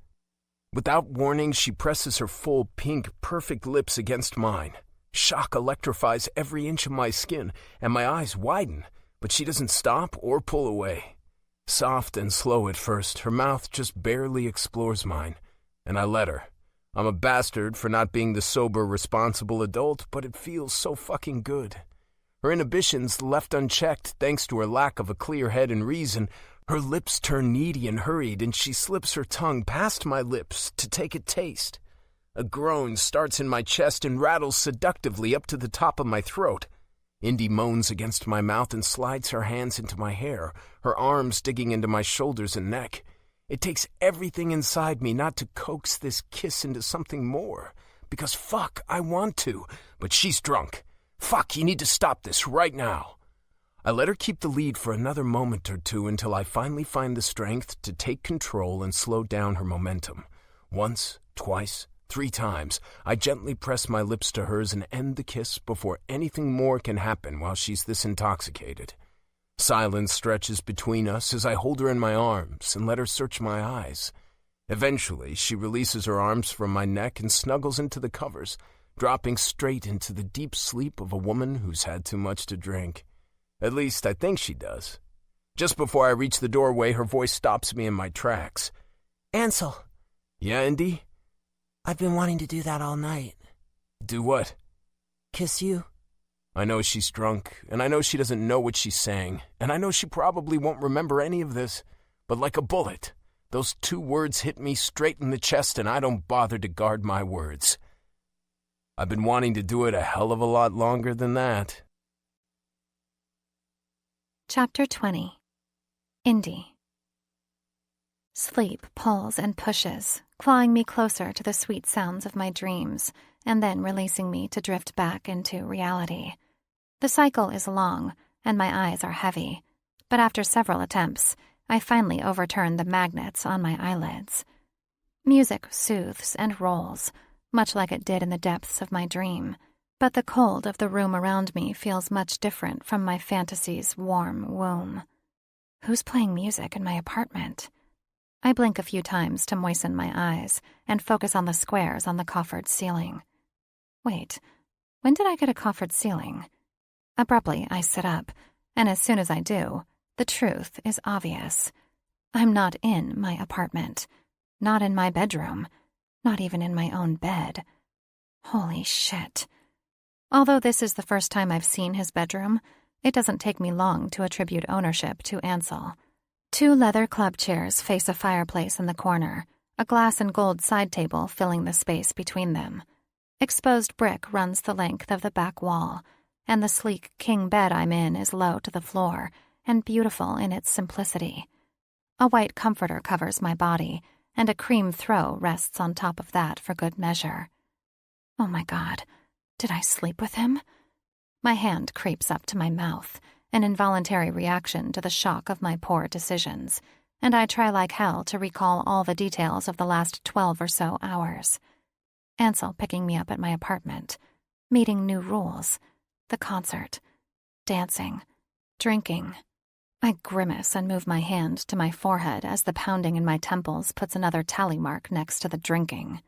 Speaker 1: Without warning, she presses her full, pink, perfect lips against mine. Shock electrifies every inch of my skin, and my eyes widen, but she doesn't stop or pull away. Soft and slow at first, her mouth just barely explores mine, and I let her. I'm a bastard for not being the sober, responsible adult, but it feels so fucking good. Her inhibitions left unchecked thanks to her lack of a clear head and reason. Her lips turn needy and hurried, and she slips her tongue past my lips to take a taste. A groan starts in my chest and rattles seductively up to the top of my throat. Indy moans against my mouth and slides her hands into my hair, her arms digging into my shoulders and neck. It takes everything inside me not to coax this kiss into something more. Because fuck, I want to, but she's drunk. Fuck, you need to stop this right now. I let her keep the lead for another moment or two until I finally find the strength to take control and slow down her momentum. Once, twice, 3 times, I gently press my lips to hers and end the kiss before anything more can happen while she's this intoxicated. Silence stretches between us as I hold her in my arms and let her search my eyes. Eventually, she releases her arms from my neck and snuggles into the covers, dropping straight into the deep sleep of a woman who's had too much to drink. At least, I think she does. Just before I reach the doorway, her voice stops me in my tracks.
Speaker 2: Ansel.
Speaker 1: Yeah, Indy?
Speaker 2: I've been wanting to do that all night.
Speaker 1: Do what?
Speaker 2: Kiss you.
Speaker 1: I know she's drunk, and I know she doesn't know what she's saying, and I know she probably won't remember any of this, but like a bullet, those 2 words hit me straight in the chest, and I don't bother to guard my words. I've been wanting to do it a hell of a lot longer than that.
Speaker 3: Chapter 20. Indy. Sleep pulls and pushes, clawing me closer to the sweet sounds of my dreams, and then releasing me to drift back into reality. The cycle is long, and my eyes are heavy, but after several attempts, I finally overturn the magnets on my eyelids. Music soothes and rolls, much like it did in the depths of my dream, but the cold of the room around me feels much different from my fantasy's warm womb. Who's playing music in my apartment? I blink a few times to moisten my eyes and focus on the squares on the coffered ceiling. Wait, when did I get a coffered ceiling? Abruptly, I sit up, and as soon as I do, the truth is obvious. I'm not in my apartment, not in my bedroom, not even in my own bed. Holy shit. Although this is the first time I've seen his bedroom, it doesn't take me long to attribute ownership to Ansel. 2 leather club chairs face a fireplace in the corner, a glass and gold side table filling the space between them. Exposed brick runs the length of the back wall, and the sleek king bed I'm in is low to the floor and beautiful in its simplicity. A white comforter covers my body, and a cream throw rests on top of that for good measure. Oh my God, did I sleep with him? My hand creeps up to my mouth, an involuntary reaction to the shock of my poor decisions, and I try like hell to recall all the details of the last 12 or so hours. Ansel picking me up at my apartment, meeting new rules, the concert, dancing, drinking. I grimace and move my hand to my forehead as the pounding in my temples puts another tally mark next to the drinking.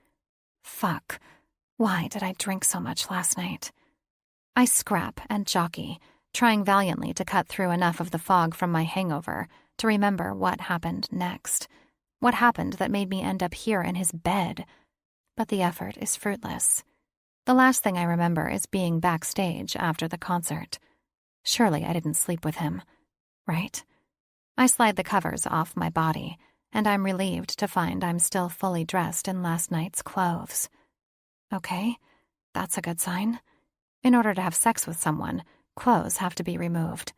Speaker 3: Fuck, why did I drink so much last night? I scrap and jockey, trying valiantly to cut through enough of the fog from my hangover to remember what happened next. What happened that made me end up here in his bed? But the effort is fruitless. The last thing I remember is being backstage after the concert. Surely I didn't sleep with him, right? I slide the covers off my body, and I'm relieved to find I'm still fully dressed in last night's clothes. Okay, that's a good sign. In order to have sex with someone, clothes have to be removed.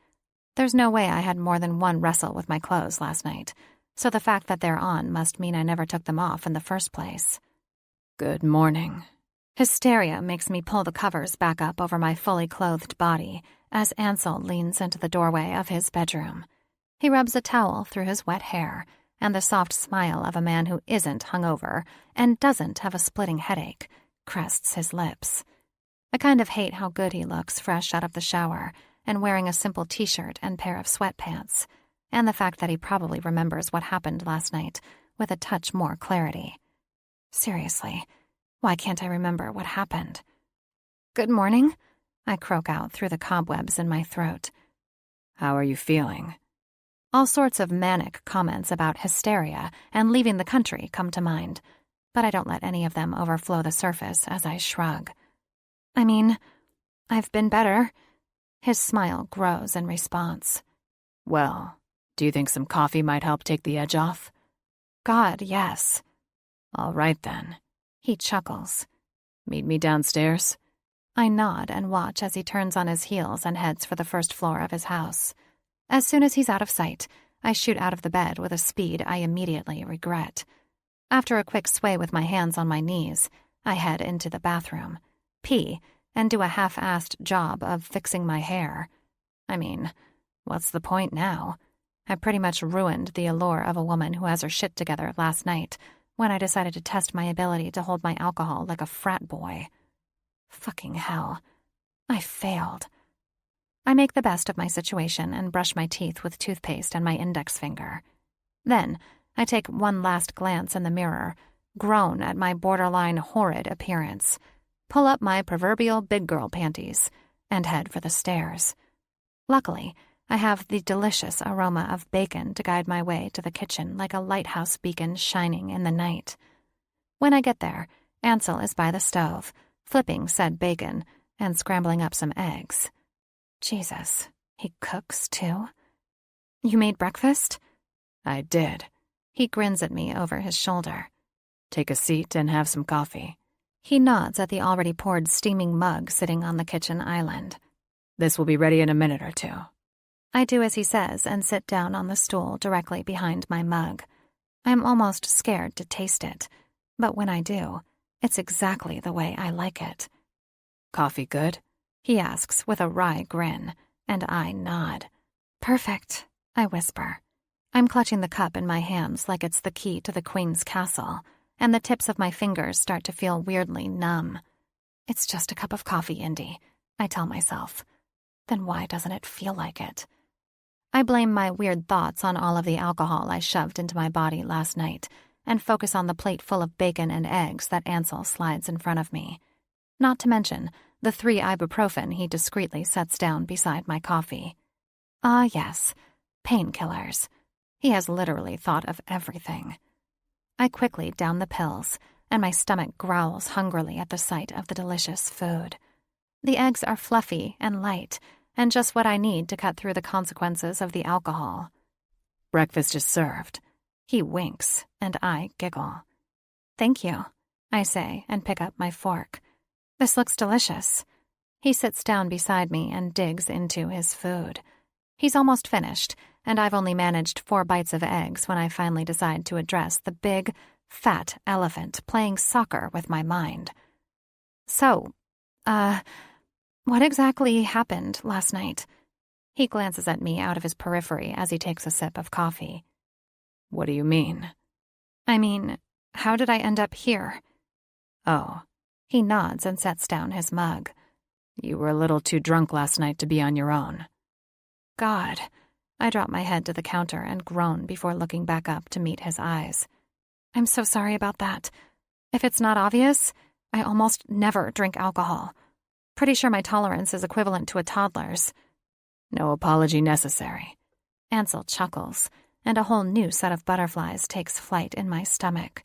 Speaker 3: There's no way I had more than one wrestle with my clothes last night, so the fact that they're on must mean I never took them off in the first place. Good morning. Hysteria makes me pull the covers back up over my fully clothed body as Ansel leans into the doorway of his bedroom. He rubs a towel through his wet hair, and the soft smile of a man who isn't hungover and doesn't have a splitting headache crests his lips. I kind of hate how good he looks fresh out of the shower and wearing a simple t-shirt and pair of sweatpants, and the fact that he probably remembers what happened last night with a touch more clarity. Seriously, why can't I remember what happened? Good morning, I croak out through the cobwebs in my throat. How are you feeling? All sorts of manic comments about hysteria and leaving the country come to mind, but I don't let any of them overflow the surface as I shrug. I mean, I've been better. His smile grows in response. Well, do you think some coffee might help take the edge off? God, yes. All right, then. He chuckles. Meet me downstairs? I nod and watch as he turns on his heels and heads for the first floor of his house. As soon as he's out of sight, I shoot out of the bed with a speed I immediately regret. After a quick sway with my hands on my knees, I head into the bathroom, pee, and do a half-assed job of fixing my hair. I mean, what's the point now? I pretty much ruined the allure of a woman who has her shit together last night when I decided to test my ability to hold my alcohol like a frat boy. Fucking hell. I failed. I make the best of my situation and brush my teeth with toothpaste and my index finger. Then, I take one last glance in the mirror, groan at my borderline horrid appearance, pull up my proverbial big girl panties, and head for the stairs. Luckily, I have the delicious aroma of bacon to guide my way to the kitchen like a lighthouse beacon shining in the night. When I get there, Ansel is by the stove, flipping said bacon and scrambling up some eggs. Jesus, he cooks too? You made breakfast?
Speaker 4: I did.
Speaker 3: He grins at me over his shoulder.
Speaker 4: Take a seat and have some coffee.
Speaker 3: He nods at the already poured steaming mug sitting on the kitchen island.
Speaker 4: This will be ready in a minute or two.
Speaker 3: I do as he says and sit down on the stool directly behind my mug. I'm almost scared to taste it, but when I do, it's exactly the way I like it.
Speaker 4: Coffee good?
Speaker 3: He asks with a wry grin, and I nod. Perfect, I whisper. I'm clutching the cup in my hands like it's the key to the Queen's castle, and the tips of my fingers start to feel weirdly numb. It's just a cup of coffee, Indy, I tell myself. Then why doesn't it feel like it? I blame my weird thoughts on all of the alcohol I shoved into my body last night and focus on the plate full of bacon and eggs that Ansel slides in front of me. Not to mention the 3 ibuprofen he discreetly sets down beside my coffee. Ah, yes, painkillers. He has literally thought of everything. I quickly down the pills, and my stomach growls hungrily at the sight of the delicious food. The eggs are fluffy and light, and just what I need to cut through the consequences of the alcohol.
Speaker 4: Breakfast is served.
Speaker 3: He winks, and I giggle. Thank you, I say, and pick up my fork. This looks delicious. He sits down beside me and digs into his food. He's almost finished, and I've only managed 4 bites of eggs when I finally decide to address the big, fat elephant playing soccer with my mind. So, what exactly happened last night? He glances at me out of his periphery as he takes a sip of coffee.
Speaker 4: What do you mean?
Speaker 3: I mean, how did I end up here?
Speaker 4: Oh.
Speaker 3: He nods and sets down his mug.
Speaker 4: You were a little too drunk last night to be on your own.
Speaker 3: God. I drop my head to the counter and groan before looking back up to meet his eyes. I'm so sorry about that. If it's not obvious, I almost never drink alcohol. Pretty sure my tolerance is equivalent to a toddler's.
Speaker 4: No apology necessary.
Speaker 3: Ansel chuckles, and a whole new set of butterflies takes flight in my stomach.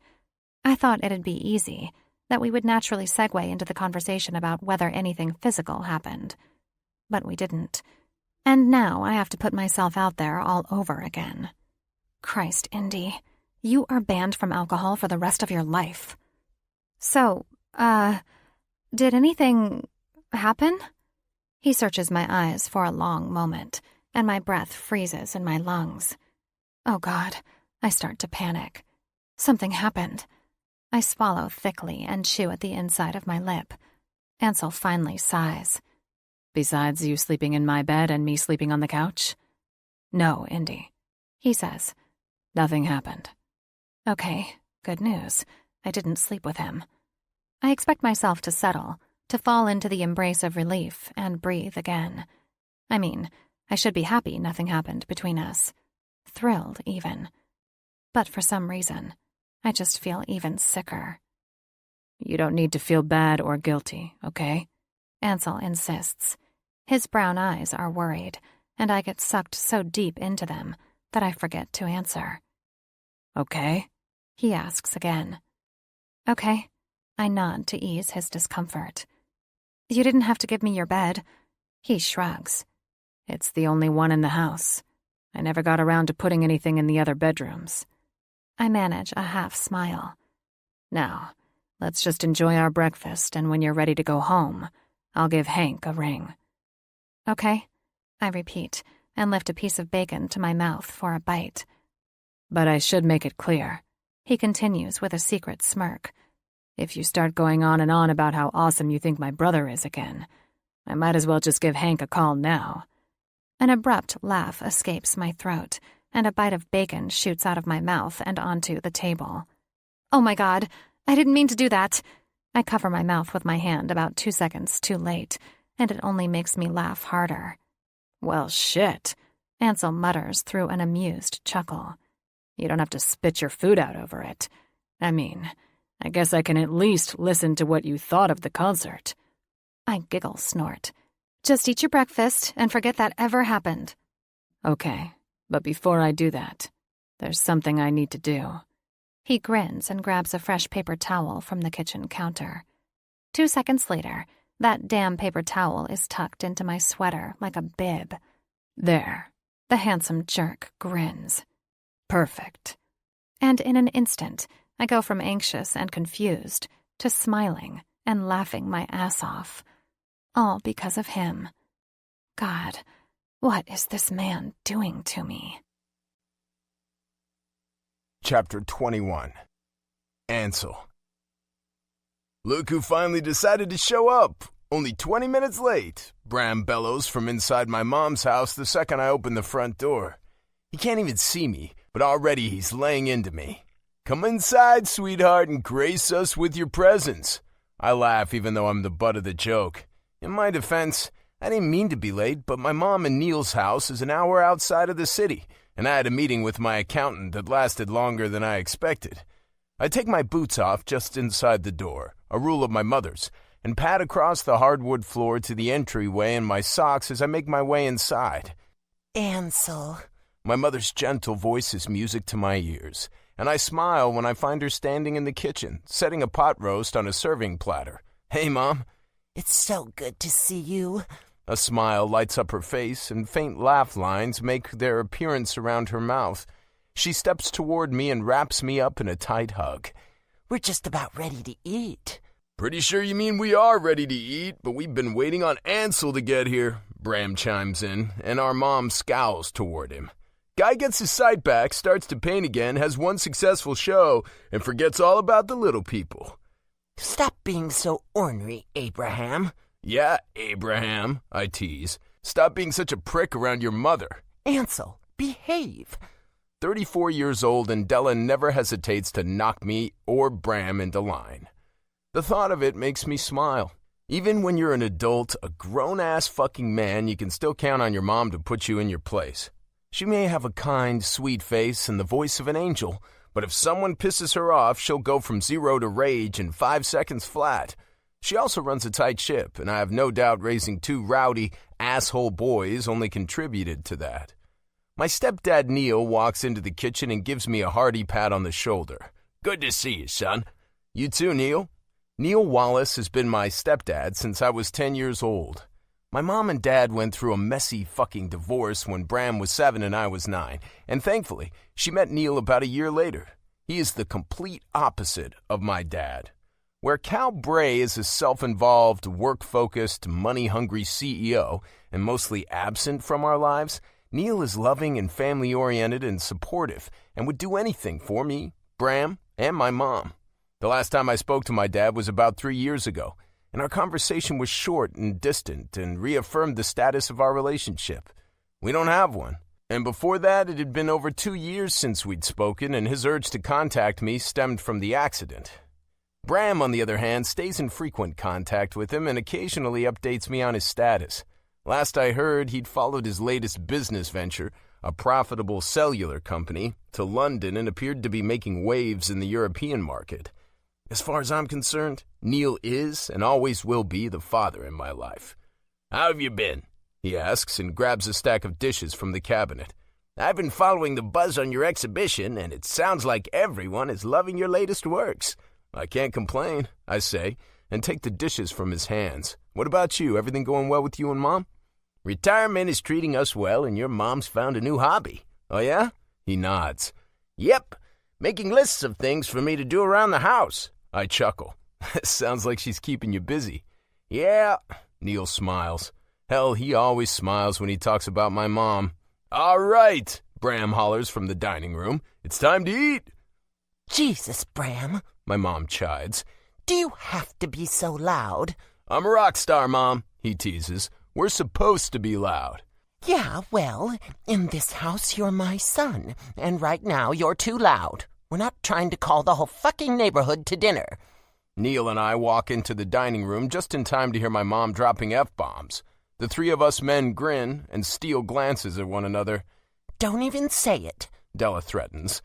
Speaker 3: I thought it'd be easy, that we would naturally segue into the conversation about whether anything physical happened. But we didn't. And now I have to put myself out there all over again. Christ, Indy, you are banned from alcohol for the rest of your life. So, did anything happen? He searches my eyes for a long moment, and my breath freezes in my lungs. Oh God, I start to panic. Something happened. I swallow thickly and chew at the inside of my lip. Ansel finally sighs.
Speaker 4: Besides you sleeping in my bed and me sleeping on the couch? No, Indy,
Speaker 3: he says.
Speaker 4: Nothing happened.
Speaker 3: Okay, good news. I didn't sleep with him. I expect myself to settle, to fall into the embrace of relief and breathe again. I mean, I should be happy nothing happened between us. Thrilled, even. But for some reason, I just feel even sicker.
Speaker 4: You don't need to feel bad or guilty, okay?
Speaker 3: Ansel insists. His brown eyes are worried, and I get sucked so deep into them that I forget to answer.
Speaker 4: Okay?
Speaker 3: He asks again. Okay. I nod to ease his discomfort. You didn't have to give me your bed. He shrugs.
Speaker 4: It's the only one in the house. I never got around to putting anything in the other bedrooms.
Speaker 3: I manage a half smile.
Speaker 4: Now, let's just enjoy our breakfast, and when you're ready to go home, I'll give Hank a ring.
Speaker 3: Okay, I repeat, and lift a piece of bacon to my mouth for a bite.
Speaker 4: But I should make it clear,
Speaker 3: he continues with a secret smirk.
Speaker 4: If you start going on and on about how awesome you think my brother is again, I might as well just give Hank a call now.
Speaker 3: An abrupt laugh escapes my throat, and a bite of bacon shoots out of my mouth and onto the table. Oh my God, I didn't mean to do that. I cover my mouth with my hand about 2 seconds too late, and it only makes me laugh harder.
Speaker 4: Well, shit,
Speaker 3: Ansel mutters through an amused chuckle.
Speaker 4: You don't have to spit your food out over it. I mean, I guess I can at least listen to what you thought of the concert.
Speaker 3: I giggle snort. Just eat your breakfast and forget that ever happened.
Speaker 4: Okay, but before I do that, there's something I need to do.
Speaker 3: He grins and grabs a fresh paper towel from the kitchen counter. 2 seconds later, that damn paper towel is tucked into my sweater like a bib.
Speaker 4: There.
Speaker 3: The handsome jerk grins.
Speaker 4: Perfect.
Speaker 3: And in an instant, I go from anxious and confused to smiling and laughing my ass off. All because of him. God, what is this man doing to me?
Speaker 1: Chapter 21. Ansel. Look who finally decided to show up. Only 20 minutes late. Bram bellows from inside my mom's house the second I open the front door. He can't even see me, but already he's laying into me. Come inside, sweetheart, and grace us with your presence. I laugh even though I'm the butt of the joke. In my defense, I didn't mean to be late, but my mom and Neil's house is an hour outside of the city, and I had a meeting with my accountant that lasted longer than I expected. I take my boots off just inside the door, a rule of my mother's, and pad across the hardwood floor to the entryway in my socks as I make my way inside.
Speaker 2: Ansel.
Speaker 1: My mother's gentle voice is music to my ears, and I smile when I find her standing in the kitchen, setting a pot roast on a serving platter. Hey, Mom.
Speaker 2: It's so good to see you.
Speaker 1: A smile lights up her face, and faint laugh lines make their appearance around her mouth. She steps toward me and wraps me up in a tight hug.
Speaker 2: We're just about ready to eat.
Speaker 1: Pretty sure you mean we are ready to eat, but we've been waiting on Ansel to get here, Bram chimes in, and our mom scowls toward him. Guy gets his sight back, starts to paint again, has one successful show, and forgets all about the little people.
Speaker 2: Stop being so ornery, Abraham.
Speaker 1: Yeah, Abraham, I tease. Stop being such a prick around your mother.
Speaker 2: Ansel, behave.
Speaker 1: 34 years old, and Della never hesitates to knock me or Bram into line. The thought of it makes me smile. Even when you're an adult, a grown-ass fucking man, you can still count on your mom to put you in your place. She may have a kind, sweet face and the voice of an angel, but if someone pisses her off, she'll go from 0 to rage in 5 seconds flat. She also runs a tight ship, and I have no doubt raising 2 rowdy, asshole boys only contributed to that. My stepdad Neil walks into the kitchen and gives me a hearty pat on the shoulder. Good to see you, son. You too, Neil. Neil Wallace has been my stepdad since I was 10 years old. My mom and dad went through a messy fucking divorce when Bram was 7 and I was 9, and thankfully, she met Neil about a year later. He is the complete opposite of my dad. Where Cal Bray is a self-involved, work-focused, money-hungry CEO and mostly absent from our lives, Neil is loving and family-oriented and supportive and would do anything for me, Bram, and my mom. The last time I spoke to my dad was about 3 years ago, and our conversation was short and distant and reaffirmed the status of our relationship. We don't have one. And before that, it had been over 2 years since we'd spoken, and his urge to contact me stemmed from the accident. Bram, on the other hand, stays in frequent contact with him and occasionally updates me on his status. Last I heard, he'd followed his latest business venture, a profitable cellular company, to London and appeared to be making waves in the European market. As far as I'm concerned, Neil is and always will be the father in my life. How have you been? He asks and grabs a stack of dishes from the cabinet. I've been following the buzz on your exhibition, and it sounds like everyone is loving your latest works. I can't complain, I say, and take the dishes from his hands. What about you? Everything going well with you and Mom? Retirement is treating us well, and your mom's found a new hobby. Oh, yeah? He nods. Yep, making lists of things for me to do around the house. I chuckle. Sounds like she's keeping you busy. Yeah, Neil smiles. Hell, he always smiles when he talks about my mom. All right, Bram hollers from the dining room. It's time to eat.
Speaker 2: Jesus, Bram,
Speaker 1: my mom chides.
Speaker 2: Do you have to be so loud?
Speaker 1: I'm a rock star, Mom, he teases. We're supposed to be loud.
Speaker 2: Yeah, well, in this house you're my son, and right now you're too loud. We're not trying to call the whole fucking neighborhood to dinner.
Speaker 1: Neil and I walk into the dining room just in time to hear my mom dropping F-bombs. The 3 of us men grin and steal glances at one another.
Speaker 2: Don't even say it,
Speaker 1: Della threatens.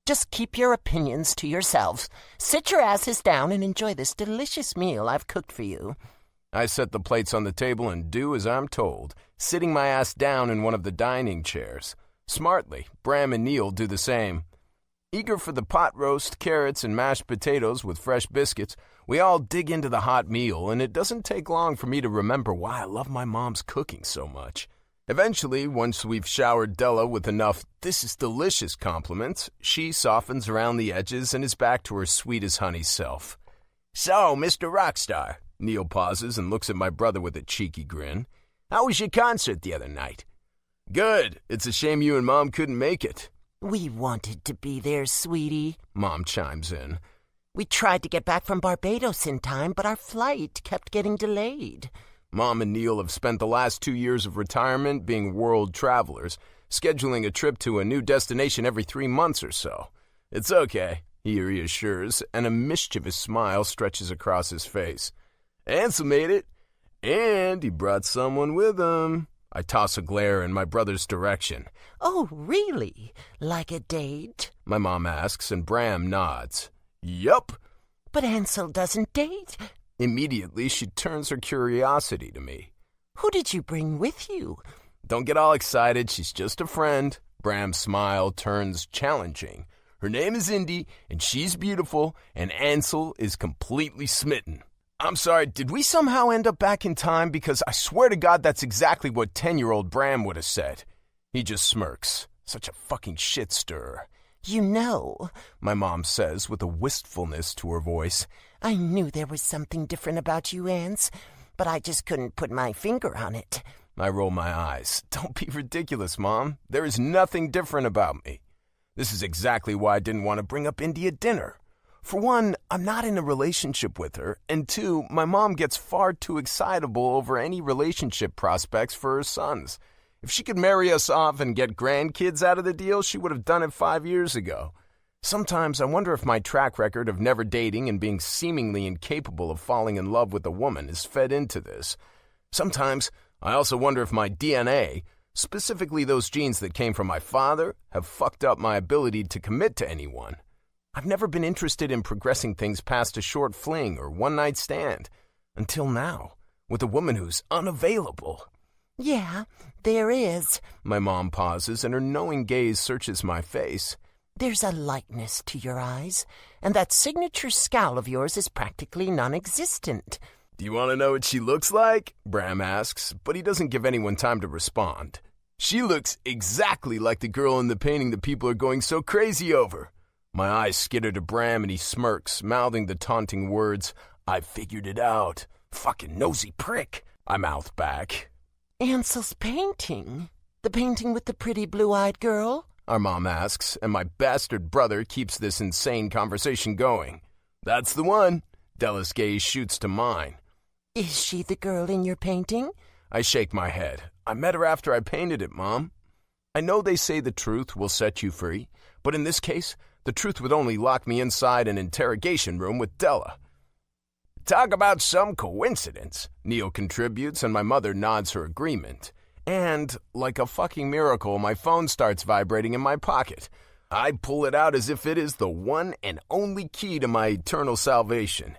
Speaker 2: Just keep your opinions to yourselves. Sit your asses down and enjoy this delicious meal I've cooked for you.
Speaker 1: I set the plates on the table and do as I'm told, sitting my ass down in one of the dining chairs. Smartly, Bram and Neil do the same. Eager for the pot roast, carrots, and mashed potatoes with fresh biscuits, we all dig into the hot meal, and it doesn't take long for me to remember why I love my mom's cooking so much. Eventually, once we've showered Della with enough "this is delicious" compliments, she softens around the edges and is back to her sweet-as-honey self. "So, Mr. Rockstar," Neil pauses and looks at my brother with a cheeky grin. "How was your concert the other night?" "Good. It's a shame you and Mom couldn't make it."
Speaker 2: We wanted to be there, sweetie,
Speaker 1: Mom chimes in.
Speaker 2: We tried to get back from Barbados in time, but our flight kept getting delayed.
Speaker 1: Mom and Neil have spent the last 2 years of retirement being world travelers, scheduling a trip to a new destination every 3 months or so. "It's okay," he reassures, and a mischievous smile stretches across his face. "Ansel made it, and he brought someone with him." I toss a glare in my brother's direction.
Speaker 2: Oh, really? Like a date?
Speaker 1: My mom asks, and Bram nods. Yup.
Speaker 2: But Ansel doesn't date.
Speaker 1: Immediately, she turns her curiosity to me.
Speaker 2: Who did you bring with you?
Speaker 1: Don't get all excited. She's just a friend. Bram's smile turns challenging. Her name is Indy, and she's beautiful, and Ansel is completely smitten. I'm sorry, did we somehow end up back in time? Because I swear to God that's exactly what 10-year-old Bram would have said. He just smirks. Such a fucking shit stirrer.
Speaker 2: You know,
Speaker 1: my mom says with a wistfulness to her voice,
Speaker 2: I knew there was something different about you, Ans, but I just couldn't put my finger on it.
Speaker 1: I roll my eyes. Don't be ridiculous, Mom. There is nothing different about me. This is exactly why I didn't want to bring up Indy at dinner. For one, I'm not in a relationship with her, and two, my mom gets far too excitable over any relationship prospects for her sons. If she could marry us off and get grandkids out of the deal, she would have done it 5 years ago. Sometimes I wonder if my track record of never dating and being seemingly incapable of falling in love with a woman is fed into this. Sometimes I also wonder if my DNA, specifically those genes that came from my father, have fucked up my ability to commit to anyone. I've never been interested in progressing things past a short fling or one-night stand. Until now, with a woman who's unavailable.
Speaker 2: Yeah, there is.
Speaker 1: My mom pauses and her knowing gaze searches my face.
Speaker 2: There's a lightness to your eyes, and that signature scowl of yours is practically non-existent.
Speaker 1: Do you want to know what she looks like? Bram asks, but he doesn't give anyone time to respond. She looks exactly like the girl in the painting that people are going so crazy over. My eyes skitter to Bram and he smirks, mouthing the taunting words, I figured it out. Fucking nosy prick. I mouth back.
Speaker 2: Ansel's painting? The painting with the pretty blue-eyed girl?
Speaker 1: Our mom asks, and my bastard brother keeps this insane conversation going. That's the one. Della's gaze shoots to mine.
Speaker 2: Is she the girl in your painting?
Speaker 1: I shake my head. I met her after I painted it, Mom. I know they say the truth will set you free, but in this case, the truth would only lock me inside an interrogation room with Della. Talk about some coincidence, Neil contributes, and my mother nods her agreement. And, like a fucking miracle, my phone starts vibrating in my pocket. I pull it out as if it is the one and only key to my eternal salvation.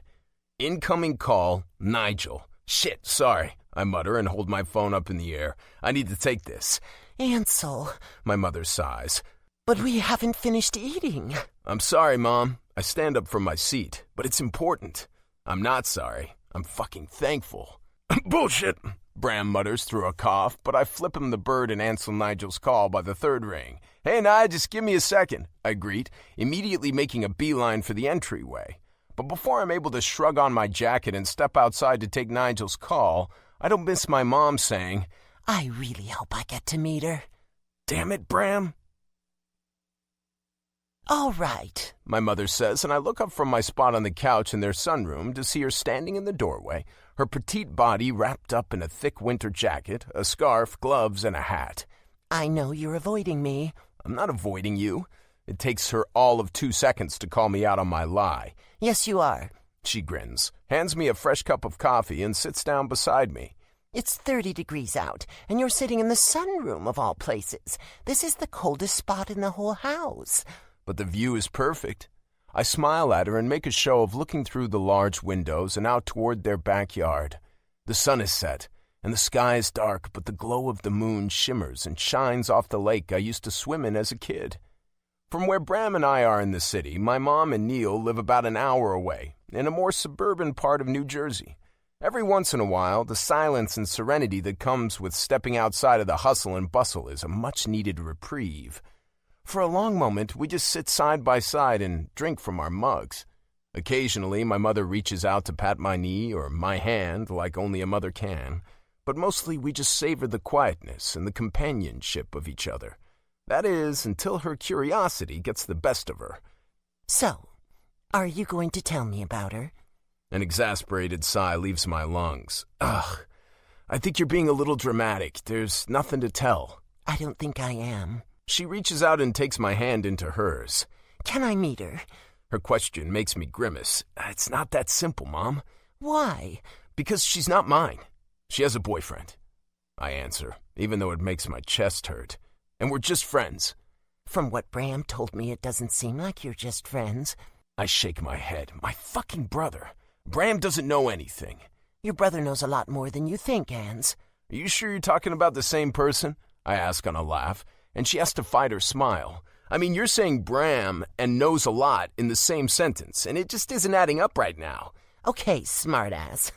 Speaker 1: Incoming call, Nigel. Shit, sorry, I mutter and hold my phone up in the air. I need to take this.
Speaker 2: Ansel,
Speaker 1: my mother sighs.
Speaker 2: But we haven't finished eating.
Speaker 1: I'm sorry, Mom. I stand up from my seat, but it's important. I'm not sorry. I'm fucking thankful. Bullshit, Bram mutters through a cough, but I flip him the bird and answer Nigel's call by the third ring. Hey, Nige, just give me a second, I greet, immediately making a beeline for the entryway. But before I'm able to shrug on my jacket and step outside to take Nigel's call, I don't miss my mom saying,
Speaker 2: I really hope I get to meet her.
Speaker 1: Damn it, Bram.
Speaker 2: All right,
Speaker 1: my mother says, and I look up from my spot on the couch in their sunroom to see her standing in the doorway, her petite body wrapped up in a thick winter jacket, a scarf, gloves, and a hat.
Speaker 2: I know you're avoiding me.
Speaker 1: I'm not avoiding you. It takes her all of 2 seconds to call me out on my lie.
Speaker 2: Yes, you are.
Speaker 1: She grins, hands me a fresh cup of coffee, and sits down beside me.
Speaker 2: It's 30 degrees out, and you're sitting in the sunroom of all places. This is the coldest spot in the whole house.
Speaker 1: but the view is perfect. I smile at her and make a show of looking through the large windows and out toward their backyard. The sun is set, and the sky is dark, but the glow of the moon shimmers and shines off the lake I used to swim in as a kid. From where Bram and I are in the city, my mom and Neil live about an hour away, in a more suburban part of New Jersey. Every once in a while, the silence and serenity that comes with stepping outside of the hustle and bustle is a much-needed reprieve. For a long moment, we just sit side by side and drink from our mugs. Occasionally, my mother reaches out to pat my knee or my hand like only a mother can, but mostly we just savor the quietness and the companionship of each other. That is, until her curiosity gets the best of her.
Speaker 2: So, are you going to tell me about her?
Speaker 1: An exasperated sigh leaves my lungs. Ugh, I think you're being a little dramatic. There's nothing to tell.
Speaker 2: I don't think I am.
Speaker 1: She reaches out and takes my hand into hers.
Speaker 2: Can I meet her?
Speaker 1: Her question makes me grimace. It's not that simple, Mom.
Speaker 2: Why?
Speaker 1: Because she's not mine. She has a boyfriend. I answer, even though it makes my chest hurt. And we're just friends.
Speaker 2: From what Bram told me, it doesn't seem like you're just friends.
Speaker 1: I shake my head. My fucking brother. Bram doesn't know anything.
Speaker 2: Your brother knows a lot more than you think, Ans.
Speaker 1: Are you sure you're talking about the same person? I ask on a laugh, and she has to fight her smile. I mean, you're saying Bram and knows a lot in the same sentence, and it just isn't adding up right now.
Speaker 2: Okay, smartass.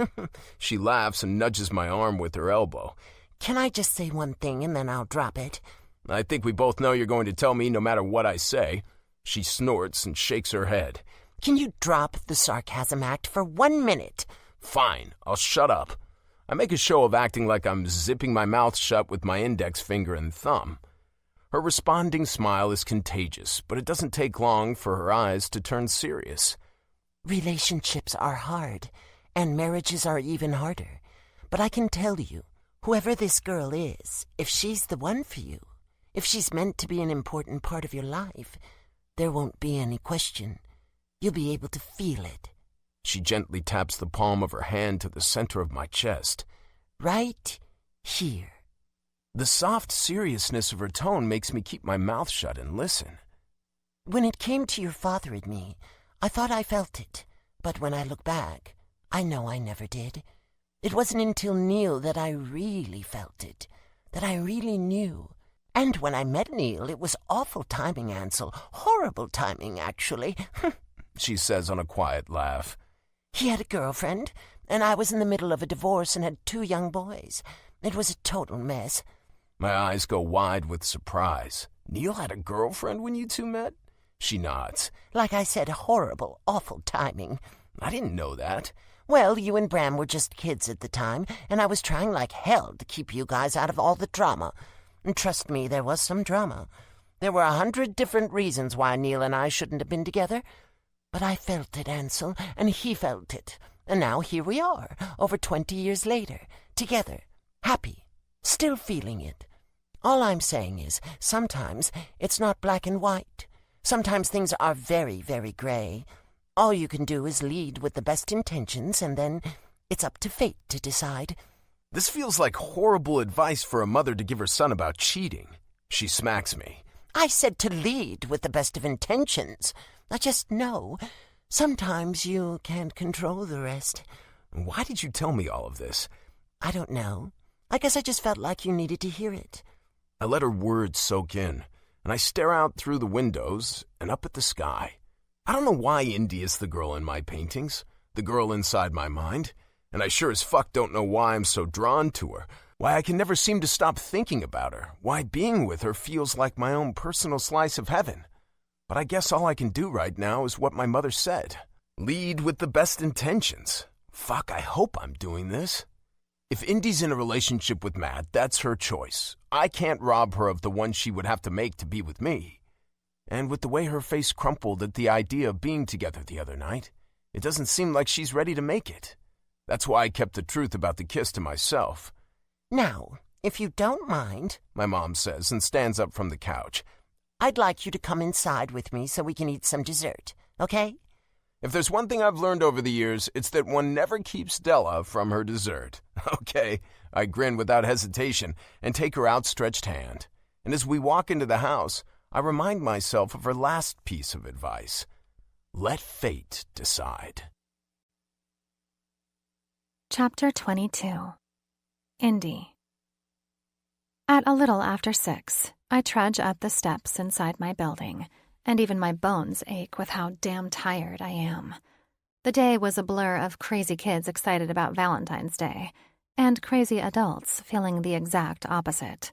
Speaker 1: She laughs and nudges my arm with her elbow.
Speaker 2: Can I just say one thing and then I'll drop it?
Speaker 1: I think we both know you're going to tell me no matter what I say. She snorts and shakes her head.
Speaker 2: Can you drop the sarcasm act for 1 minute?
Speaker 1: Fine, I'll shut up. I make a show of acting like I'm zipping my mouth shut with my index finger and thumb. Her responding smile is contagious, but it doesn't take long for her eyes to turn serious.
Speaker 2: Relationships are hard, and marriages are even harder. But I can tell you, whoever this girl is, if she's the one for you, if she's meant to be an important part of your life, there won't be any question. You'll be able to feel it.
Speaker 1: She gently taps the palm of her hand to the center of my chest.
Speaker 2: Right here.
Speaker 1: The soft seriousness of her tone makes me keep my mouth shut and listen.
Speaker 2: When it came to your father and me, I thought I felt it. But when I look back, I know I never did. It wasn't until Neil that I really felt it, that I really knew. And when I met Neil, it was awful timing, Ansel. Horrible timing, actually.
Speaker 1: She says on a quiet laugh.
Speaker 2: He had a girlfriend, and I was in the middle of a divorce and had 2 young boys. It was a total mess.
Speaker 1: My eyes go wide with surprise. Neil had a girlfriend when you two met? She nods.
Speaker 2: Like I said, horrible, awful timing.
Speaker 1: I didn't know that.
Speaker 2: Well, you and Bram were just kids at the time, and I was trying like hell to keep you guys out of all the drama. And trust me, there was some drama. There were 100 different reasons why Neil and I shouldn't have been together. But I felt it, Ansel, and he felt it. And now here we are, over 20 years later, together, happy, still feeling it. All I'm saying is, sometimes it's not black and white. Sometimes things are very, very gray. All you can do is lead with the best intentions, and then it's up to fate to decide.
Speaker 1: This feels like horrible advice for a mother to give her son about cheating. She smacks me.
Speaker 2: I said to lead with the best of intentions. I just know. Sometimes you can't control the rest.
Speaker 1: Why did you tell me all of this?
Speaker 2: I don't know. I guess I just felt like you needed to hear it.
Speaker 1: I let her words soak in, and I stare out through the windows and up at the sky. I don't know why Indy is the girl in my paintings, the girl inside my mind, and I sure as fuck don't know why I'm so drawn to her, why I can never seem to stop thinking about her, why being with her feels like my own personal slice of heaven. But I guess all I can do right now is what my mother said. Lead with the best intentions. Fuck, I hope I'm doing this. If Indy's in a relationship with Matt, that's her choice. I can't rob her of the one she would have to make to be with me. And with the way her face crumpled at the idea of being together the other night, it doesn't seem like she's ready to make it. That's why I kept the truth about the kiss to myself.
Speaker 2: Now, if you don't mind,
Speaker 1: my mom says and stands up from the couch.
Speaker 2: I'd like you to come inside with me so we can eat some dessert, okay?
Speaker 1: If there's one thing I've learned over the years, it's that one never keeps Della from her dessert. Okay, I grin without hesitation and take her outstretched hand. And as we walk into the house, I remind myself of her last piece of advice. Let fate decide.
Speaker 3: Chapter 22. Indy. At a little after 6, I trudge up the steps inside my building, and even my bones ache with how damn tired I am. The day was a blur of crazy kids excited about Valentine's Day, and crazy adults feeling the exact opposite.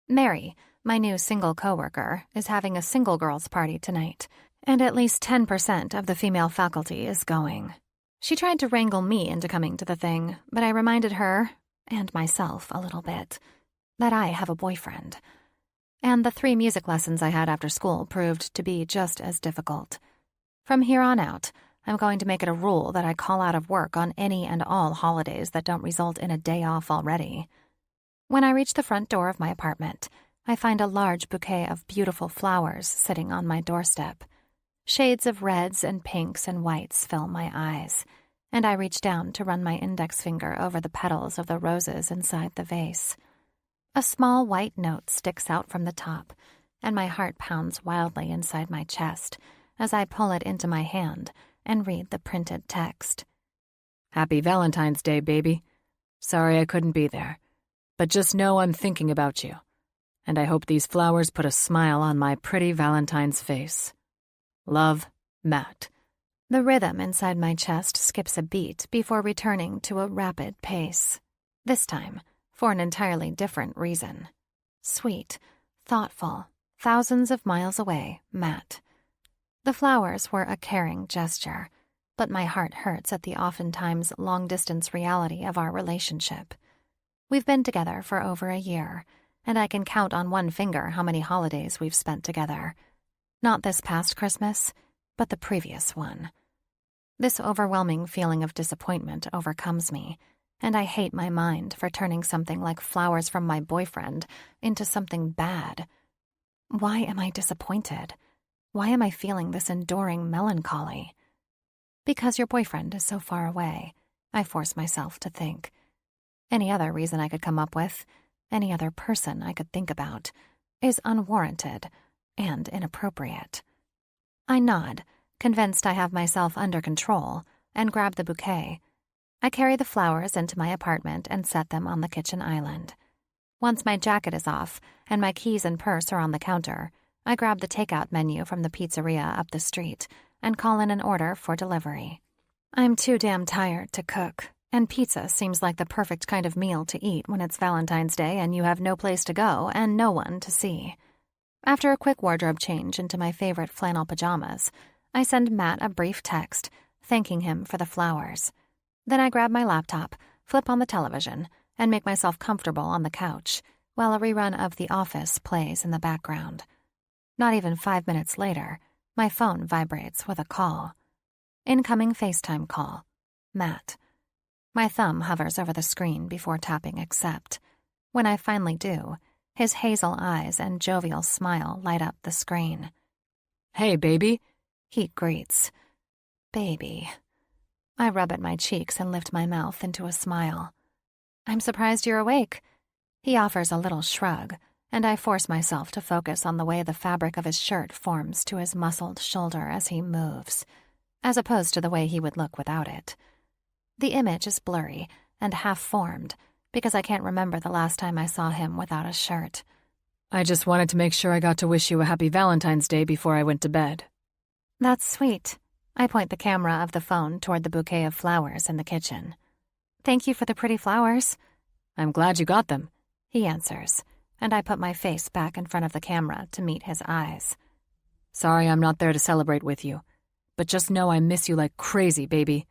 Speaker 3: Mary, my new single coworker, is having a single girls' party tonight, and at least 10% of the female faculty is going. She tried to wrangle me into coming to the thing, but I reminded her, and myself a little bit, that I have a boyfriend. And the 3 music lessons I had after school proved to be just as difficult. From here on out, I'm going to make it a rule that I call out of work on any and all holidays that don't result in a day off already. When I reach the front door of my apartment, I find a large bouquet of beautiful flowers sitting on my doorstep. Shades of reds and pinks and whites fill my eyes, and I reach down to run my index finger over the petals of the roses inside the vase. A small white note sticks out from the top, and my heart pounds wildly inside my chest as I pull it into my hand and read the printed text.
Speaker 4: Happy Valentine's Day, baby. Sorry I couldn't be there, but just know I'm thinking about you, and I hope these flowers put a smile on my pretty Valentine's face. Love, Matt.
Speaker 3: The rhythm inside my chest skips a beat before returning to a rapid pace. This time, for an entirely different reason. Sweet, thoughtful, thousands of miles away, Matt. The flowers were a caring gesture, but my heart hurts at the oftentimes long-distance reality of our relationship. We've been together for over a year, and I can count on one finger how many holidays we've spent together. Not this past Christmas, but the previous one. This overwhelming feeling of disappointment overcomes me, and I hate my mind for turning something like flowers from my boyfriend into something bad. Why am I disappointed? Why am I feeling this enduring melancholy? Because your boyfriend is so far away, I force myself to think. Any other reason I could come up with, any other person I could think about, is unwarranted and inappropriate. I nod, convinced I have myself under control, and grab the bouquet. I carry the flowers into my apartment and set them on the kitchen island. Once my jacket is off and my keys and purse are on the counter, I grab the takeout menu from the pizzeria up the street and call in an order for delivery. I'm too damn tired to cook, and pizza seems like the perfect kind of meal to eat when it's Valentine's Day and you have no place to go and no one to see. After a quick wardrobe change into my favorite flannel pajamas, I send Matt a brief text, thanking him for the flowers. Then I grab my laptop, flip on the television, and make myself comfortable on the couch, while a rerun of The Office plays in the background. Not even 5 minutes later, my phone vibrates with a call. Incoming FaceTime call. Matt. My thumb hovers over the screen before tapping accept. When I finally do, his hazel eyes and jovial smile light up the screen.
Speaker 4: Hey, baby.
Speaker 3: He greets. Baby. I rub at my cheeks and lift my mouth into a smile. I'm surprised you're awake. He offers a little shrug, and I force myself to focus on the way the fabric of his shirt forms to his muscled shoulder as he moves, as opposed to the way he would look without it. The image is blurry and half-formed, because I can't remember the last time I saw him without a shirt.
Speaker 4: I just wanted to make sure I got to wish you a happy Valentine's Day before I went to bed.
Speaker 3: That's sweet. I point the camera of the phone toward the bouquet of flowers in the kitchen. Thank you for the pretty flowers.
Speaker 4: I'm glad you got them,
Speaker 3: he answers, and I put my face back in front of the camera to meet his eyes.
Speaker 4: Sorry I'm not there to celebrate with you, but just know I miss you like crazy, baby.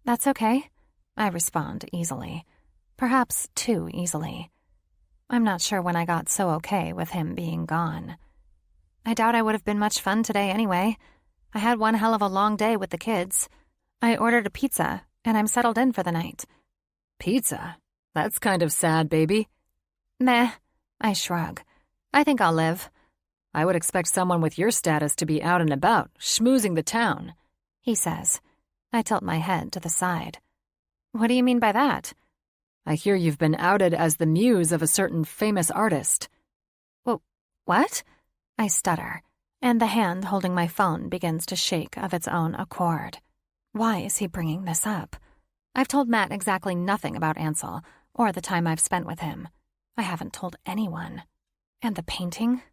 Speaker 3: That's okay, I respond easily. Perhaps too easily. I'm not sure when I got so okay with him being gone. I doubt I would have been much fun today anyway. I had one hell of a long day with the kids. I ordered a pizza, and I'm settled in for the night.
Speaker 4: Pizza? That's kind of sad, baby.
Speaker 3: Meh, I shrug. I think I'll live.
Speaker 4: I would expect someone with your status to be out and about, schmoozing the town,
Speaker 3: he says. I tilt my head to the side. What do you mean by that?
Speaker 4: I hear you've been outed as the muse of a certain famous artist.
Speaker 3: Well, what? I stutter, and the hand holding my phone begins to shake of its own accord. Why is he bringing this up? I've told Matt exactly nothing about Ansel or the time I've spent with him. I haven't told anyone. And the painting?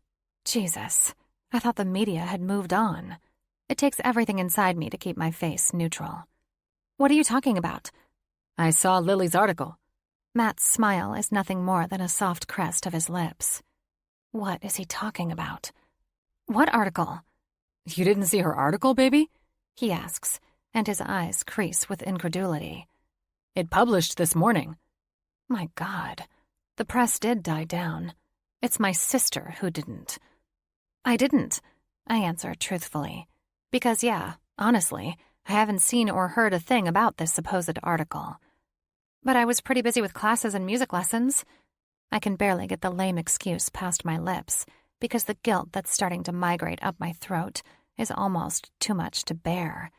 Speaker 3: Jesus, I thought the media had moved on. It takes everything inside me to keep my face neutral. What are you talking about?
Speaker 4: I saw Lily's article.
Speaker 3: Matt's smile is nothing more than a soft crest of his lips. What is he talking about? What article?
Speaker 4: You didn't see her article, baby?
Speaker 3: He asks, and his eyes crease with incredulity.
Speaker 4: It published this morning.
Speaker 3: My God, the press did die down. It's my sister who didn't. I didn't, I answer truthfully. Because, yeah, honestly, I haven't seen or heard a thing about this supposed article. But I was pretty busy with classes and music lessons. I can barely get the lame excuse past my lips because the guilt that's starting to migrate up my throat is almost too much to bear.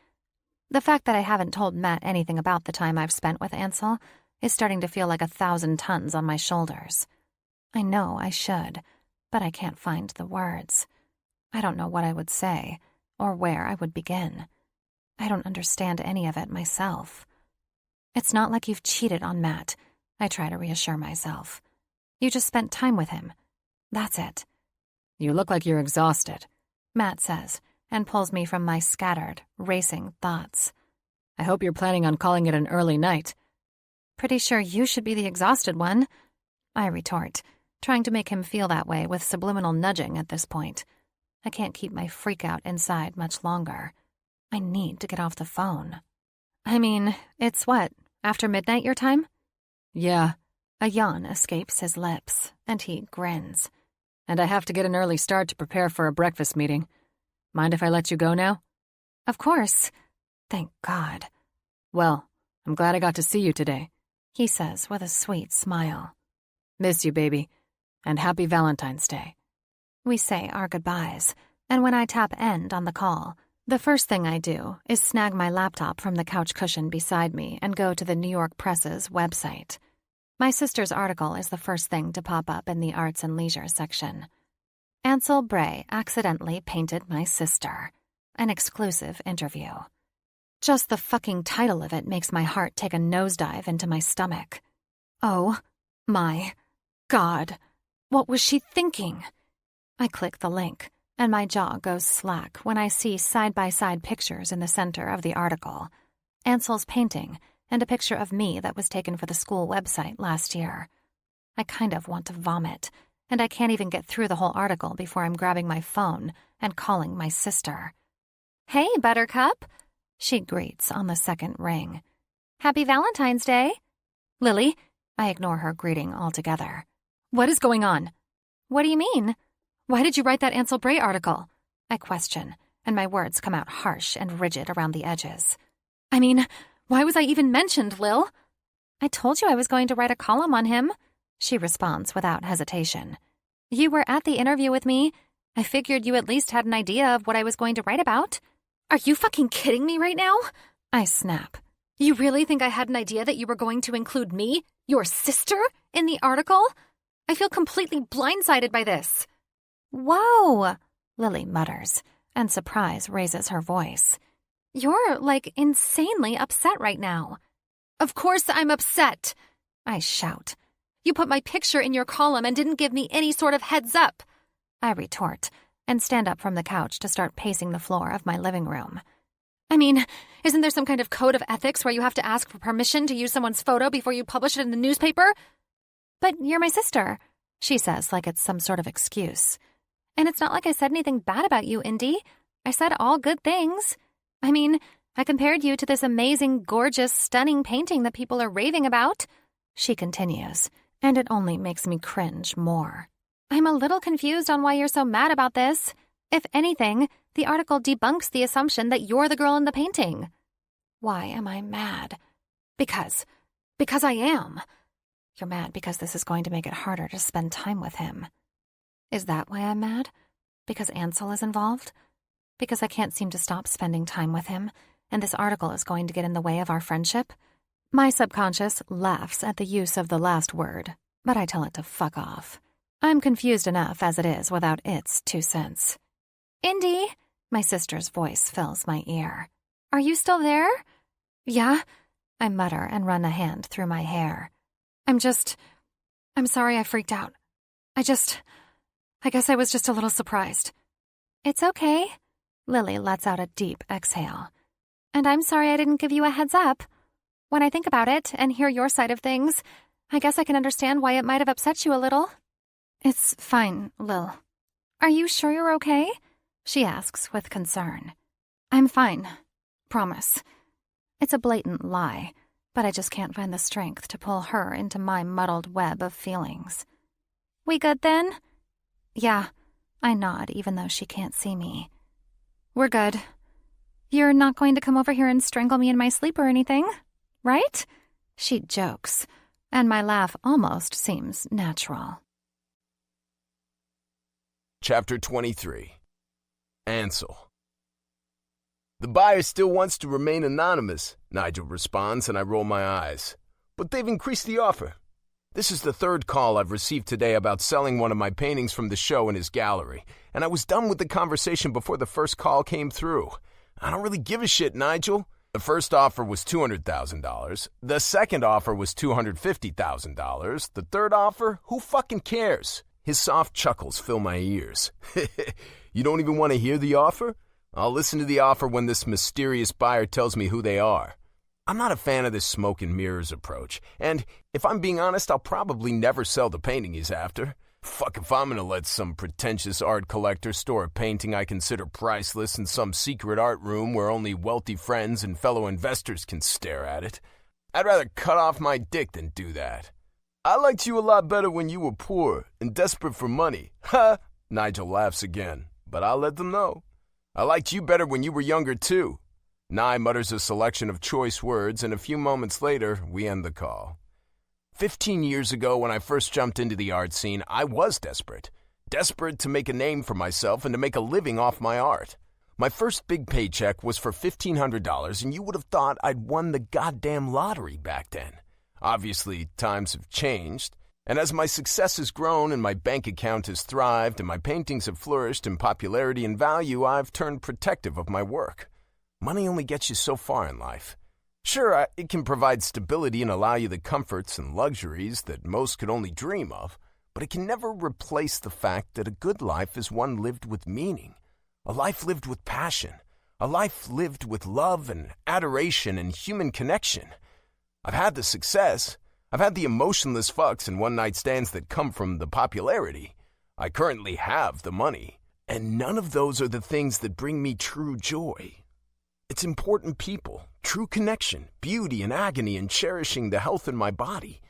Speaker 3: The fact that I haven't told Matt anything about the time I've spent with Ansel is starting to feel like 1,000 tons on my shoulders. I know I should, but I can't find the words. I don't know what I would say or where I would begin. I don't understand any of it myself. It's not like you've cheated on Matt, I try to reassure myself. You just spent time with him. That's it.
Speaker 4: You look like you're exhausted,
Speaker 3: Matt says, and pulls me from my scattered, racing thoughts.
Speaker 4: I hope you're planning on calling it an early night.
Speaker 3: Pretty sure you should be the exhausted one, I retort, trying to make him feel that way with subliminal nudging at this point. I can't keep my freak out inside much longer. I need to get off the phone. I mean, it's what, after midnight your time?
Speaker 4: Yeah.
Speaker 3: A yawn escapes his lips, and he grins.
Speaker 4: And I have to get an early start to prepare for a breakfast meeting. Mind if I let you go now?
Speaker 3: Of course. Thank God.
Speaker 4: Well, I'm glad I got to see you today,
Speaker 3: he says with a sweet smile.
Speaker 4: Miss you, baby, and happy Valentine's Day.
Speaker 3: We say our goodbyes, and when I tap end on the call, the first thing I do is snag my laptop from the couch cushion beside me and go to the New York Press's website. My sister's article is the first thing to pop up in the Arts and Leisure section. Ansel Bray accidentally painted my sister. An exclusive interview. Just the fucking title of it makes my heart take a nosedive into my stomach. Oh my God. What was she thinking? I click the link, and my jaw goes slack when I see side-by-side pictures in the center of the article. Ansel's painting, and a picture of me that was taken for the school website last year. I kind of want to vomit, and I can't even get through the whole article before I'm grabbing my phone and calling my sister. "Hey, Buttercup," she greets on the second ring. "Happy Valentine's Day." "Lily," I ignore her greeting altogether. "What is going on?" "What do you mean? Why did you write that Ansel Bray article?" I question, and my words come out harsh and rigid around the edges. "I mean, why was I even mentioned, Lil?" "I told you I was going to write a column on him," she responds without hesitation. "You were at the interview with me. I figured you at least had an idea of what I was going to write about." "Are you fucking kidding me right now?" I snap. "You really think I had an idea that you were going to include me, your sister, in the article? I feel completely blindsided by this." "Whoa," Lily mutters, and surprise raises her voice. "You're, like, insanely upset right now." "Of course I'm upset," I shout. "You put my picture in your column and didn't give me any sort of heads up," I retort, and stand up from the couch to start pacing the floor of my living room. "I mean, isn't there some kind of code of ethics where you have to ask for permission to use someone's photo before you publish it in the newspaper?" "But you're my sister," she says like it's some sort of excuse. "And it's not like I said anything bad about you, Indy. I said all good things. I mean, I compared you to this amazing, gorgeous, stunning painting that people are raving about," she continues, and it only makes me cringe more. "I'm a little confused on why you're so mad about this. If anything, the article debunks the assumption that you're the girl in the painting." Why am I mad? Because I am. You're mad because this is going to make it harder to spend time with him. Is that why I'm mad? Because Ansel is involved? Because I can't seem to stop spending time with him, and this article is going to get in the way of our friendship? My subconscious laughs at the use of the last word, but I tell it to fuck off. I'm confused enough as it is without its 2 cents. Indy, my sister's voice fills my ear. Are you still there? Yeah, I mutter and run a hand through my hair. I'm sorry I freaked out. I guess I was just a little surprised. It's okay. Lily lets out a deep exhale. And I'm sorry I didn't give you a heads up. When I think about it and hear your side of things, I guess I can understand why it might have upset you a little. It's fine, Lil. Are you sure you're okay? She asks with concern. I'm fine. Promise. It's a blatant lie, but I just can't find the strength to pull her into my muddled web of feelings. We good then? Yeah, I nod even though she can't see me. We're good. You're not going to come over here and strangle me in my sleep or anything, right? She jokes, and my laugh almost seems natural.
Speaker 1: Chapter 23. Ansel. The buyer still wants to remain anonymous, Nigel responds, and I roll my eyes. But they've increased the offer. This is the third call I've received today about selling one of my paintings from the show in his gallery, and I was done with the conversation before the first call came through. I don't really give a shit, Nigel. The first offer was $200,000. The second offer was $250,000. The third offer? Who fucking cares? His soft chuckles fill my ears. You don't even want to hear the offer? I'll listen to the offer when this mysterious buyer tells me who they are. I'm not a fan of this smoke and mirrors approach, and if I'm being honest, I'll probably never sell the painting he's after. Fuck if I'm gonna let some pretentious art collector store a painting I consider priceless in some secret art room where only wealthy friends and fellow investors can stare at it. I'd rather cut off my dick than do that. I liked you a lot better when you were poor and desperate for money. Ha! Nigel laughs again, but I'll let them know. I liked you better when you were younger too. Nye mutters a selection of choice words, and a few moments later, we end the call. 15 years ago, when I first jumped into the art scene, I was desperate. Desperate to make a name for myself and to make a living off my art. My first big paycheck was for $1,500, and you would have thought I'd won the goddamn lottery back then. Obviously, times have changed, and as my success has grown and my bank account has thrived and my paintings have flourished in popularity and value, I've turned protective of my work. Money only gets you so far in life. Sure, it can provide stability and allow you the comforts and luxuries that most could only dream of, but it can never replace the fact that a good life is one lived with meaning, a life lived with passion, a life lived with love and adoration and human connection. I've had the success. I've had the emotionless fucks and one-night stands that come from the popularity. I currently have the money, and none of those are the things that bring me true joy. It's important people, true connection, beauty and agony, and cherishing the health in my body.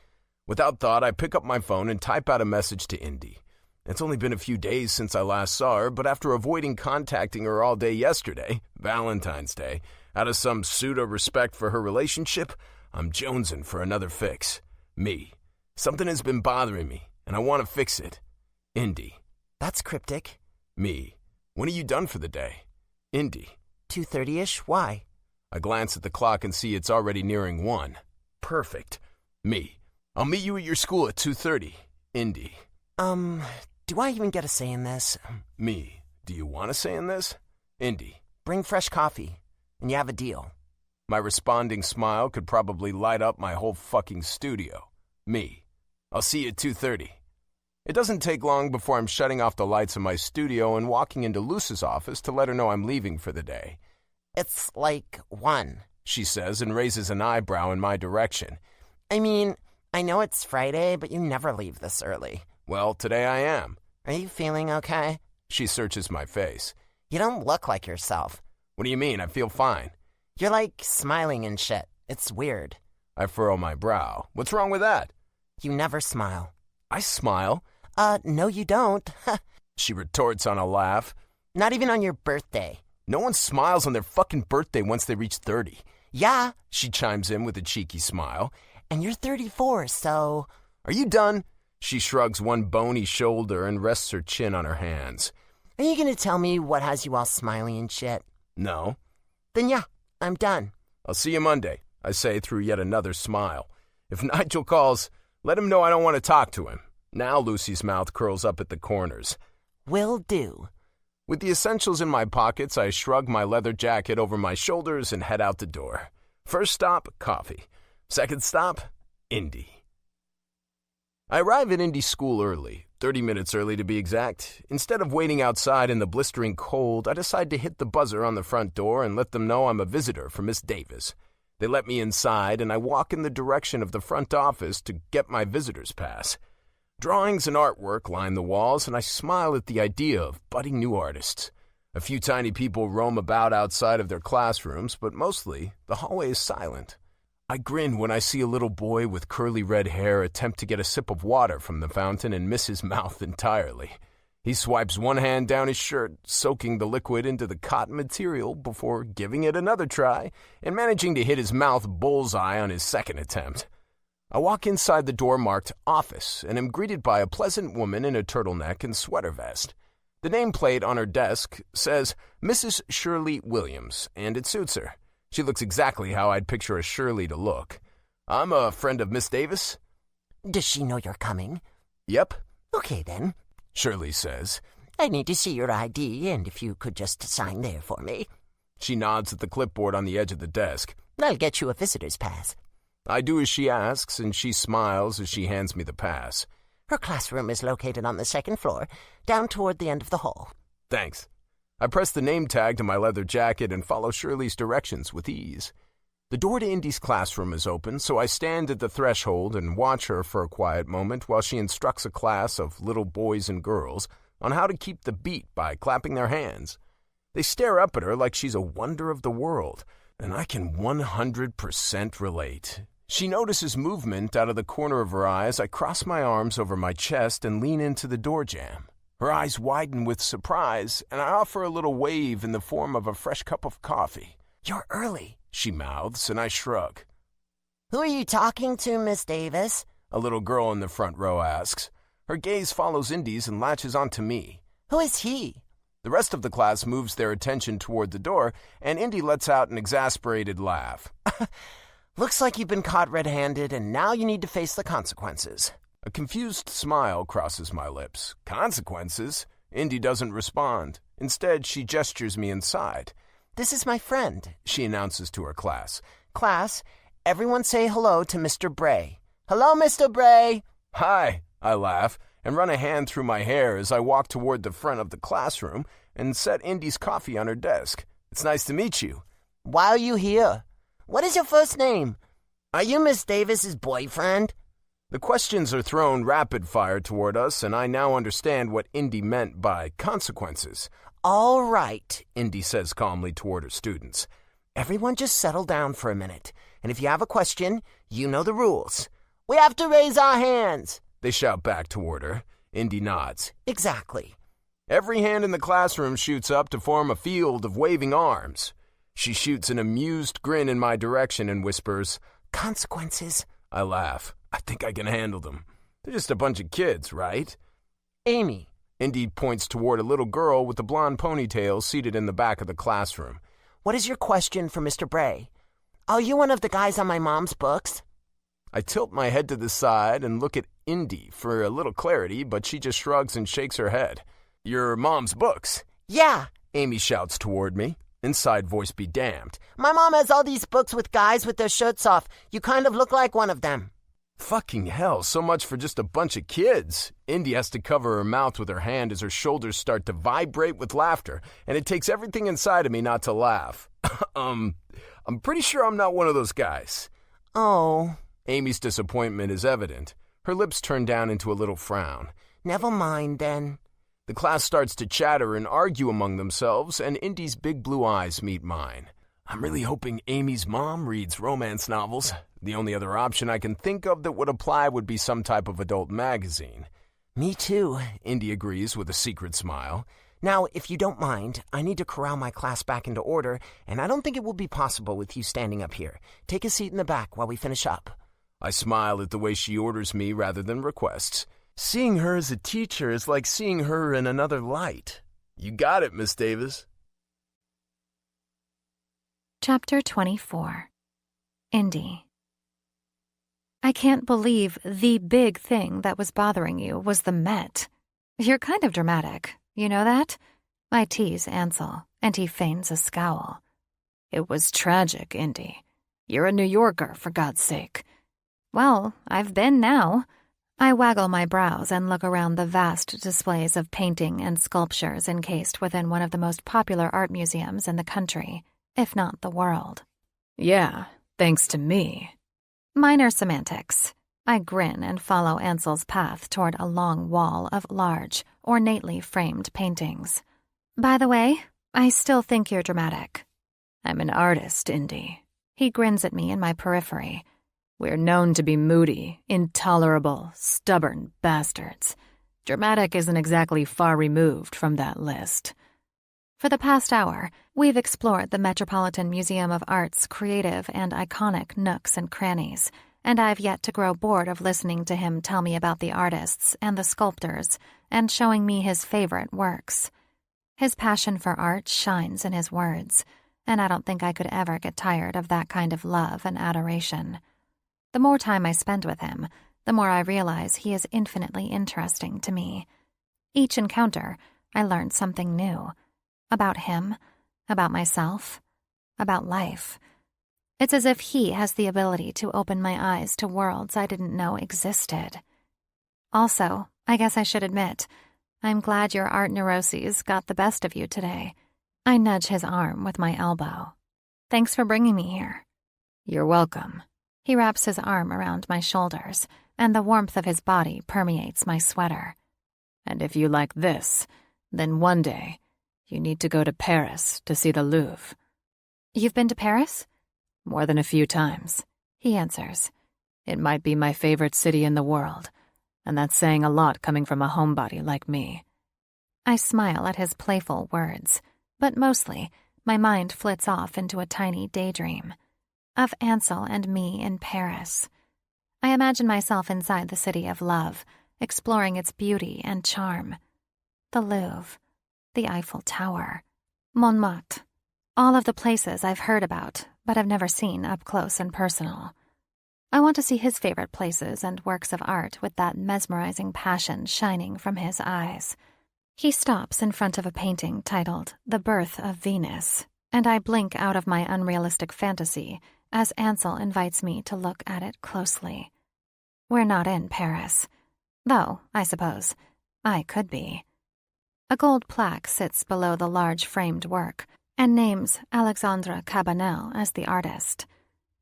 Speaker 1: Without thought, I pick up my phone and type out a message to Indy. It's only been a few days since I last saw her, but after avoiding contacting her all day yesterday, Valentine's Day, out of some pseudo-respect for her relationship, I'm jonesing for another fix. Me. Something has been bothering me, and I want to fix it. Indy.
Speaker 2: That's cryptic.
Speaker 1: Me. When are you done for the day? Indy.
Speaker 2: 2:30-ish? Why?
Speaker 1: I glance at the clock and see it's already nearing 1. Perfect. Me. I'll meet you at your school at 2:30. Indy.
Speaker 2: Do I even get a say in this?
Speaker 1: Me. Do you want a say in this? Indy.
Speaker 2: Bring fresh coffee, and you have a deal.
Speaker 1: My responding smile could probably light up my whole fucking studio. Me. I'll see you at 2:30. It doesn't take long before I'm shutting off the lights in my studio and walking into Luce's office to let her know I'm leaving for the day.
Speaker 2: It's like 1,
Speaker 1: she says and raises an eyebrow in my direction.
Speaker 2: I mean, I know it's Friday, but you never leave this early.
Speaker 1: Well, today I am.
Speaker 2: Are you feeling okay?
Speaker 1: She searches my face.
Speaker 2: You don't look like yourself.
Speaker 1: What do you mean? I feel fine.
Speaker 2: You're like smiling and shit. It's weird.
Speaker 1: I furrow my brow. What's wrong with that?
Speaker 2: You never smile.
Speaker 1: I smile.
Speaker 2: No you don't.
Speaker 1: She retorts on a laugh.
Speaker 2: Not even on your birthday.
Speaker 1: No one smiles on their fucking birthday once they reach 30.
Speaker 2: Yeah,
Speaker 1: she chimes in with a cheeky smile.
Speaker 2: And you're 34, so...
Speaker 1: Are you done? She shrugs one bony shoulder and rests her chin on her hands.
Speaker 2: Are you gonna tell me what has you all smiley and shit?
Speaker 1: No.
Speaker 2: Then yeah, I'm done.
Speaker 1: I'll see you Monday, I say through yet another smile. If Nigel calls, let him know I don't want to talk to him. Now Lucy's mouth curls up at the corners.
Speaker 2: Will do.
Speaker 1: With the essentials in my pockets, I shrug my leather jacket over my shoulders and head out the door. First stop, coffee. Second stop, Indy. I arrive at Indy's school early, 30 minutes early to be exact. Instead of waiting outside in the blistering cold, I decide to hit the buzzer on the front door and let them know I'm a visitor for Miss Davis. They let me inside, and I walk in the direction of the front office to get my visitor's pass. Drawings and artwork line the walls, and I smile at the idea of budding new artists. A few tiny people roam about outside of their classrooms, but mostly the hallway is silent. I grin when I see a little boy with curly red hair attempt to get a sip of water from the fountain and miss his mouth entirely. He swipes one hand down his shirt, soaking the liquid into the cotton material before giving it another try and managing to hit his mouth bullseye on his second attempt. I walk inside the door marked Office and am greeted by a pleasant woman in a turtleneck and sweater vest. The nameplate on her desk says Mrs. Shirley Williams, and it suits her. She looks exactly how I'd picture a Shirley to look. I'm a friend of Miss Davis.
Speaker 2: Does she know you're coming?
Speaker 1: Yep.
Speaker 2: Okay, then.
Speaker 1: Shirley says.
Speaker 2: I need to see your ID, and if you could just sign there for me.
Speaker 1: She nods at the clipboard on the edge of the desk.
Speaker 2: I'll get you a visitor's pass.
Speaker 1: I do as she asks, and she smiles as she hands me the pass.
Speaker 2: Her classroom is located on the second floor, down toward the end of the hall.
Speaker 1: Thanks. I press the name tag to my leather jacket and follow Shirley's directions with ease. The door to Indy's classroom is open, so I stand at the threshold and watch her for a quiet moment while she instructs a class of little boys and girls on how to keep the beat by clapping their hands. They stare up at her like she's a wonder of the world, and I can 100% relate. She notices movement out of the corner of her eye as I cross my arms over my chest and lean into the door jamb. Her eyes widen with surprise, and I offer a little wave in the form of a fresh cup of coffee.
Speaker 2: You're early,
Speaker 1: she mouths, and I shrug.
Speaker 2: Who are you talking to, Miss Davis?
Speaker 1: A little girl in the front row asks. Her gaze follows Indy's and latches onto me.
Speaker 2: Who is he?
Speaker 1: The rest of the class moves their attention toward the door, and Indy lets out an exasperated laugh.
Speaker 2: Looks like you've been caught red-handed, and now you need to face the consequences.
Speaker 1: A confused smile crosses my lips. Consequences? Indy doesn't respond. Instead, she gestures me inside.
Speaker 2: This is my friend,
Speaker 1: she announces to her class.
Speaker 2: Class, everyone say hello to Mr. Bray. Hello, Mr. Bray.
Speaker 1: Hi, I laugh, and run a hand through my hair as I walk toward the front of the classroom and set Indy's coffee on her desk. It's nice to meet you.
Speaker 2: Why are you here? What is your first name? Are you Miss Davis's boyfriend?
Speaker 1: The questions are thrown rapid-fire toward us, and I now understand what Indy meant by consequences.
Speaker 2: All right,
Speaker 1: Indy says calmly toward her students.
Speaker 2: Everyone just settle down for a minute, and if you have a question, you know the rules. We have to raise our hands,
Speaker 1: they shout back toward her. Indy nods.
Speaker 2: Exactly.
Speaker 1: Every hand in the classroom shoots up to form a field of waving arms. She shoots an amused grin in my direction and whispers,
Speaker 2: Consequences.
Speaker 1: I laugh. I think I can handle them. They're just a bunch of kids, right?
Speaker 2: Amy.
Speaker 1: Indy points toward a little girl with a blonde ponytail seated in the back of the classroom.
Speaker 2: What is your question for Mr. Bray? Are you one of the guys on my mom's books?
Speaker 1: I tilt my head to the side and look at Indy for a little clarity, but she just shrugs and shakes her head. Your mom's books?
Speaker 2: Yeah,
Speaker 1: Amy shouts toward me. Inside voice be damned.
Speaker 2: My mom has all these books with guys with their shirts off. You kind of look like one of them.
Speaker 1: Fucking hell, so much for just a bunch of kids. Indy has to cover her mouth with her hand as her shoulders start to vibrate with laughter, and it takes everything inside of me not to laugh. I'm pretty sure I'm not one of those guys.
Speaker 2: Oh.
Speaker 1: Amy's disappointment is evident. Her lips turn down into a little frown.
Speaker 2: Never mind, then.
Speaker 1: The class starts to chatter and argue among themselves, and Indy's big blue eyes meet mine. I'm really hoping Amy's mom reads romance novels. The only other option I can think of that would apply would be some type of adult magazine.
Speaker 2: Me too,
Speaker 1: Indy agrees with a secret smile.
Speaker 2: Now, if you don't mind, I need to corral my class back into order, and I don't think it will be possible with you standing up here. Take a seat in the back while we finish up.
Speaker 1: I smile at the way she orders me rather than requests. Seeing her as a teacher is like seeing her in another light. You got it, Miss Davis.
Speaker 3: Chapter 24. Indy. I can't believe the big thing that was bothering you was the Met. You're kind of dramatic, you know that? I tease Ansel, and he feigns a scowl.
Speaker 4: It was tragic, Indy. You're a New Yorker, for God's sake.
Speaker 3: Well, I've been now. I waggle my brows and look around the vast displays of painting and sculptures encased within one of the most popular art museums in the country, if not the world.
Speaker 4: Yeah, thanks to me.
Speaker 3: Minor semantics. I grin and follow Ansel's path toward a long wall of large, ornately framed paintings. By the way, I still think you're dramatic.
Speaker 4: I'm an artist, Indy.
Speaker 3: He grins at me in my periphery.
Speaker 4: We're known to be moody, intolerable, stubborn bastards. Dramatic isn't exactly far removed from that list.
Speaker 3: For the past hour, we've explored the Metropolitan Museum of Art's creative and iconic nooks and crannies, and I've yet to grow bored of listening to him tell me about the artists and the sculptors and showing me his favorite works. His passion for art shines in his words, and I don't think I could ever get tired of that kind of love and adoration. The more time I spend with him, the more I realize he is infinitely interesting to me. Each encounter, I learned something new. About him, about myself, about life. It's as if he has the ability to open my eyes to worlds I didn't know existed. Also, I guess I should admit, I'm glad your art neuroses got the best of you today. I nudge his arm with my elbow. Thanks for bringing me here.
Speaker 4: You're welcome.
Speaker 3: He wraps his arm around my shoulders, and the warmth of his body permeates my sweater.
Speaker 4: And if you like this, then one day you need to go to Paris to see the Louvre.
Speaker 3: You've been to Paris?
Speaker 4: More than a few times,
Speaker 3: he answers.
Speaker 4: It might be my favorite city in the world, and that's saying a lot coming from a homebody like me.
Speaker 3: I smile at his playful words, but mostly my mind flits off into a tiny daydream of Ansel and me in Paris. I imagine myself inside the city of love, exploring its beauty and charm. The Louvre, the Eiffel Tower, Montmartre, all of the places I've heard about but have never seen up close and personal. I want to see his favorite places and works of art with that mesmerizing passion shining from his eyes. He stops in front of a painting titled The Birth of Venus, and I blink out of my unrealistic fantasy as Ansel invites me to look at it closely. We're not in Paris, though, I suppose, I could be. A gold plaque sits below the large framed work and names Alexandre Cabanel as the artist.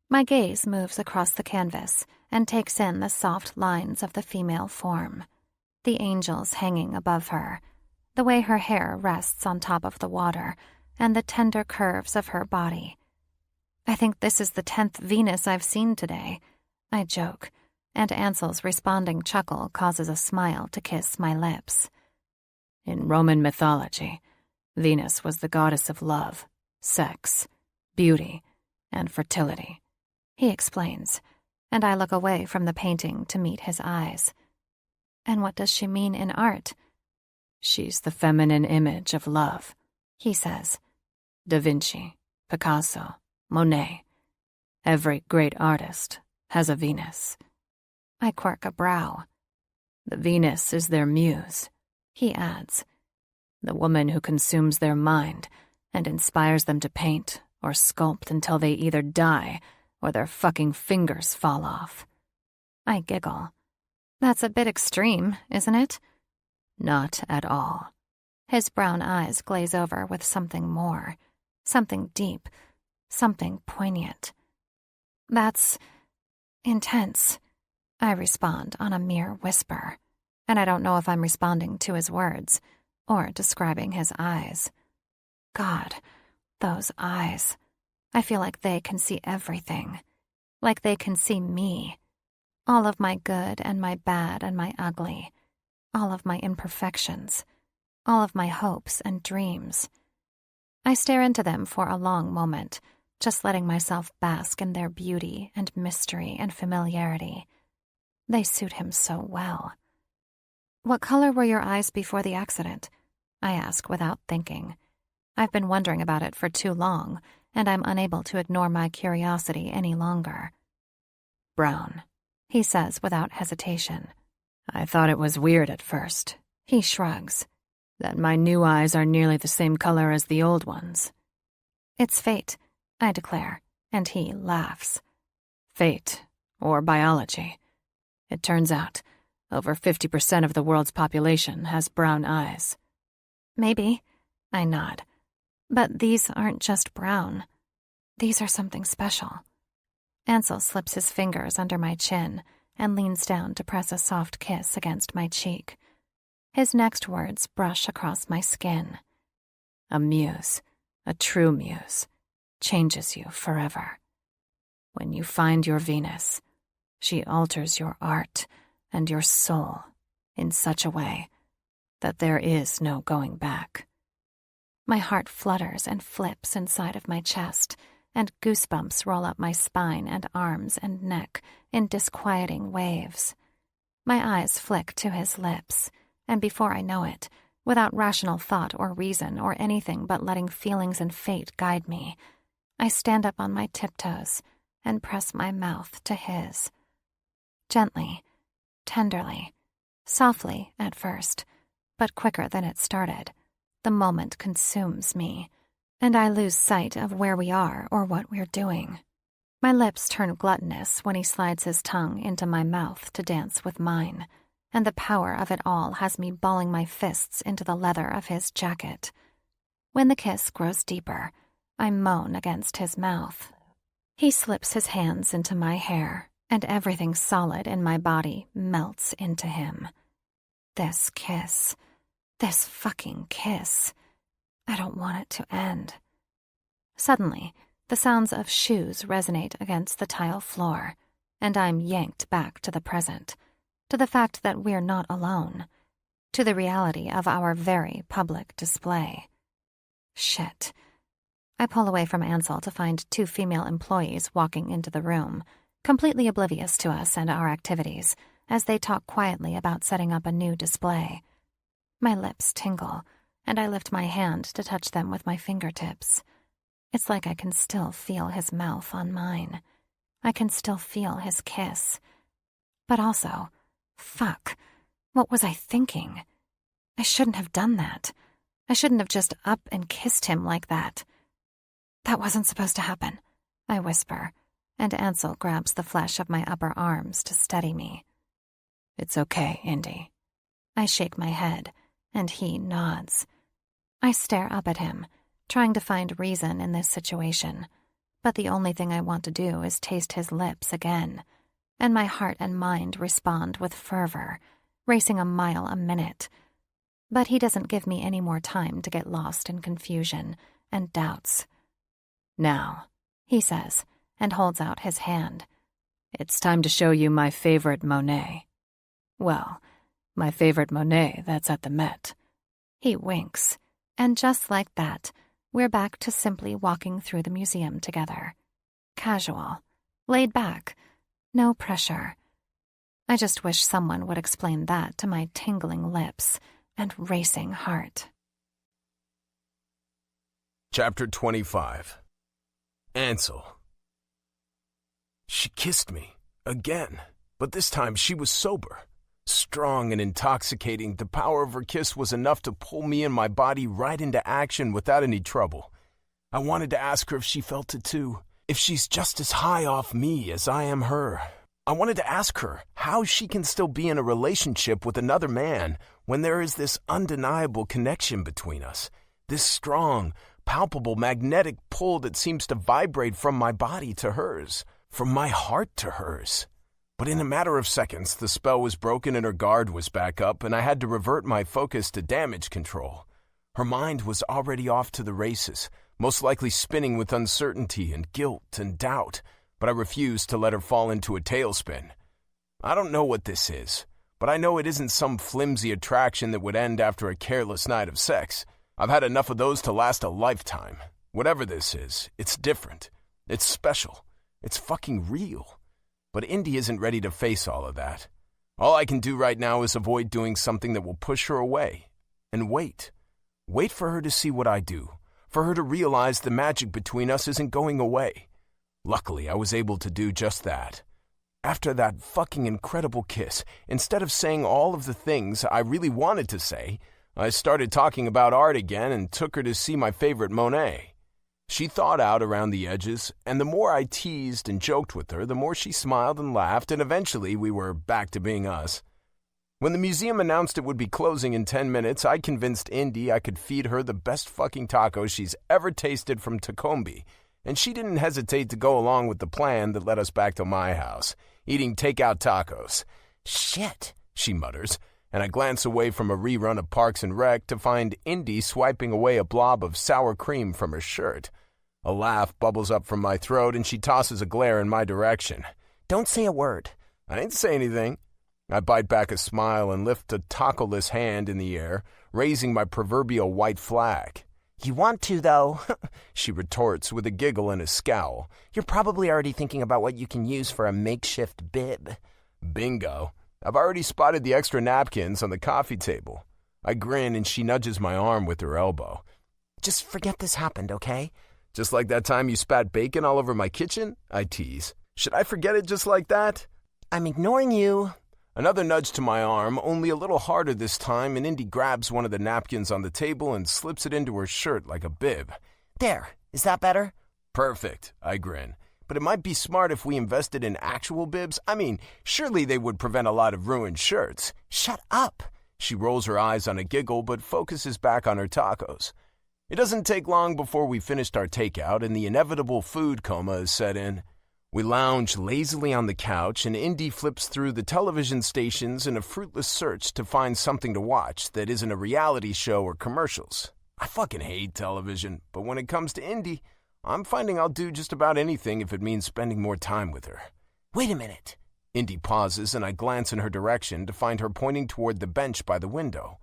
Speaker 3: My gaze moves across the canvas and takes in the soft lines of the female form, the angels hanging above her, the way her hair rests on top of the water, and the tender curves of her body. I think this is the 10th Venus I've seen today, I joke, and Ansel's responding chuckle causes a smile to kiss my lips.
Speaker 4: In Roman mythology, Venus was the goddess of love, sex, beauty, and fertility,
Speaker 3: he explains, and I look away from the painting to meet his eyes. And what does she mean in art?
Speaker 4: She's the feminine image of love,
Speaker 3: he says.
Speaker 4: Da Vinci, Picasso, Monet. Every great artist has a Venus.
Speaker 3: I quirk a brow.
Speaker 4: The Venus is their muse,
Speaker 3: he adds.
Speaker 4: The woman who consumes their mind and inspires them to paint or sculpt until they either die or their fucking fingers fall off.
Speaker 3: I giggle. That's a bit extreme, isn't it?
Speaker 4: Not at all.
Speaker 3: His brown eyes glaze over with something more, something deep, something poignant. That's intense, I respond on a mere whisper, and I don't know if I'm responding to his words or describing his eyes. God, those eyes. I feel like they can see everything, like they can see me, all of my good and my bad and my ugly, all of my imperfections, all of my hopes and dreams. I stare into them for a long moment, just letting myself bask in their beauty and mystery and familiarity. They suit him so well. What color were your eyes before the accident? I ask without thinking. I've been wondering about it for too long, and I'm unable to ignore my curiosity any longer.
Speaker 4: Brown,
Speaker 3: he says without hesitation.
Speaker 4: I thought it was weird at first.
Speaker 3: He shrugs.
Speaker 4: That my new eyes are nearly the same color as the old ones.
Speaker 3: It's fate, I declare, and he laughs.
Speaker 4: Fate, or biology. It turns out, over 50% of the world's population has brown eyes.
Speaker 3: Maybe, I nod. But these aren't just brown. These are something special. Ansel slips his fingers under my chin and leans down to press a soft kiss against my cheek. His next words brush across my skin.
Speaker 4: A muse, a true muse, changes you forever. When you find your Venus, she alters your art and your soul in such a way that there is no going back.
Speaker 3: My heart flutters and flips inside of my chest, and goosebumps roll up my spine and arms and neck in disquieting waves. My eyes flick to his lips, and before I know it, without rational thought or reason or anything but letting feelings and fate guide me, I stand up on my tiptoes and press my mouth to his. Gently, tenderly, softly at first, but quicker than it started. The moment consumes me, and I lose sight of where we are or what we're doing. My lips turn gluttonous when he slides his tongue into my mouth to dance with mine, and the power of it all has me balling my fists into the leather of his jacket. When the kiss grows deeper, I moan against his mouth. He slips his hands into my hair, and everything solid in my body melts into him. This kiss, this fucking kiss. I don't want it to end. Suddenly, the sounds of shoes resonate against the tile floor, and I'm yanked back to the present, to the fact that we're not alone, to the reality of our very public display. Shit. I pull away from Ansel to find 2 female employees walking into the room, completely oblivious to us and our activities, as they talk quietly about setting up a new display. My lips tingle, and I lift my hand to touch them with my fingertips. It's like I can still feel his mouth on mine. I can still feel his kiss. But also, fuck, what was I thinking? I shouldn't have done that. I shouldn't have just up and kissed him like that. That wasn't supposed to happen, I whisper, and Ansel grabs the flesh of my upper arms to steady me.
Speaker 4: It's okay, Indy.
Speaker 3: I shake my head, and he nods. I stare up at him, trying to find reason in this situation, but the only thing I want to do is taste his lips again, and my heart and mind respond with fervor, racing a mile a minute. But he doesn't give me any more time to get lost in confusion and doubts.
Speaker 4: Now,
Speaker 3: he says, and holds out his hand.
Speaker 4: It's time to show you my favorite Monet. Well, my favorite Monet that's at the Met.
Speaker 3: He winks, and just like that, we're back to simply walking through the museum together. Casual, laid back, no pressure. I just wish someone would explain that to my tingling lips and racing heart.
Speaker 1: Chapter 25. Ansel. She kissed me, again, but this time she was sober. Strong and intoxicating, the power of her kiss was enough to pull me and my body right into action without any trouble. I wanted to ask her if she felt it too, if she's just as high off me as I am her. I wanted to ask her how she can still be in a relationship with another man when there is this undeniable connection between us, this strong, palpable magnetic pull that seems to vibrate from my body to hers, from my heart to hers. But in a matter of seconds, the spell was broken and her guard was back up, and I had to revert my focus to damage control. Her mind was already off to the races, most likely spinning with uncertainty and guilt and doubt, but I refused to let her fall into a tailspin. I don't know what this is, but I know it isn't some flimsy attraction that would end after a careless night of sex. I've had enough of those to last a lifetime. Whatever this is, it's different. It's special. It's fucking real. But Indy isn't ready to face all of that. All I can do right now is avoid doing something that will push her away. And wait. Wait for her to see what I do. For her to realize the magic between us isn't going away. Luckily, I was able to do just that. After that fucking incredible kiss, instead of saying all of the things I really wanted to say, I started talking about art again and took her to see my favorite Monet. She thawed out around the edges, and the more I teased and joked with her, the more she smiled and laughed, and eventually we were back to being us. When the museum announced it would be closing in 10 minutes, I convinced Indy I could feed her the best fucking tacos she's ever tasted from Tacombe, and she didn't hesitate to go along with the plan that led us back to my house, eating takeout tacos.
Speaker 2: Shit,
Speaker 1: she mutters, and I glance away from a rerun of Parks and Rec to find Indy swiping away a blob of sour cream from her shirt. A laugh bubbles up from my throat, and she tosses a glare in my direction.
Speaker 2: Don't say a word.
Speaker 1: I didn't say anything. I bite back a smile and lift a taco-less hand in the air, raising my proverbial white flag.
Speaker 2: You want to, though,
Speaker 1: she retorts with a giggle and a scowl.
Speaker 2: You're probably already thinking about what you can use for a makeshift bib.
Speaker 1: Bingo. I've already spotted the extra napkins on the coffee table. I grin and she nudges my arm with her elbow.
Speaker 2: Just forget this happened, okay?
Speaker 1: Just like that time you spat bacon all over my kitchen? I tease. Should I forget it just like that?
Speaker 2: I'm ignoring you.
Speaker 1: Another nudge to my arm, only a little harder this time, and Indy grabs one of the napkins on the table and slips it into her shirt like a bib.
Speaker 2: There. Is that better?
Speaker 1: Perfect, I grin. But it might be smart if we invested in actual bibs. I mean, surely they would prevent a lot of ruined shirts.
Speaker 2: Shut up.
Speaker 1: She rolls her eyes on a giggle but focuses back on her tacos. It doesn't take long before we finished our takeout and the inevitable food coma is set in. We lounge lazily on the couch and Indy flips through the television stations in a fruitless search to find something to watch that isn't a reality show or commercials. I fucking hate television, but when it comes to Indy, I'm finding I'll do just about anything if it means spending more time with her.
Speaker 2: Wait a minute.
Speaker 1: Indy pauses and I glance in her direction to find her pointing toward the bench by the window.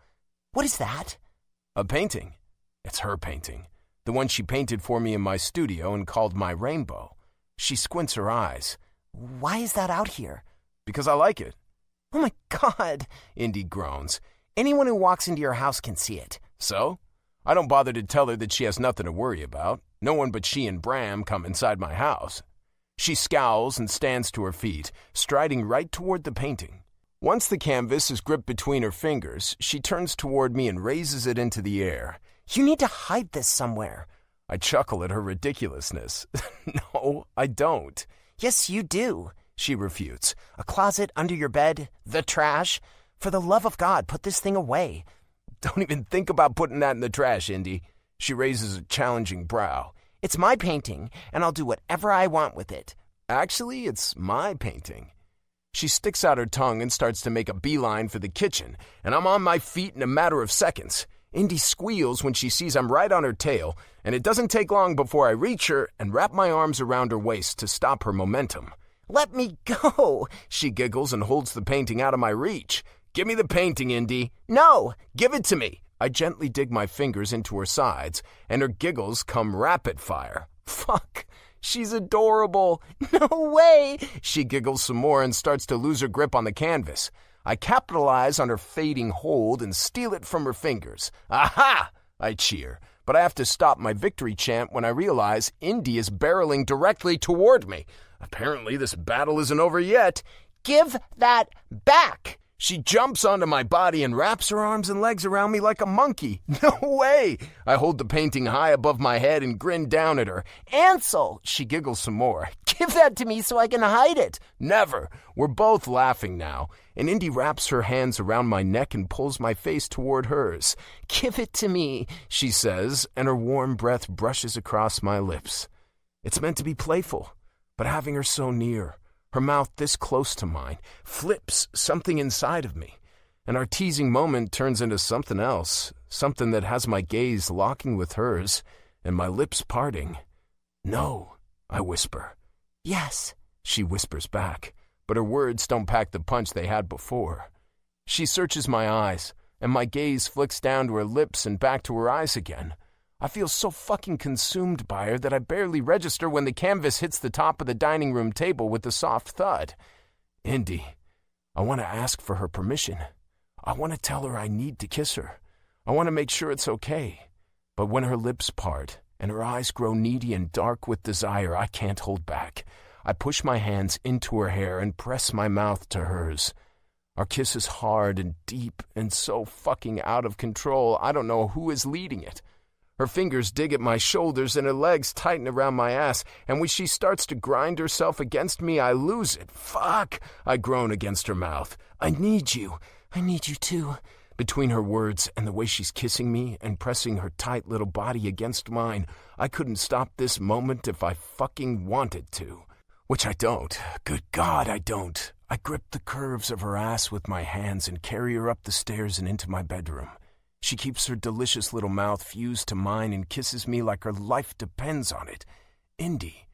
Speaker 2: What is that?
Speaker 1: A painting. It's her painting. The one she painted for me in my studio and called my rainbow. She squints her eyes.
Speaker 2: Why is that out here?
Speaker 1: Because I like it.
Speaker 2: Oh my God,
Speaker 1: Indy groans.
Speaker 2: Anyone who walks into your house can see it.
Speaker 1: So? I don't bother to tell her that she has nothing to worry about. No one but she and Bram come inside my house. She scowls and stands to her feet, striding right toward the painting. Once the canvas is gripped between her fingers, she turns toward me and raises it into the air.
Speaker 2: You need to hide this somewhere.
Speaker 1: I chuckle at her ridiculousness. No, I don't.
Speaker 2: Yes, you do, she refutes. A closet under your bed, the trash. For the love of God, put this thing away.
Speaker 1: Don't even think about putting that in the trash, Indy. She raises a challenging brow.
Speaker 2: It's my painting, and I'll do whatever I want with it.
Speaker 1: Actually, it's my painting. She sticks out her tongue and starts to make a beeline for the kitchen, and I'm on my feet in a matter of seconds. Indy squeals when she sees I'm right on her tail, and it doesn't take long before I reach her and wrap my arms around her waist to stop her momentum.
Speaker 2: Let me go,
Speaker 1: she giggles and holds the painting out of my reach. Give me the painting, Indy.
Speaker 2: No,
Speaker 1: give it to me. I gently dig my fingers into her sides, and her giggles come rapid fire. Fuck, she's adorable.
Speaker 2: No way.
Speaker 1: She giggles some more and starts to lose her grip on the canvas. I capitalize on her fading hold and steal it from her fingers. Aha! I cheer, but I have to stop my victory chant when I realize Indy is barreling directly toward me. Apparently this battle isn't over yet.
Speaker 2: Give that back!
Speaker 1: She jumps onto my body and wraps her arms and legs around me like a monkey. No way! I hold the painting high above my head and grin down at her.
Speaker 2: Ansel!
Speaker 1: She giggles some more.
Speaker 2: Give that to me so I can hide it.
Speaker 1: Never! We're both laughing now, and Indy wraps her hands around my neck and pulls my face toward hers.
Speaker 2: Give it to me,
Speaker 1: she says, and her warm breath brushes across my lips. It's meant to be playful, but having her so near, her mouth this close to mine, flips something inside of me, and our teasing moment turns into something else, something that has my gaze locking with hers and my lips parting. No, I whisper.
Speaker 2: Yes,
Speaker 1: she whispers back, but her words don't pack the punch they had before. She searches my eyes, and my gaze flicks down to her lips and back to her eyes again. I feel so fucking consumed by her that I barely register when the canvas hits the top of the dining room table with a soft thud. Indy, I want to ask for her permission. I want to tell her I need to kiss her. I want to make sure it's okay. But when her lips part and her eyes grow needy and dark with desire, I can't hold back. I push my hands into her hair and press my mouth to hers. Our kiss is hard and deep and so fucking out of control, I don't know who is leading it. Her fingers dig at my shoulders and her legs tighten around my ass, and when she starts to grind herself against me, I lose it. Fuck! I groan against her mouth. I need you. I need you too. Between her words and the way she's kissing me and pressing her tight little body against mine, I couldn't stop this moment if I fucking wanted to. Which I don't. Good God, I don't. I grip the curves of her ass with my hands and carry her up the stairs and into my bedroom. She keeps her delicious little mouth fused to mine and kisses me like her life depends on it. Indy.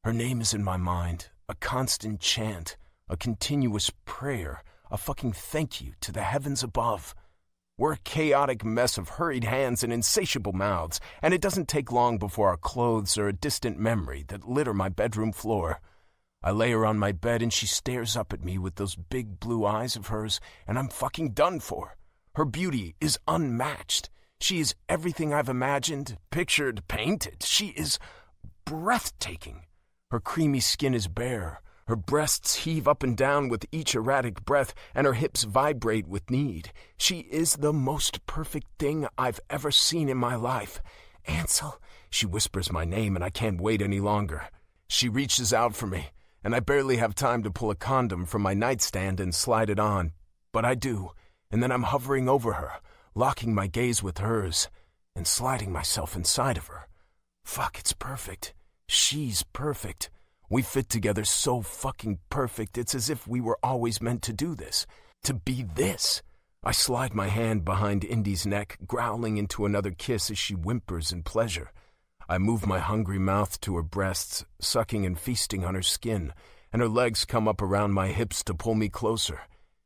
Speaker 1: Her name is in my mind, a constant chant, a continuous prayer, a fucking thank you to the heavens above. We're a chaotic mess of hurried hands and insatiable mouths, and it doesn't take long before our clothes are a distant memory that litter my bedroom floor. I lay her on my bed and she stares up at me with those big blue eyes of hers, and I'm fucking done for. Her beauty is unmatched. She is everything I've imagined, pictured, painted. She is breathtaking. Her creamy skin is bare. Her breasts heave up and down with each erratic breath, and her hips vibrate with need. She is the most perfect thing I've ever seen in my life. Ansel, she whispers my name, and I can't wait any longer. She reaches out for me, and I barely have time to pull a condom from my nightstand and slide it on. But I do. And then I'm hovering over her, locking my gaze with hers, and sliding myself inside of her. Fuck, it's perfect. She's perfect. We fit together so fucking perfect, it's as if we were always meant to do this. To be this. I slide my hand behind Indy's neck, growling into another kiss as she whimpers in pleasure. I move my hungry mouth to her breasts, sucking and feasting on her skin, and her legs come up around my hips to pull me closer.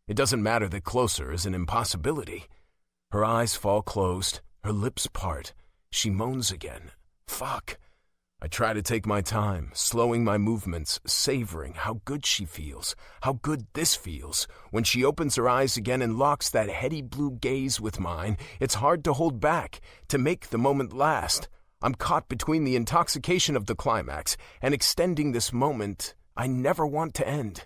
Speaker 1: It doesn't matter that closer is an impossibility. Her eyes fall closed, her lips part. She moans again. Fuck. I try to take my time, slowing my movements, savoring how good she feels, how good this feels. When she opens her eyes again and locks that heady blue gaze with mine, it's hard to hold back, to make the moment last. I'm caught between the intoxication of the climax and extending this moment I never want to end.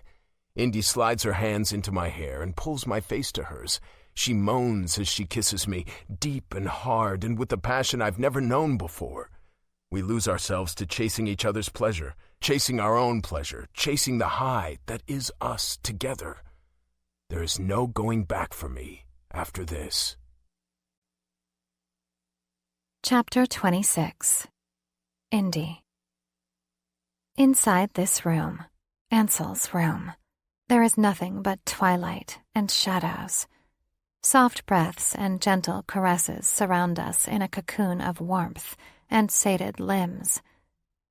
Speaker 1: Indy slides her hands into my hair and pulls my face to hers. She moans as she kisses me, deep and hard and with a passion I've never known before. We lose ourselves to chasing each other's pleasure, chasing our own pleasure, chasing the high that is us together. There is no going back for me after this.
Speaker 3: Chapter 26. Indy. Inside this room, Ansel's room, there is nothing but twilight and shadows. Soft breaths and gentle caresses surround us in a cocoon of warmth and sated limbs.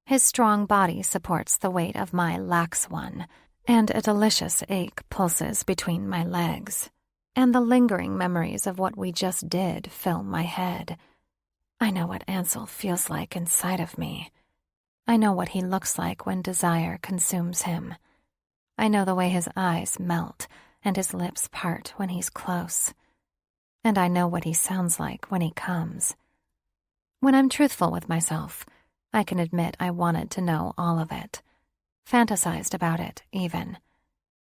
Speaker 3: His strong body supports the weight of my lax one, and a delicious ache pulses between my legs, and the lingering memories of what we just did fill my head. I know what Ansel feels like inside of me. I know what he looks like when desire consumes him. I know the way his eyes melt and his lips part when he's close. And I know what he sounds like when he comes. When I'm truthful with myself, I can admit I wanted to know all of it, fantasized about it even.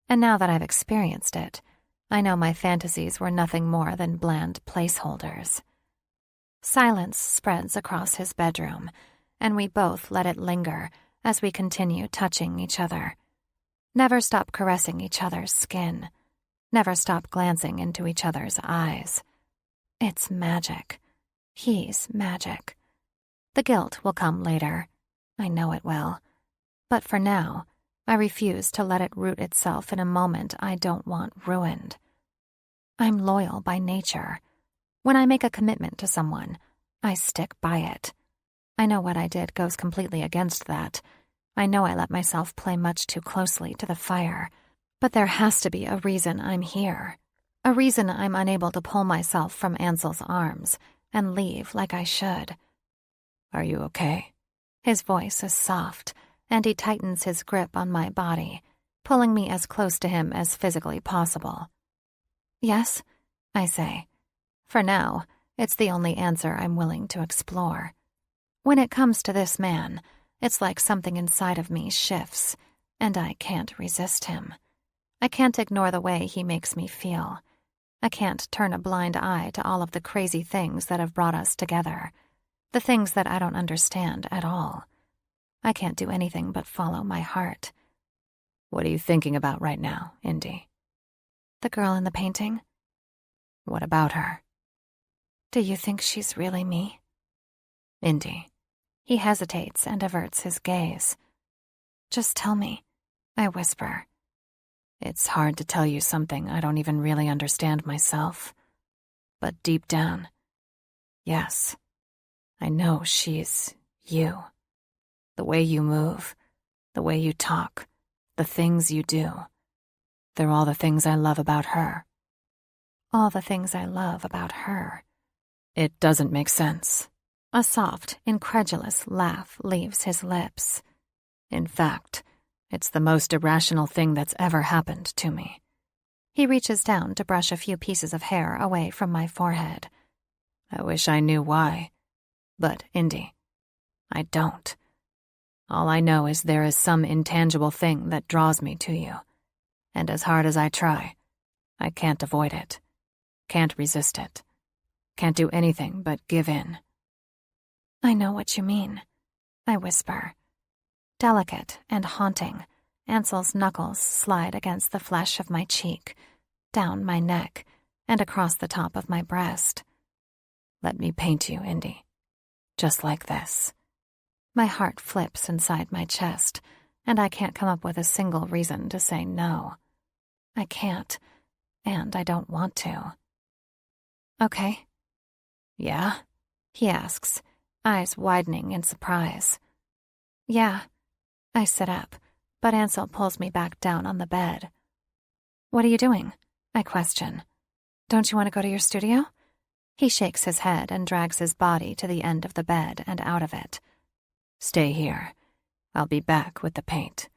Speaker 3: And now that I've experienced it, I know my fantasies were nothing more than bland placeholders. Silence spreads across his bedroom, and we both let it linger as we continue touching each other. Never stop caressing each other's skin. Never stop glancing into each other's eyes. It's magic. He's magic. The guilt will come later. I know it will. But for now, I refuse to let it root itself in a moment I don't want ruined. I'm loyal by nature. When I make a commitment to someone, I stick by it. I know what I did goes completely against that. I know I let myself play much too closely to the fire, but there has to be a reason I'm here. A reason I'm unable to pull myself from Ansel's arms and leave like I should. Are you okay? His voice is soft, and he tightens his grip on my body, pulling me as close to him as physically possible. Yes, I say. For now, it's the only answer I'm willing to explore. When it comes to this man, it's like something inside of me shifts, and I can't resist him. I can't ignore the way he makes me feel. I can't turn a blind eye to all of the crazy things that have brought us together, the things that I don't understand at all. I can't do anything but follow my heart.
Speaker 4: What are you thinking about right now, Indy?
Speaker 3: The girl in the painting?
Speaker 4: What about her?
Speaker 3: Do you think she's really me?
Speaker 4: Indy.
Speaker 3: He hesitates and averts his gaze. Just tell me, I whisper.
Speaker 4: It's hard to tell you something I don't even really understand myself. But deep down, yes, I know she's you. The way you move, the way you talk, the things you do. They're all the things I love about her.
Speaker 3: All the things I love about her.
Speaker 4: It doesn't make sense.
Speaker 3: A soft, incredulous laugh leaves his lips.
Speaker 4: In fact, it's the most irrational thing that's ever happened to me.
Speaker 3: He reaches down to brush a few pieces of hair away from my forehead.
Speaker 4: I wish I knew why. But, Indy, I don't. All I know is there is some intangible thing that draws me to you. And as hard as I try, I can't avoid it. Can't resist it. Can't do anything but give in.
Speaker 3: I know what you mean, I whisper. Delicate and haunting, Ansel's knuckles slide against the flesh of my cheek, down my neck, and across the top of my breast.
Speaker 4: Let me paint you, Indy. Just like this.
Speaker 3: My heart flips inside my chest, and I can't come up with a single reason to say no. I can't, and I don't want to. Okay.
Speaker 4: Yeah?
Speaker 3: He asks, eyes widening in surprise. Yeah. I sit up, but Ansel pulls me back down on the bed. What are you doing? I question. Don't you want to go to your studio? He shakes his head and drags his body to the end of the bed and out of it.
Speaker 4: Stay here. I'll be back with the paint.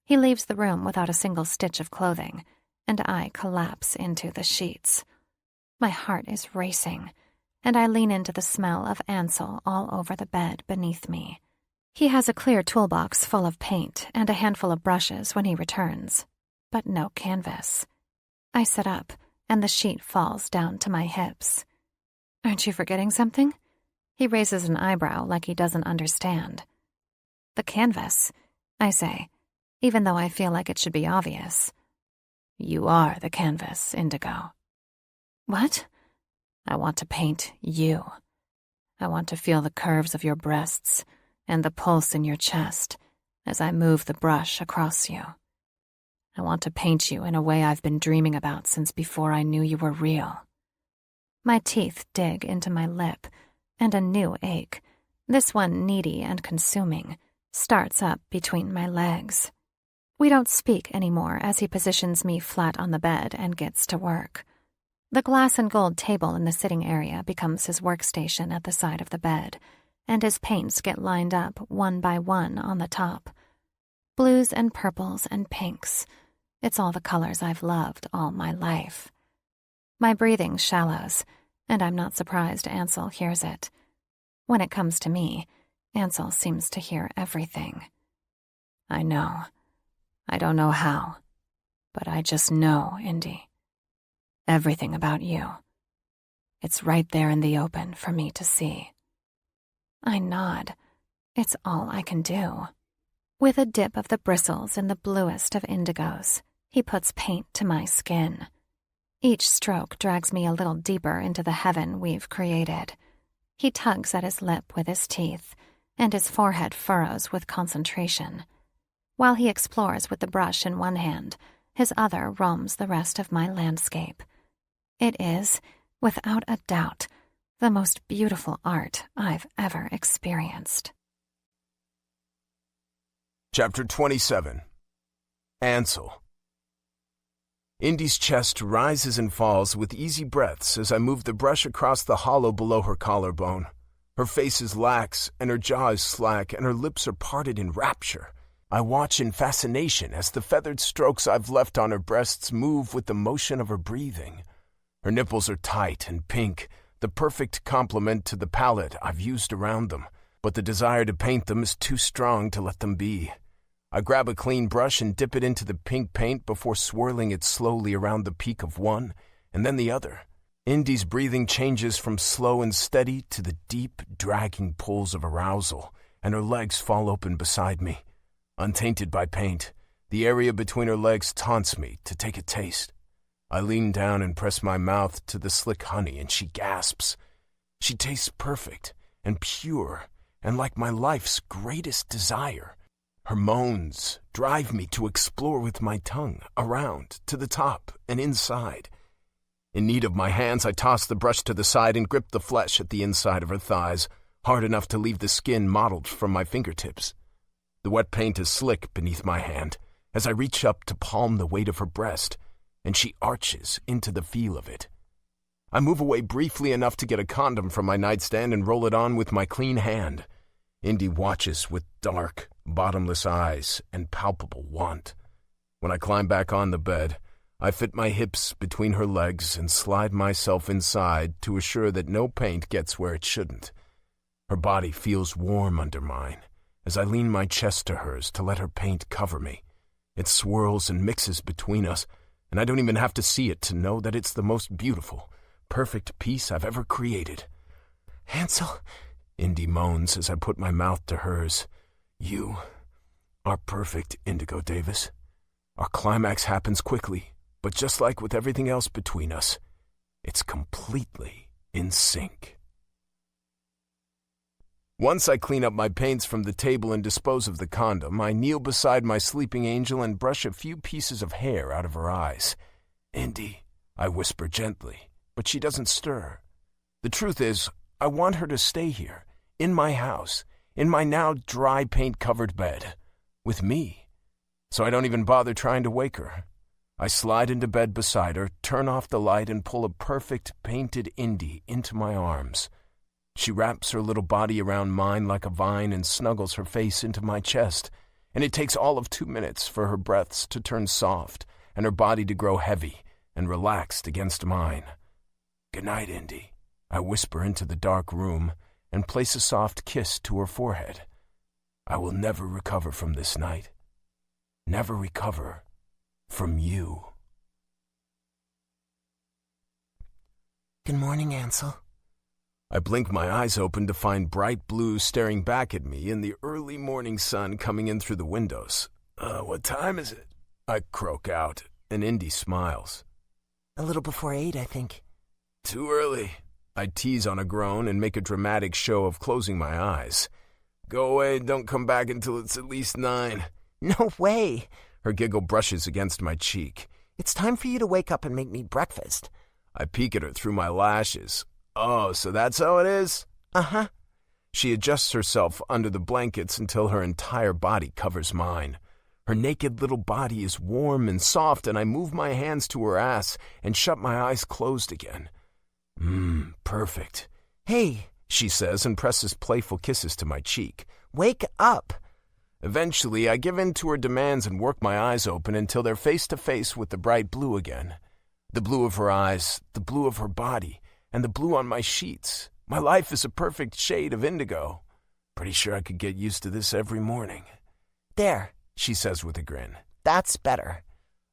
Speaker 3: He leaves the room without a single stitch of clothing, and I collapse into the sheets. My heart is racing, and I lean into the smell of Ansel all over the bed beneath me. He has a clear toolbox full of paint and a handful of brushes when he returns, but no canvas. I sit up, and the sheet falls down to my hips. Aren't you forgetting something? He raises an eyebrow like he doesn't understand. The canvas, I say, even though I feel like it should be obvious.
Speaker 4: You are the canvas, Indigo.
Speaker 3: What?
Speaker 4: I want to paint you. I want to feel the curves of your breasts and the pulse in your chest as I move the brush across you. I want to paint you in a way I've been dreaming about since before I knew you were real.
Speaker 3: My teeth dig into my lip, and a new ache, this one needy and consuming, starts up between my legs. We don't speak anymore as he positions me flat on the bed and gets to work. The glass and gold table in the sitting area becomes his workstation at the side of the bed, and his paints get lined up one by one on the top. Blues and purples and pinks. It's all the colors I've loved all my life. My breathing shallows, and I'm not surprised Ansel hears it. When it comes to me, Ansel seems to hear everything.
Speaker 4: I know. I don't know how, but I just know, Indy. Everything about you. It's right there in the open for me to see.
Speaker 3: I nod. It's all I can do. With a dip of the bristles in the bluest of indigos, he puts paint to my skin. Each stroke drags me a little deeper into the heaven we've created. He tugs at his lip with his teeth, and his forehead furrows with concentration. While he explores with the brush in one hand, his other roams the rest of my landscape. It is, without a doubt, the most beautiful art I've ever experienced.
Speaker 1: Chapter 27. Ansel. Indy's chest rises and falls with easy breaths as I move the brush across the hollow below her collarbone. Her face is lax, and her jaw is slack, and her lips are parted in rapture. I watch in fascination as the feathered strokes I've left on her breasts move with the motion of her breathing. Her nipples are tight and pink, the perfect complement to the palette I've used around them, but the desire to paint them is too strong to let them be. I grab a clean brush and dip it into the pink paint before swirling it slowly around the peak of one and then the other. Indy's breathing changes from slow and steady to the deep, dragging pulls of arousal, and her legs fall open beside me. Untainted by paint, the area between her legs taunts me to take a taste. I lean down and press my mouth to the slick honey, and she gasps. She tastes perfect and pure and like my life's greatest desire. Her moans drive me to explore with my tongue, around, to the top, and inside. In need of my hands, I toss the brush to the side and grip the flesh at the inside of her thighs, hard enough to leave the skin mottled from my fingertips. The wet paint is slick beneath my hand as I reach up to palm the weight of her breast, and she arches into the feel of it. I move away briefly enough to get a condom from my nightstand and roll it on with my clean hand. Indy watches with dark, bottomless eyes and palpable want. When I climb back on the bed, I fit my hips between her legs and slide myself inside to assure that no paint gets where it shouldn't. Her body feels warm under mine as I lean my chest to hers to let her paint cover me. It swirls and mixes between us, and I don't even have to see it to know that it's the most beautiful, perfect piece I've ever created.
Speaker 2: Ansel,
Speaker 1: Indy moans as I put my mouth to hers. You are perfect, Indigo Davis. Our climax happens quickly, but just like with everything else between us, it's completely in sync. Once I clean up my paints from the table and dispose of the condom, I kneel beside my sleeping angel and brush a few pieces of hair out of her eyes. Indy, I whisper gently, but she doesn't stir. The truth is, I want her to stay here, in my house, in my now dry paint-covered bed, with me. So I don't even bother trying to wake her. I slide into bed beside her, turn off the light, and pull a perfect painted Indy into my arms. She wraps her little body around mine like a vine and snuggles her face into my chest, and it takes all of 2 minutes for her breaths to turn soft and her body to grow heavy and relaxed against mine. "Good night, Indy," I whisper into the dark room and place a soft kiss to her forehead. I will never recover from this night. Never recover from you.
Speaker 2: Good morning, Ansel.
Speaker 1: I blink my eyes open to find bright blue staring back at me and the early morning sun coming in through the windows. What time is it?" I croak out, and Indy smiles.
Speaker 2: A little before 8, I think.
Speaker 1: "Too early." I tease on a groan and make a dramatic show of closing my eyes. "Go away and don't come back until it's at least 9.
Speaker 2: No way.
Speaker 1: Her giggle brushes against my cheek.
Speaker 2: It's time for you to wake up and make me breakfast.
Speaker 1: I peek at her through my lashes. "Oh, so that's how it is?"
Speaker 2: Uh-huh.
Speaker 1: She adjusts herself under the blankets until her entire body covers mine. Her naked little body is warm and soft, and I move my hands to her ass and shut my eyes closed again. Perfect.
Speaker 2: Hey,
Speaker 1: she says and presses playful kisses to my cheek.
Speaker 2: Wake up.
Speaker 1: Eventually, I give in to her demands and work my eyes open until they're face to face with the bright blue again. The blue of her eyes, the blue of her body, and the blue on my sheets. My life is a perfect shade of indigo. Pretty sure I could get used to this every morning.
Speaker 2: There,
Speaker 1: she says with a grin.
Speaker 2: That's better.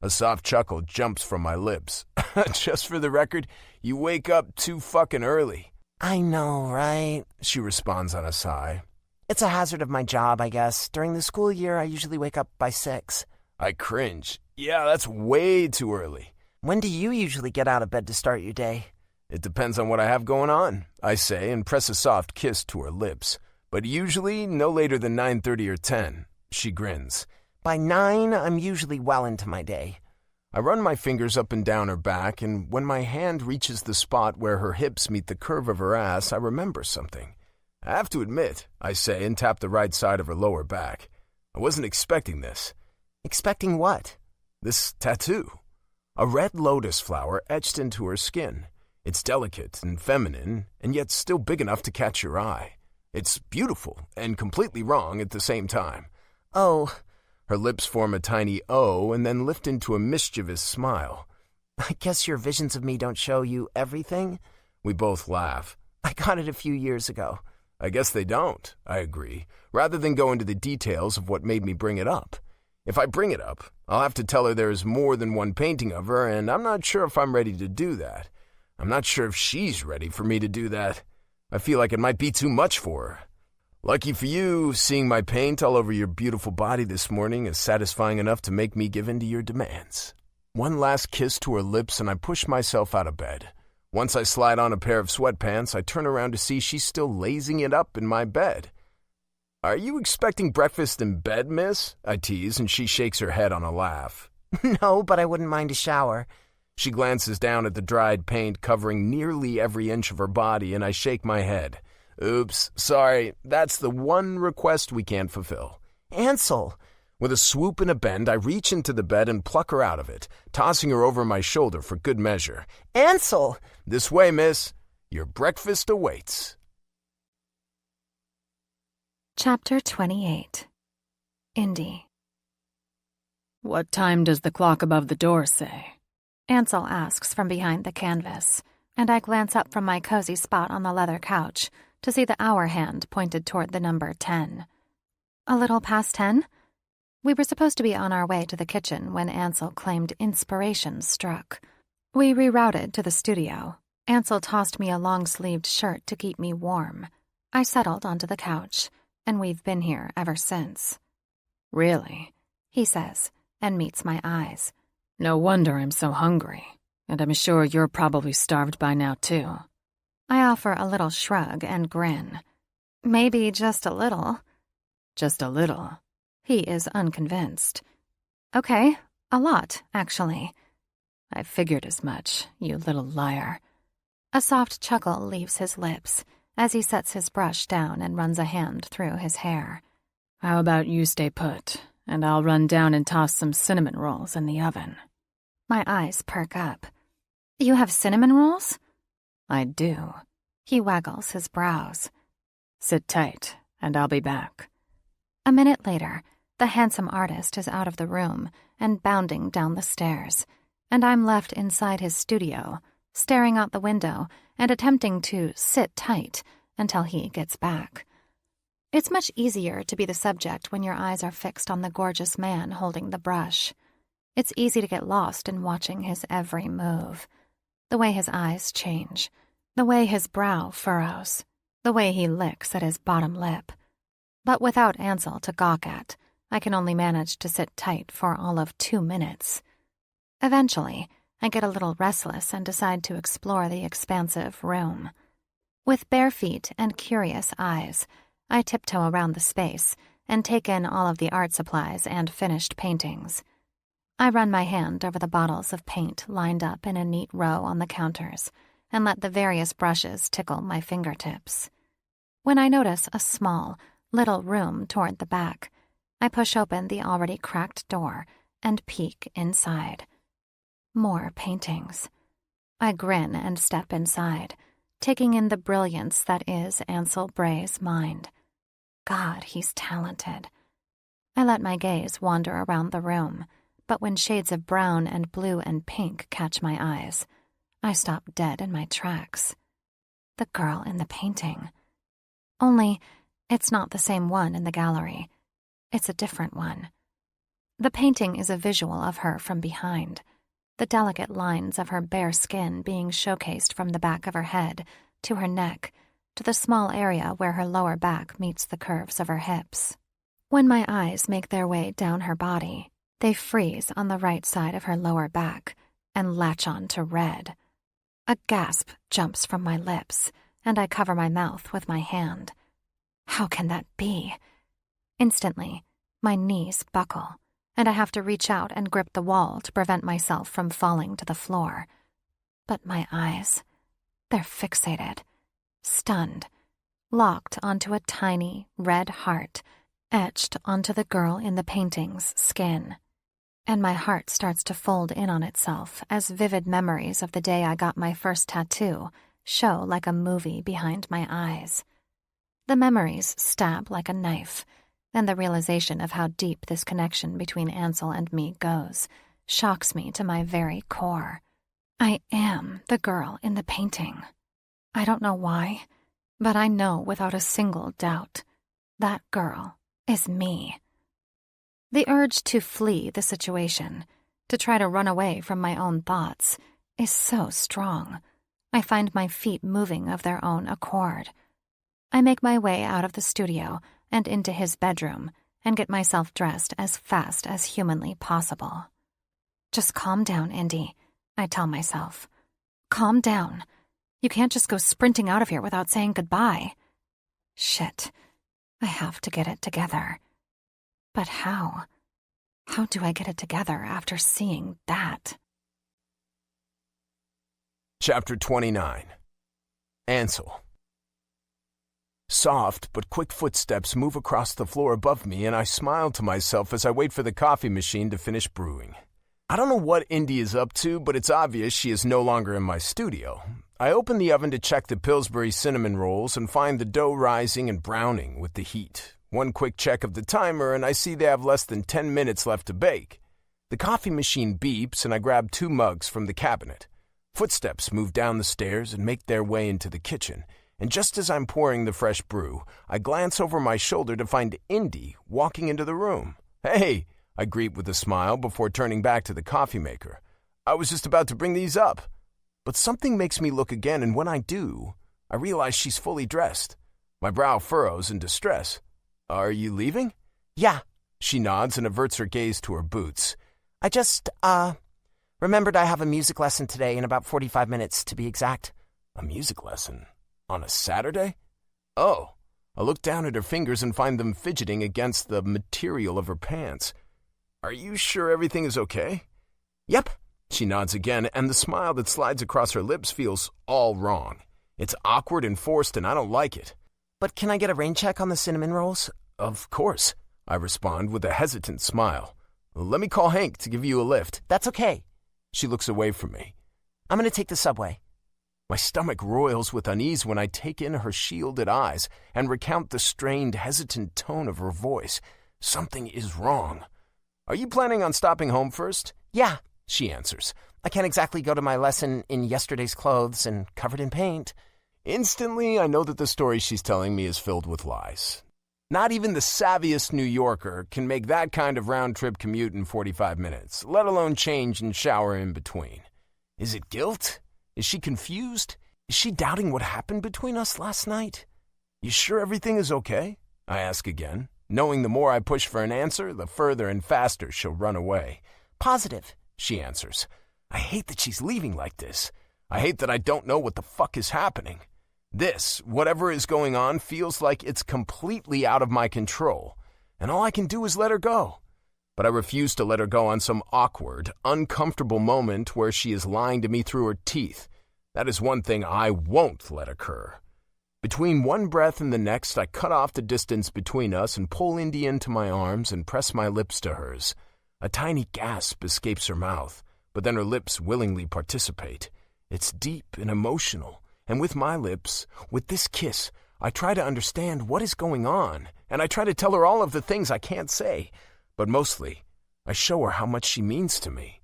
Speaker 1: A soft chuckle jumps from my lips. Just for the record, you wake up too fucking early.
Speaker 2: I know, right?
Speaker 1: She responds on a sigh.
Speaker 2: It's a hazard of my job, I guess. During the school year, I usually wake up by 6.
Speaker 1: I cringe. Yeah, that's way too early.
Speaker 2: When do you usually get out of bed to start your day?
Speaker 1: It depends on what I have going on, I say, and press a soft kiss to her lips. But usually no later than 9:30 or 10. She grins.
Speaker 2: By 9, I'm usually well into my day.
Speaker 1: I run my fingers up and down her back, and when my hand reaches the spot where her hips meet the curve of her ass, I remember something. I have to admit, I say, and tap the right side of her lower back. I wasn't expecting this.
Speaker 2: Expecting what?
Speaker 1: This tattoo. A red lotus flower etched into her skin. It's delicate and feminine, and yet still big enough to catch your eye. It's beautiful and completely wrong at the same time.
Speaker 2: Oh.
Speaker 1: Her lips form a tiny O and then lift into a mischievous smile.
Speaker 2: I guess your visions of me don't show you everything?
Speaker 1: We both laugh.
Speaker 2: I got it a few years ago.
Speaker 1: I guess they don't, I agree, rather than go into the details of what made me bring it up. If I bring it up, I'll have to tell her there's more than one painting of her, and I'm not sure if I'm ready to do that. I'm not sure if she's ready for me to do that. I feel like it might be too much for her. Lucky for you, seeing my paint all over your beautiful body this morning is satisfying enough to make me give in to your demands. One last kiss to her lips and I push myself out of bed. Once I slide on a pair of sweatpants, I turn around to see she's still lazing it up in my bed. "Are you expecting breakfast in bed, miss?" I tease, and she shakes her head on a laugh.
Speaker 2: No, but I wouldn't mind a shower.
Speaker 1: She glances down at the dried paint covering nearly every inch of her body, and I shake my head. "Oops, sorry, that's the one request we can't fulfill."
Speaker 2: Ansel!
Speaker 1: With a swoop and a bend, I reach into the bed and pluck her out of it, tossing her over my shoulder for good measure.
Speaker 2: Ansel!
Speaker 1: "This way, miss. Your breakfast awaits."
Speaker 3: Chapter 28. Indy.
Speaker 4: What time does the clock above the door say?
Speaker 3: Ansel asks from behind the canvas, and I glance up from my cozy spot on the leather couch to see the hour hand pointed toward the number 10. A little past 10? We were supposed to be on our way to the kitchen when Ansel claimed inspiration struck. We rerouted to the studio. Ansel tossed me a long-sleeved shirt to keep me warm. I settled onto the couch, and we've been here ever since.
Speaker 4: Really?
Speaker 3: He says, and meets my eyes.
Speaker 4: No wonder I'm so hungry, and I'm sure you're probably starved by now, too.
Speaker 3: I offer a little shrug and grin. Maybe just a little.
Speaker 4: Just a little.
Speaker 3: He is unconvinced. Okay, a lot, actually.
Speaker 4: I figured as much, you little liar.
Speaker 3: A soft chuckle leaves his lips as he sets his brush down and runs a hand through his hair.
Speaker 4: How about you stay put, and I'll run down and toss some cinnamon rolls in the oven.
Speaker 3: My eyes perk up. You have cinnamon rolls?
Speaker 4: I do.
Speaker 3: He waggles his brows.
Speaker 4: Sit tight, and I'll be back.
Speaker 3: A minute later, the handsome artist is out of the room and bounding down the stairs, and I'm left inside his studio, staring out the window and attempting to sit tight until he gets back. It's much easier to be the subject when your eyes are fixed on the gorgeous man holding the brush. It's easy to get lost in watching his every move. The way his eyes change, the way his brow furrows, the way he licks at his bottom lip. But without Ansel to gawk at, I can only manage to sit tight for all of 2 minutes. Eventually, I get a little restless and decide to explore the expansive room. With bare feet and curious eyes, I tiptoe around the space and take in all of the art supplies and finished paintings. I run my hand over the bottles of paint lined up in a neat row on the counters and let the various brushes tickle my fingertips. When I notice a small, little room toward the back, I push open the already cracked door and peek inside. More paintings. I grin and step inside, taking in the brilliance that is Ansel Bray's mind. God, he's talented. I let my gaze wander around the room, but when shades of brown and blue and pink catch my eyes, I stop dead in my tracks. The girl in the painting. Only, it's not the same one in the gallery. It's a different one. The painting is a visual of her from behind, the delicate lines of her bare skin being showcased from the back of her head to her neck to the small area where her lower back meets the curves of her hips. When my eyes make their way down her body, they freeze on the right side of her lower back and latch on to red. A gasp jumps from my lips, and I cover my mouth with my hand. How can that be? Instantly, my knees buckle, and I have to reach out and grip the wall to prevent myself from falling to the floor. But my eyes, they're fixated, stunned, locked onto a tiny red heart etched onto the girl in the painting's skin. And my heart starts to fold in on itself as vivid memories of the day I got my first tattoo show like a movie behind my eyes. The memories stab like a knife, and the realization of how deep this connection between Ansel and me goes shocks me to my very core. I am the girl in the painting. I don't know why, but I know without a single doubt that girl is me. The urge to flee the situation, to try to run away from my own thoughts, is so strong. I find my feet moving of their own accord. I make my way out of the studio and into his bedroom and get myself dressed as fast as humanly possible. Just calm down, Indy, I tell myself. Calm down. You can't just go sprinting out of here without saying goodbye. Shit. I have to get it together. But how? How do I get it together after seeing that?
Speaker 1: Chapter 29. Ansel. Soft but quick footsteps move across the floor above me, and I smile to myself as I wait for the coffee machine to finish brewing. I don't know what Indy is up to, but it's obvious she is no longer in my studio. I open the oven to check the Pillsbury cinnamon rolls and find the dough rising and browning with the heat. One quick check of the timer, and I see they have less than 10 minutes left to bake. The coffee machine beeps, and I grab 2 mugs from the cabinet. Footsteps move down the stairs and make their way into the kitchen, and just as I'm pouring the fresh brew, I glance over my shoulder to find Indy walking into the room. "Hey," I greet with a smile before turning back to the coffee maker. "I was just about to bring these up." But something makes me look again, and when I do, I realize she's fully dressed. My brow furrows in distress. "Are you leaving?"
Speaker 2: Yeah,
Speaker 1: She nods and averts her gaze to her boots.
Speaker 2: I just, remembered I have a music lesson today in about 45 minutes, to be exact.
Speaker 1: A music lesson? On a Saturday? Oh. I look down at her fingers and find them fidgeting against the material of her pants. "Are you sure everything is okay?"
Speaker 2: Yep.
Speaker 1: She nods again, and the smile that slides across her lips feels all wrong. It's awkward and forced, and I don't like it.
Speaker 2: But can I get a rain check on the cinnamon rolls?
Speaker 1: "Of course," I respond with a hesitant smile. "Let me call Hank to give you a lift."
Speaker 2: That's okay.
Speaker 1: She looks away from me.
Speaker 2: I'm going to take the subway.
Speaker 1: My stomach roils with unease when I take in her shielded eyes and recount the strained, hesitant tone of her voice. Something is wrong. "Are you planning on stopping home first?"
Speaker 2: Yeah,
Speaker 1: she answers.
Speaker 2: I can't exactly go to my lesson in yesterday's clothes and covered in paint.
Speaker 1: Instantly, I know that the story she's telling me is filled with lies. Not even the savviest New Yorker can make that kind of round-trip commute in 45 minutes, let alone change and shower in between. Is it guilt? Is she confused? Is she doubting what happened between us last night? "You sure everything is okay?" I ask again, knowing the more I push for an answer, the further and faster she'll run away.
Speaker 2: Positive,
Speaker 1: she answers. I hate that she's leaving like this. I hate that I don't know what the fuck is happening. This, whatever is going on, feels like it's completely out of my control, and all I can do is let her go. But I refuse to let her go on some awkward, uncomfortable moment where she is lying to me through her teeth. That is one thing I won't let occur. Between one breath and the next, I cut off the distance between us and pull Indy into my arms and press my lips to hers. A tiny gasp escapes her mouth, but then her lips willingly participate. It's deep and emotional, and with my lips, with this kiss, I try to understand what is going on, and I try to tell her all of the things I can't say. But mostly, I show her how much she means to me.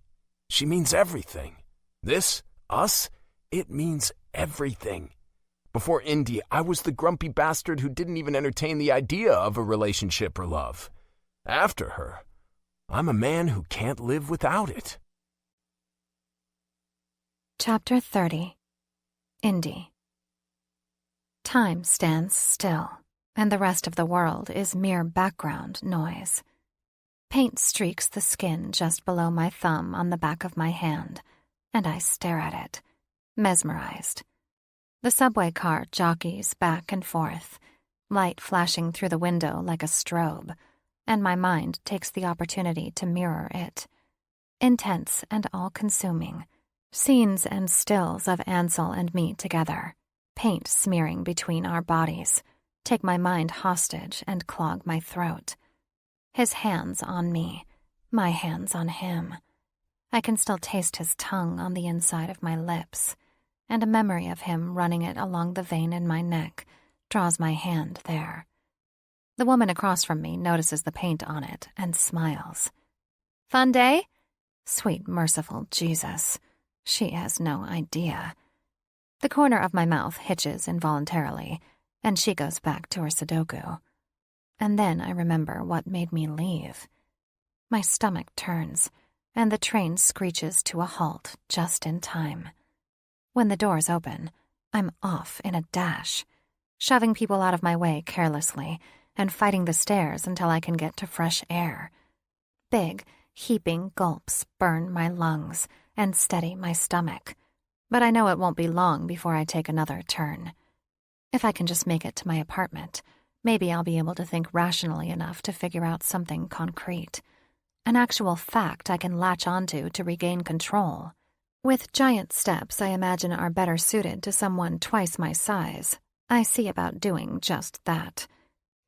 Speaker 1: She means everything. This, us, it means everything. Before Indy, I was the grumpy bastard who didn't even entertain the idea of a relationship or love. After her, I'm a man who can't live without it.
Speaker 3: Chapter 30. Indy. Time stands still, and the rest of the world is mere background noise. Paint streaks the skin just below my thumb on the back of my hand, and I stare at it, mesmerized. The subway car jockeys back and forth, light flashing through the window like a strobe, and my mind takes the opportunity to mirror it. Intense and all-consuming, scenes and stills of Ansel and me together, paint smearing between our bodies, take my mind hostage and clog my throat. His hands on me, my hands on him. I can still taste his tongue on the inside of my lips, and a memory of him running it along the vein in my neck draws my hand there. The woman across from me notices the paint on it and smiles. "Fun day?" Sweet, merciful Jesus. She has no idea. The corner of my mouth hitches involuntarily, and she goes back to her Sudoku. And then I remember what made me leave. My stomach turns, and the train screeches to a halt just in time. When the doors open, I'm off in a dash, shoving people out of my way carelessly and fighting the stairs until I can get to fresh air. Big, heaping gulps burn my lungs and steady my stomach, but I know it won't be long before I take another turn. If I can just make it to my apartment, maybe I'll be able to think rationally enough to figure out something concrete. An actual fact I can latch onto to regain control. With giant steps I imagine are better suited to someone twice my size, I see about doing just that.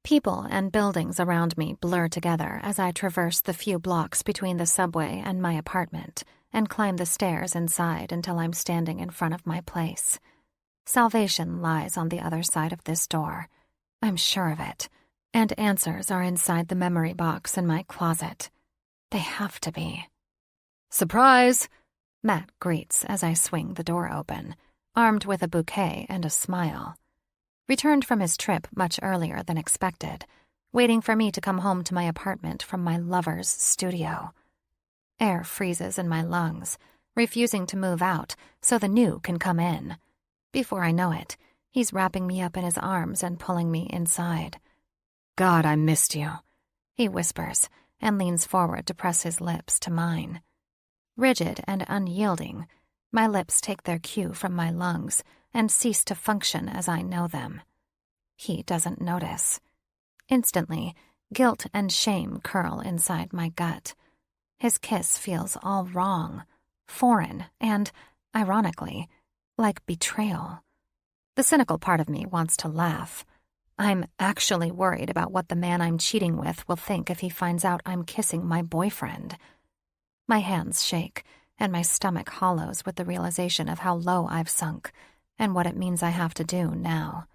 Speaker 3: People and buildings around me blur together as I traverse the few blocks between the subway and my apartment and climb the stairs inside until I'm standing in front of my place. Salvation lies on the other side of this door. I'm sure of it. And answers are inside the memory box in my closet. They have to be.
Speaker 4: Surprise!
Speaker 3: Matt greets as I swing the door open, armed with a bouquet and a smile. Returned from his trip much earlier than expected, waiting for me to come home to my apartment from my lover's studio. Air freezes in my lungs, refusing to move out so the new can come in. Before I know it, he's wrapping me up in his arms and pulling me inside.
Speaker 4: God, I missed you,
Speaker 3: he whispers and leans forward to press his lips to mine. Rigid and unyielding, my lips take their cue from my lungs and cease to function as I know them. He doesn't notice. Instantly, guilt and shame curl inside my gut. His kiss feels all wrong, foreign, and, ironically, like betrayal. The cynical part of me wants to laugh. I'm actually worried about what the man I'm cheating with will think if he finds out I'm kissing my boyfriend. My hands shake, and my stomach hollows with the realization of how low I've sunk and what it means I have to do now.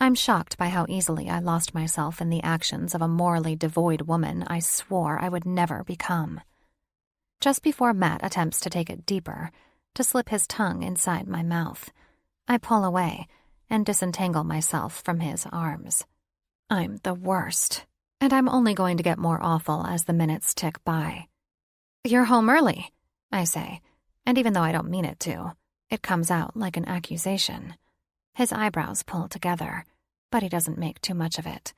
Speaker 3: I'm shocked by how easily I lost myself in the actions of a morally devoid woman I swore I would never become. Just before Matt attempts to take it deeper, to slip his tongue inside my mouth, I pull away and disentangle myself from his arms. I'm the worst, and I'm only going to get more awful as the minutes tick by. "You're home early," I say, and even though I don't mean it to, it comes out like an accusation. His eyebrows pull together, but he doesn't make too much of it.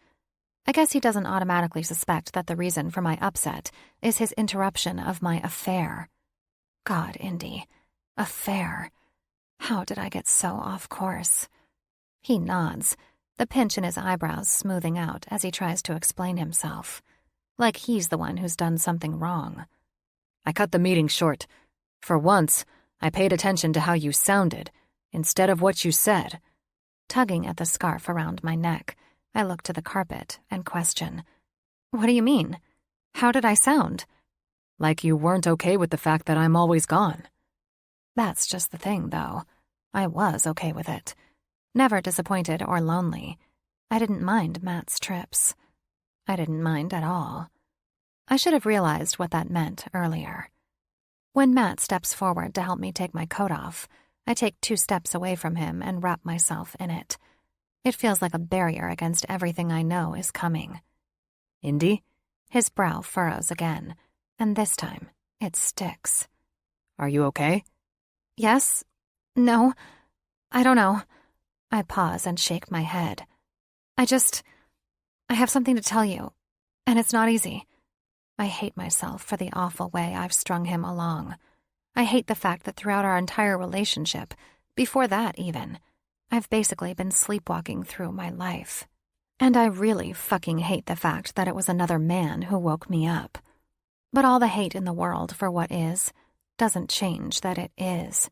Speaker 3: I guess he doesn't automatically suspect that the reason for my upset is his interruption of my affair. God, Indy, affair. How did I get so off course? He nods, the pinch in his eyebrows smoothing out as he tries to explain himself, like he's the one who's done something wrong.
Speaker 4: I cut the meeting short. For once, I paid attention to how you sounded, instead of what you said.
Speaker 3: Tugging at the scarf around my neck, I look to the carpet and question, "What do you mean? How did I sound?"
Speaker 4: Like you weren't okay with the fact that I'm always gone.
Speaker 3: That's just the thing, though. I was okay with it. Never disappointed or lonely. I didn't mind Matt's trips. I didn't mind at all. I should have realized what that meant earlier. When Matt steps forward to help me take my coat off, I take 2 steps away from him and wrap myself in it. It feels like a barrier against everything I know is coming.
Speaker 4: Indy?
Speaker 3: His brow furrows again, and this time it sticks.
Speaker 4: Are you okay?
Speaker 3: Yes? No? I don't know. I pause and shake my head. I have something to tell you, and it's not easy. I hate myself for the awful way I've strung him along. I hate the fact that throughout our entire relationship, before that even, I've basically been sleepwalking through my life. And I really fucking hate the fact that it was another man who woke me up. But all the hate in the world for what is doesn't change that it is.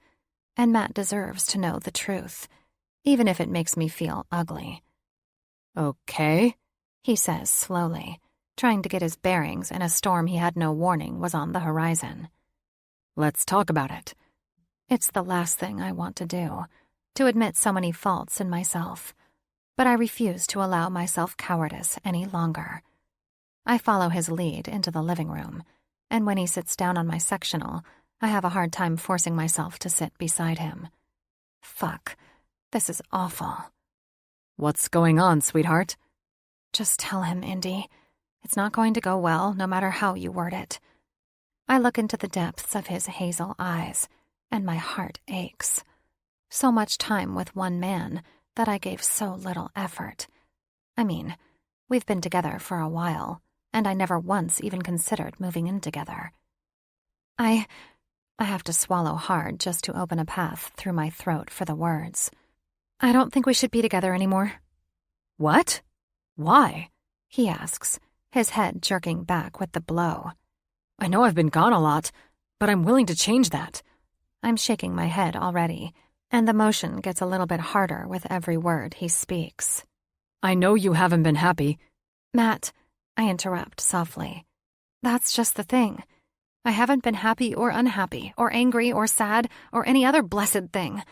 Speaker 3: And Matt deserves to know the truth, even if it makes me feel ugly.
Speaker 4: Okay,
Speaker 3: he says slowly, trying to get his bearings in a storm he had no warning was on the horizon.
Speaker 4: Let's talk about it.
Speaker 3: It's the last thing I want to do, to admit so many faults in myself, but I refuse to allow myself cowardice any longer. I follow his lead into the living room, and when he sits down on my sectional, I have a hard time forcing myself to sit beside him. Fuck, this is awful.
Speaker 4: What's going on, sweetheart?
Speaker 3: Just tell him, Indy. It's not going to go well, no matter how you word it. I look into the depths of his hazel eyes, and my heart aches. So much time with one man that I gave so little effort. I mean, we've been together for a while, and I never once even considered moving in together. I have to swallow hard just to open a path through my throat for the words. I don't think we should be together anymore.
Speaker 4: What? Why?
Speaker 3: He asks, his head jerking back with the blow.
Speaker 4: I know I've been gone a lot, but I'm willing to change that.
Speaker 3: I'm shaking my head already, and the motion gets a little bit harder with every word he speaks.
Speaker 4: I know you haven't been happy.
Speaker 3: Matt, I interrupt softly. That's just the thing. I haven't been happy or unhappy or angry or sad or any other blessed thing.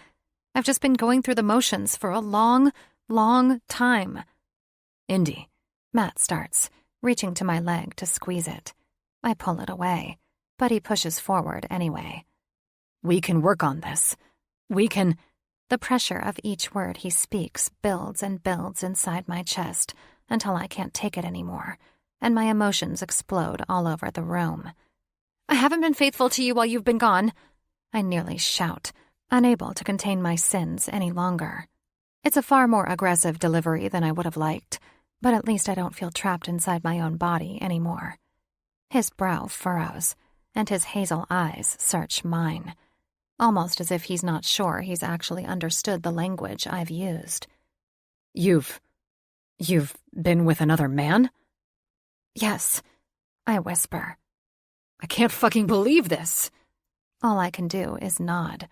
Speaker 3: I've just been going through the motions for a long, long time.
Speaker 4: Indy.
Speaker 3: Matt starts, reaching to my leg to squeeze it. I pull it away, but he pushes forward anyway.
Speaker 4: We can work on this. We can...
Speaker 3: The pressure of each word he speaks builds and builds inside my chest until I can't take it anymore, and my emotions explode all over the room. I haven't been faithful to you while you've been gone, I nearly shout, unable to contain my sins any longer. It's a far more aggressive delivery than I would have liked, but at least I don't feel trapped inside my own body anymore. His brow furrows, and his hazel eyes search mine, almost as if he's not sure he's actually understood the language I've used.
Speaker 4: You've been with another man?
Speaker 3: Yes, I whisper.
Speaker 4: I can't fucking believe this.
Speaker 3: All I can do is nod,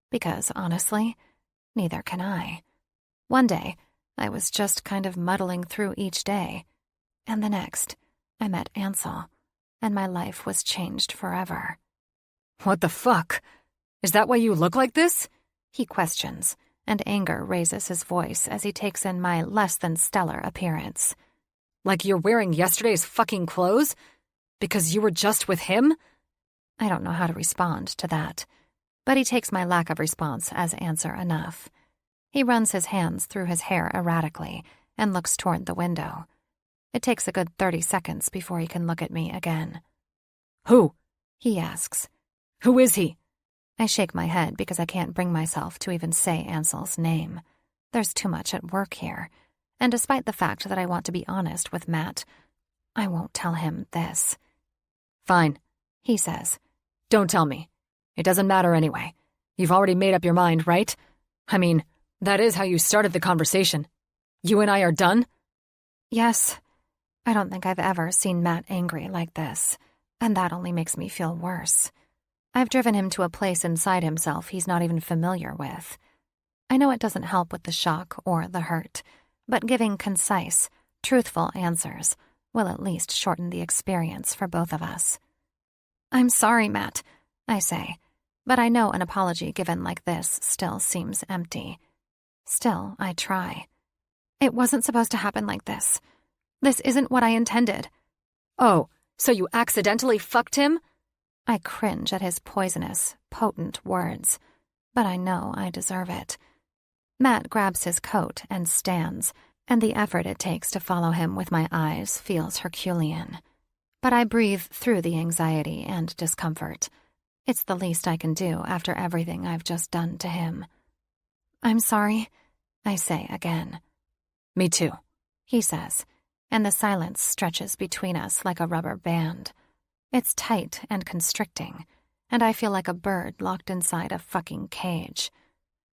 Speaker 3: because honestly, neither can I. One day, I was just kind of muddling through each day, and the next, I met Ansel, and my life was changed forever.
Speaker 4: What the fuck? Is that why you look like this?
Speaker 3: He questions, and anger raises his voice as he takes in my less-than-stellar appearance.
Speaker 4: Like you're wearing yesterday's fucking clothes? Because you were just with him?
Speaker 3: I don't know how to respond to that, but he takes my lack of response as answer enough. He runs his hands through his hair erratically and looks toward the window. It takes a good 30 seconds before he can look at me again.
Speaker 4: Who?
Speaker 3: He asks.
Speaker 4: Who is he?
Speaker 3: I shake my head because I can't bring myself to even say Ansel's name. There's too much at work here, and despite the fact that I want to be honest with Matt, I won't tell him this.
Speaker 4: Fine,
Speaker 3: he says.
Speaker 4: Don't tell me. It doesn't matter anyway. You've already made up your mind, right? I mean, that is how you started the conversation. You and I are done?
Speaker 3: Yes. I don't think I've ever seen Matt angry like this, and that only makes me feel worse. I've driven him to a place inside himself he's not even familiar with. I know it doesn't help with the shock or the hurt, but giving concise, truthful answers will at least shorten the experience for both of us. I'm sorry, Matt, I say, but I know an apology given like this still seems empty. Still, I try. It wasn't supposed to happen like this. This isn't what I intended.
Speaker 4: Oh, so you accidentally fucked him?
Speaker 3: I cringe at his poisonous, potent words, but I know I deserve it. Matt grabs his coat and stands, and the effort it takes to follow him with my eyes feels Herculean. But I breathe through the anxiety and discomfort. It's the least I can do after everything I've just done to him. I'm sorry, I say again.
Speaker 4: Me too,
Speaker 3: he says, and the silence stretches between us like a rubber band. It's tight and constricting, and I feel like a bird locked inside a fucking cage.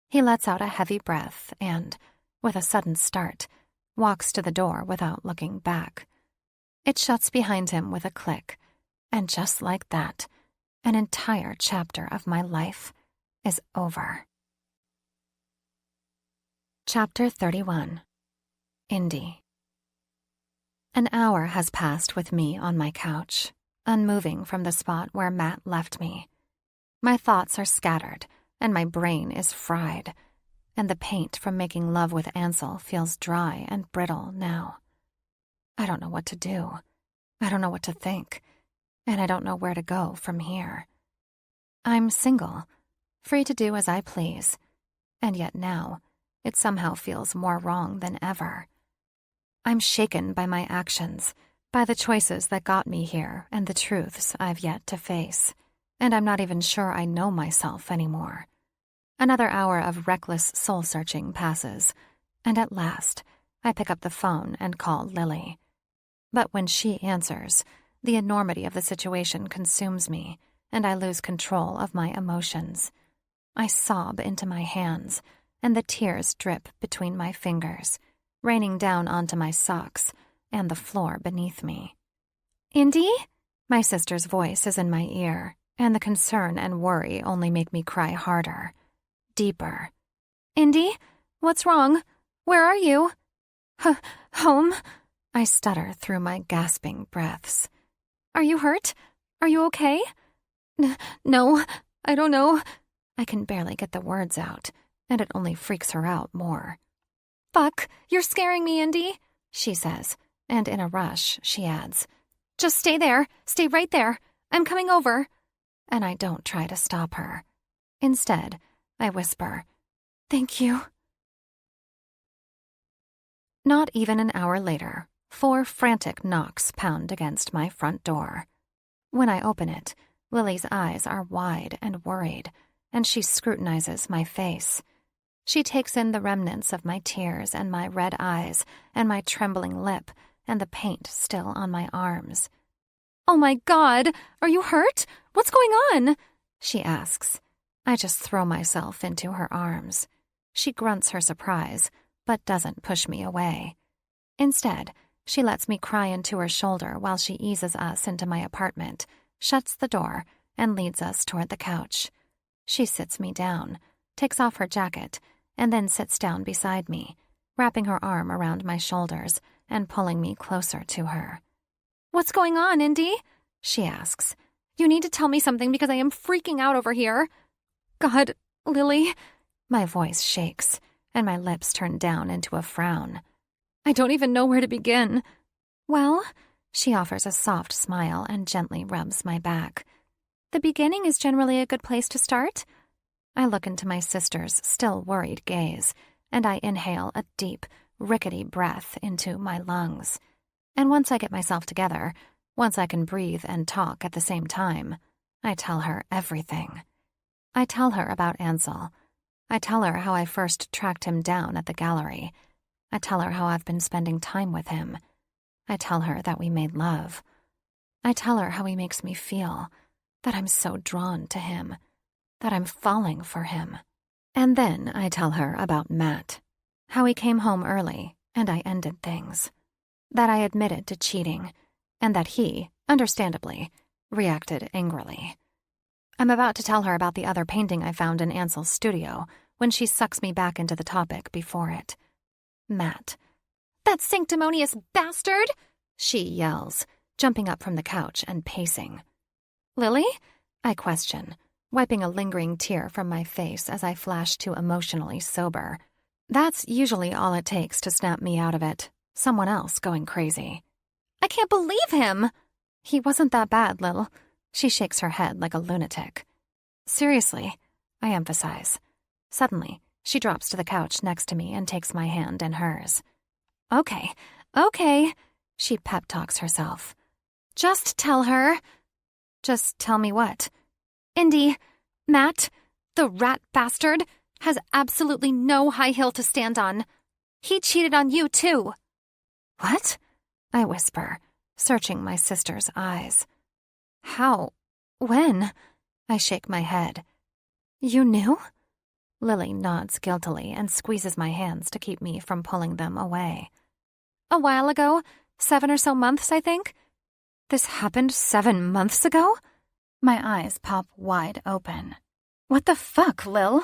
Speaker 3: He lets out a heavy breath and, with a sudden start, walks to the door without looking back. It shuts behind him with a click, and just like that, an entire chapter of my life is over. Chapter 31. Indy. An hour has passed with me on my couch, unmoving from the spot where Matt left me. My thoughts are scattered, and my brain is fried, and the paint from making love with Ansel feels dry and brittle now. I don't know what to do. I don't know what to think, and I don't know where to go from here. I'm single, free to do as I please, and yet now it somehow feels more wrong than ever. I'm shaken by my actions, by the choices that got me here and the truths I've yet to face, and I'm not even sure I know myself anymore. Another hour of reckless soul-searching passes, and at last, I pick up the phone and call Lily. But when she answers, the enormity of the situation consumes me, and I lose control of my emotions. I sob into my hands, and the tears drip between my fingers, raining down onto my socks and the floor beneath me. "Indy?" My sister's voice is in my ear, and the concern and worry only make me cry harder, deeper. "Indy, what's wrong? Where are you?" Home?" I stutter through my gasping breaths. "Are you hurt? Are you okay?" No, I don't know." I can barely get the words out, and it only freaks her out more. "Fuck, you're scaring me, Indy," she says, and in a rush, she adds, "Just stay there, stay right there. I'm coming over." And I don't try to stop her. Instead, I whisper, "Thank you." Not even an hour later, 4 frantic knocks pound against my front door. When I open it, Lily's eyes are wide and worried, and she scrutinizes my face. She takes in the remnants of my tears and my red eyes and my trembling lip and the paint still on my arms. "Oh my God, are you hurt? What's going on?" she asks. I just throw myself into her arms. She grunts her surprise, but doesn't push me away. Instead, she lets me cry into her shoulder while she eases us into my apartment, shuts the door, and leads us toward the couch. She sits me down, takes off her jacket, and then sits down beside me, wrapping her arm around my shoulders and pulling me closer to her. "What's going on, Indy?" she asks. "You need to tell me something because I am freaking out over here." "God, Lily." My voice shakes, and my lips turn down into a frown. "I don't even know where to begin." "Well," she offers a soft smile and gently rubs my back. "The beginning is generally a good place to start." I look into my sister's still worried gaze, and I inhale a deep, rickety breath into my lungs. And once I get myself together, once I can breathe and talk at the same time, I tell her everything. I tell her about Ansel. I tell her how I first tracked him down at the gallery. I tell her how I've been spending time with him. I tell her that we made love. I tell her how he makes me feel, that I'm so drawn to him, that I'm falling for him. And then I tell her about Matt, how he came home early and I ended things, that I admitted to cheating, and that he, understandably, reacted angrily. I'm about to tell her about the other painting I found in Ansel's studio when she sucks me back into the topic before it. Matt. "That sanctimonious bastard!" she yells, jumping up from the couch and pacing. "Lily?" I question, wiping a lingering tear from my face as I flash to emotionally sober. That's usually all it takes to snap me out of it. Someone else going crazy. "I can't believe him!" "He wasn't that bad, Lil." She shakes her head like a lunatic. "Seriously," I emphasize. Suddenly, she drops to the couch next to me and takes my hand in hers. Okay, she pep talks herself. "Just tell her." "Just tell me what?" "Indy, Matt, the rat bastard, has absolutely no high hill to stand on. He cheated on you, too." "What?" I whisper, searching my sister's eyes. "How? When?" I shake my head. "You knew?" Lily nods guiltily and squeezes my hands to keep me from pulling them away. "A while ago, 7 or so months, I think." "This happened 7 months ago?" My eyes pop wide open. "What the fuck, Lil?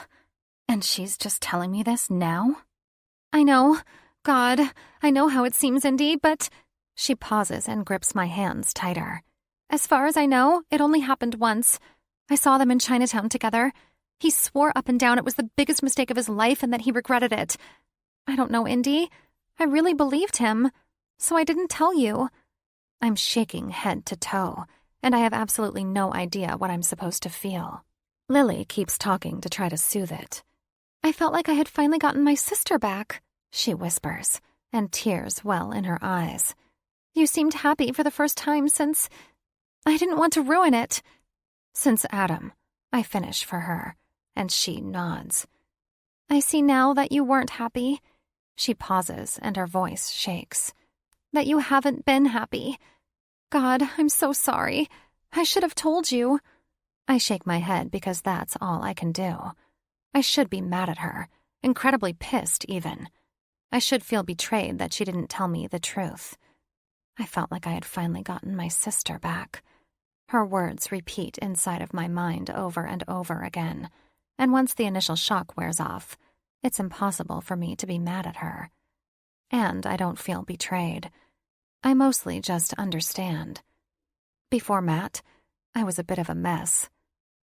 Speaker 3: And she's just telling me this now?" "I know. God, I know how it seems, Indy, but..." She pauses and grips my hands tighter. "As far as I know, it only happened once. I saw them in Chinatown together. He swore up and down it was the biggest mistake of his life and that he regretted it. I don't know, Indy. I really believed him, so I didn't tell you." I'm shaking head to toe, and I have absolutely no idea what I'm supposed to feel. Lily keeps talking to try to soothe it. "I felt like I had finally gotten my sister back," she whispers, and tears well in her eyes. You seemed happy for the first time since... I didn't want to ruin it. Since Adam, I finish for her, and she nods. I see now that you weren't happy. She pauses, and her voice shakes. That you haven't been happy. God, I'm so sorry. I should have told you. I shake my head because that's all I can do. I should be mad at her, incredibly pissed even. I should feel betrayed that she didn't tell me the truth. I felt like I had finally gotten my sister back. Her words repeat inside of my mind over and over again, and once the initial shock wears off, it's impossible for me to be mad at her. And I don't feel betrayed. I mostly just understand. Before Matt, I was a bit of a mess.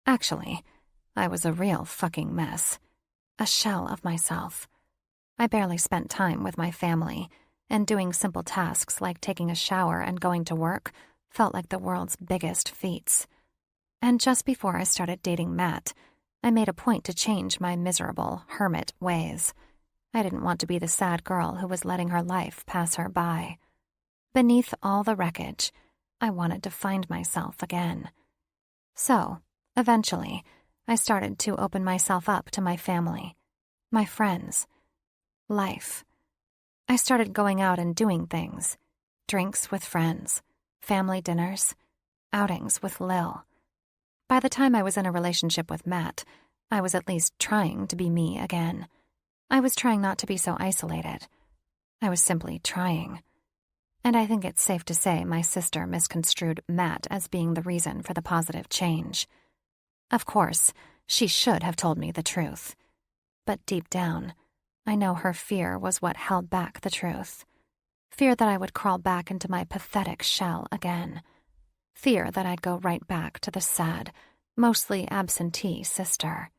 Speaker 3: Actually, I was a real fucking mess. A shell of myself. I barely spent time with my family, and doing simple tasks like taking a shower and going to work felt like the world's biggest feats. And just before I started dating Matt, I made a point to change my miserable, hermit ways. I didn't want to be the sad girl who was letting her life pass her by. Beneath all the wreckage, I wanted to find myself again. So, eventually, I started to open myself up to my family, my friends, life. I started going out and doing things. Drinks with friends, family dinners, outings with Lil. By the time I was in a relationship with Matt, I was at least trying to be me again. I was trying not to be so isolated. I was simply trying. And I think it's safe to say my sister misconstrued Matt as being the reason for the positive change. Of course, she should have told me the truth. But deep down, I know her fear was what held back the truth. Fear that I would crawl back into my pathetic shell again. Fear that I'd go right back to the sad, mostly absentee sister.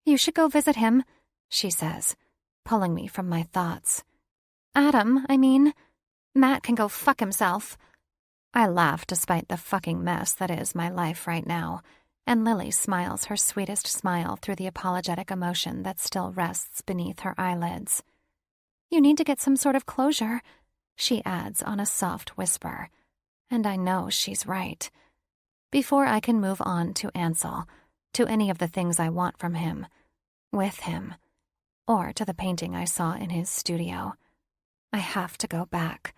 Speaker 3: You should go visit him, she says, pulling me from my thoughts. Adam, I mean. Matt can go fuck himself. I laugh despite the fucking mess that is my life right now, and Lily smiles her sweetest smile through the apologetic emotion that still rests beneath her eyelids. You need to get some sort of closure, she adds on a soft whisper, and I know she's right. Before I can move on to Ansel, to any of the things I want from him, with him, or to the painting I saw in his studio, I have to go back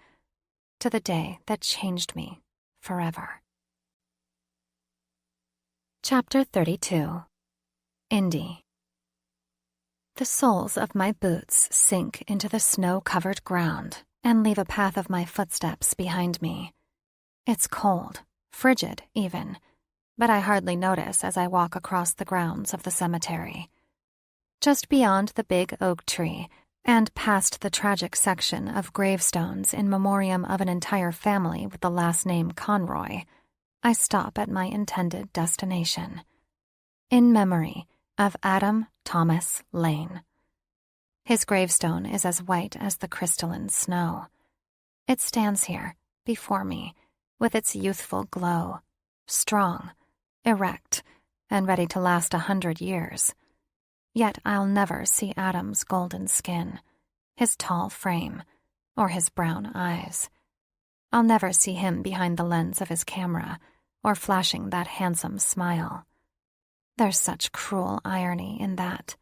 Speaker 3: to the day that changed me forever. Chapter 32. Indy. The soles of my boots sink into the snow-covered ground and leave a path of my footsteps behind me. It's cold, frigid even, but I hardly notice as I walk across the grounds of the cemetery. Just beyond the big oak tree, and past the tragic section of gravestones in memoriam of an entire family with the last name Conroy, I stop at my intended destination. In memory of Adam Thomas Lane. His gravestone is as white as the crystalline snow. It stands here, before me, with its youthful glow, strong, erect, and ready to last 100 years. Yet I'll never see Adam's golden skin, his tall frame, or his brown eyes. I'll never see him behind the lens of his camera, or flashing that handsome smile. There's such cruel irony in that.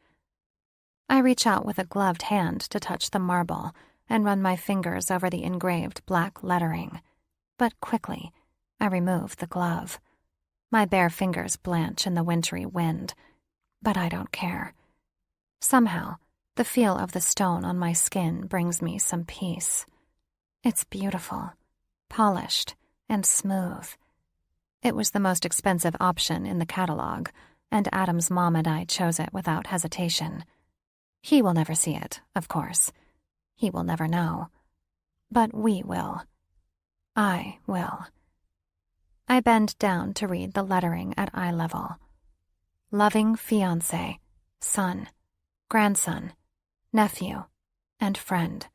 Speaker 3: I reach out with a gloved hand to touch the marble and run my fingers over the engraved black lettering. But quickly, I remove the glove. My bare fingers blanch in the wintry wind, but I don't care. Somehow, the feel of the stone on my skin brings me some peace. It's beautiful, polished, and smooth. It was the most expensive option in the catalog, and Adam's mom and I chose it without hesitation. He will never see it, of course. He will never know. But we will. I will. I bend down to read the lettering at eye level. Loving fiancé, son, grandson, nephew, and friend.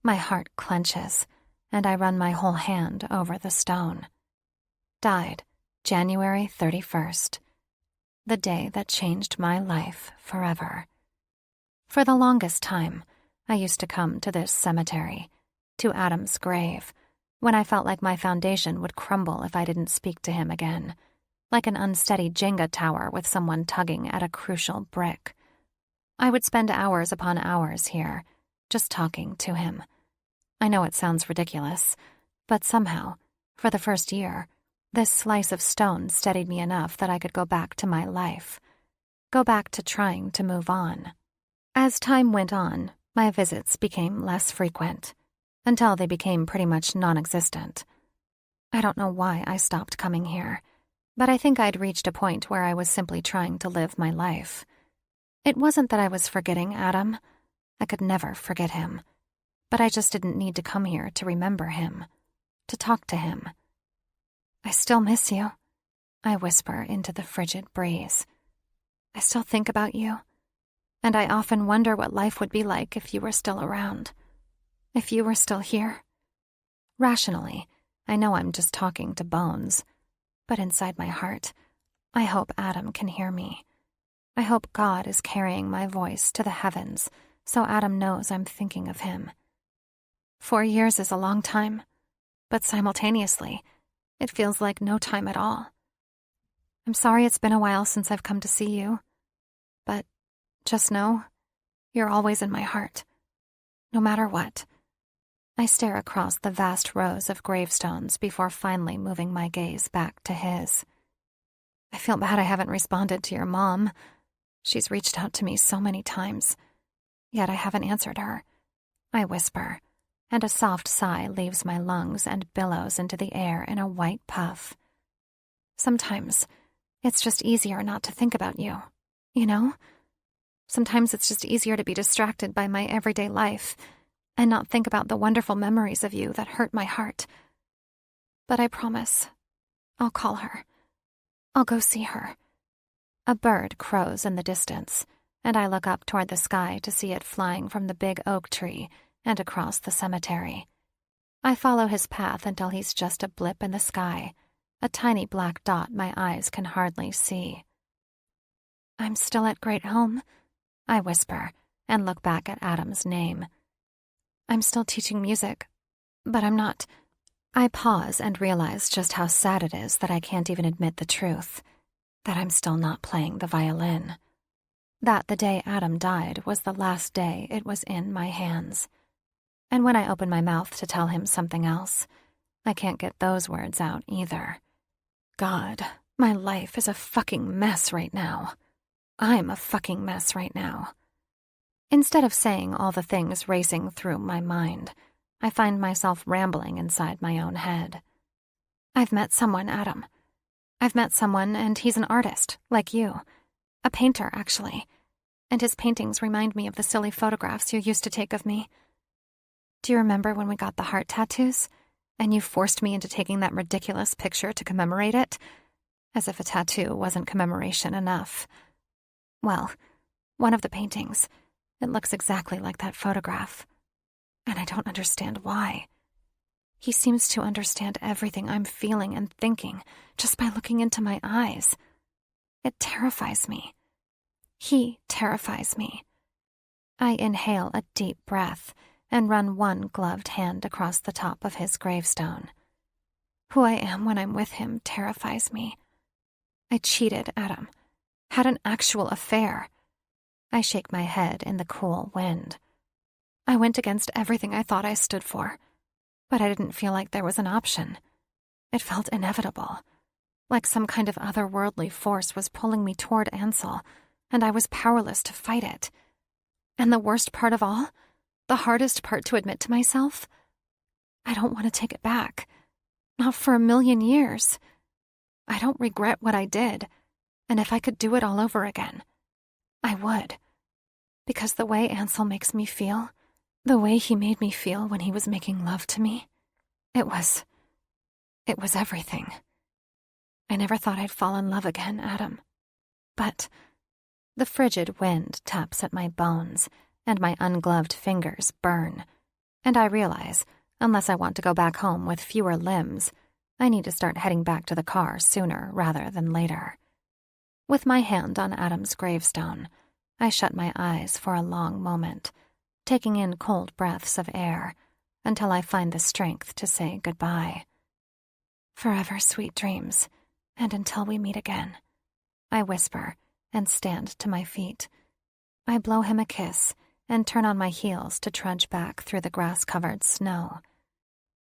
Speaker 3: My heart clenches, and I run my whole hand over the stone. Died January 31st, the day that changed my life forever. For the longest time, I used to come to this cemetery, to Adam's grave, when I felt like my foundation would crumble if I didn't speak to him again, like an unsteady Jenga tower with someone tugging at a crucial brick. I would spend hours upon hours here, just talking to him. I know it sounds ridiculous, but somehow, for the first year, this slice of stone steadied me enough that I could go back to my life, go back to trying to move on. As time went on, my visits became less frequent, until they became pretty much non-existent. I don't know why I stopped coming here, but I think I'd reached a point where I was simply trying to live my life. It wasn't that I was forgetting Adam. I could never forget him. But I just didn't need to come here to remember him, to talk to him. I still miss you, I whisper into the frigid breeze. I still think about you, and I often wonder what life would be like if you were still around, if you were still here. Rationally, I know I'm just talking to bones, but inside my heart, I hope Adam can hear me. I hope God is carrying my voice to the heavens so Adam knows I'm thinking of him. 4 years is a long time, but simultaneously, it feels like no time at all. I'm sorry it's been a while since I've come to see you, but just know you're always in my heart, no matter what. I stare across the vast rows of gravestones before finally moving my gaze back to his. I feel bad I haven't responded to your mom. She's reached out to me so many times, yet I haven't answered her. I whisper, and a soft sigh leaves my lungs and billows into the air in a white puff. Sometimes it's just easier not to think about you, you know? Sometimes it's just easier to be distracted by my everyday life and not think about the wonderful memories of you that hurt my heart. But I promise, I'll call her. I'll go see her. A bird crows in the distance, and I look up toward the sky to see it flying from the big oak tree and across the cemetery. I follow his path until he's just a blip in the sky, a tiny black dot my eyes can hardly see. I'm still at Great Home, I whisper, and look back at Adam's name. I'm still teaching music, but I'm not. I pause and realize just how sad it is that I can't even admit the truth, that I'm still not playing the violin. That the day Adam died was the last day it was in my hands. And when I open my mouth to tell him something else, I can't get those words out either. God, my life is a fucking mess right now. I'm a fucking mess right now. Instead of saying all the things racing through my mind, I find myself rambling inside my own head. I've met someone, Adam. I've met someone, and he's an artist, like you. A painter, actually. And his paintings remind me of the silly photographs you used to take of me. Do you remember when we got the heart tattoos, and you forced me into taking that ridiculous picture to commemorate it? As if a tattoo wasn't commemoration enough. Well, one of the paintings, it looks exactly like that photograph. And I don't understand why. He seems to understand everything I'm feeling and thinking just by looking into my eyes. It terrifies me. He terrifies me. I inhale a deep breath and run one gloved hand across the top of his gravestone. Who I am when I'm with him terrifies me. I cheated Adam, had an actual affair. I shake my head in the cool wind. I went against everything I thought I stood for, but I didn't feel like there was an option. It felt inevitable, like some kind of otherworldly force was pulling me toward Ansel, and I was powerless to fight it. And the worst part of all, the hardest part to admit to myself, I don't want to take it back. Not for 1,000,000 years. I don't regret what I did, and if I could do it all over again, I would. Because the way Ansel makes me feel, the way he made me feel when he was making love to me, it was everything. I never thought I'd fall in love again, Adam. But the frigid wind taps at my bones, and my ungloved fingers burn. And I realize, unless I want to go back home with fewer limbs, I need to start heading back to the car sooner rather than later. With my hand on Adam's gravestone, I shut my eyes for a long moment, taking in cold breaths of air, until I find the strength to say goodbye. Forever sweet dreams, and until we meet again, I whisper and stand to my feet. I blow him a kiss and turn on my heels to trudge back through the grass-covered snow.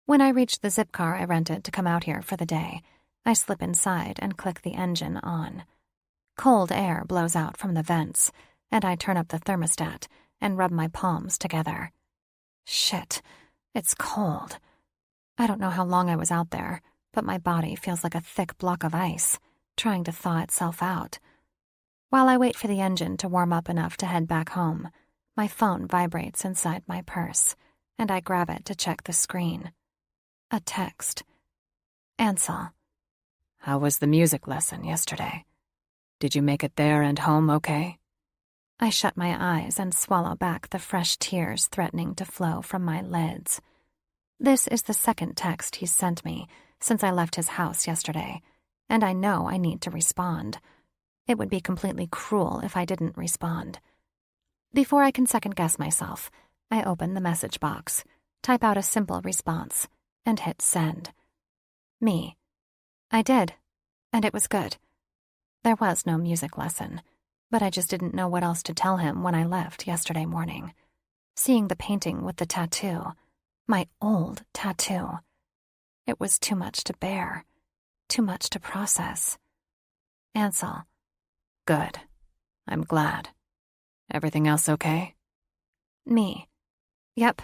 Speaker 3: When I reach the zip car I rented to come out here for the day, I slip inside and click the engine on. Cold air blows out from the vents, and I turn up the thermostat and rub my palms together. Shit, it's cold. I don't know how long I was out there, but my body feels like a thick block of ice, trying to thaw itself out. While I wait for the engine to warm up enough to head back home, my phone vibrates inside my purse, and I grab it to check the screen. A text. Ansel.
Speaker 4: How was the music lesson yesterday? Did you make it there and home okay?
Speaker 3: I shut my eyes and swallow back the fresh tears threatening to flow from my lids. This is the second text he's sent me since I left his house yesterday, and I know I need to respond. It would be completely cruel if I didn't respond. Before I can second-guess myself, I open the message box, type out a simple response, and hit send. Me. I did, and it was good. There was no music lesson, but I just didn't know what else to tell him when I left yesterday morning. Seeing the painting with the tattoo, my old tattoo, it was too much to bear, too much to process. Ansel.
Speaker 4: Good. I'm glad. Everything else okay?
Speaker 3: Me. Yep.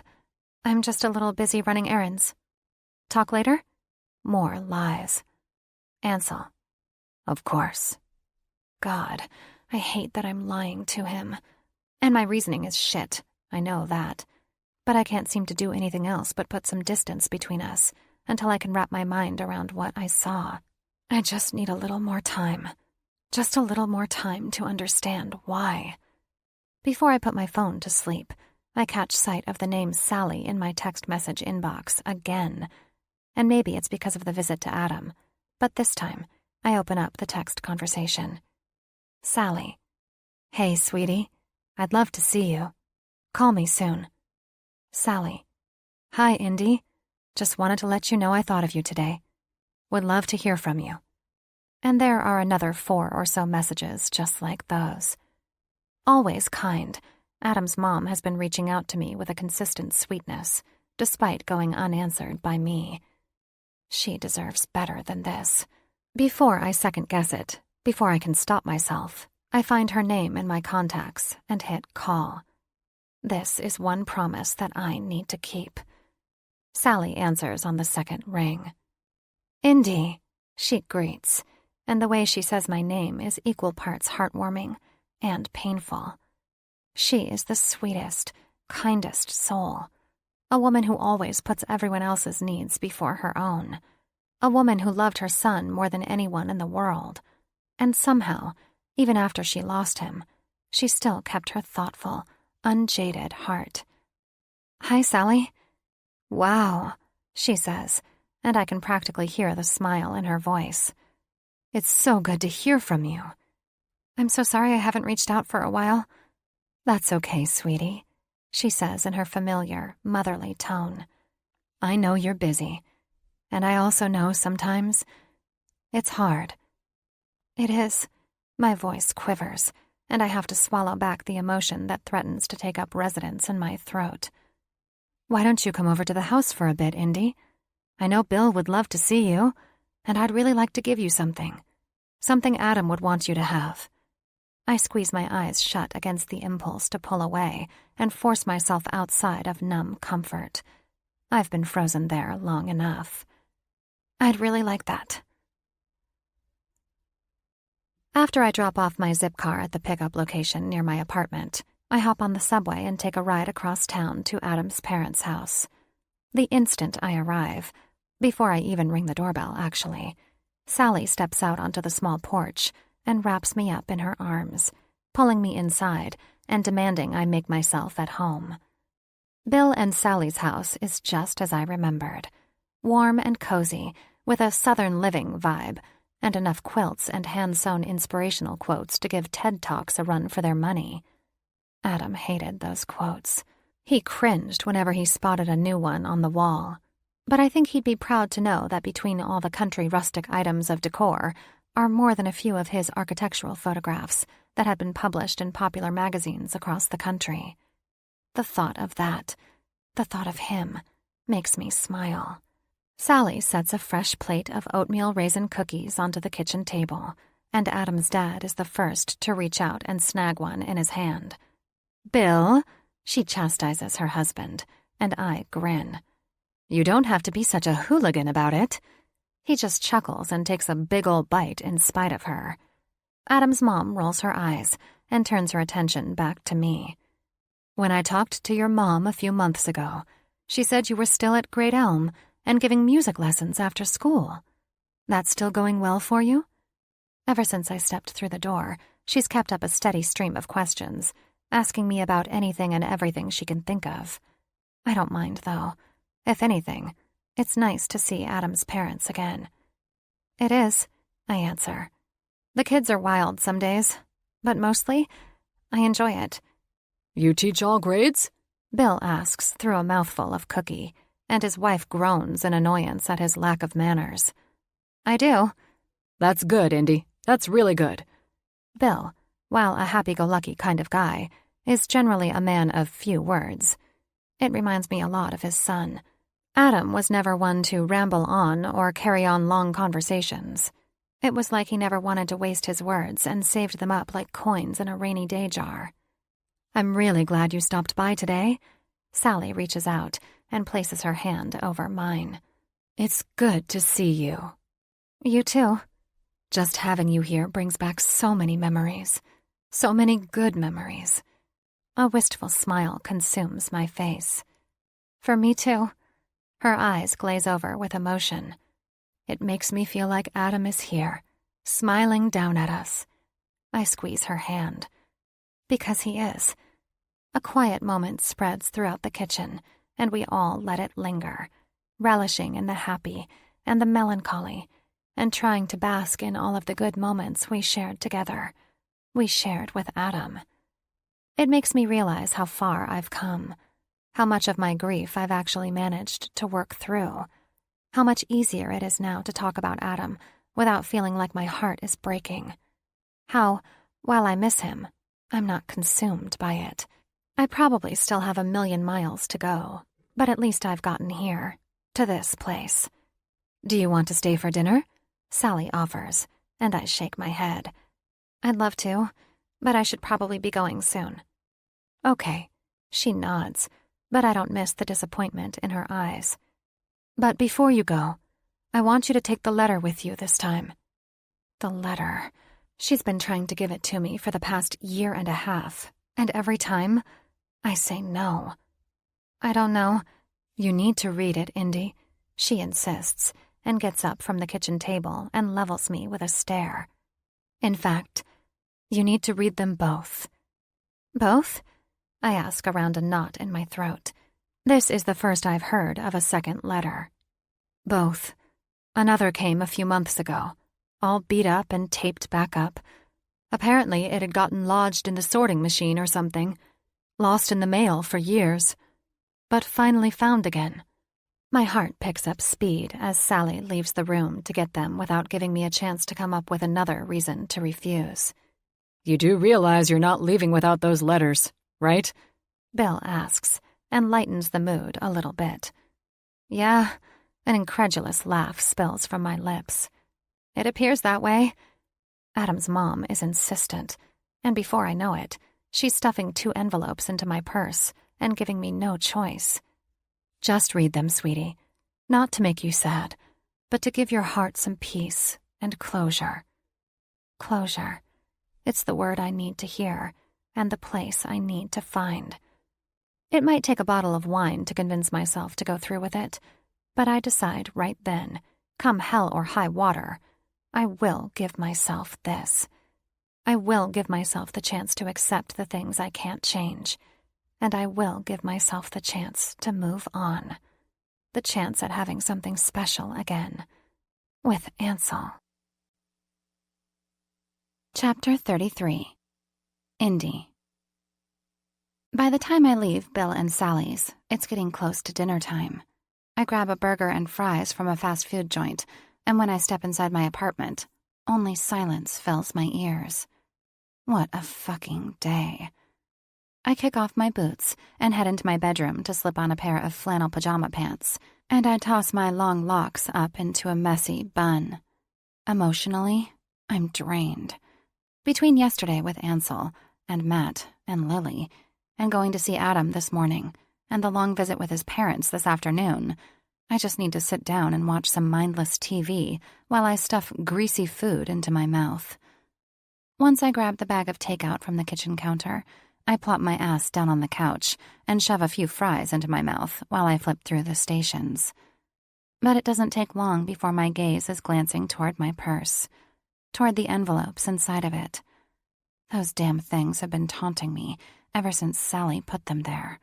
Speaker 3: I'm just a little busy running errands. Talk later? More lies. Ansel.
Speaker 4: Of course.
Speaker 3: God, I hate that I'm lying to him. And my reasoning is shit, I know that. But I can't seem to do anything else but put some distance between us until I can wrap my mind around what I saw. I just need a little more time. Just a little more time to understand why. Before I put my phone to sleep, I catch sight of the name Sally in my text message inbox again. And maybe it's because of the visit to Adam, but this time I open up the text conversation. Sally. Hey, sweetie. I'd love to see you. Call me soon. Sally. Hi, Indy. Just wanted to let you know I thought of you today. Would love to hear from you. And there are another 4 or so messages just like those. Always kind, Adam's mom has been reaching out to me with a consistent sweetness, despite going unanswered by me. She deserves better than this. Before I second-guess it, before I can stop myself, I find her name in my contacts and hit call. This is one promise that I need to keep. Sally answers on the second ring. Indy, she greets, and the way she says my name is equal parts heartwarming and painful. She is the sweetest, kindest soul. A woman who always puts everyone else's needs before her own. A woman who loved her son more than anyone in the world. And somehow, even after she lost him, she still kept her thoughtful, unjaded heart. Hi, Sally. Wow, she says, and I can practically hear the smile in her voice. It's so good to hear from you. I'm so sorry I haven't reached out for a while. That's okay, sweetie, she says in her familiar, motherly tone. I know you're busy, and I also know sometimes it's hard. It is. My voice quivers, and I have to swallow back the emotion that threatens to take up residence in my throat. Why don't you come over to the house for a bit, Indy? I know Bill would love to see you, and I'd really like to give you something. Something Adam would want you to have. I squeeze my eyes shut against the impulse to pull away and force myself outside of numb comfort. I've been frozen there long enough. I'd really like that. After I drop off my zip car at the pickup location near my apartment, I hop on the subway and take a ride across town to Adam's parents' house. The instant I arrive, before I even ring the doorbell, actually, Sally steps out onto the small porch and wraps me up in her arms, pulling me inside and demanding I make myself at home. Bill and Sally's house is just as I remembered. Warm and cozy, with a Southern living vibe, and enough quilts and hand-sewn inspirational quotes to give TED Talks a run for their money. Adam hated those quotes. He cringed whenever he spotted a new one on the wall, but I think he'd be proud to know that between all the country rustic items of decor are more than a few of his architectural photographs that had been published in popular magazines across the country. The thought of that, the thought of him, makes me smile. Sally sets a fresh plate of oatmeal raisin cookies onto the kitchen table, and Adam's dad is the first to reach out and snag one in his hand. "Bill," she chastises her husband, and I grin. "You don't have to be such a hooligan about it." He just chuckles and takes a big ol' bite in spite of her. Adam's mom rolls her eyes and turns her attention back to me. "When I talked to your mom a few months ago, she said you were still at Great Elm and giving music lessons after school. That's still going well for you?" Ever since I stepped through the door, she's kept up a steady stream of questions, asking me about anything and everything she can think of. I don't mind, though. If anything, it's nice to see Adam's parents again. "It is," I answer. "The kids are wild some days, but mostly, I enjoy it."
Speaker 4: "You teach all grades?"
Speaker 3: Bill asks through a mouthful of cookie, and his wife groans in annoyance at his lack of manners. "I do."
Speaker 4: "That's good, Indy. That's really good."
Speaker 3: Bill, while a happy-go-lucky kind of guy, is generally a man of few words. It reminds me a lot of his son. Adam was never one to ramble on or carry on long conversations. It was like he never wanted to waste his words and saved them up like coins in a rainy day jar. "I'm really glad you stopped by today." Sally reaches out and places her hand over mine. "It's good to see you." "You too." "Just having you here brings back so many memories. So many good memories." A wistful smile consumes my face. "For me too." Her eyes glaze over with emotion. "It makes me feel like Adam is here, smiling down at us." I squeeze her hand. Because he is. A quiet moment spreads throughout the kitchen, and we all let it linger, relishing in the happy and the melancholy, and trying to bask in all of the good moments we shared together. We shared with Adam. It makes me realize how far I've come, how much of my grief I've actually managed to work through, how much easier it is now to talk about Adam without feeling like my heart is breaking. How, while I miss him, I'm not consumed by it. I probably still have 1,000,000 miles to go, but at least I've gotten here, to this place. "Do you want to stay for dinner?" Sally offers, and I shake my head. "I'd love to, but I should probably be going soon." "Okay," she nods, but I don't miss the disappointment in her eyes. "But before you go, I want you to take the letter with you this time." The letter. She's been trying to give it to me for the past 1.5 years, and every time, I say no. "I don't know." "You need to read it, Indy," she insists, and gets up from the kitchen table and levels me with a stare. "In fact, you need to read them both." "Both?" I ask around a knot in my throat. This is the first I've heard of a second letter. "Both. Another came a few months ago, all beat up and taped back up. Apparently it had gotten lodged in the sorting machine or something, lost in the mail for years, but finally found again." My heart picks up speed as Sally leaves the room to get them without giving me a chance to come up with another reason to refuse.
Speaker 4: "You do realize you're not leaving without those letters, right?"
Speaker 3: Bill asks, and lightens the mood a little bit. "Yeah," an incredulous laugh spills from my lips. "It appears that way." Adam's mom is insistent, and before I know it, she's stuffing 2 envelopes into my purse and giving me no choice. "Just read them, sweetie. Not to make you sad, but to give your heart some peace and closure." Closure. It's the word I need to hear, and the place I need to find. It might take a bottle of wine to convince myself to go through with it, but I decide right then, come hell or high water, I will give myself this. I will give myself the chance to accept the things I can't change, and I will give myself the chance to move on. The chance at having something special again. With Ansel. Chapter 33. Indy. By the time I leave Bill and Sally's, it's getting close to dinner time. I grab a burger and fries from a fast food joint, and when I step inside my apartment, only silence fills my ears. What a fucking day. I kick off my boots and head into my bedroom to slip on a pair of flannel pajama pants, and I toss my long locks up into a messy bun. Emotionally, I'm drained. Between yesterday with Ansel and Matt and Lily, and going to see Adam this morning, and the long visit with his parents this afternoon, I just need to sit down and watch some mindless TV while I stuff greasy food into my mouth. Once I grab the bag of takeout from the kitchen counter, I plop my ass down on the couch and shove a few fries into my mouth while I flip through the stations. But it doesn't take long before my gaze is glancing toward my purse, toward the envelopes inside of it. Those damn things have been taunting me ever since Sally put them there.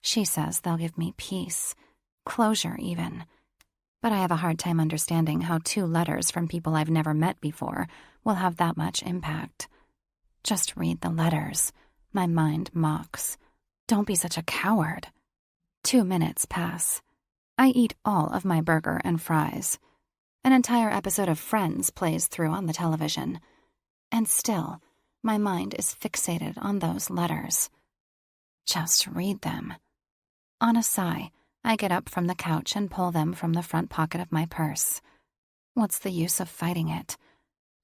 Speaker 3: She says they'll give me peace, closure even. But I have a hard time understanding how 2 letters from people I've never met before will have that much impact. Just read the letters, my mind mocks. Don't be such a coward. 2 minutes pass. I eat all of my burger and fries. An entire episode of Friends plays through on the television. And still, my mind is fixated on those letters. Just read them. On a sigh, I get up from the couch and pull them from the front pocket of my purse. What's the use of fighting it?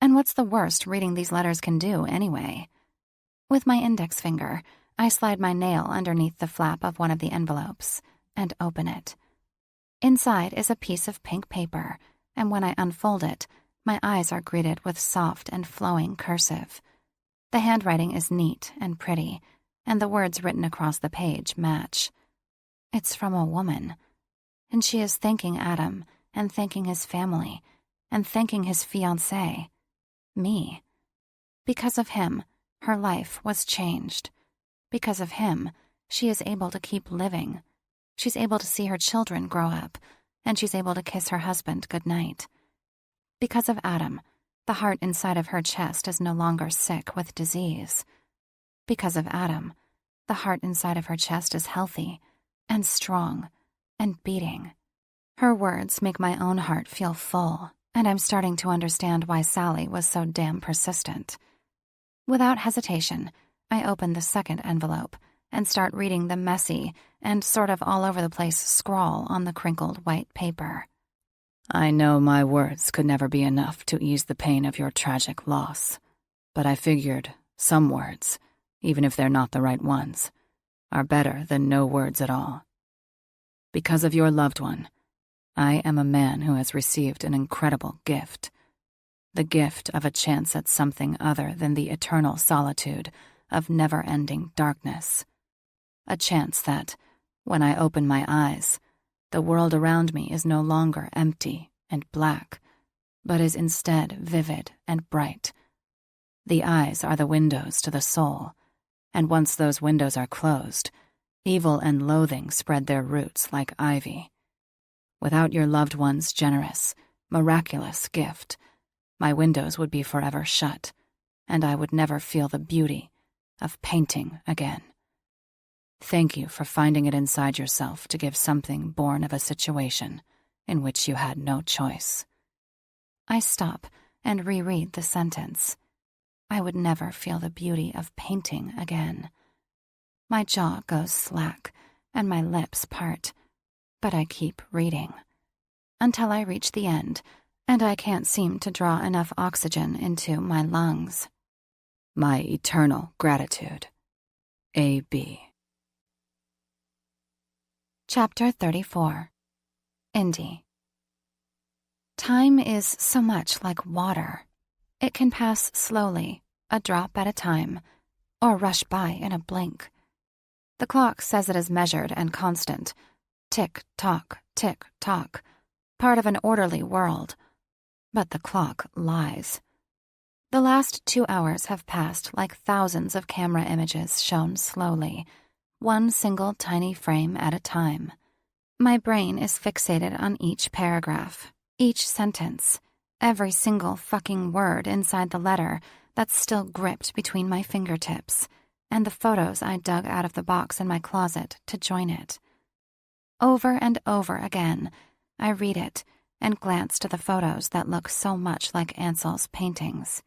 Speaker 3: And what's the worst reading these letters can do, anyway? With my index finger, I slide my nail underneath the flap of one of the envelopes and open it. Inside is a piece of pink paper, and when I unfold it, my eyes are greeted with soft and flowing cursive. The handwriting is neat and pretty, and the words written across the page match. It's from a woman, and she is thanking Adam and thanking his family and thanking his fiancée, me. Because of him, her life was changed. Because of him, she is able to keep living. She's able to see her children grow up, and she's able to kiss her husband goodnight. Because of Adam, the heart inside of her chest is no longer sick with disease. Because of Adam, the heart inside of her chest is healthy and strong and beating. Her words make my own heart feel full, and I'm starting to understand why Sally was so damn persistent. Without hesitation, I open the second envelope and start reading the messy and sort of all over the place scrawl on the crinkled white paper.
Speaker 4: I know my words could never be enough to ease the pain of your tragic loss, but I figured some words, even if they're not the right ones, are better than no words at all. Because of your loved one, I am a man who has received an incredible gift. The gift of a chance at something other than the eternal solitude of never-ending darkness. A chance that, when I open my eyes, the world around me is no longer empty and black, but is instead vivid and bright. The eyes are the windows to the soul, and once those windows are closed, evil and loathing spread their roots like ivy. Without your loved one's generous, miraculous gift, my windows would be forever shut, and I would never feel the beauty of painting again. Thank you for finding it inside yourself to give something born of a situation in which you had no choice. I stop and reread the sentence. I would never feel the beauty of painting again. My jaw goes slack and my lips part, but I keep reading until I reach the end and I can't seem to draw enough oxygen into my lungs. My eternal gratitude. A.B. Chapter 34. Indy. Time is so much like water. It can pass slowly, a drop at a time, or rush by in a blink. The clock says it is measured and constant. Tick-tock, tick-tock. Part of an orderly world. But the clock lies. The last 2 hours have passed like thousands of camera images shown slowly, one single tiny frame at a time. My brain is fixated on each paragraph, each sentence, every single fucking word inside the letter that's still gripped between my fingertips,
Speaker 3: and the photos I dug out of the box in my closet to join it. Over and over again, I read it and glance to the photos that look so much like Ansel's paintings.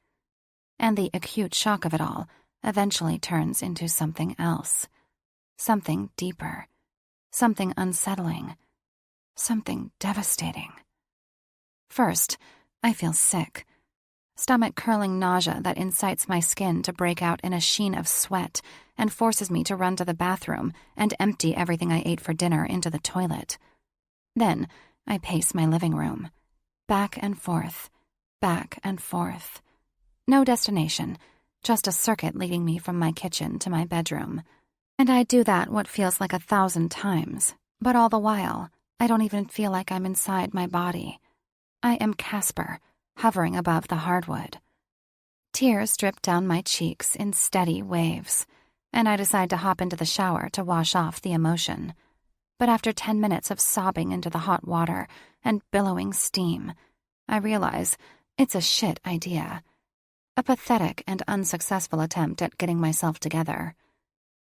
Speaker 3: And the acute shock of it all eventually turns into something else. Something deeper. Something unsettling. Something devastating. First, I feel sick. Stomach-curling nausea that incites my skin to break out in a sheen of sweat and forces me to run to the bathroom and empty everything I ate for dinner into the toilet. Then, I pace my living room. Back and forth. Back and forth. No destination, just a circuit leading me from my kitchen to my bedroom. And I do that what feels like 1,000 times, but all the while, I don't even feel like I'm inside my body. I am Casper, hovering above the hardwood. Tears drip down my cheeks in steady waves, and I decide to hop into the shower to wash off the emotion. But after 10 minutes of sobbing into the hot water and billowing steam, I realize it's a shit idea. A pathetic and unsuccessful attempt at getting myself together.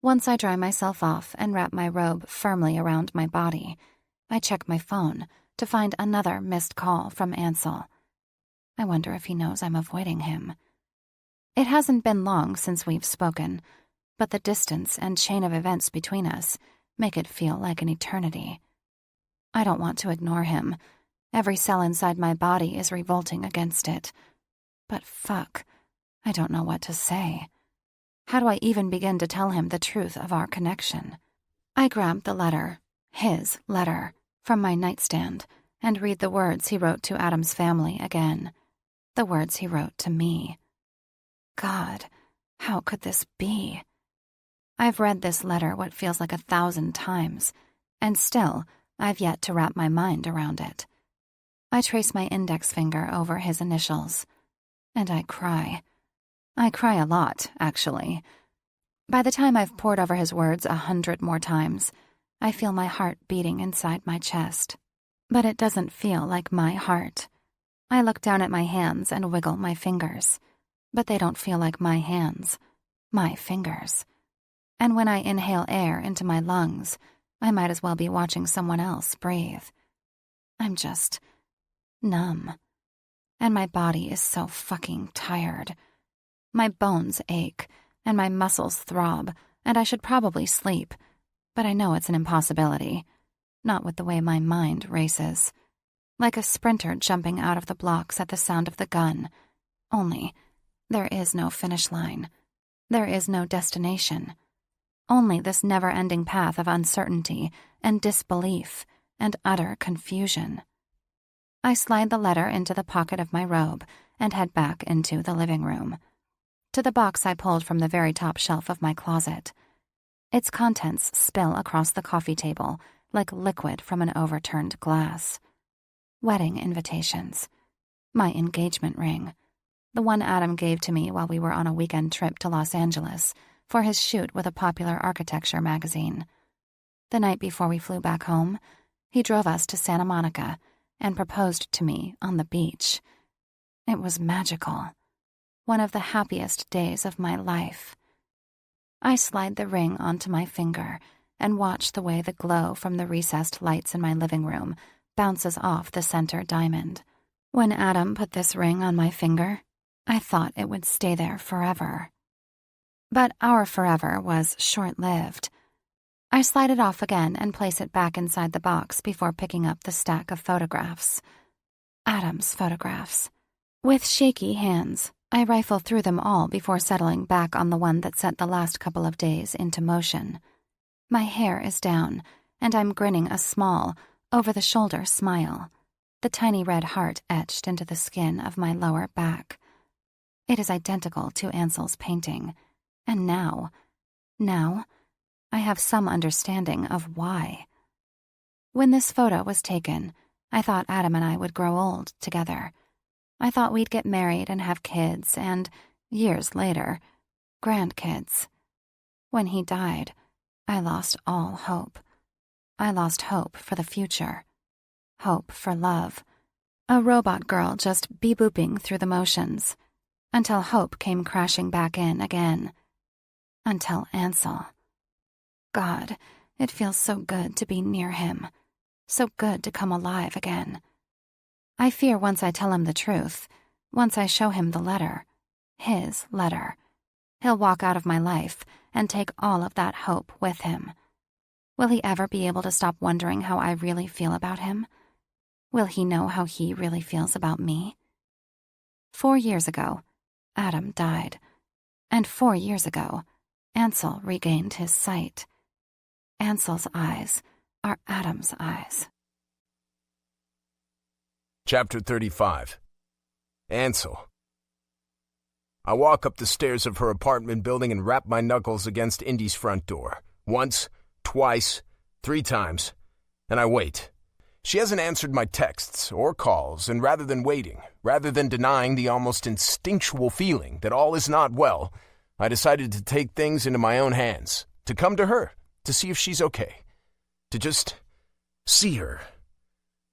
Speaker 3: Once I dry myself off and wrap my robe firmly around my body, I check my phone to find another missed call from Ansel. I wonder if he knows I'm avoiding him. It hasn't been long since we've spoken, but the distance and chain of events between us make it feel like an eternity. I don't want to ignore him. Every cell inside my body is revolting against it. But fuck, I don't know what to say. How do I even begin to tell him the truth of our connection? I grab the letter, his letter, from my nightstand and read the words he wrote to Adam's family again. The words he wrote to me. God, how could this be? I've read this letter what feels like 1,000 times, and still I've yet to wrap my mind around it. I trace my index finger over his initials, and I cry. I cry a lot, actually. By the time I've pored over his words 100 more times, I feel my heart beating inside my chest. But it doesn't feel like my heart. I look down at my hands and wiggle my fingers, but they don't feel like my hands, my fingers. And when I inhale air into my lungs, I might as well be watching someone else breathe. I'm just numb. And my body is so fucking tired. My bones ache, and my muscles throb, and I should probably sleep, but I know it's an impossibility. Not with the way my mind races. Like a sprinter jumping out of the blocks at the sound of the gun. Only, there is no finish line. There is no destination. Only this never-ending path of uncertainty and disbelief and utter confusion. I slide the letter into the pocket of my robe and head back into the living room. To the box I pulled from the very top shelf of my closet. Its contents spill across the coffee table like liquid from an overturned glass. Wedding invitations. My engagement ring. The one Adam gave to me while we were on a weekend trip to Los Angeles for his shoot with a popular architecture magazine. The night before we flew back home, he drove us to Santa Monica and proposed to me on the beach. It was magical. One of the happiest days of my life. I slide the ring onto my finger and watch the way the glow from the recessed lights in my living room bounces off the center diamond. When Adam put this ring on my finger, I thought it would stay there forever. But our forever was short-lived. I slide it off again and place it back inside the box before picking up the stack of photographs. Adam's photographs. With shaky hands, I rifle through them all before settling back on the one that set the last couple of days into motion. My hair is down, and I'm grinning a small, over-the-shoulder smile, the tiny red heart etched into the skin of my lower back. It is identical to Ansel's painting, and now, I have some understanding of why. When this photo was taken, I thought Adam and I would grow old together. I thought we'd get married and have kids and, years later, grandkids. When he died, I lost all hope. I lost hope for the future. Hope for love. A robot girl just beep-booping through the motions, until hope came crashing back in again. Until Ansel. God, it feels so good to be near him. So good to come alive again. I fear once I tell him the truth, once I show him the letter, his letter, he'll walk out of my life and take all of that hope with him. Will he ever be able to stop wondering how I really feel about him? Will he know how he really feels about me? 4 years ago, Adam died. And 4 years ago, Ansel regained his sight. Ansel's eyes are Adam's eyes.
Speaker 1: Chapter 35. Ansel. I walk up the stairs of her apartment building and rap my knuckles against Indy's front door. Once, twice, 3 times. And I wait. She hasn't answered my texts or calls, and rather than waiting, rather than denying the almost instinctual feeling that all is not well, I decided to take things into my own hands, to come to her, to see if she's okay, to just see her.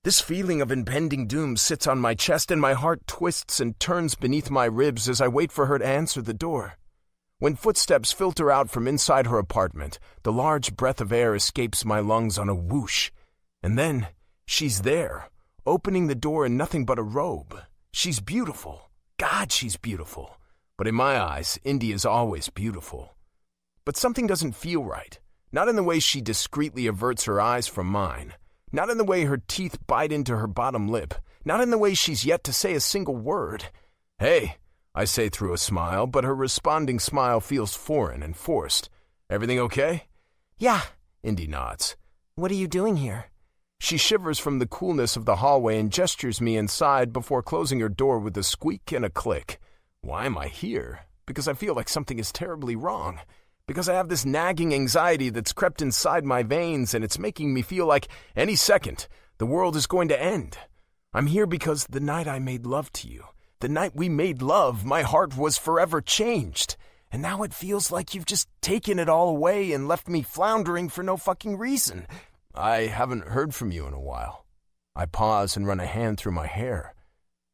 Speaker 1: This feeling of impending doom sits on my chest, and my heart twists and turns beneath my ribs as I wait for her to answer the door. When footsteps filter out from inside her apartment, the large breath of air escapes my lungs on a whoosh. And then she's there, opening the door in nothing but a robe. She's beautiful. God, she's beautiful. But in my eyes, Indy is always beautiful. But something doesn't feel right. Not in the way she discreetly averts her eyes from mine. Not in the way her teeth bite into her bottom lip. Not in the way she's yet to say a single word. "Hey," I say through a smile, but her responding smile feels foreign and forced. "Everything okay?"
Speaker 2: Yeah.
Speaker 1: Indy nods.
Speaker 2: What are you doing here?
Speaker 1: She shivers from the coolness of the hallway and gestures me inside before closing her door with a squeak and a click. Why am I here? Because I feel like something is terribly wrong. Because I have this nagging anxiety that's crept inside my veins, and it's making me feel like any second the world is going to end. I'm here because the night I made love to you, the night we made love, my heart was forever changed. And now it feels like you've just taken it all away and left me floundering for no fucking reason. I haven't heard from you in a while. I pause and run a hand through my hair.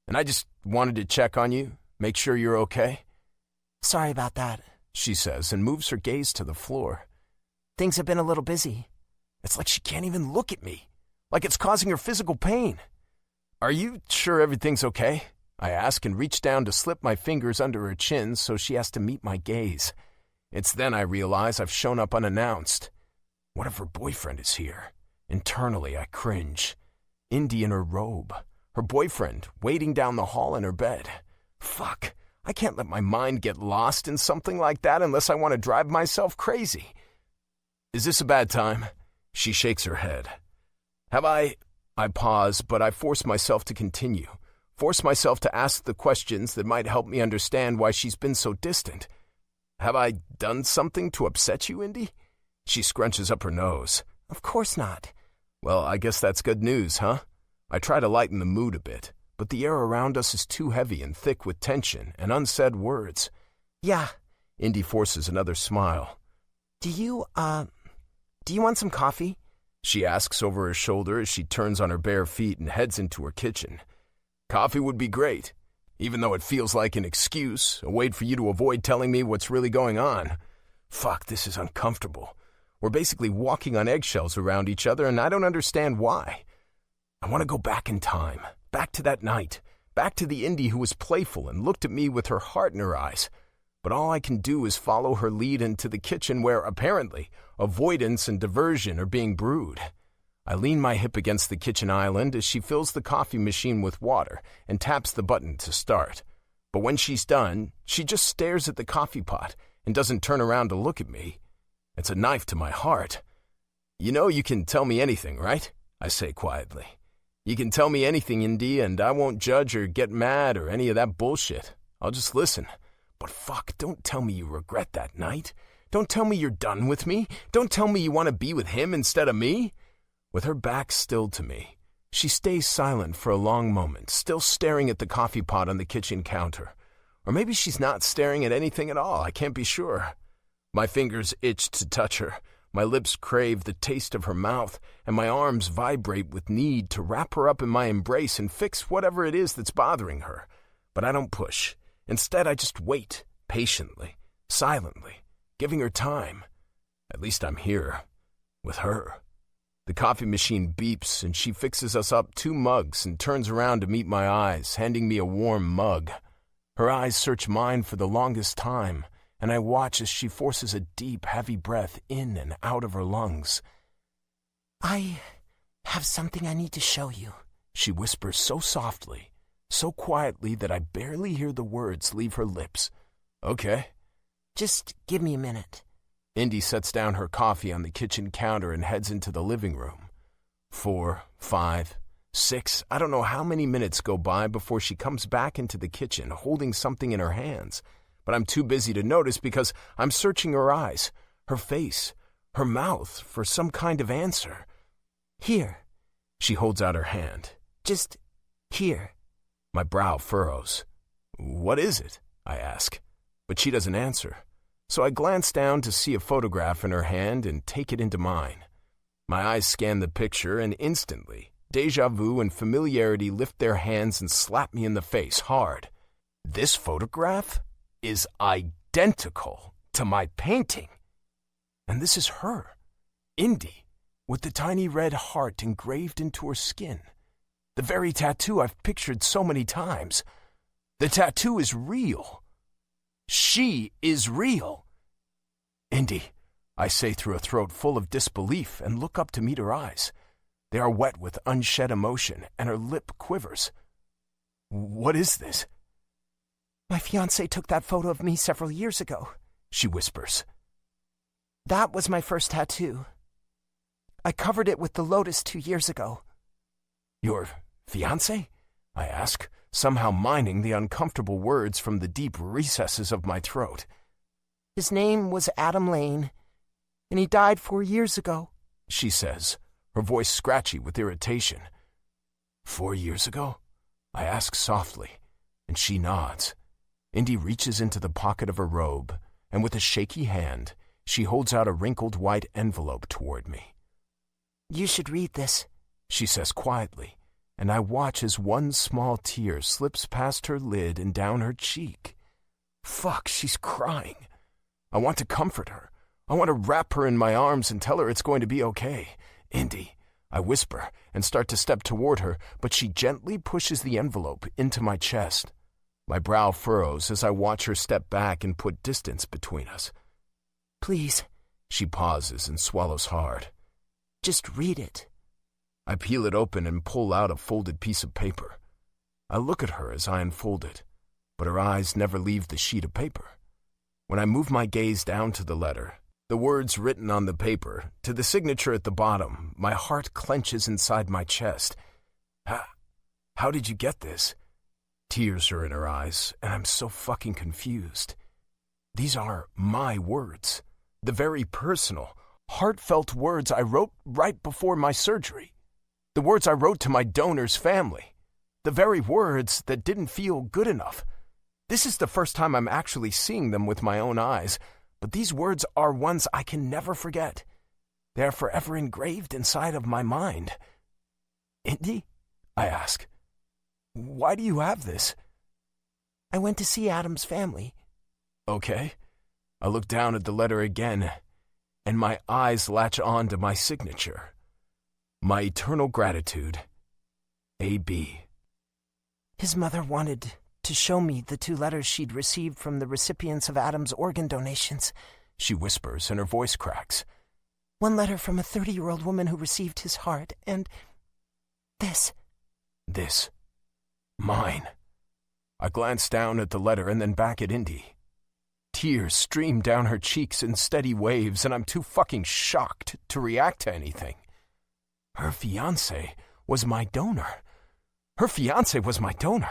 Speaker 1: And I just wanted to check on you, make sure you're okay.
Speaker 2: Sorry about that,
Speaker 1: she says and moves her gaze to the floor.
Speaker 2: Things have been a little busy.
Speaker 1: It's like she can't even look at me, like it's causing her physical pain. Are you sure everything's okay? I ask and reach down to slip my fingers under her chin so she has to meet my gaze. It's then I realize I've shown up unannounced. What if her boyfriend is here? Internally, I cringe. Indy in her robe. Her boyfriend waiting down the hall in her bed. Fuck. I can't let my mind get lost in something like that unless I want to drive myself crazy. Is this a bad time? She shakes her head. Have I pause, but I force myself to continue. Force myself to ask the questions that might help me understand why she's been so distant. Have I done something to upset you, Indy? She scrunches up her nose.
Speaker 2: Of course not.
Speaker 1: Well, I guess that's good news, huh? I try to lighten the mood a bit, but the air around us is too heavy and thick with tension and unsaid words.
Speaker 2: Yeah.
Speaker 1: Indy forces another smile.
Speaker 2: Do you want some coffee?
Speaker 1: She asks over her shoulder as she turns on her bare feet and heads into her kitchen. Coffee would be great, even though it feels like an excuse, a way for you to avoid telling me what's really going on. Fuck, this is uncomfortable. We're basically walking on eggshells around each other, and I don't understand why. I want to go back in time, back to that night, back to the Indy who was playful and looked at me with her heart in her eyes. But all I can do is follow her lead into the kitchen where, apparently, avoidance and diversion are being brewed. I lean my hip against the kitchen island as she fills the coffee machine with water and taps the button to start. But when she's done, she just stares at the coffee pot and doesn't turn around to look at me. It's a knife to my heart. You know you can tell me anything, right? I say quietly. You can tell me anything, Indy, and I won't judge or get mad or any of that bullshit. I'll just listen. But fuck, don't tell me you regret that night. Don't tell me you're done with me. Don't tell me you want to be with him instead of me. With her back still to me, she stays silent for a long moment, still staring at the coffee pot on the kitchen counter. Or maybe she's not staring at anything at all, I can't be sure. My fingers itch to touch her, my lips crave the taste of her mouth, and my arms vibrate with need to wrap her up in my embrace and fix whatever it is that's bothering her. But I don't push. Instead, I just wait, patiently, silently, giving her time. At least I'm here, with her. The coffee machine beeps, and she fixes us up 2 mugs and turns around to meet my eyes, handing me a warm mug. Her eyes search mine for the longest time, and I watch as she forces a deep, heavy breath in and out of her lungs.
Speaker 2: "I have something I need to show you,"
Speaker 1: she whispers so softly, so quietly that I barely hear the words leave her lips. "Okay."
Speaker 2: "Just give me a minute."
Speaker 1: Indy sets down her coffee on the kitchen counter and heads into the living room. 4, 5, 6, I don't know how many minutes go by before she comes back into the kitchen holding something in her hands, but I'm too busy to notice because I'm searching her eyes, her face, her mouth for some kind of answer.
Speaker 2: "Here."
Speaker 1: She holds out her hand.
Speaker 2: "Just here."
Speaker 1: My brow furrows. "What is it?" I ask, but she doesn't answer. So I glance down to see a photograph in her hand and take it into mine. My eyes scan the picture, and instantly, deja vu and familiarity lift their hands and slap me in the face hard. This photograph is identical to my painting. And this is her, Indy, with the tiny red heart engraved into her skin. The very tattoo I've pictured so many times. The tattoo is real. She is real. "Indy," I say through a throat full of disbelief and look up to meet her eyes. They are wet with unshed emotion, and her lip quivers. "What is this?"
Speaker 2: "My fiancé took that photo of me several years ago,"
Speaker 1: she whispers.
Speaker 2: "That was my first tattoo. I covered it with the lotus 2 years ago."
Speaker 1: "Your fiancé?" I ask, somehow mining the uncomfortable words from the deep recesses of my throat.
Speaker 2: "His name was Adam Lane, and he died 4 years ago,"
Speaker 1: she says, her voice scratchy with irritation. 4 years ago? I ask softly, and she nods. Indy reaches into the pocket of her robe, and with a shaky hand, she holds out a wrinkled white envelope toward me.
Speaker 2: "You should read this,"
Speaker 1: she says quietly, and I watch as one small tear slips past her lid and down her cheek. Fuck, she's crying. I want to comfort her. I want to wrap her in my arms and tell her it's going to be okay. "Indy," I whisper and start to step toward her, but she gently pushes the envelope into my chest. My brow furrows as I watch her step back and put distance between us.
Speaker 2: "Please."
Speaker 1: She pauses and swallows hard.
Speaker 2: "Just read it."
Speaker 1: I peel it open and pull out a folded piece of paper. I look at her as I unfold it, but her eyes never leave the sheet of paper. When I move my gaze down to the letter, the words written on the paper, to the signature at the bottom, my heart clenches inside my chest. How did you get this?" Tears are in her eyes, and I'm so fucking confused. These are my words, the very personal, heartfelt words I wrote right before my surgery. The words I wrote to my donor's family. The very words that didn't feel good enough. This is the first time I'm actually seeing them with my own eyes, but these words are ones I can never forget. They are forever engraved inside of my mind. "Indy?" I ask. "Why do you have this?"
Speaker 2: "I went to see Adam's family."
Speaker 1: "Okay." I look down at the letter again, and my eyes latch on to my signature. My eternal gratitude, A.B.
Speaker 2: "His mother wanted to show me the 2 letters she'd received from the recipients of Adam's organ donations,"
Speaker 1: she whispers, and her voice cracks.
Speaker 2: "One letter from a 30-year-old woman who received his heart, and this."
Speaker 1: This. Mine. I glance down at the letter and then back at Indy. Tears stream down her cheeks in steady waves, and I'm too fucking shocked to react to anything. Her fiancé was my donor. Her fiancé was my donor.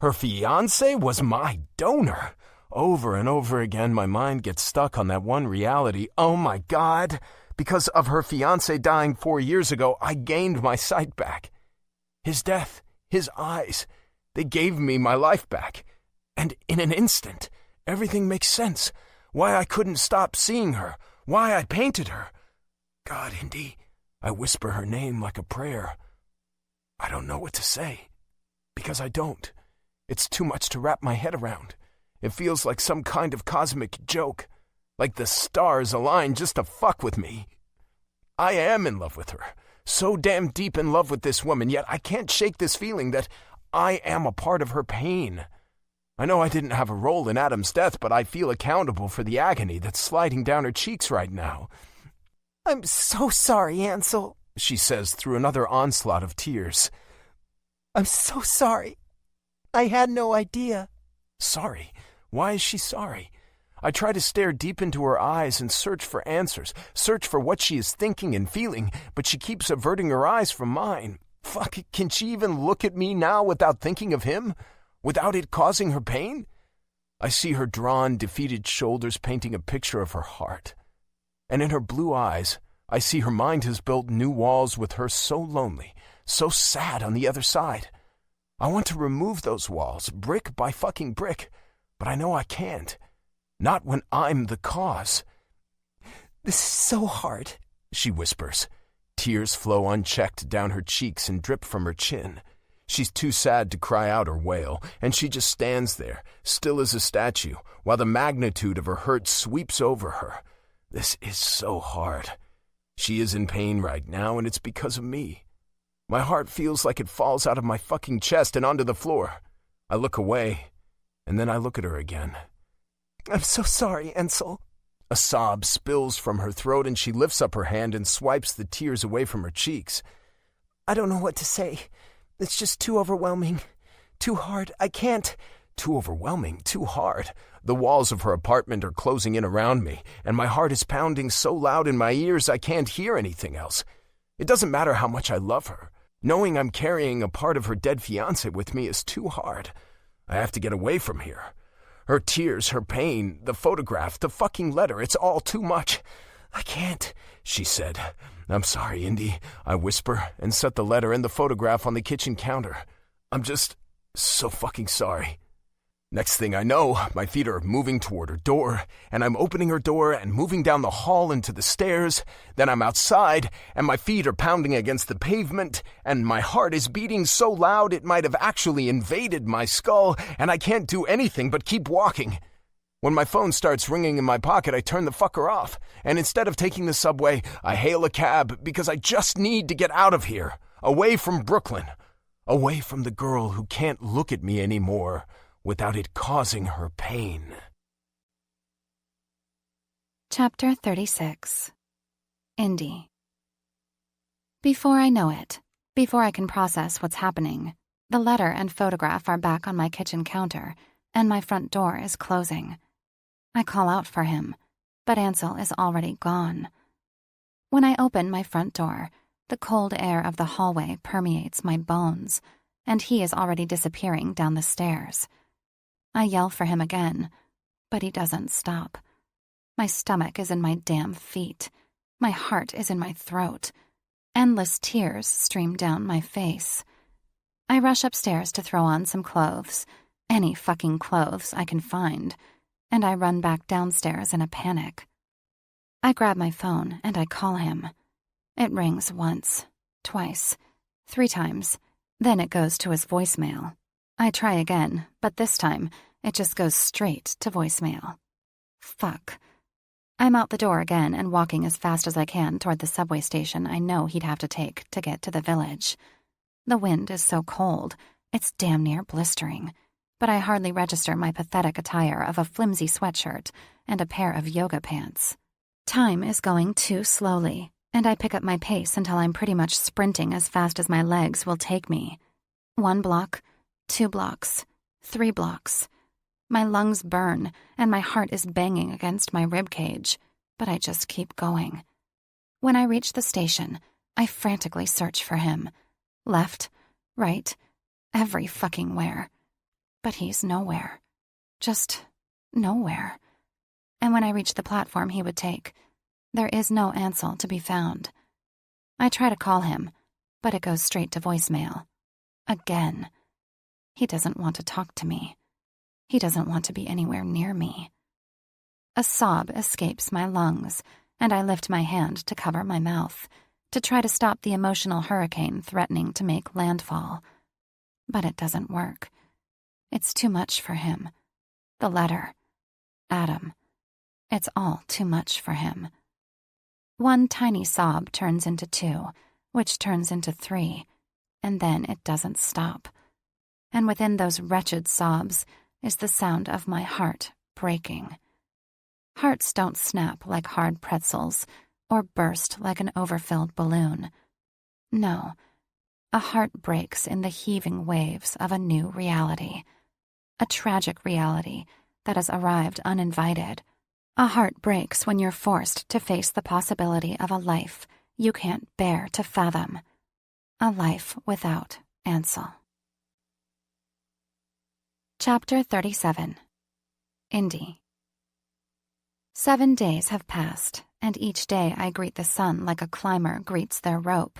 Speaker 1: Her fiancé was my donor. Over and over again, my mind gets stuck on that one reality. Oh my God. Because of her fiancé dying 4 years ago, I gained my sight back. His death, his eyes, they gave me my life back. And in an instant, everything makes sense. Why I couldn't stop seeing her. Why I painted her. God, Indy. I whisper her name like a prayer. I don't know what to say. Because I don't. It's too much to wrap my head around. It feels like some kind of cosmic joke. Like the stars aligned just to fuck with me. I am in love with her. So damn deep in love with this woman, yet I can't shake this feeling that I am a part of her pain. I know I didn't have a role in Adam's death, but I feel accountable for the agony that's sliding down her cheeks right now.
Speaker 2: I'm so sorry, Ansel,
Speaker 1: she says through another onslaught of tears.
Speaker 2: I'm so sorry. I had no idea.
Speaker 1: Sorry? Why is she sorry? I try to stare deep into her eyes and search for answers, search for what she is thinking and feeling, but she keeps averting her eyes from mine. Fuck, can she even look at me now without thinking of him? Without it causing her pain? I see her drawn, defeated shoulders painting a picture of her heart. And in her blue eyes, I see her mind has built new walls with her so lonely, so sad on the other side. I want to remove those walls, brick by fucking brick, but I know I can't. Not when I'm the cause.
Speaker 2: This is so hard,
Speaker 1: she whispers. Tears flow unchecked down her cheeks and drip from her chin. She's too sad to cry out or wail, and she just stands there, still as a statue, while the magnitude of her hurt sweeps over her. This is so hard. She is in pain right now, and it's because of me. My heart feels like it falls out of my fucking chest and onto the floor. I look away, and then I look at her again.
Speaker 2: I'm so sorry, Ansel.
Speaker 1: A sob spills from her throat, and she lifts up her hand and swipes the tears away from her cheeks.
Speaker 2: I don't know what to say. It's just too overwhelming. Too hard. I can't.
Speaker 1: Too overwhelming, too hard. The walls of her apartment are closing in around me, and my heart is pounding so loud in my ears I can't hear anything else. It doesn't matter how much I love her. Knowing I'm carrying a part of her dead fiancé with me is too hard. I have to get away from here. Her tears, her pain, the photograph, the fucking letter, it's all too much. I can't, she said. I'm sorry, Indy, I whisper, and set the letter and the photograph on the kitchen counter. I'm just so fucking sorry. Next thing I know, my feet are moving toward her door, and I'm opening her door and moving down the hall into the stairs. Then I'm outside, and my feet are pounding against the pavement, and my heart is beating so loud it might have actually invaded my skull, and I can't do anything but keep walking. When my phone starts ringing in my pocket, I turn the fucker off, and instead of taking the subway, I hail a cab because I just need to get out of here, away from Brooklyn, away from the girl who can't look at me anymore without it causing her pain.
Speaker 3: Chapter 36. Indy. Before I know it, before I can process what's happening, the letter and photograph are back on my kitchen counter, and my front door is closing. I call out for him, but Ansel is already gone. When I open my front door, the cold air of the hallway permeates my bones, and he is already disappearing down the stairs. I yell for him again, but he doesn't stop. My stomach is in my damn feet. My heart is in my throat. Endless tears stream down my face. I rush upstairs to throw on some clothes, any fucking clothes I can find, and I run back downstairs in a panic. I grab my phone and I call him. It rings once, twice, 3 times, then it goes to his voicemail. I try again, but this time, it just goes straight to voicemail. Fuck. I'm out the door again and walking as fast as I can toward the subway station I know he'd have to take to get to the village. The wind is so cold, it's damn near blistering, but I hardly register my pathetic attire of a flimsy sweatshirt and a pair of yoga pants. Time is going too slowly, and I pick up my pace until I'm pretty much sprinting as fast as my legs will take me. 1 block, 2 blocks, 3 blocks. My lungs burn, and my heart is banging against my ribcage, but I just keep going. When I reach the station, I frantically search for him. Left, right, every fucking where. But he's nowhere. Just nowhere. And when I reach the platform he would take, there is no Ansel to be found. I try to call him, but it goes straight to voicemail. Again. He doesn't want to talk to me. He doesn't want to be anywhere near me. A sob escapes my lungs, and I lift my hand to cover my mouth, to try to stop the emotional hurricane threatening to make landfall. But it doesn't work. It's too much for him. The letter. Adam. It's all too much for him. One tiny sob turns into 2, which turns into 3, and then it doesn't stop. And within those wretched sobs is the sound of my heart breaking. Hearts don't snap like hard pretzels or burst like an overfilled balloon. No, a heart breaks in the heaving waves of a new reality, a tragic reality that has arrived uninvited. A heart breaks when you're forced to face the possibility of a life you can't bear to fathom, a life without Ansel. Chapter 37. Indy. 7 days have passed, and each day I greet the sun like a climber greets their rope,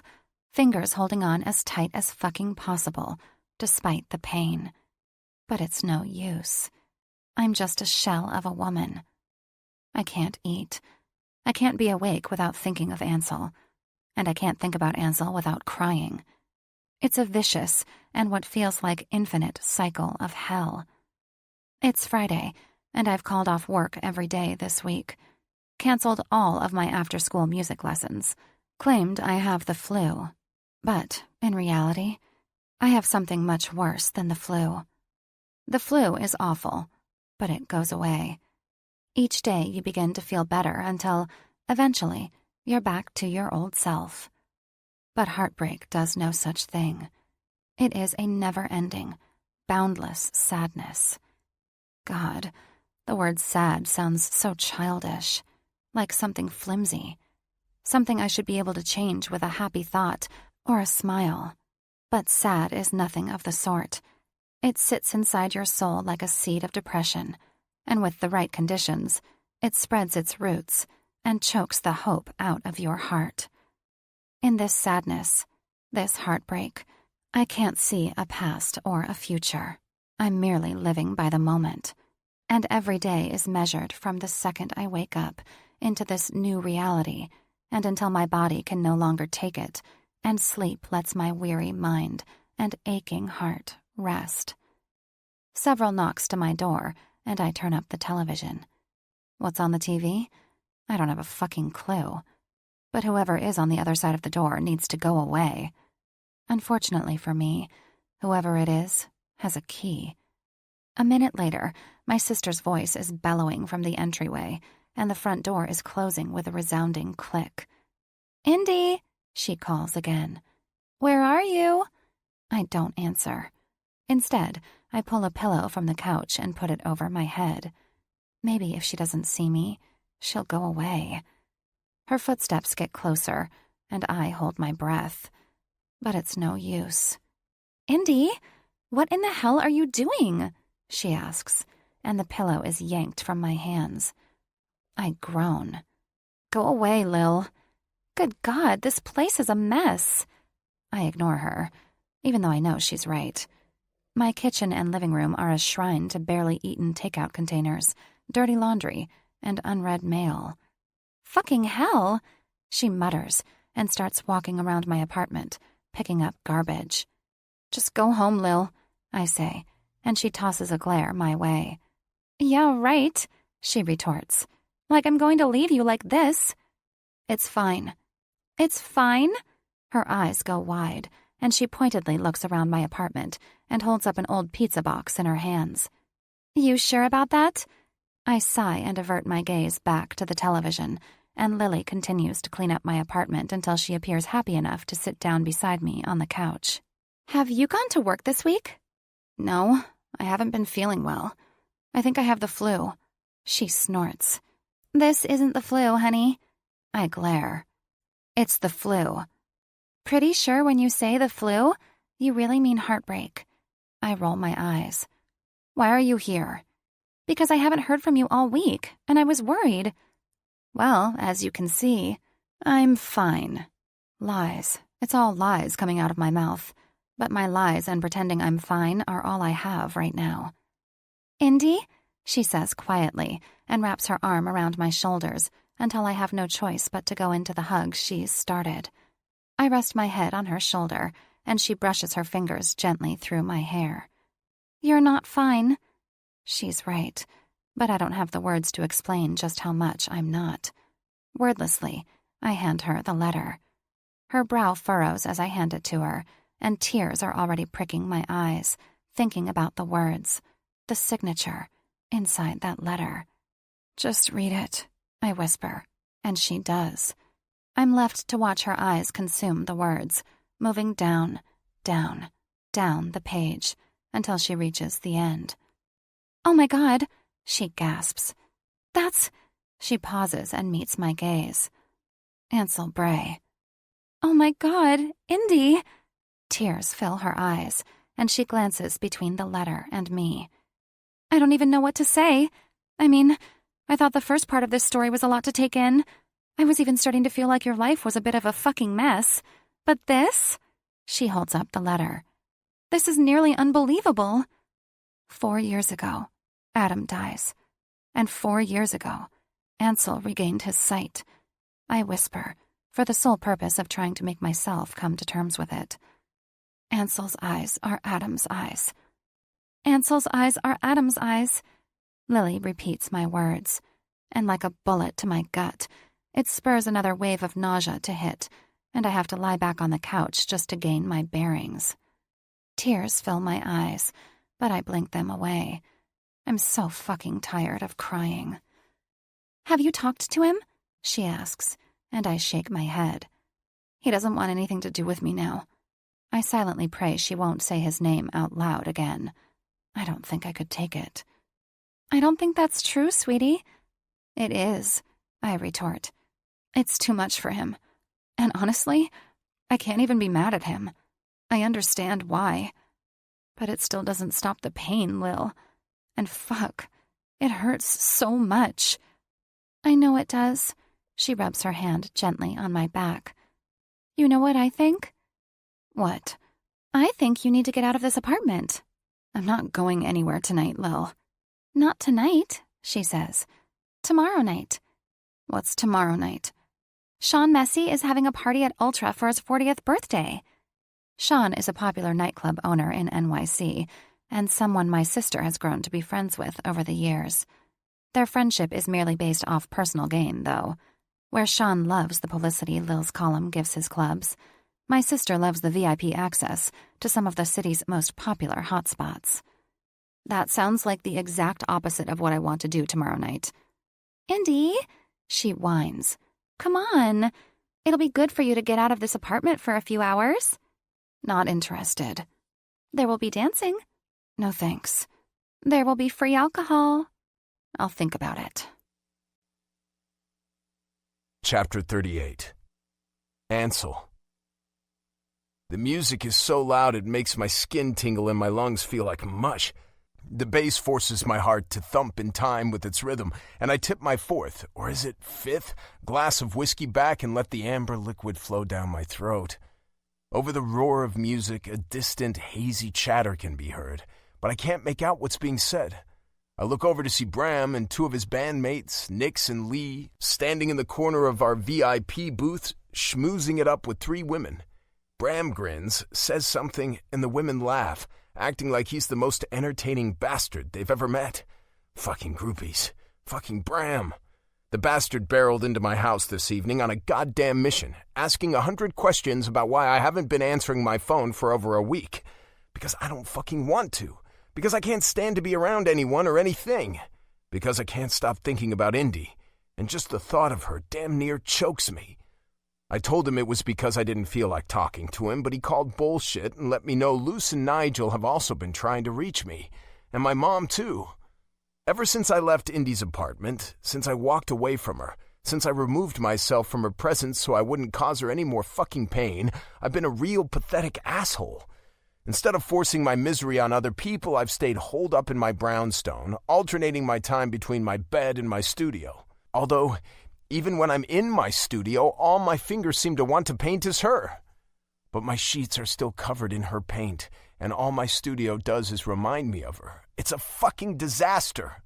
Speaker 3: fingers holding on as tight as fucking possible, despite the pain. But it's no use. I'm just a shell of a woman. I can't eat. I can't be awake without thinking of Ansel, and I can't think about Ansel without crying. It's a vicious and what feels like infinite cycle of hell. It's Friday, and I've called off work every day this week, canceled all of my after-school music lessons, claimed I have the flu. But, in reality, I have something much worse than the flu. The flu is awful, but it goes away. Each day you begin to feel better until, eventually, you're back to your old self. But heartbreak does no such thing. It is a never-ending, boundless sadness. God, the word sad sounds so childish, like something flimsy, something I should be able to change with a happy thought or a smile. But sad is nothing of the sort. It sits inside your soul like a seed of depression, and with the right conditions, it spreads its roots and chokes the hope out of your heart. In this sadness, this heartbreak, I can't see a past or a future. I'm merely living by the moment, and every day is measured from the second I wake up into this new reality and until my body can no longer take it and sleep lets my weary mind and aching heart rest. Several knocks to my door, and I turn up the television. What's on the TV? I don't have a fucking clue. But whoever is on the other side of the door needs to go away. Unfortunately for me, whoever it is has a key. A minute later, my sister's voice is bellowing from the entryway, and the front door is closing with a resounding click. "Indy," she calls again. "Where are you?" I don't answer. Instead, I pull a pillow from the couch and put it over my head. Maybe if she doesn't see me, she'll go away. Her footsteps get closer, and I hold my breath. But it's no use. "Indy, what in the hell are you doing?" she asks, and the pillow is yanked from my hands. I groan. "Go away, Lil." "Good God, this place is a mess." I ignore her, even though I know she's right. My kitchen and living room are a shrine to barely eaten takeout containers, dirty laundry, and unread mail. "Fucking hell," she mutters and starts walking around my apartment, picking up garbage. "Just go home, Lil," I say, and she tosses a glare my way. "Yeah, right," she retorts. "Like I'm going to leave you like this." "It's fine." "It's fine?" Her eyes go wide, and she pointedly looks around my apartment and holds up an old pizza box in her hands. "You sure about that?" I sigh and avert my gaze back to the television, and Lily continues to clean up my apartment until she appears happy enough to sit down beside me on the couch. "Have you gone to work this week?" "No, I haven't been feeling well. I think I have the flu." She snorts. "This isn't the flu, honey." I glare. "It's the flu." "Pretty sure when you say the flu, you really mean heartbreak." I roll my eyes. "Why are you here?" "Because I haven't heard from you all week, and I was worried." "Well, as you can see, I'm fine." Lies. It's all lies coming out of my mouth. But my lies and pretending I'm fine are all I have right now. "Indy," she says quietly, and wraps her arm around my shoulders until I have no choice but to go into the hug she's started. I rest my head on her shoulder, and she brushes her fingers gently through my hair. "You're not fine." She's right. but I don't have the words to explain just how much I'm not. Wordlessly, I hand her the letter. Her brow furrows as I hand it to her, and tears are already pricking my eyes, thinking about the words, the signature, inside that letter. "Just read it," I whisper, and she does. I'm left to watch her eyes consume the words, moving down, down, down the page, until she reaches the end. "Oh my God," she gasps. "That's—" She pauses and meets my gaze. "Ansel Bray." "Oh my God, Indy!" Tears fill her eyes, and she glances between the letter and me. "I don't even know what to say. I mean, I thought the first part of this story was a lot to take in. I was even starting to feel like your life was a bit of a fucking mess. But this?" She holds up the letter. "This is nearly unbelievable. 4 years ago, Adam dies. And 4 years ago, Ansel regained his sight." I whisper, for the sole purpose of trying to make myself come to terms with it. "Ansel's eyes are Adam's eyes." "Ansel's eyes are Adam's eyes." Lily repeats my words, and like a bullet to my gut, it spurs another wave of nausea to hit, and I have to lie back on the couch just to gain my bearings. Tears fill my eyes, but I blink them away. I'm so fucking tired of crying. "Have you talked to him?" she asks, and I shake my head. "He doesn't want anything to do with me now." I silently pray she won't say his name out loud again. I don't think I could take it. "I don't think that's true, sweetie." "It is," I retort. "It's too much for him. And honestly, I can't even be mad at him. I understand why. But it still doesn't stop the pain, Lil. And fuck, it hurts so much." "I know it does." She rubs her hand gently on my back. "You know what I think?" "What?" "I think you need to get out of this apartment." "I'm not going anywhere tonight, Lil." "Not tonight," she says. "Tomorrow night." "What's tomorrow night?" "Sean Messi is having a party at Ultra for his 40th birthday." Sean is a popular nightclub owner in NYC, and someone my sister has grown to be friends with over the years. Their friendship is merely based off personal gain, though. Where Sean loves the publicity Lil's column gives his clubs, my sister loves the VIP access to some of the city's most popular hotspots. That sounds like the exact opposite of what I want to do tomorrow night. "Indy," she whines. "Come on. It'll be good for you to get out of this apartment for a few hours." "Not interested." "There will be dancing." "No thanks." "There will be free alcohol." "I'll think about it."
Speaker 1: Chapter 38. Ansel. The music is so loud it makes my skin tingle and my lungs feel like mush. The bass forces my heart to thump in time with its rhythm, and I tip my fourth, or is it fifth, glass of whiskey back and let the amber liquid flow down my throat. Over the roar of music, a distant, hazy chatter can be heard, but I can't make out what's being said. I look over to see Bram and 2 of his bandmates, Nix and Lee, standing in the corner of our VIP booth, schmoozing it up with 3 women. Bram grins, says something, and the women laugh, acting like he's the most entertaining bastard they've ever met. Fucking groupies. Fucking Bram. The bastard barreled into my house this evening on a goddamn mission, asking 100 questions about why I haven't been answering my phone for over a week. Because I don't fucking want to. Because I can't stand to be around anyone or anything. Because I can't stop thinking about Indy. And just the thought of her damn near chokes me. I told him it was because I didn't feel like talking to him, but he called bullshit and let me know Luce and Nigel have also been trying to reach me. And my mom, too. Ever since I left Indy's apartment, since I walked away from her, since I removed myself from her presence so I wouldn't cause her any more fucking pain, I've been a real pathetic asshole. Instead of forcing my misery on other people, I've stayed holed up in my brownstone, alternating my time between my bed and my studio. Although, even when I'm in my studio, all my fingers seem to want to paint is her. But my sheets are still covered in her paint, and all my studio does is remind me of her. It's a fucking disaster.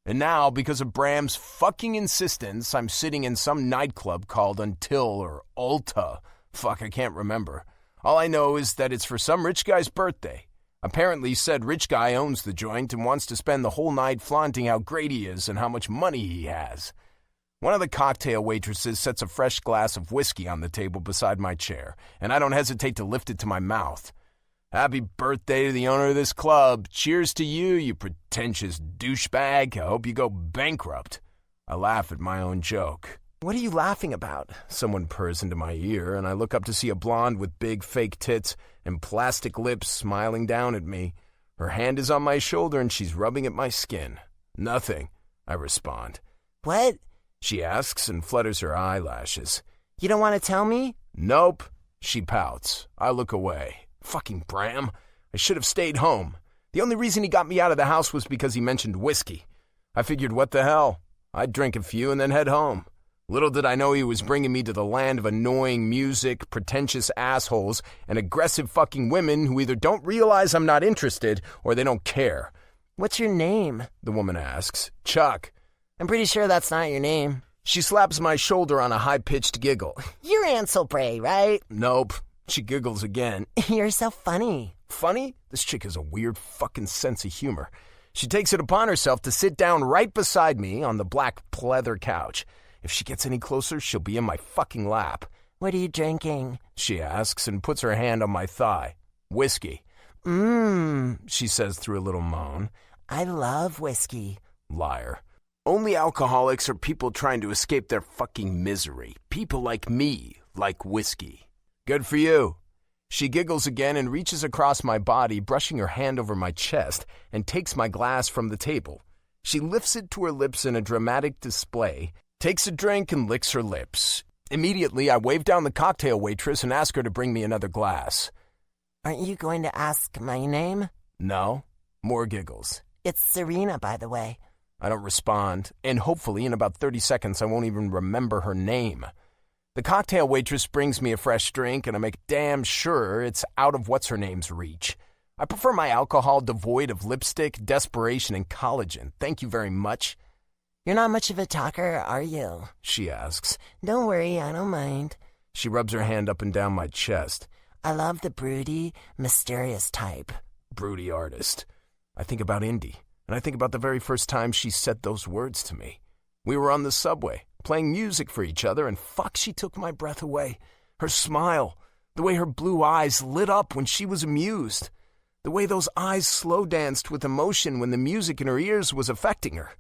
Speaker 1: And now, because of Bram's fucking insistence, I'm sitting in some nightclub called Until or Ulta. Fuck, I can't remember. All I know is that it's for some rich guy's birthday. Apparently said rich guy owns the joint and wants to spend the whole night flaunting how great he is and how much money he has. One of the cocktail waitresses sets a fresh glass of whiskey on the table beside my chair, and I don't hesitate to lift it to my mouth. Happy birthday to the owner of this club. Cheers to you, you pretentious douchebag. I hope you go bankrupt. I laugh at my own joke.
Speaker 2: What are you laughing about?
Speaker 1: Someone purrs into my ear, and I look up to see a blonde with big fake tits and plastic lips smiling down at me. Her hand is on my shoulder, and she's rubbing at my skin. Nothing, I respond.
Speaker 2: What?
Speaker 1: She asks and flutters her eyelashes.
Speaker 2: You don't want to tell me?
Speaker 1: Nope, she pouts. I look away. Fucking Bram. I should have stayed home. The only reason he got me out of the house was because he mentioned whiskey. I figured, what the hell? I'd drink a few and then head home. Little did I know he was bringing me to the land of annoying music, pretentious assholes, and aggressive fucking women who either don't realize I'm not interested or they don't care.
Speaker 2: What's your name?
Speaker 1: The woman asks. Chuck.
Speaker 2: I'm pretty sure that's not your name.
Speaker 1: She slaps my shoulder on a high-pitched giggle.
Speaker 2: You're Ansel Bray, right?
Speaker 1: Nope. She giggles again.
Speaker 2: You're so funny.
Speaker 1: Funny? This chick has a weird fucking sense of humor. She takes it upon herself to sit down right beside me on the black pleather couch. If she gets any closer, she'll be in my fucking lap.
Speaker 2: What are you drinking?
Speaker 1: She asks and puts her hand on my thigh. Whiskey.
Speaker 2: She
Speaker 1: says through a little moan.
Speaker 2: I love whiskey.
Speaker 1: Liar. Only alcoholics are people trying to escape their fucking misery. People like me like whiskey. Good for you. She giggles again and reaches across my body, brushing her hand over my chest, and takes my glass from the table. She lifts it to her lips in a dramatic display, takes a drink and licks her lips. Immediately, I wave down the cocktail waitress and ask her to bring me another glass.
Speaker 2: Aren't you going to ask my name?
Speaker 1: No. More giggles.
Speaker 2: It's Serena, by the way.
Speaker 1: I don't respond, and hopefully in about 30 seconds I won't even remember her name. The cocktail waitress brings me a fresh drink, and I make damn sure it's out of what's-her-name's reach. I prefer my alcohol devoid of lipstick, desperation, and collagen. Thank you very much.
Speaker 2: You're not much of a talker, are you?
Speaker 1: She asks.
Speaker 2: Don't worry, I don't mind.
Speaker 1: She rubs her hand up and down my chest.
Speaker 2: I love the broody, mysterious type.
Speaker 1: Broody artist. I think about Indy, and I think about the very first time she said those words to me. We were on the subway, playing music for each other, and fuck, she took my breath away. Her smile, the way her blue eyes lit up when she was amused, the way those eyes slow danced with emotion when the music in her ears was affecting her.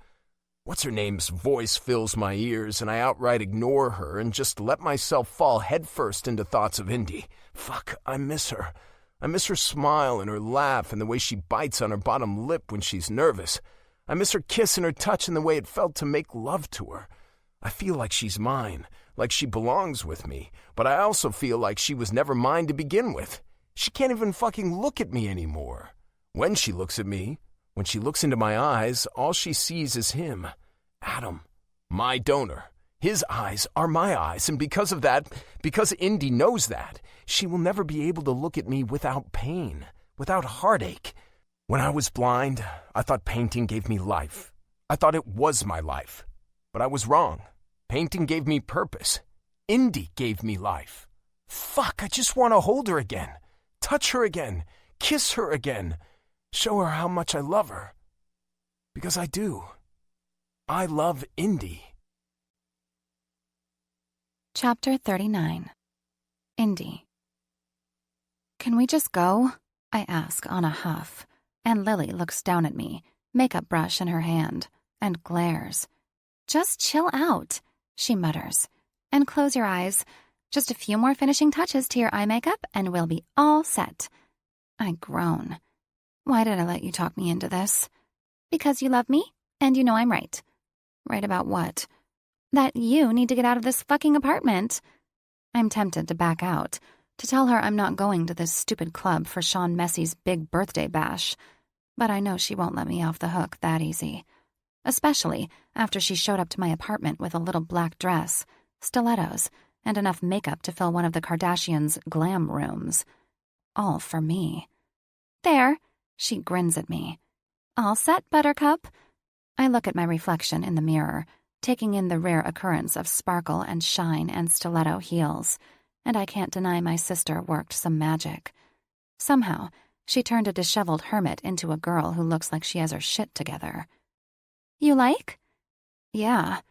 Speaker 1: What's-her-name's voice fills my ears, and I outright ignore her and just let myself fall headfirst into thoughts of Indy. Fuck, I miss her. I miss her smile and her laugh and the way she bites on her bottom lip when she's nervous. I miss her kiss and her touch and the way it felt to make love to her. I feel like she's mine, like she belongs with me, but I also feel like she was never mine to begin with. She can't even fucking look at me anymore. When she looks at me, when she looks into my eyes, all she sees is him, Adam, my donor. His eyes are my eyes, and because of that, because Indy knows that, she will never be able to look at me without pain, without heartache. When I was blind, I thought painting gave me life. I thought it was my life. But I was wrong. Painting gave me purpose. Indy gave me life. Fuck, I just want to hold her again, touch her again, kiss her again, show her how much I love her. Because I do. I love Indy.
Speaker 3: Chapter 39. Indy. Can we just go? I ask on a huff, and Lily looks down at me, makeup brush in her hand, and glares. Just chill out, she mutters, and close your eyes. Just a few more finishing touches to your eye makeup, and we'll be all set. I groan. Why did I let you talk me into this? Because you love me, and you know I'm right. Right about what? That you need to get out of this fucking apartment. I'm tempted to back out, to tell her I'm not going to this stupid club for Sean Messie's big birthday bash. But I know she won't let me off the hook that easy. Especially after she showed up to my apartment with a little black dress, stilettos, and enough makeup to fill one of the Kardashians' glam rooms. All for me. There, she grins at me. All set, Buttercup. I look at my reflection in the mirror, taking in the rare occurrence of sparkle and shine and stiletto heels, and I can't deny my sister worked some magic. Somehow, She turned a disheveled hermit into a girl who looks like she has her shit together. "You like?" "Yeah."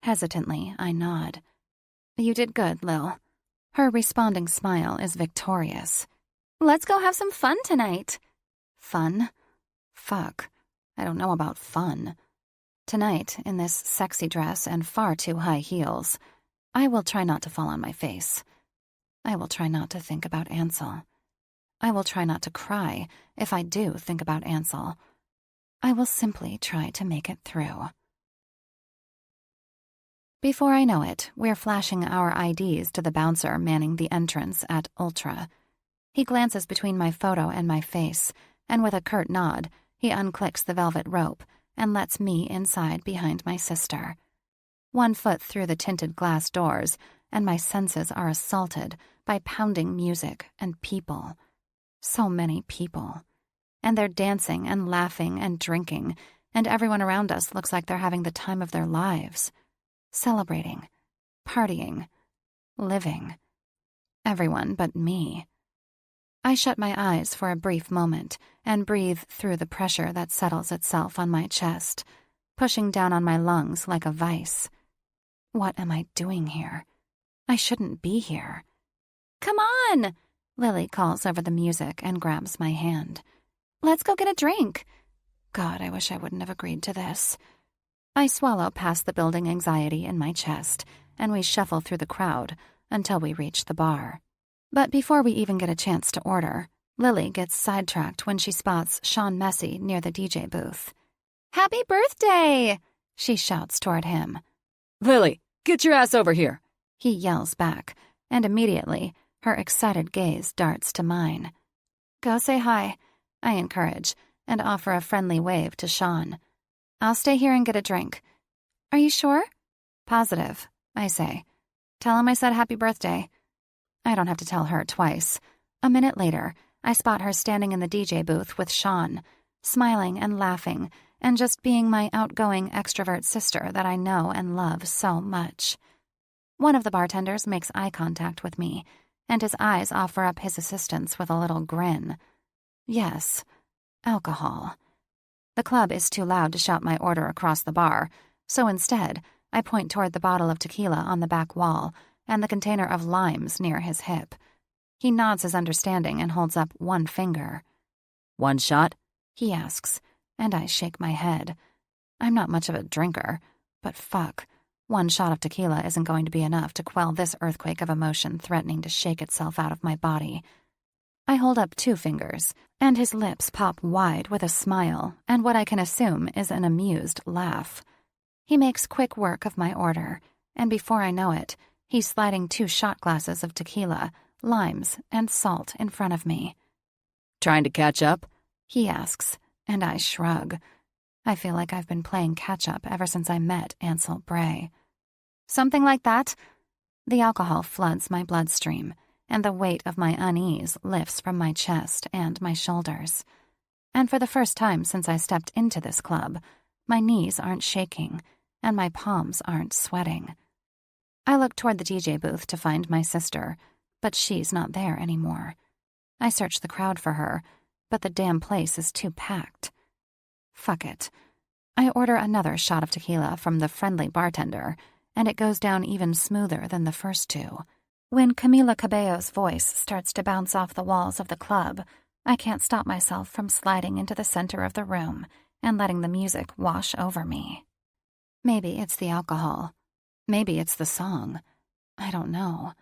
Speaker 3: Hesitantly, I nod. "You did good, Lil." Her responding smile is victorious. "Let's go have some fun tonight." Fun? Fuck. I don't know about fun. Tonight, in this sexy dress and far too high heels, I will try not to fall on my face. I will try not to think about Ansel. I will try not to cry if I do think about Ansel. I will simply try to make it through. Before I know it, we're flashing our IDs to the bouncer manning the entrance at Ultra. He glances between my photo and my face, and with a curt nod, he unclicks the velvet rope and lets me inside behind my sister. 1 foot through the tinted glass doors, and my senses are assaulted by pounding music and people. So many people. And they're dancing and laughing and drinking, and everyone around us looks like they're having the time of their lives. Celebrating, partying, living. Everyone but me. I shut my eyes for a brief moment and breathe through the pressure that settles itself on my chest, pushing down on my lungs like a vice. What am I doing here? I shouldn't be here. "Come on!" Lily calls over the music and grabs my hand. "Let's go get a drink." God, I wish I wouldn't have agreed to this. I swallow past the building anxiety in my chest, and we shuffle through the crowd until we reach the bar. But before we even get a chance to order, Lily gets sidetracked when she spots Sean Messy near the DJ booth. "Happy birthday!" she shouts toward him.
Speaker 4: "Lily, get your ass over here!"
Speaker 3: He yells back, and immediately her excited gaze darts to mine. "Go say hi," I encourage, and offer a friendly wave to Sean. "I'll stay here and get a drink." "Are you sure?" "Positive," I say. "Tell him I said happy birthday." I don't have to tell her twice. A minute later, I spot her standing in the DJ booth with Sean, smiling and laughing, and just being my outgoing extrovert sister that I know and love so much. One of the bartenders makes eye contact with me, and his eyes offer up his assistance with a little grin. Yes, alcohol. The club is too loud to shout my order across the bar, so instead, I point toward the bottle of tequila on the back wall and the container of limes near his hip. He nods his understanding and holds up 1 finger.
Speaker 4: "1 shot?"
Speaker 3: he asks, and I shake my head. I'm not much of a drinker, but fuck, 1 shot of tequila isn't going to be enough to quell this earthquake of emotion threatening to shake itself out of my body. I hold up 2 fingers, and his lips pop wide with a smile and what I can assume is an amused laugh. He makes quick work of my order, and before I know it, he's sliding 2 shot glasses of tequila, limes, and salt in front of me.
Speaker 4: "Trying to catch up?"
Speaker 3: he asks, and I shrug. I feel like I've been playing catch-up ever since I met Ansel Bray. "Something like that." The alcohol floods my bloodstream, and the weight of my unease lifts from my chest and my shoulders. And for the first time since I stepped into this club, my knees aren't shaking, and my palms aren't sweating. I look toward the DJ booth to find my sister, but she's not there anymore. I search the crowd for her, but the damn place is too packed. Fuck it. I order another shot of tequila from the friendly bartender, and it goes down even smoother than the first 2. When Camila Cabello's voice starts to bounce off the walls of the club, I can't stop myself from sliding into the center of the room and letting the music wash over me. Maybe it's the alcohol. Maybe it's the song. I don't know.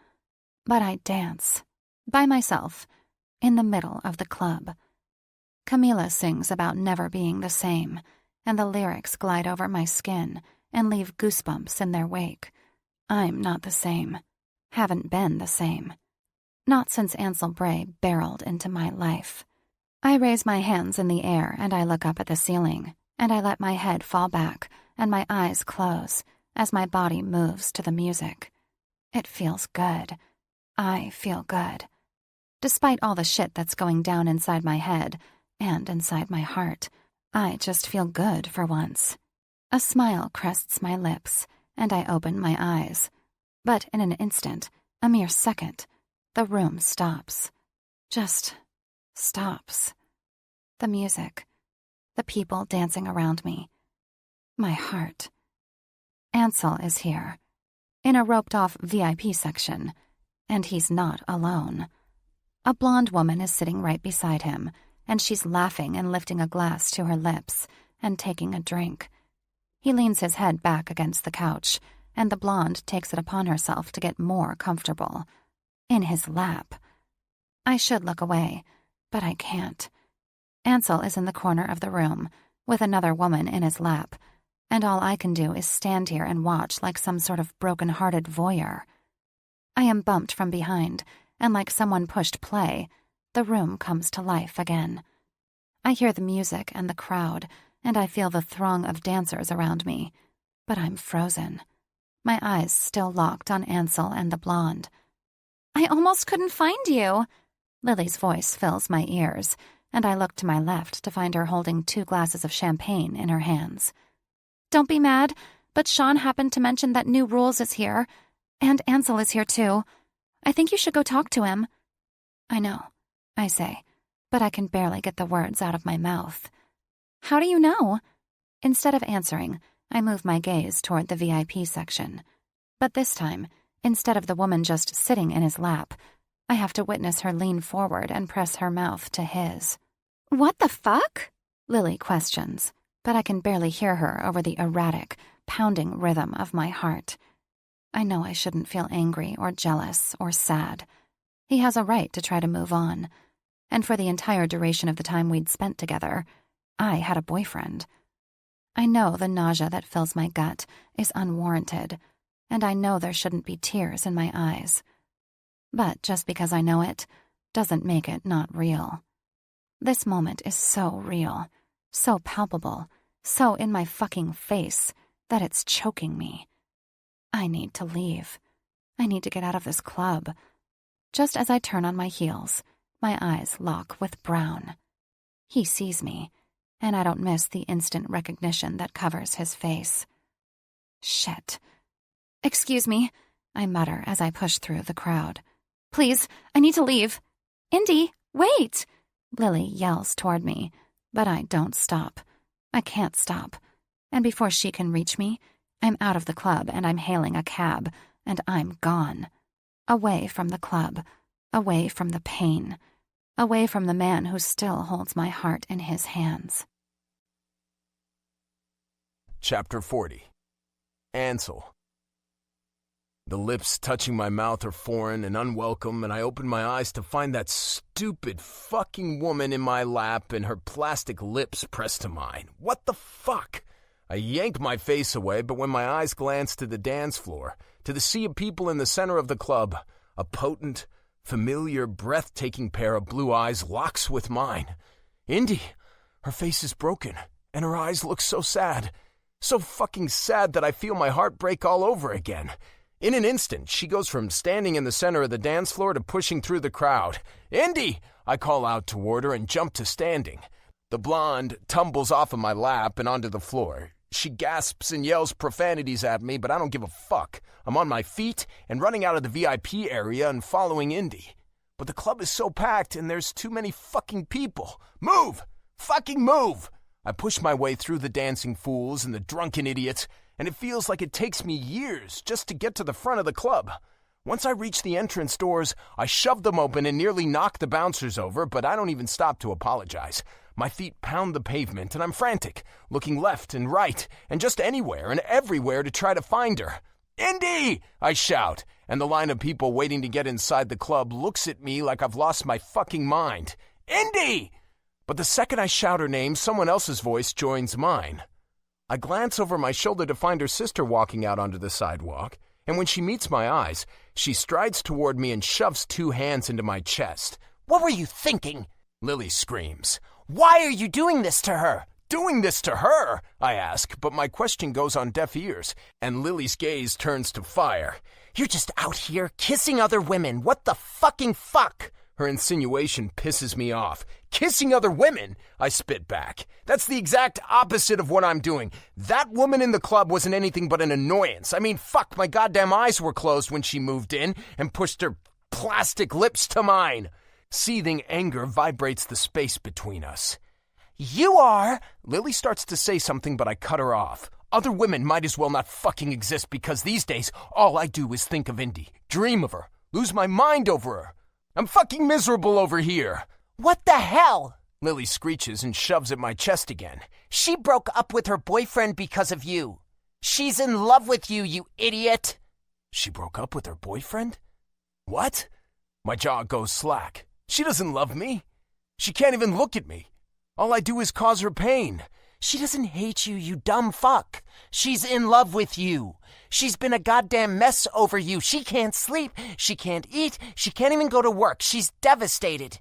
Speaker 3: But I dance. By myself. In the middle of the club. Camila sings about never being the same, and the lyrics glide over my skin and leave goosebumps in their wake. I'm not the same. Haven't been the same. Not since Ansel Bray barreled into my life. I raise my hands in the air and I look up at the ceiling, and I let my head fall back and my eyes close as my body moves to the music. It feels good. I feel good. Despite all the shit that's going down inside my head and inside my heart, I just feel good for once. A smile crests my lips, and I open my eyes. But in an instant, a mere second, the room stops. Just stops. The music, the people dancing around me, my heart. Ansel is here, in a roped-off VIP section, and he's not alone. A blonde woman is sitting right beside him, and she's laughing and lifting a glass to her lips and taking a drink. He leans his head back against the couch, and the blonde takes it upon herself to get more comfortable. In his lap. I should look away, but I can't. Ansel is in the corner of the room, with another woman in his lap, and all I can do is stand here and watch like some sort of broken-hearted voyeur. I am bumped from behind, and like someone pushed play, the room comes to life again. I hear the music and the crowd, and I feel the throng of dancers around me, but I'm frozen. My eyes still locked on Ansel and the blonde. "I almost couldn't find you." Lily's voice fills my ears, and I look to my left to find her holding 2 glasses of champagne in her hands. "Don't be mad, but Sean happened to mention that New Rules is here, and Ansel is here too. I think you should go talk to him." "I know," I say, but I can barely get the words out of my mouth. "How do you know?" Instead of answering, I move my gaze toward the VIP section. But this time, instead of the woman just sitting in his lap, I have to witness her lean forward and press her mouth to his. "What the fuck?" Lily questions, but I can barely hear her over the erratic, pounding rhythm of my heart. I know I shouldn't feel angry or jealous or sad. He has a right to try to move on. And for the entire duration of the time we'd spent together, I had a boyfriend. I know the nausea that fills my gut is unwarranted, and I know there shouldn't be tears in my eyes. But just because I know it doesn't make it not real. This moment is so real, so palpable, so in my fucking face that it's choking me. I need to leave. I need to get out of this club. Just as I turn on my heels, my eyes lock with Brown. He sees me, and I don't miss the instant recognition that covers his face. Shit. "Excuse me," I mutter as I push through the crowd. "Please, I need to leave." "Indy, wait!" Lily yells toward me, but I don't stop. I can't stop. And before she can reach me, I'm out of the club and I'm hailing a cab, and I'm gone. Away from the club, away from the pain, away from the man who still holds my heart in his hands.
Speaker 1: Chapter 40. Ansel. The lips touching my mouth are foreign and unwelcome, and I open my eyes to find that stupid fucking woman in my lap and her plastic lips pressed to mine. What the fuck? I yank my face away, but when my eyes glance to the dance floor, to the sea of people in the center of the club, a potent, familiar, breathtaking pair of blue eyes locks with mine. Indy, her face is broken, and her eyes look so sad. So fucking sad that I feel my heart break all over again. In an instant, she goes from standing in the center of the dance floor to pushing through the crowd. "Indy!" I call out toward her and jump to standing. The blonde tumbles off of my lap and onto the floor. She gasps and yells profanities at me, but I don't give a fuck. I'm on my feet and running out of the VIP area and following Indy. But the club is so packed and there's too many fucking people. Move! Fucking move! I push my way through the dancing fools and the drunken idiots, and it feels like it takes me years just to get to the front of the club. Once I reach the entrance doors, I shove them open and nearly knock the bouncers over, but I don't even stop to apologize. My feet pound the pavement, and I'm frantic, looking left and right, and just anywhere and everywhere to try to find her. "Indy!" I shout, and the line of people waiting to get inside the club looks at me like I've lost my fucking mind. "Indy!" But the second I shout her name, someone else's voice joins mine. I glance over my shoulder to find her sister walking out onto the sidewalk, and when she meets my eyes, she strides toward me and shoves 2 hands into my chest.
Speaker 2: "What were you thinking?"
Speaker 1: Lily screams.
Speaker 2: "Why are you doing this to her?"
Speaker 1: "Doing this to her?" I ask, but my question goes on deaf ears, and Lily's gaze turns to fire.
Speaker 2: "You're just out here kissing other women. What the fucking fuck?"
Speaker 1: Her insinuation pisses me off. "Kissing other women?" I spit back. "That's the exact opposite of what I'm doing. That woman in the club wasn't anything but an annoyance. I mean, fuck, my goddamn eyes were closed when she moved in and pushed her plastic lips to mine. Seething anger vibrates the space between us.
Speaker 2: You are...
Speaker 1: Lily starts to say something, but I cut her off. Other women might as well not fucking exist because these days, all I do is think of Indy, dream of her, lose my mind over her. I'm fucking miserable over here.
Speaker 2: What the hell?
Speaker 1: Lily screeches and shoves at my chest again.
Speaker 2: She broke up with her boyfriend because of you. She's in love with you, you idiot.
Speaker 1: She broke up with her boyfriend? What? My jaw goes slack. She doesn't love me. She can't even look at me. All I do is cause her pain.
Speaker 2: She doesn't hate you, you dumb fuck. She's in love with you. She's been a goddamn mess over you. She can't sleep. She can't eat. She can't even go to work. She's devastated.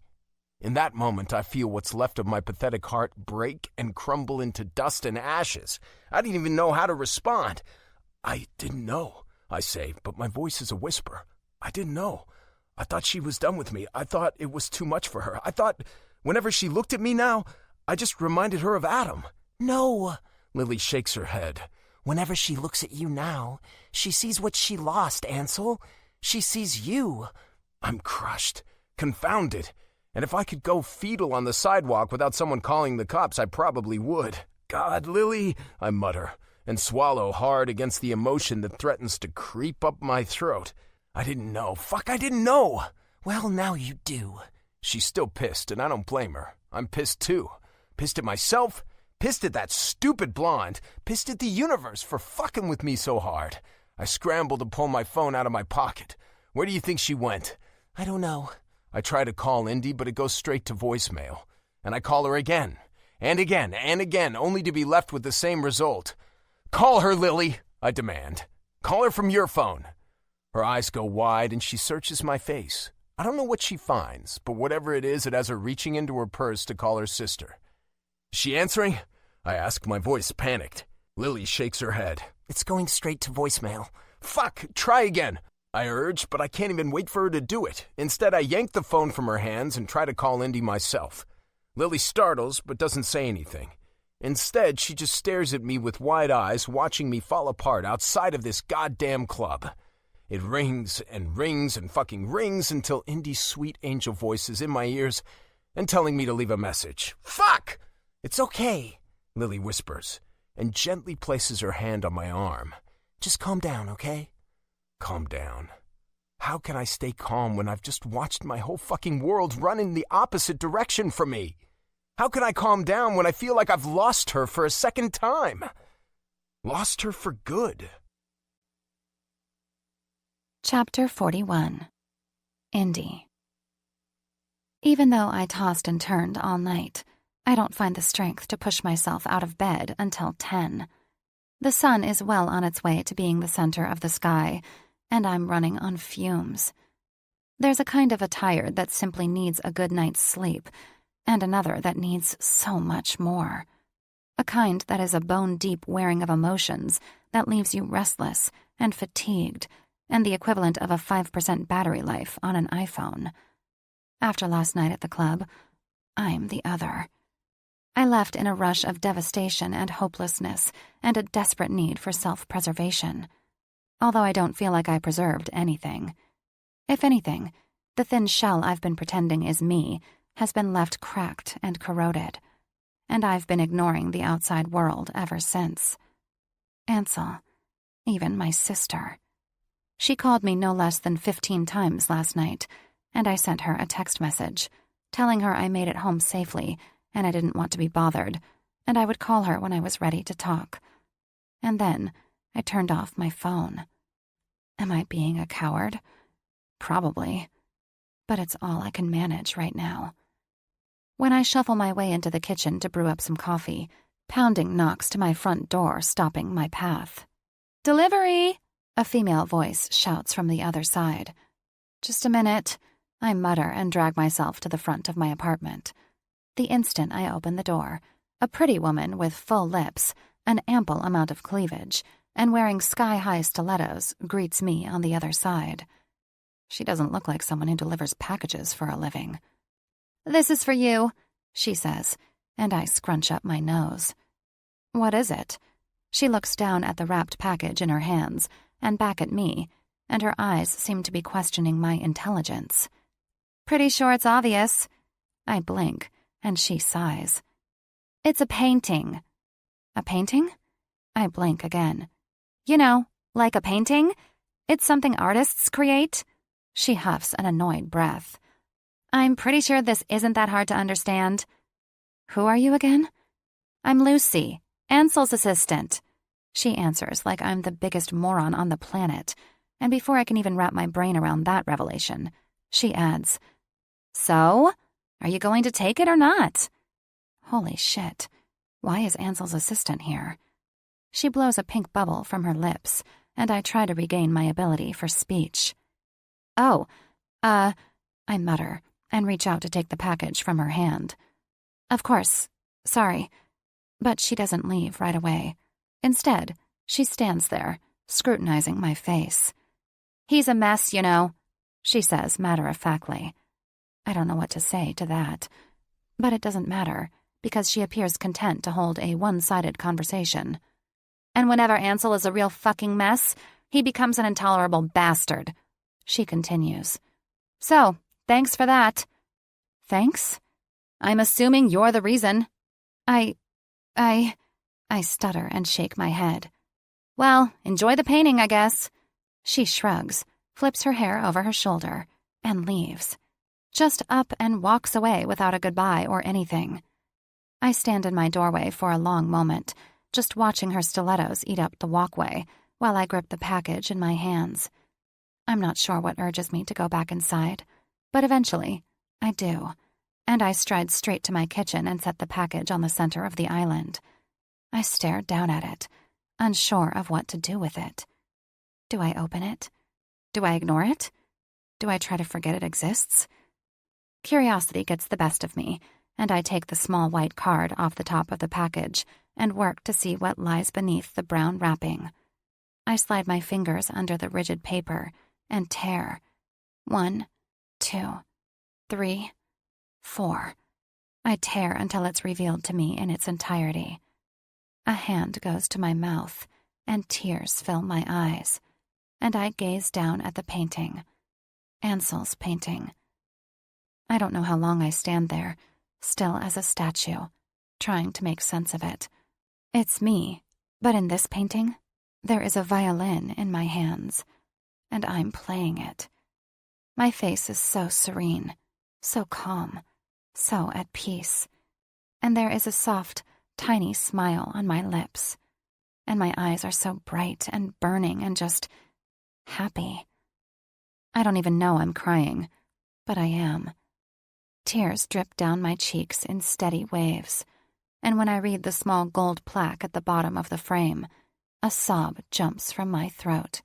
Speaker 1: In that moment, I feel what's left of my pathetic heart break and crumble into dust and ashes. I didn't even know how to respond. I didn't know, I say, but my voice is a whisper. I didn't know. I thought she was done with me. I thought it was too much for her. I thought whenever she looked at me now, I just reminded her of Adam.
Speaker 2: No,
Speaker 1: Lily shakes her head.
Speaker 2: Whenever she looks at you now, she sees what she lost, Ansel. She sees you.
Speaker 1: I'm crushed, confounded. And if I could go fetal on the sidewalk without someone calling the cops, I probably would. God, Lily, I mutter, and swallow hard against the emotion that threatens to creep up my throat. I didn't know. Fuck, I didn't know.
Speaker 2: Well, now you do.
Speaker 1: She's still pissed, and I don't blame her. I'm pissed too. Pissed at myself, pissed at that stupid blonde, pissed at the universe for fucking with me so hard. I scramble to pull my phone out of my pocket. Where do you think she went?
Speaker 2: I don't know.
Speaker 1: I try to call Indy, but it goes straight to voicemail. And I call her again, and again, and again, only to be left with the same result. Call her, Lily, I demand. Call her from your phone. Her eyes go wide, and she searches my face. I don't know what she finds, but whatever it is, it has her reaching into her purse to call her sister. Is she answering? I ask, my voice panicked. Lily shakes her head.
Speaker 2: It's going straight to voicemail.
Speaker 1: Fuck, try again, I urge, but I can't even wait for her to do it. Instead, I yank the phone from her hands and try to call Indy myself. Lily startles, but doesn't say anything. Instead, she just stares at me with wide eyes, watching me fall apart outside of this goddamn club. It rings and fucking rings until Indy's sweet angel voice is in my ears and telling me to leave a message. Fuck!
Speaker 2: It's okay,
Speaker 1: Lily whispers, and gently places her hand on my arm.
Speaker 2: Just calm down, okay?
Speaker 1: Calm down. How can I stay calm when I've just watched my whole fucking world run in the opposite direction from me? How can I calm down when I feel like I've lost her for a second time? Lost her for good.
Speaker 3: Chapter 41. Indy. Even though I tossed and turned all night, I don't find the strength to push myself out of bed until 10. The sun is well on its way to being the center of the sky, and I'm running on fumes. There's a kind of a tired that simply needs a good night's sleep, and another that needs so much more. A kind that is a bone-deep wearing of emotions that leaves you restless and fatigued, and the equivalent of a 5% battery life on an iPhone. After last night at the club, I'm the other. I left in a rush of devastation and hopelessness and a desperate need for self-preservation, although I don't feel like I preserved anything. If anything, the thin shell I've been pretending is me has been left cracked and corroded, and I've been ignoring the outside world ever since. Ansel, even my sister. She called me no less than 15 times last night, and I sent her a text message, telling her I made it home safely and I didn't want to be bothered, and I would call her when I was ready to talk. And then I turned off my phone. Am I being a coward? Probably. But it's all I can manage right now. When I shuffle my way into the kitchen to brew up some coffee, pounding knocks to my front door, stopping my path. "Delivery!" a female voice shouts from the other side. Just a minute, I mutter and drag myself to the front of my apartment. The instant I open the door, a pretty woman with full lips, an ample amount of cleavage, and wearing sky-high stilettos greets me on the other side. She doesn't look like someone who delivers packages for a living. "This is for you," she says, and I scrunch up my nose. "What is it?" She looks down at the wrapped package in her hands and back at me, and her eyes seem to be questioning my intelligence. Pretty sure it's obvious. I blink, and she sighs. It's a painting. A painting? I blink again. You know, like a painting? It's something artists create. She huffs an annoyed breath. I'm pretty sure this isn't that hard to understand. Who are you again? I'm Lucy, Ansel's assistant. She answers like I'm the biggest moron on the planet, and before I can even wrap my brain around that revelation, she adds, So, are you going to take it or not? Holy shit, why is Ansel's assistant here? She blows a pink bubble from her lips, and I try to regain my ability for speech. Oh, I mutter, and reach out to take the package from her hand. Of course, sorry. But she doesn't leave right away. Instead, she stands there, scrutinizing my face. He's a mess, you know, she says matter-of-factly. I don't know what to say to that. But it doesn't matter, because she appears content to hold a one-sided conversation. And whenever Ansel is a real fucking mess, he becomes an intolerable bastard, she continues. So, thanks for that. Thanks? I'm assuming you're the reason. I stutter and shake my head. Well, enjoy the painting, I guess. She shrugs, flips her hair over her shoulder, and leaves. Just up and walks away without a goodbye or anything. I stand in my doorway for a long moment, just watching her stilettos eat up the walkway while I grip the package in my hands. I'm not sure what urges me to go back inside, but eventually, I do, and I stride straight to my kitchen and set the package on the center of the island. I stare down at it, unsure of what to do with it. Do I open it? Do I ignore it? Do I try to forget it exists? Curiosity gets the best of me, and I take the small white card off the top of the package and work to see what lies beneath the brown wrapping. I slide my fingers under the rigid paper and tear. 1, 2, 3, 4. I tear until it's revealed to me in its entirety. A hand goes to my mouth, and tears fill my eyes, and I gaze down at the painting. Ansel's painting. I don't know how long I stand there, still as a statue, trying to make sense of it. It's me, but in this painting, there is a violin in my hands, and I'm playing it. My face is so serene, so calm, so at peace, and there is a soft, tiny smile on my lips, and my eyes are so bright and burning and just happy. I don't even know I'm crying, but I am. Tears drip down my cheeks in steady waves, and when I read the small gold plaque at the bottom of the frame, a sob jumps from my throat.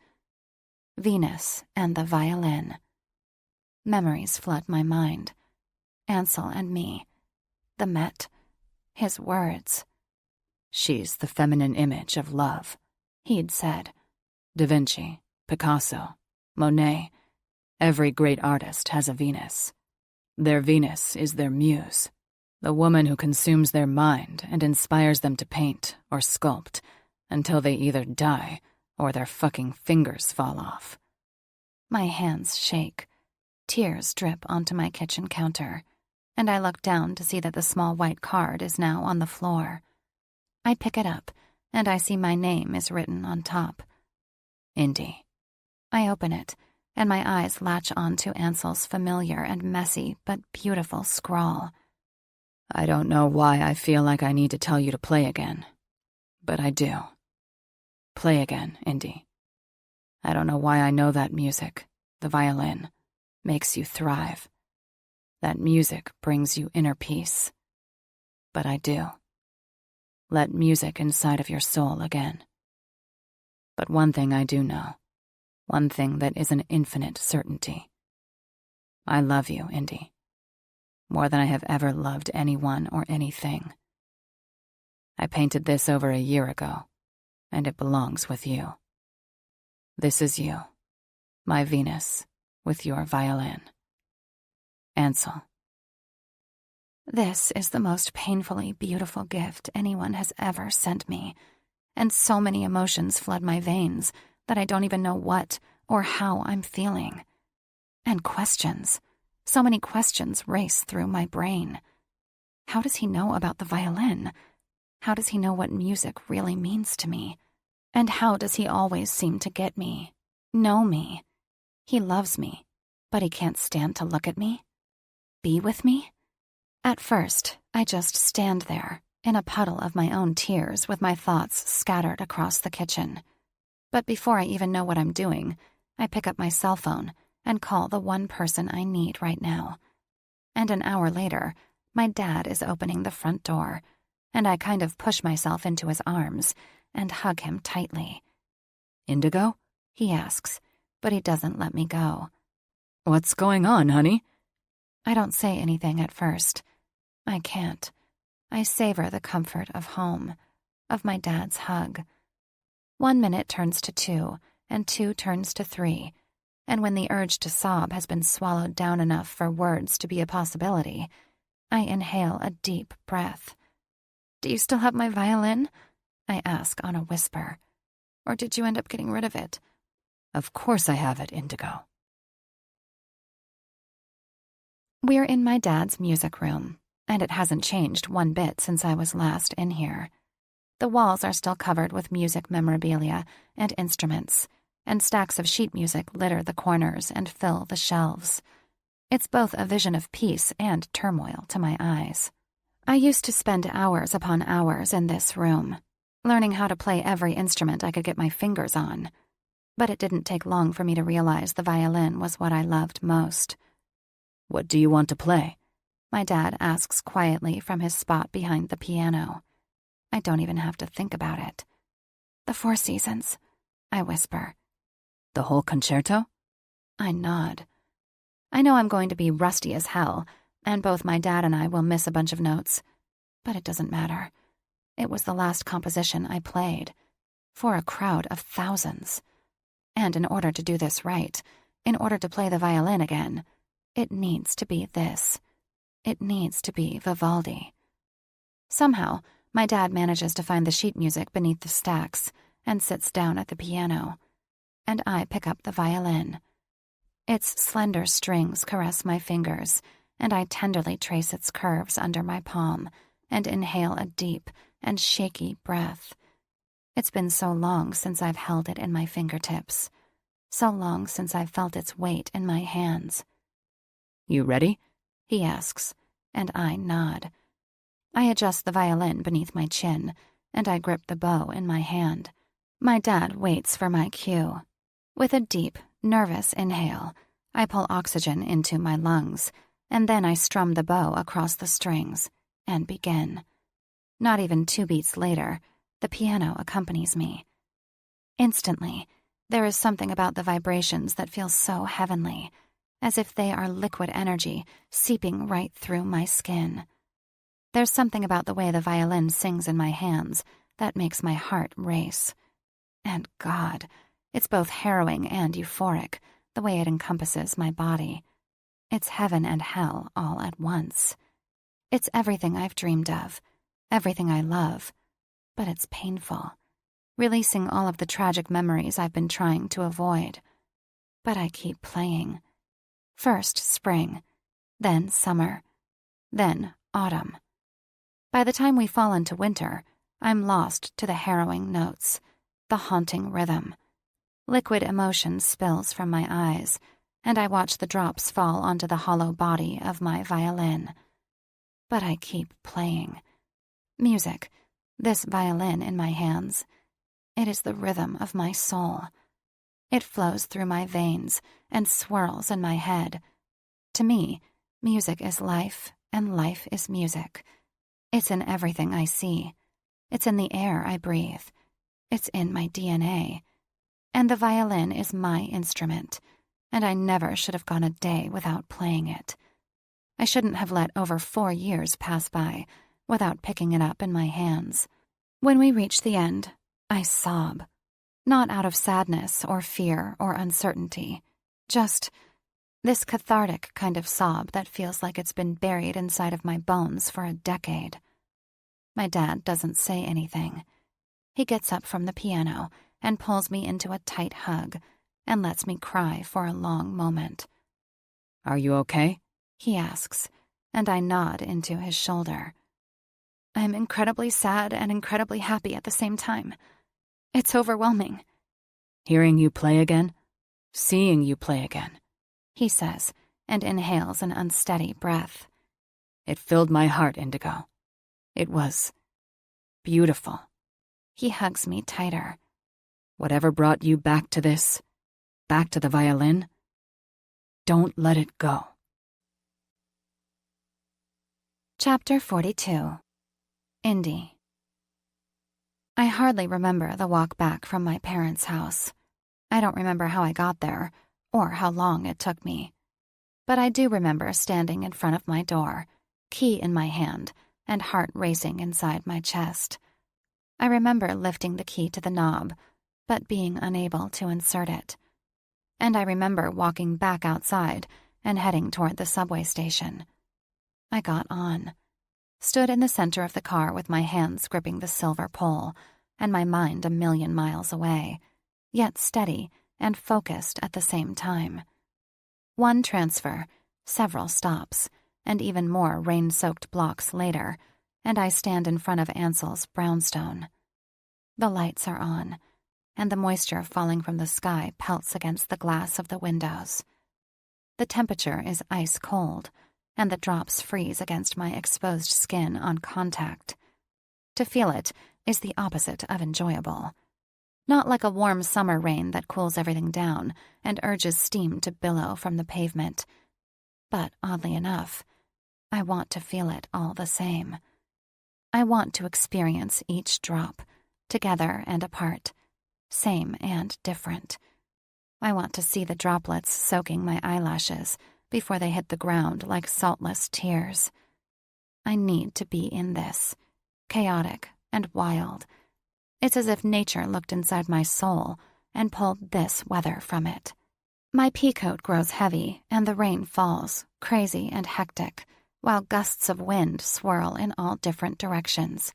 Speaker 3: Venus and the violin. Memories flood my mind. Ansel and me. The Met. His words.
Speaker 4: She's the feminine image of love,
Speaker 3: He'd said.
Speaker 4: Da Vinci, Picasso, Monet. Every great artist has a Venus. Their Venus is their muse, the woman who consumes their mind and inspires them to paint or sculpt until they either die or their fucking fingers fall off.
Speaker 3: My hands shake. Tears drip onto my kitchen counter, and I look down to see that the small white card is now on the floor. I pick it up, and I see my name is written on top.
Speaker 4: Indy.
Speaker 3: I open it, and my eyes latch onto Ansel's familiar and messy but beautiful scrawl.
Speaker 4: I don't know why I feel like I need to tell you to play again, but I do. Play again, Indy. I don't know why I know that music, the violin, makes you thrive. That music brings you inner peace. But I do. Let music inside of your soul again. But one thing I do know. One thing that is an infinite certainty. I love you, Indy. More than I have ever loved anyone or anything. I painted this over a year ago, and it belongs with you. This is you, my Venus, with your violin. Ansel.
Speaker 3: This is the most painfully beautiful gift anyone has ever sent me, and so many emotions flood my veins that I don't even know what or how I'm feeling. And questions. So many questions race through my brain. How does he know about the violin? How does he know what music really means to me? And how does he always seem to get me, know me? He loves me, but he can't stand to look at me? Be with me? At first, I just stand there, in a puddle of my own tears with my thoughts scattered across the kitchen. But before I even know what I'm doing, I pick up my cell phone and call the one person I need right now. And an hour later, my dad is opening the front door, and I kind of push myself into his arms and hug him tightly.
Speaker 4: Indigo?
Speaker 3: He asks, but he doesn't let me go.
Speaker 4: What's going on, honey?
Speaker 3: I don't say anything at first. I can't. I savor the comfort of home, of my dad's hug. 1 minute turns to 2, and 2 turns to 3, and when the urge to sob has been swallowed down enough for words to be a possibility, I inhale a deep breath. "Do you still have my violin?" I ask on a whisper. "Or did you end up getting rid of it?"
Speaker 4: Of course I have it, Indigo.
Speaker 3: We're in my dad's music room, and it hasn't changed one bit since I was last in here. The walls are still covered with music memorabilia and instruments, and stacks of sheet music litter the corners and fill the shelves. It's both a vision of peace and turmoil to my eyes. I used to spend hours upon hours in this room, learning how to play every instrument I could get my fingers on. But it didn't take long for me to realize the violin was what I loved most.
Speaker 4: What do you want to play?
Speaker 3: My dad asks quietly from his spot behind the piano. I don't even have to think about it. "The Four Seasons," I whisper.
Speaker 4: The whole concerto?
Speaker 3: I nod. I know I'm going to be rusty as hell, and both my dad and I will miss a bunch of notes. But it doesn't matter. It was the last composition I played, for a crowd of thousands. And in order to do this right, in order to play the violin again, it needs to be this. It needs to be Vivaldi. Somehow, my dad manages to find the sheet music beneath the stacks and sits down at the piano. And I pick up the violin. Its slender strings caress my fingers, and I tenderly trace its curves under my palm and inhale a deep and shaky breath. It's been so long since I've held it in my fingertips, so long since I've felt its weight in my hands.
Speaker 4: You ready?
Speaker 3: He asks, and I nod. I adjust the violin beneath my chin, and I grip the bow in my hand. My dad waits for my cue. With a deep, nervous inhale, I pull oxygen into my lungs, and then I strum the bow across the strings and begin. Not even 2 beats later, the piano accompanies me. Instantly, there is something about the vibrations that feels so heavenly, as if they are liquid energy seeping right through my skin. There's something about the way the violin sings in my hands that makes my heart race. And God, it's both harrowing and euphoric, the way it encompasses my body. It's heaven and hell all at once. It's everything I've dreamed of, everything I love, but it's painful, releasing all of the tragic memories I've been trying to avoid. But I keep playing. First spring, then summer, then autumn. By the time we fall into winter, I'm lost to the harrowing notes, the haunting rhythm. Liquid emotion spills from my eyes, and I watch the drops fall onto the hollow body of my violin. But I keep playing. Music, this violin in my hands, it is the rhythm of my soul. It flows through my veins and swirls in my head. To me, music is life, and life is music. It's in everything I see. It's in the air I breathe. It's in my DNA. And the violin is my instrument, and I never should have gone a day without playing it. I shouldn't have let over 4 years pass by without picking it up in my hands. When we reach the end, I sob. Not out of sadness or fear or uncertainty, just this cathartic kind of sob that feels like it's been buried inside of my bones for a decade. My dad doesn't say anything. He gets up from the piano and pulls me into a tight hug and lets me cry for a long moment.
Speaker 4: Are you okay?
Speaker 3: he asks, and I nod into his shoulder. I'm incredibly sad and incredibly happy at the same time. It's overwhelming.
Speaker 4: Hearing you play again? Seeing you play again,
Speaker 3: He says, and inhales an unsteady breath.
Speaker 4: it filled my heart, Indigo. It was beautiful.
Speaker 3: He hugs me tighter.
Speaker 4: Whatever brought you back to this, back to the violin, don't let it go.
Speaker 3: Chapter 42. Indy. I hardly remember the walk back from my parents' house. I don't remember how I got there, or how long it took me. But I do remember standing in front of my door, key in my hand, and heart racing inside my chest. I remember lifting the key to the knob, but being unable to insert it. And I remember walking back outside and heading toward the subway station. I got on, stood in the center of the car with my hands gripping the silver pole, and my mind a million miles away, yet steady and focused at the same time. One transfer, several stops, and even more rain-soaked blocks later, and I stand in front of Ansel's brownstone. The lights are on, and the moisture falling from the sky pelts against the glass of the windows. The temperature is ice cold, and the drops freeze against my exposed skin on contact. To feel it is the opposite of enjoyable. Not like a warm summer rain that cools everything down and urges steam to billow from the pavement. But oddly enough, I want to feel it all the same. I want to experience each drop, together and apart, same and different. I want to see the droplets soaking my eyelashes before they hit the ground like saltless tears. I need to be in this, chaotic and wild. It's as if nature looked inside my soul and pulled this weather from it. My peacoat grows heavy and the rain falls, crazy and hectic, while gusts of wind swirl in all different directions.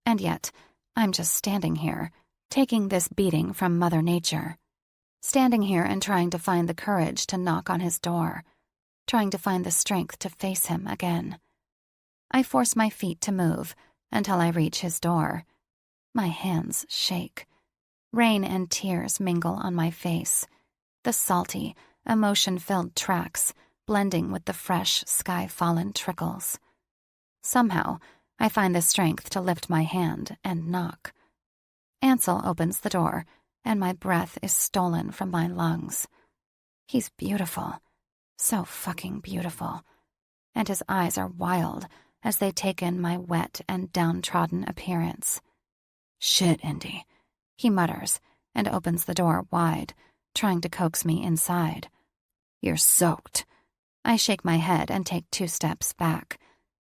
Speaker 3: And yet, I'm just standing here, taking this beating from Mother Nature. Standing here and trying to find the courage to knock on his door, trying to find the strength to face him again. I force my feet to move until I reach his door. My hands shake. Rain and tears mingle on my face, the salty, emotion-filled tracks blending with the fresh, sky-fallen trickles. Somehow, I find the strength to lift my hand and knock. Ansel opens the door, and my breath is stolen from my lungs. He's beautiful, so fucking beautiful, and his eyes are wild as they take in my wet and downtrodden appearance. "Shit, Indy," he mutters and opens the door wide, trying to coax me inside. "You're soaked." I shake my head and take 2 steps back.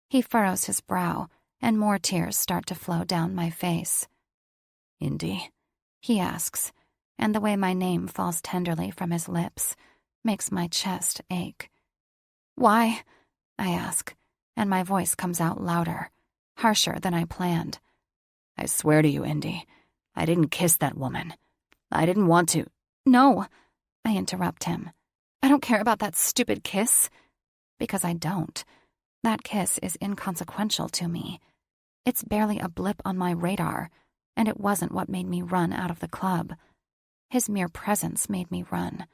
Speaker 3: He furrows his brow, and more tears start to flow down my face. "Indy?" he asks, and the way my name falls tenderly from his lips makes my chest ache. "Why?" I ask, and my voice comes out louder, harsher than I planned. "I swear to you, Indy, I didn't kiss that woman. I didn't want to." "No," I interrupt him. "I don't care about that stupid kiss." Because I don't. That kiss is inconsequential to me. It's barely a blip on my radar, and it wasn't what made me run out of the club. His mere presence made me run.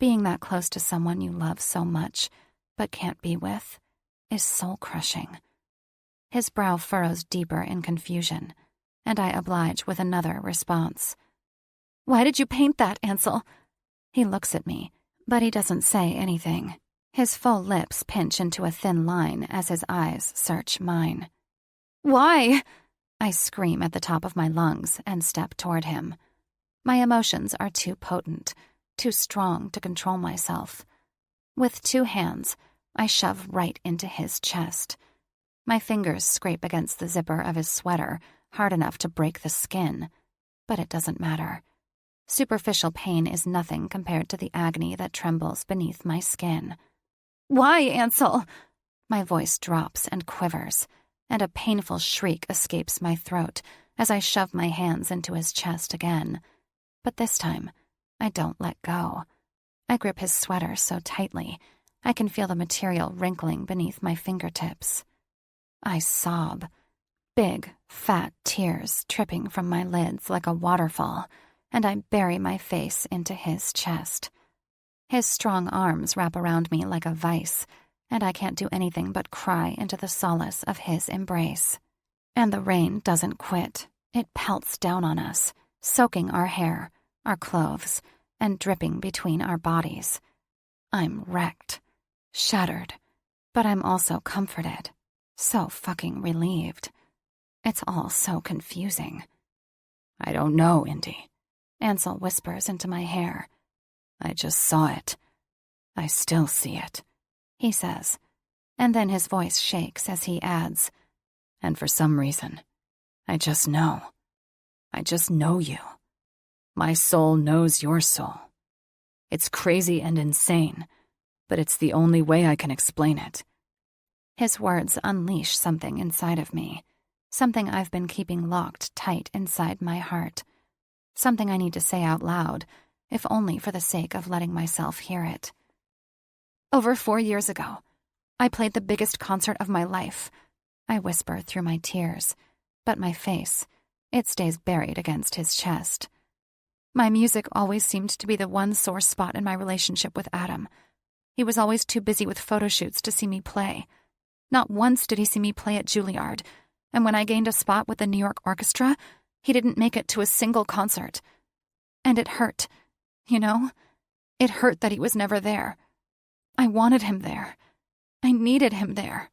Speaker 3: Being that close to someone you love so much, but can't be with, is soul-crushing. His brow furrows deeper in confusion, and I oblige with another response. "Why did you paint that, Ansel?" He looks at me, but he doesn't say anything. His full lips pinch into a thin line as his eyes search mine. "Why?" I scream at the top of my lungs and step toward him. My emotions are too potent, too strong to control myself. With 2 hands, I shove right into his chest. My fingers scrape against the zipper of his sweater, hard enough to break the skin. But it doesn't matter. Superficial pain is nothing compared to the agony that trembles beneath my skin. "Why, Ansel?" My voice drops and quivers, and a painful shriek escapes my throat as I shove my hands into his chest again. But this time, I don't let go. I grip his sweater so tightly, I can feel the material wrinkling beneath my fingertips. I sob, big, fat tears tripping from my lids like a waterfall, and I bury my face into his chest. His strong arms wrap around me like a vice, and I can't do anything but cry into the solace of his embrace. And the rain doesn't quit. It pelts down on us, soaking our hair, our clothes, and dripping between our bodies. I'm wrecked, shattered, but I'm also comforted, so fucking relieved. It's all so confusing.
Speaker 4: I don't know, Indy.
Speaker 3: Ansel whispers into my hair.
Speaker 4: I just saw it. I still see it,
Speaker 3: he says, and then his voice shakes as he adds,
Speaker 4: and for some reason, I just know. I just know you. My soul knows your soul. It's crazy and insane, but it's the only way I can explain it.
Speaker 3: His words unleash something inside of me, something I've been keeping locked tight inside my heart, something I need to say out loud, if only for the sake of letting myself hear it. Over 4 years ago, I played the biggest concert of my life. I whisper through my tears, but my face, it stays buried against his chest. My music always seemed to be the one sore spot in my relationship with Adam. He was always too busy with photo shoots to see me play. Not once did he see me play at Juilliard, and when I gained a spot with the New York Orchestra, he didn't make it to a single concert. And it hurt, you know? It hurt that he was never there. I wanted him there. I needed him there.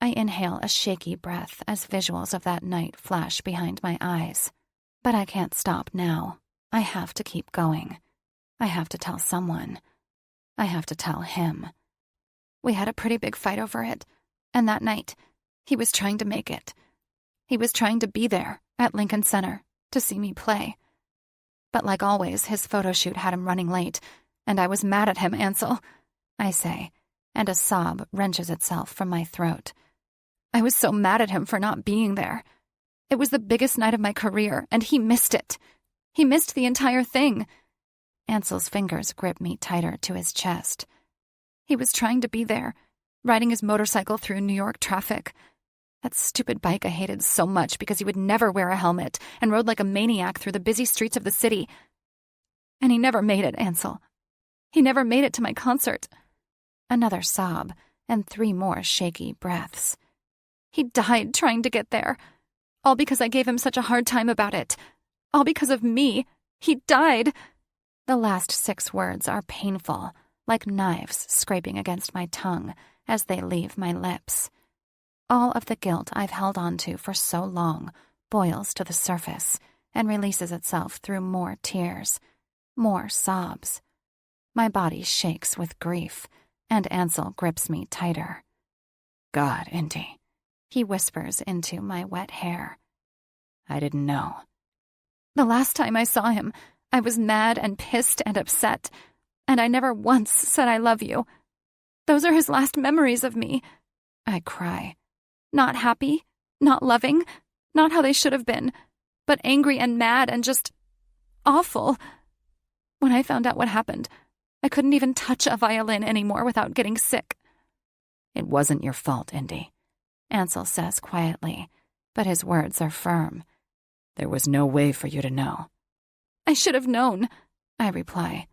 Speaker 3: I inhale a shaky breath as visuals of that night flash behind my eyes. But I can't stop now. I have to keep going. I have to tell someone. I have to tell him. We had a pretty big fight over it, and that night, he was trying to make it. He was trying to be there at Lincoln Center to see me play. But like always, his photo shoot had him running late, and I was mad at him, Ansel, I say, and a sob wrenches itself from my throat. I was so mad at him for not being there. It was the biggest night of my career, and he missed it. He missed the entire thing. Ansel's fingers grip me tighter to his chest. He was trying to be there, riding his motorcycle through New York traffic. That stupid bike I hated so much because he would never wear a helmet and rode like a maniac through the busy streets of the city. And he never made it, Ansel. He never made it to my concert. Another sob, and 3 more shaky breaths. He died trying to get there. All because I gave him such a hard time about it. All because of me. He died. The last 6 words are painful, like knives scraping against my tongue as they leave my lips. All of the guilt I've held on to for so long boils to the surface and releases itself through more tears, more sobs. My body shakes with grief, and Ansel grips me tighter.
Speaker 4: God, Indy,
Speaker 3: he whispers into my wet hair.
Speaker 4: I didn't know.
Speaker 3: The last time I saw him, I was mad and pissed and upset, and I never once said I love you. Those are his last memories of me. I cry. Not happy, not loving, not how they should have been, but angry and mad and just awful. When I found out what happened, I couldn't even touch a violin anymore without getting sick.
Speaker 4: It wasn't your fault, Indy,
Speaker 3: Ansel says quietly, but his words are firm.
Speaker 4: There was no way for you to know.
Speaker 3: I should have known, I reply.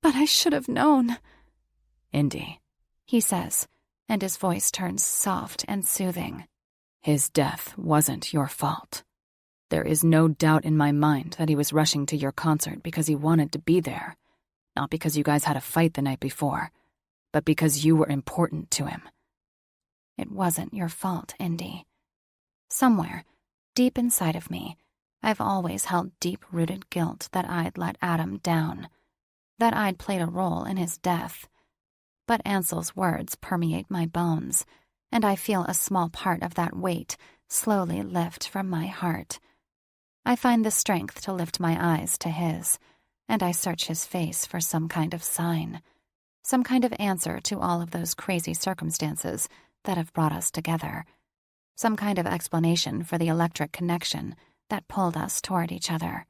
Speaker 3: But I should have known.
Speaker 4: Indy,
Speaker 3: he says, and his voice turns soft and soothing.
Speaker 4: His death wasn't your fault. There is no doubt in my mind that he was rushing to your concert because he wanted to be there. Not because you guys had a fight the night before, but because you were important to him.
Speaker 3: It wasn't your fault, Indy. Somewhere, deep inside of me, I've always held deep-rooted guilt that I'd let Adam down, that I'd played a role in his death. But Ansel's words permeate my bones, and I feel a small part of that weight slowly lift from my heart. I find the strength to lift my eyes to his, and I search his face for some kind of sign, some kind of answer to all of those crazy circumstances that have brought us together, some kind of explanation for the electric connection that pulled us toward each other,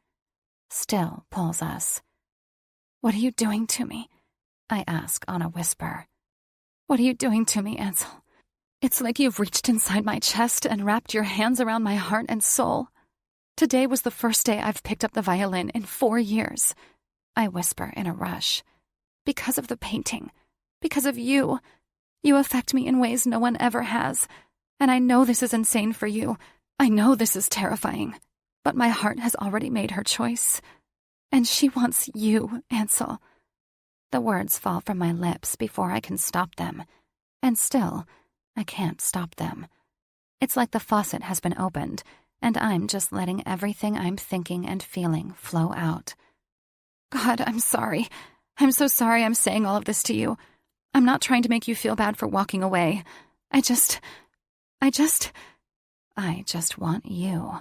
Speaker 3: still pulls us. What are you doing to me? I ask on a whisper. What are you doing to me, Ansel? It's like you've reached inside my chest and wrapped your hands around my heart and soul. Today was the first day I've picked up the violin in 4 years. I whisper in a rush. Because of the painting. Because of you. You affect me in ways no one ever has. And I know this is insane for you. I know this is terrifying. But my heart has already made her choice. And she wants you, Ansel. The words fall from my lips before I can stop them. And still, I can't stop them. It's like the faucet has been opened, and I'm just letting everything I'm thinking and feeling flow out. God, I'm sorry. I'm so sorry I'm saying all of this to you. I'm not trying to make you feel bad for walking away. I just want you.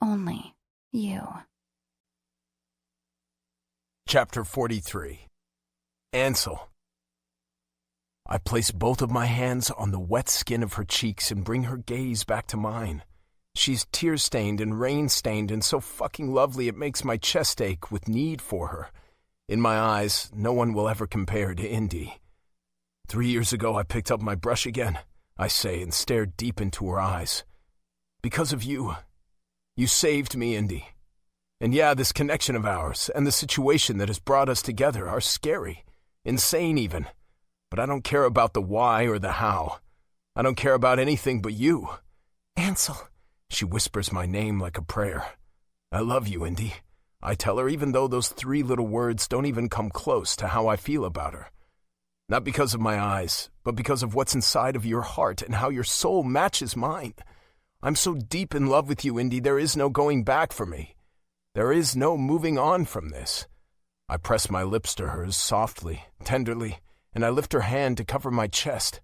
Speaker 3: Only you.
Speaker 1: Chapter 43. Ansel. I place both of my hands on the wet skin of her cheeks and bring her gaze back to mine. She's tear-stained and rain-stained and so fucking lovely it makes my chest ache with need for her. In my eyes, no one will ever compare to Indy. 3 years ago, I picked up my brush again, I say, and stared deep into her eyes. Because of you. You saved me, Indy. And yeah, this connection of ours and the situation that has brought us together are scary, insane even. But I don't care about the why or the how. I don't care about anything but you.
Speaker 2: Ansel.
Speaker 1: She whispers my name like a prayer. I love you, Indy. I tell her even though those 3 little words don't even come close to how I feel about her. Not because of my eyes, but because of what's inside of your heart and how your soul matches mine. I'm so deep in love with you, Indy, there is no going back for me. There is no moving on from this. I press my lips to hers softly, tenderly, and I lift her hand to cover my chest.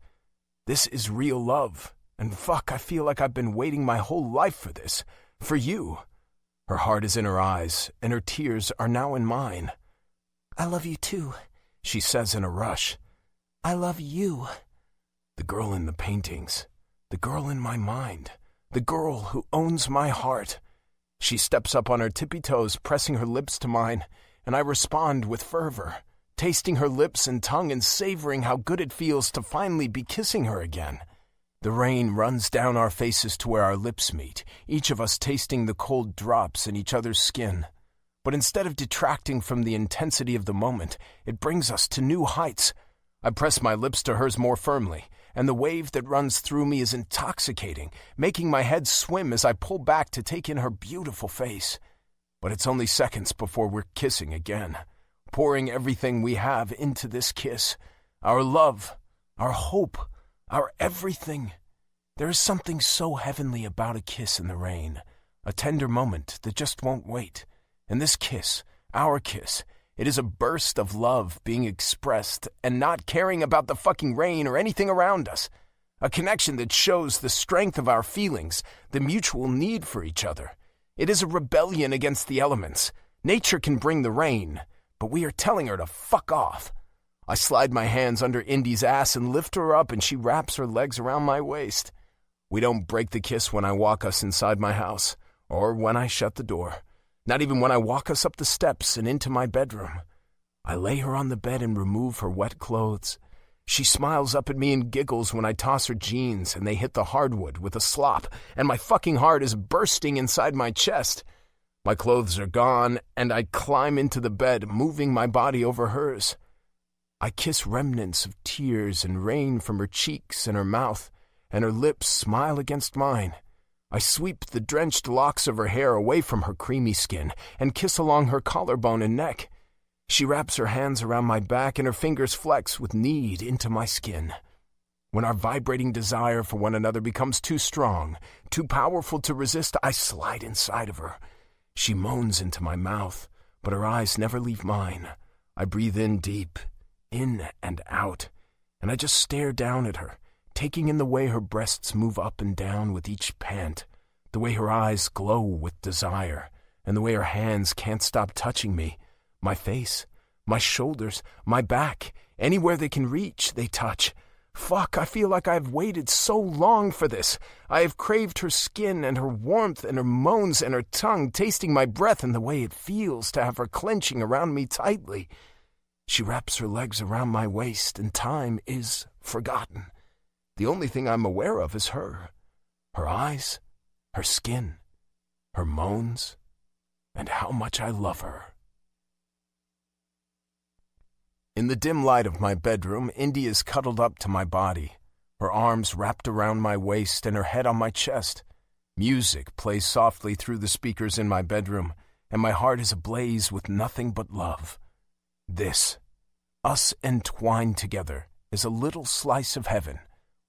Speaker 1: This is real love, and fuck, I feel like I've been waiting my whole life for this, for you. Her heart is in her eyes, and her tears are now in mine.
Speaker 2: I love you too,
Speaker 1: she says in a rush.
Speaker 2: I love you.
Speaker 1: The girl in the paintings, the girl in my mind, the girl who owns my heart. She steps up on her tippy toes, pressing her lips to mine, and I respond with fervor, tasting her lips and tongue and savoring how good it feels to finally be kissing her again. The rain runs down our faces to where our lips meet, each of us tasting the cold drops in each other's skin. But instead of detracting from the intensity of the moment, it brings us to new heights. I press my lips to hers more firmly, and the wave that runs through me is intoxicating, making my head swim as I pull back to take in her beautiful face. But it's only seconds before we're kissing again, pouring everything we have into this kiss. Our love, our hope, our everything. There is something so heavenly about a kiss in the rain, a tender moment that just won't wait. And this kiss, our kiss, it is a burst of love being expressed and not caring about the fucking rain or anything around us. A connection that shows the strength of our feelings, the mutual need for each other. It is a rebellion against the elements. Nature can bring the rain, but we are telling her to fuck off. I slide my hands under Indy's ass and lift her up, and she wraps her legs around my waist. We don't break the kiss when I walk us inside my house, or when I shut the door. Not even when I walk us up the steps and into my bedroom. I lay her on the bed and remove her wet clothes. She smiles up at me and giggles when I toss her jeans and they hit the hardwood with a slop, and my fucking heart is bursting inside my chest. My clothes are gone, and I climb into the bed, moving my body over hers. I kiss remnants of tears and rain from her cheeks and her mouth, and her lips smile against mine. I sweep the drenched locks of her hair away from her creamy skin and kiss along her collarbone and neck. She wraps her hands around my back and her fingers flex with need into my skin. When our vibrating desire for one another becomes too strong, too powerful to resist, I slide inside of her. She moans into my mouth, but her eyes never leave mine. I breathe in deep, in and out, and I just stare down at her, taking in the way her breasts move up and down with each pant, the way her eyes glow with desire, and the way her hands can't stop touching me. My face, my shoulders, my back, anywhere they can reach, they touch. Fuck, I feel like I've waited so long for this. I have craved her skin and her warmth and her moans and her tongue, tasting my breath and the way it feels to have her clenching around me tightly. She wraps her legs around my waist, and time is forgotten. The only thing I'm aware of is her. Her eyes, her skin, her moans, and how much I love her. In the dim light of my bedroom, Indy is cuddled up to my body, her arms wrapped around my waist and her head on my chest. Music plays softly through the speakers in my bedroom, and my heart is ablaze with nothing but love. This, us entwined together, is a little slice of heaven,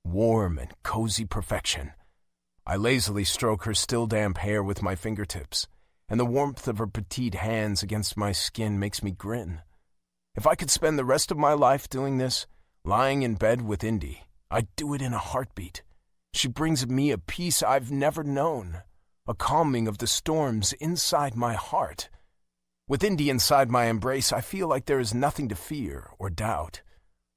Speaker 1: warm and cozy perfection. I lazily stroke her still damp hair with my fingertips, and the warmth of her petite hands against my skin makes me grin. If I could spend the rest of my life doing this, lying in bed with Indy, I'd do it in a heartbeat. She brings me a peace I've never known, a calming of the storms inside my heart. With Indy inside my embrace, I feel like there is nothing to fear or doubt.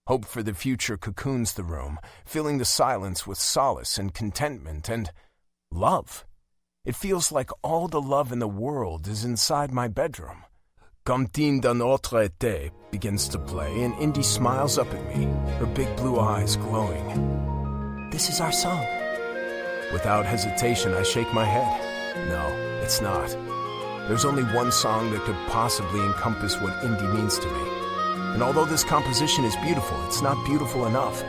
Speaker 1: Hope for the future cocoons the room, filling the silence with solace and contentment and love. It feels like all the love in the world is inside my bedroom. Cantine d'un autre été begins to play, and Indy smiles up at me, her big blue eyes glowing.
Speaker 2: This is our song.
Speaker 1: Without hesitation, I shake my head. No, it's not. There's only one song that could possibly encompass what Indy means to me. And although this composition is beautiful, it's not beautiful enough.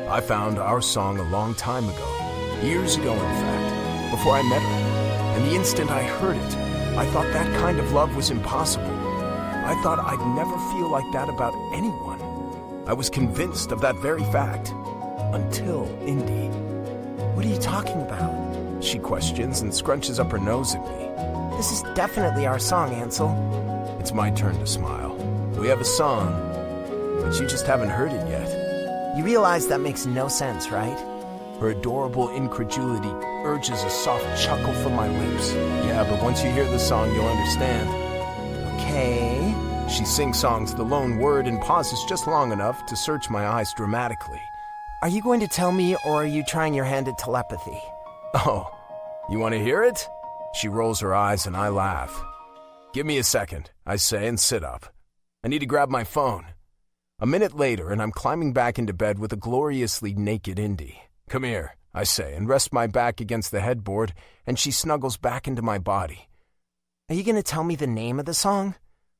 Speaker 1: I found our song a long time ago, years ago in fact, before I met her. And the instant I heard it, I thought that kind of love was impossible. I thought I'd never feel like that about anyone. I was convinced of that very fact. Until Indy.
Speaker 2: What are you talking about?
Speaker 1: She questions and scrunches up her nose at me.
Speaker 2: This is definitely our song, Ansel.
Speaker 1: It's my turn to smile. We have a song, but you just haven't heard it yet.
Speaker 2: You realize that makes no sense, right?
Speaker 1: Her adorable incredulity urges a soft chuckle from my lips. Yeah, but once you hear the song, you'll understand.
Speaker 2: Okay.
Speaker 1: She sing-songs the lone word and pauses just long enough to search my eyes dramatically.
Speaker 2: Are you going to tell me, or are you trying your hand at telepathy?
Speaker 1: Oh, you want to hear it? She rolls her eyes and I laugh. Give me a second, I say, and sit up. I need to grab my phone. A minute later, and I'm climbing back into bed with a gloriously naked Indy. Come here, I say, and rest my back against the headboard, and she snuggles back into my body.
Speaker 2: Are you going to tell me the name of the song?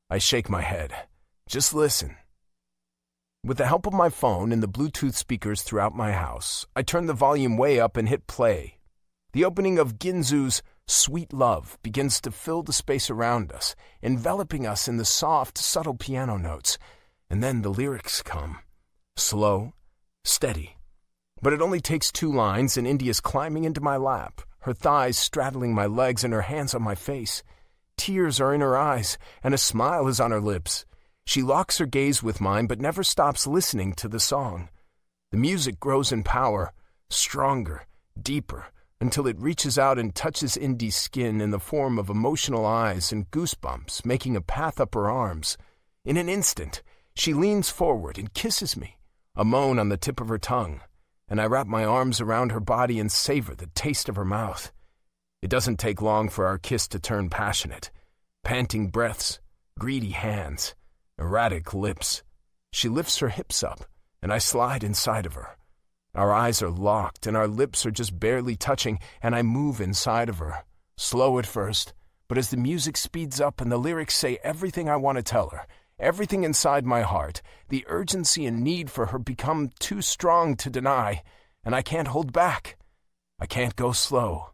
Speaker 1: I shake my head. Just listen. With the help of my phone and the Bluetooth speakers throughout my house, I turn the volume way up and hit play. The opening of Ginzu's Sweet Love begins to fill the space around us, enveloping us in the soft, subtle piano notes. And then the lyrics come. Slow, steady. But it only takes 2 lines, and Indy is climbing into my lap, her thighs straddling my legs and her hands on my face. Tears are in her eyes, and a smile is on her lips. She locks her gaze with mine, but never stops listening to the song. The music grows in power, stronger, deeper, until it reaches out and touches Indy's skin in the form of emotional eyes and goosebumps, making a path up her arms. In an instant, she leans forward and kisses me, a moan on the tip of her tongue, and I wrap my arms around her body and savor the taste of her mouth. It doesn't take long for our kiss to turn passionate. Panting breaths, greedy hands, erratic lips. She lifts her hips up, and I slide inside of her. Our eyes are locked, and our lips are just barely touching, and I move inside of her. Slow at first, but as the music speeds up and the lyrics say everything I want to tell her, everything inside my heart, the urgency and need for her become too strong to deny, and I can't hold back. I can't go slow.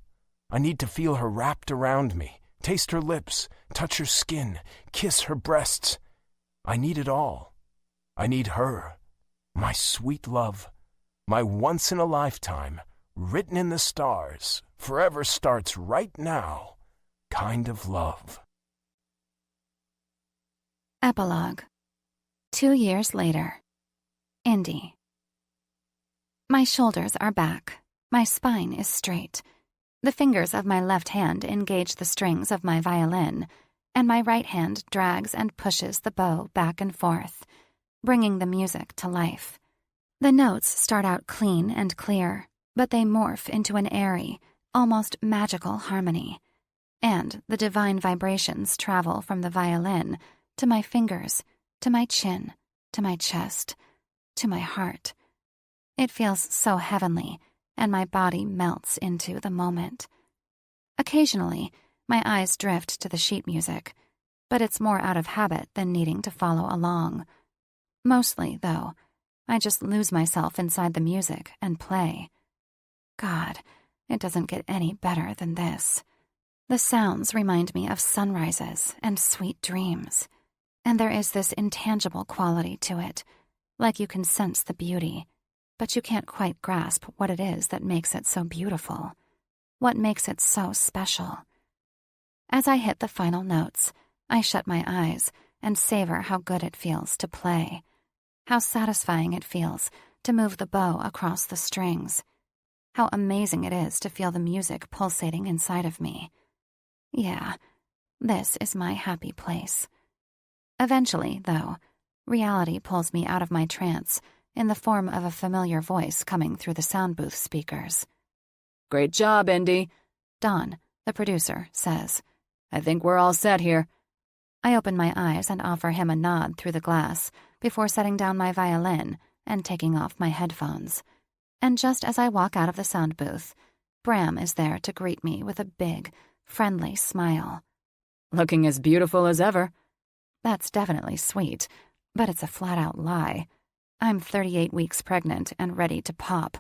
Speaker 1: I need to feel her wrapped around me, taste her lips, touch her skin, kiss her breasts. I need it all. I need her, my sweet love, my once-in-a-lifetime, written in the stars, forever starts right now, kind of love.
Speaker 3: Epilogue. 2 years later. Indy. My shoulders are back. My spine is straight. The fingers of my left hand engage the strings of my violin, and my right hand drags and pushes the bow back and forth, bringing the music to life. The notes start out clean and clear, but they morph into an airy, almost magical harmony, and the divine vibrations travel from the violin to my fingers, to my chin, to my chest, to my heart. It feels so heavenly, and my body melts into the moment. Occasionally, my eyes drift to the sheet music, but it's more out of habit than needing to follow along. Mostly, though, I just lose myself inside the music and play. God, it doesn't get any better than this. The sounds remind me of sunrises and sweet dreams, and there is this intangible quality to it, like you can sense the beauty, but you can't quite grasp what it is that makes it so beautiful, what makes it so special. As I hit the final notes, I shut my eyes and savor how good it feels to play, how satisfying it feels to move the bow across the strings, how amazing it is to feel the music pulsating inside of me. Yeah, this is my happy place. Eventually, though, reality pulls me out of my trance in the form of a familiar voice coming through the sound booth speakers.
Speaker 4: Great job, Indy,
Speaker 3: Don, the producer, says.
Speaker 4: I think we're all set here.
Speaker 3: I open my eyes and offer him a nod through the glass before setting down my violin and taking off my headphones. And just as I walk out of the sound booth, Bram is there to greet me with a big, friendly smile.
Speaker 4: Looking as beautiful as ever.
Speaker 3: That's definitely sweet, but it's a flat-out lie. I'm 38 weeks pregnant and ready to pop.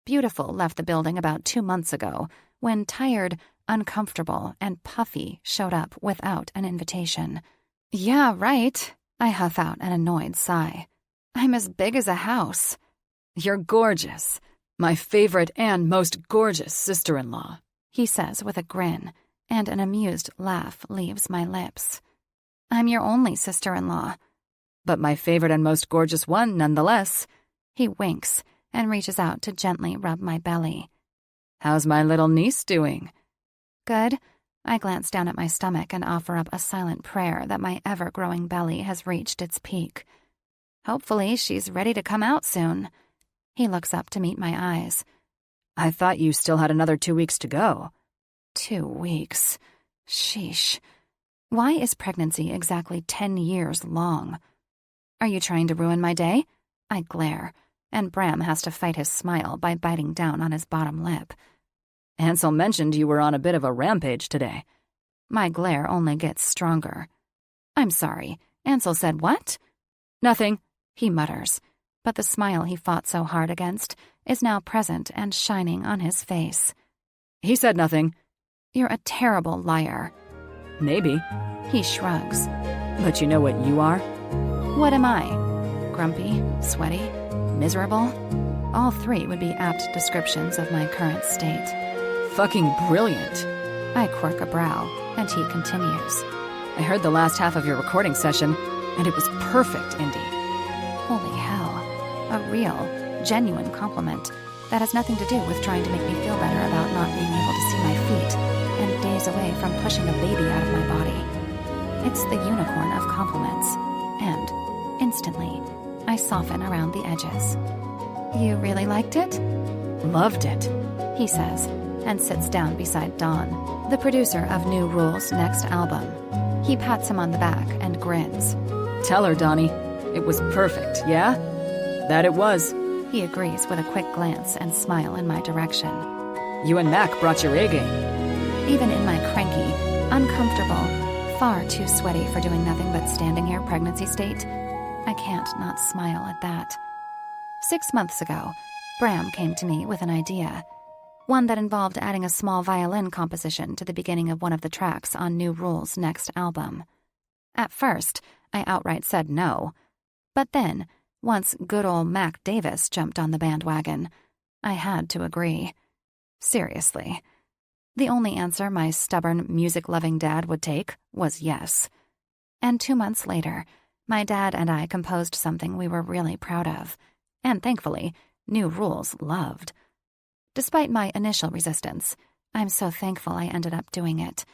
Speaker 3: Beautiful left the building about 2 months ago when tired, uncomfortable, and puffy showed up without an invitation. Yeah, right. I huff out an annoyed sigh. I'm as big as a house.
Speaker 4: You're gorgeous. My favorite and most gorgeous sister-in-law,
Speaker 3: he says with a grin, and an amused laugh leaves my lips. I'm your only sister-in-law.
Speaker 4: But my favorite and most gorgeous one, nonetheless.
Speaker 3: He winks and reaches out to gently rub my belly.
Speaker 4: How's my little niece doing?
Speaker 3: Good. I glance down at my stomach and offer up a silent prayer that my ever-growing belly has reached its peak. Hopefully she's ready to come out soon. He looks up to meet my eyes.
Speaker 4: I thought you still had another 2 weeks to go.
Speaker 3: 2 weeks. Sheesh. Why is pregnancy exactly 10 years long? Are you trying to ruin my day? I glare, and Bram has to fight his smile by biting down on his bottom lip.
Speaker 4: Ansel mentioned you were on a bit of a rampage today.
Speaker 3: My glare only gets stronger. I'm sorry. Ansel said what?
Speaker 4: Nothing,
Speaker 3: he mutters, but the smile he fought so hard against is now present and shining on his face.
Speaker 4: He said nothing.
Speaker 3: You're a terrible liar.
Speaker 4: Maybe.
Speaker 3: He shrugs.
Speaker 4: But you know what you are?
Speaker 3: What am I? Grumpy, sweaty, miserable? All three would be apt descriptions of my current state.
Speaker 4: Fucking brilliant.
Speaker 3: I quirk a brow, and he continues.
Speaker 4: I heard the last half of your recording session, and it was perfect, Indy.
Speaker 3: Holy hell. A real, genuine compliment that has nothing to do with trying to make me feel better about not being able to see my feet and days away from pushing a baby out of my body. It's the unicorn of compliments, and instantly, I soften around the edges. You really liked it?
Speaker 4: Loved it,
Speaker 3: he says, and sits down beside Don, the producer of New Rule's next album. He pats him on the back and grins.
Speaker 4: Tell her, Donnie, it was perfect, yeah? That it was.
Speaker 3: He agrees with a quick glance and smile in my direction.
Speaker 4: You and Mac brought your A-game.
Speaker 3: Even in my cranky, uncomfortable, far too sweaty for doing nothing but standing here pregnancy state, I can't not smile at that. 6 months ago, Bram came to me with an idea. One that involved adding a small violin composition to the beginning of one of the tracks on New Rule's next album. At first, I outright said no. But then, once good old Mac Davis jumped on the bandwagon, I had to agree. Seriously. The only answer my stubborn, music-loving dad would take was yes. And 2 months later, my dad and I composed something we were really proud of, and thankfully, New Rules loved. Despite my initial resistance, I'm so thankful I ended up doing it.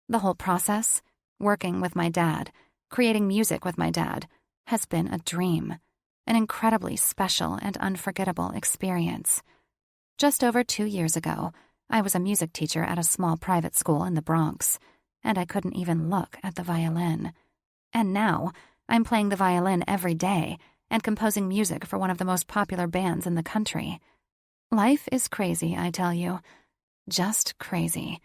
Speaker 3: The whole process, working with my dad, creating music with my dad, has been a dream, an incredibly special and unforgettable experience. Just over 2 years ago, I was a music teacher at a small private school in the Bronx, and I couldn't even look at the violin. And now, I'm playing the violin every day and composing music for one of the most popular bands in the country. Life is crazy, I tell you. Just crazy.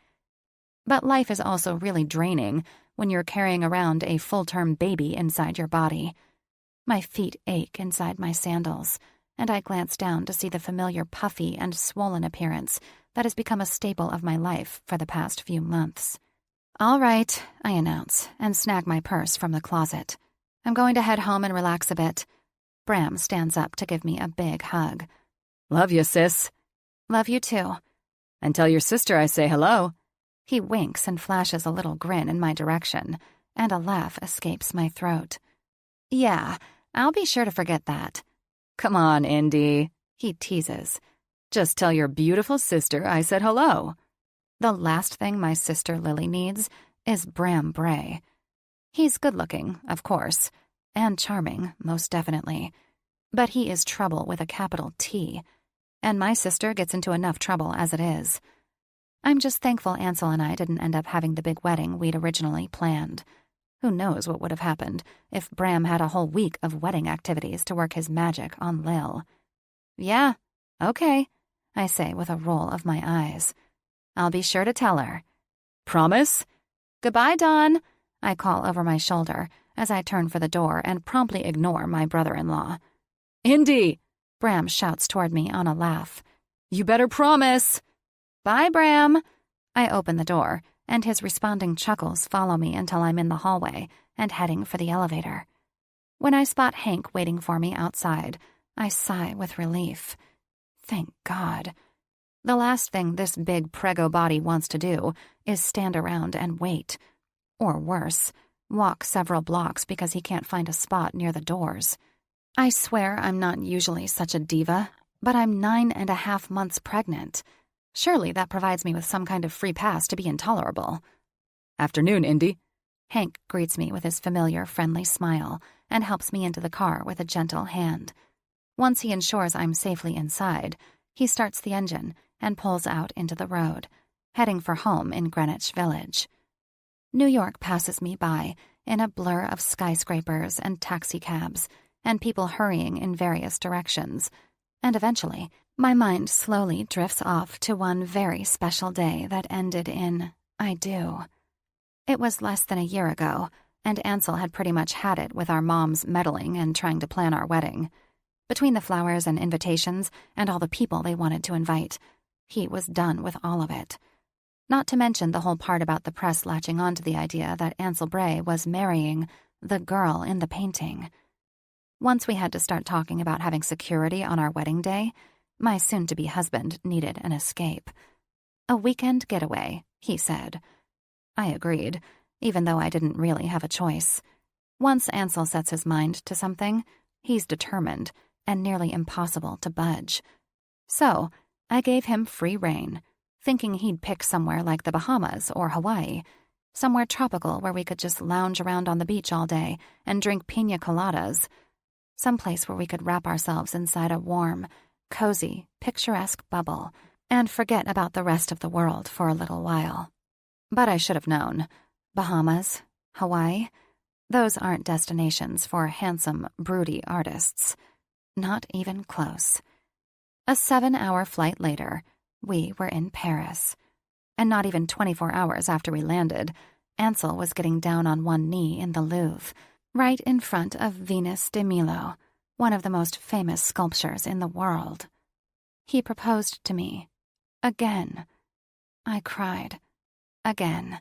Speaker 3: But life is also really draining when you're carrying around a full-term baby inside your body. My feet ache inside my sandals, and I glance down to see the familiar puffy and swollen appearance that has become a staple of my life for the past few months. "All right," I announce, and snag my purse from the closet. "I'm going to head home and relax a bit." Bram stands up to give me a big hug.
Speaker 4: Love you, sis.
Speaker 3: "Love you too."
Speaker 4: And tell your sister I say hello.
Speaker 3: He winks and flashes a little grin in my direction, and a laugh escapes my throat. "Yeah, I'll be sure to forget that."
Speaker 4: Come on, Indy,
Speaker 3: he teases.
Speaker 4: just tell your beautiful sister I said hello.
Speaker 3: The last thing my sister Lily needs is Bram Bray. He's good-looking, of course, and charming, most definitely. But he is trouble with a capital T, and my sister gets into enough trouble as it is. I'm just thankful Ansel and I didn't end up having the big wedding we'd originally planned. Who knows what would have happened if Bram had a whole week of wedding activities to work his magic on Lil. "Yeah, okay," I say with a roll of my eyes. "I'll be sure to tell her."
Speaker 4: Promise?
Speaker 3: "Goodbye, Dawn," I call over my shoulder as I turn for the door and promptly ignore my brother-in-law.
Speaker 4: Indy,
Speaker 3: Bram shouts toward me on a laugh.
Speaker 4: you better promise.
Speaker 3: "Bye, Bram." I open the door, and his responding chuckles follow me until I'm in the hallway and heading for the elevator. When I spot Hank waiting for me outside, I sigh with relief. Thank God. The last thing this big prego body wants to do is stand around and wait. Or worse, walk several blocks because he can't find a spot near the doors. I swear I'm not usually such a diva, but I'm 9.5 months pregnant. Surely that provides me with some kind of free pass to be intolerable.
Speaker 4: Afternoon, Indy.
Speaker 3: Hank greets me with his familiar, friendly smile and helps me into the car with a gentle hand. Once he ensures I'm safely inside, he starts the engine and pulls out into the road, heading for home in Greenwich Village. New York passes me by in a blur of skyscrapers and taxicabs and people hurrying in various directions, and eventually my mind slowly drifts off to one very special day that ended in I do. It was less than a year ago, and Ansel had pretty much had it with our moms meddling and trying to plan our wedding. Between the flowers and invitations and all the people they wanted to invite, he was done with all of it. Not to mention the whole part about the press latching on to the idea that Ansel Bray was marrying the girl in the painting. Once we had to start talking about having security on our wedding day, my soon-to-be husband needed an escape. "A weekend getaway," he said. I agreed, even though I didn't really have a choice. Once Ansel sets his mind to something, he's determined and nearly impossible to budge. So I gave him free rein, thinking he'd pick somewhere like the Bahamas or Hawaii, somewhere tropical where we could just lounge around on the beach all day and drink piña coladas, someplace where we could wrap ourselves inside a warm, cozy, picturesque bubble and forget about the rest of the world for a little while. But I should have known. Bahamas, Hawaii, those aren't destinations for handsome, broody artists. Not even close. A 7-hour flight later, we were in Paris. And not even 24 hours after we landed, Ansel was getting down on one knee in the Louvre, right in front of Venus de Milo, one of the most famous sculptures in the world. He proposed to me. Again. I cried. Again.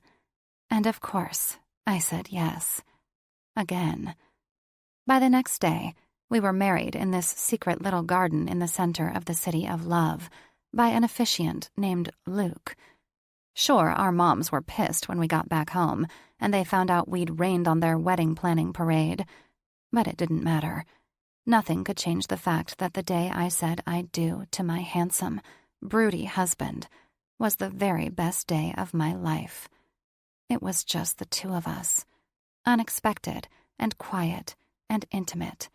Speaker 3: And of course, I said yes. Again. By the next day, we were married in this secret little garden in the center of the city of love by an officiant named Luke. Sure, our moms were pissed when we got back home and they found out we'd rained on their wedding planning parade. But it didn't matter. Nothing could change the fact that the day I said I do to my handsome, broody husband was the very best day of my life. It was just the two of us. Unexpected and quiet and intimate.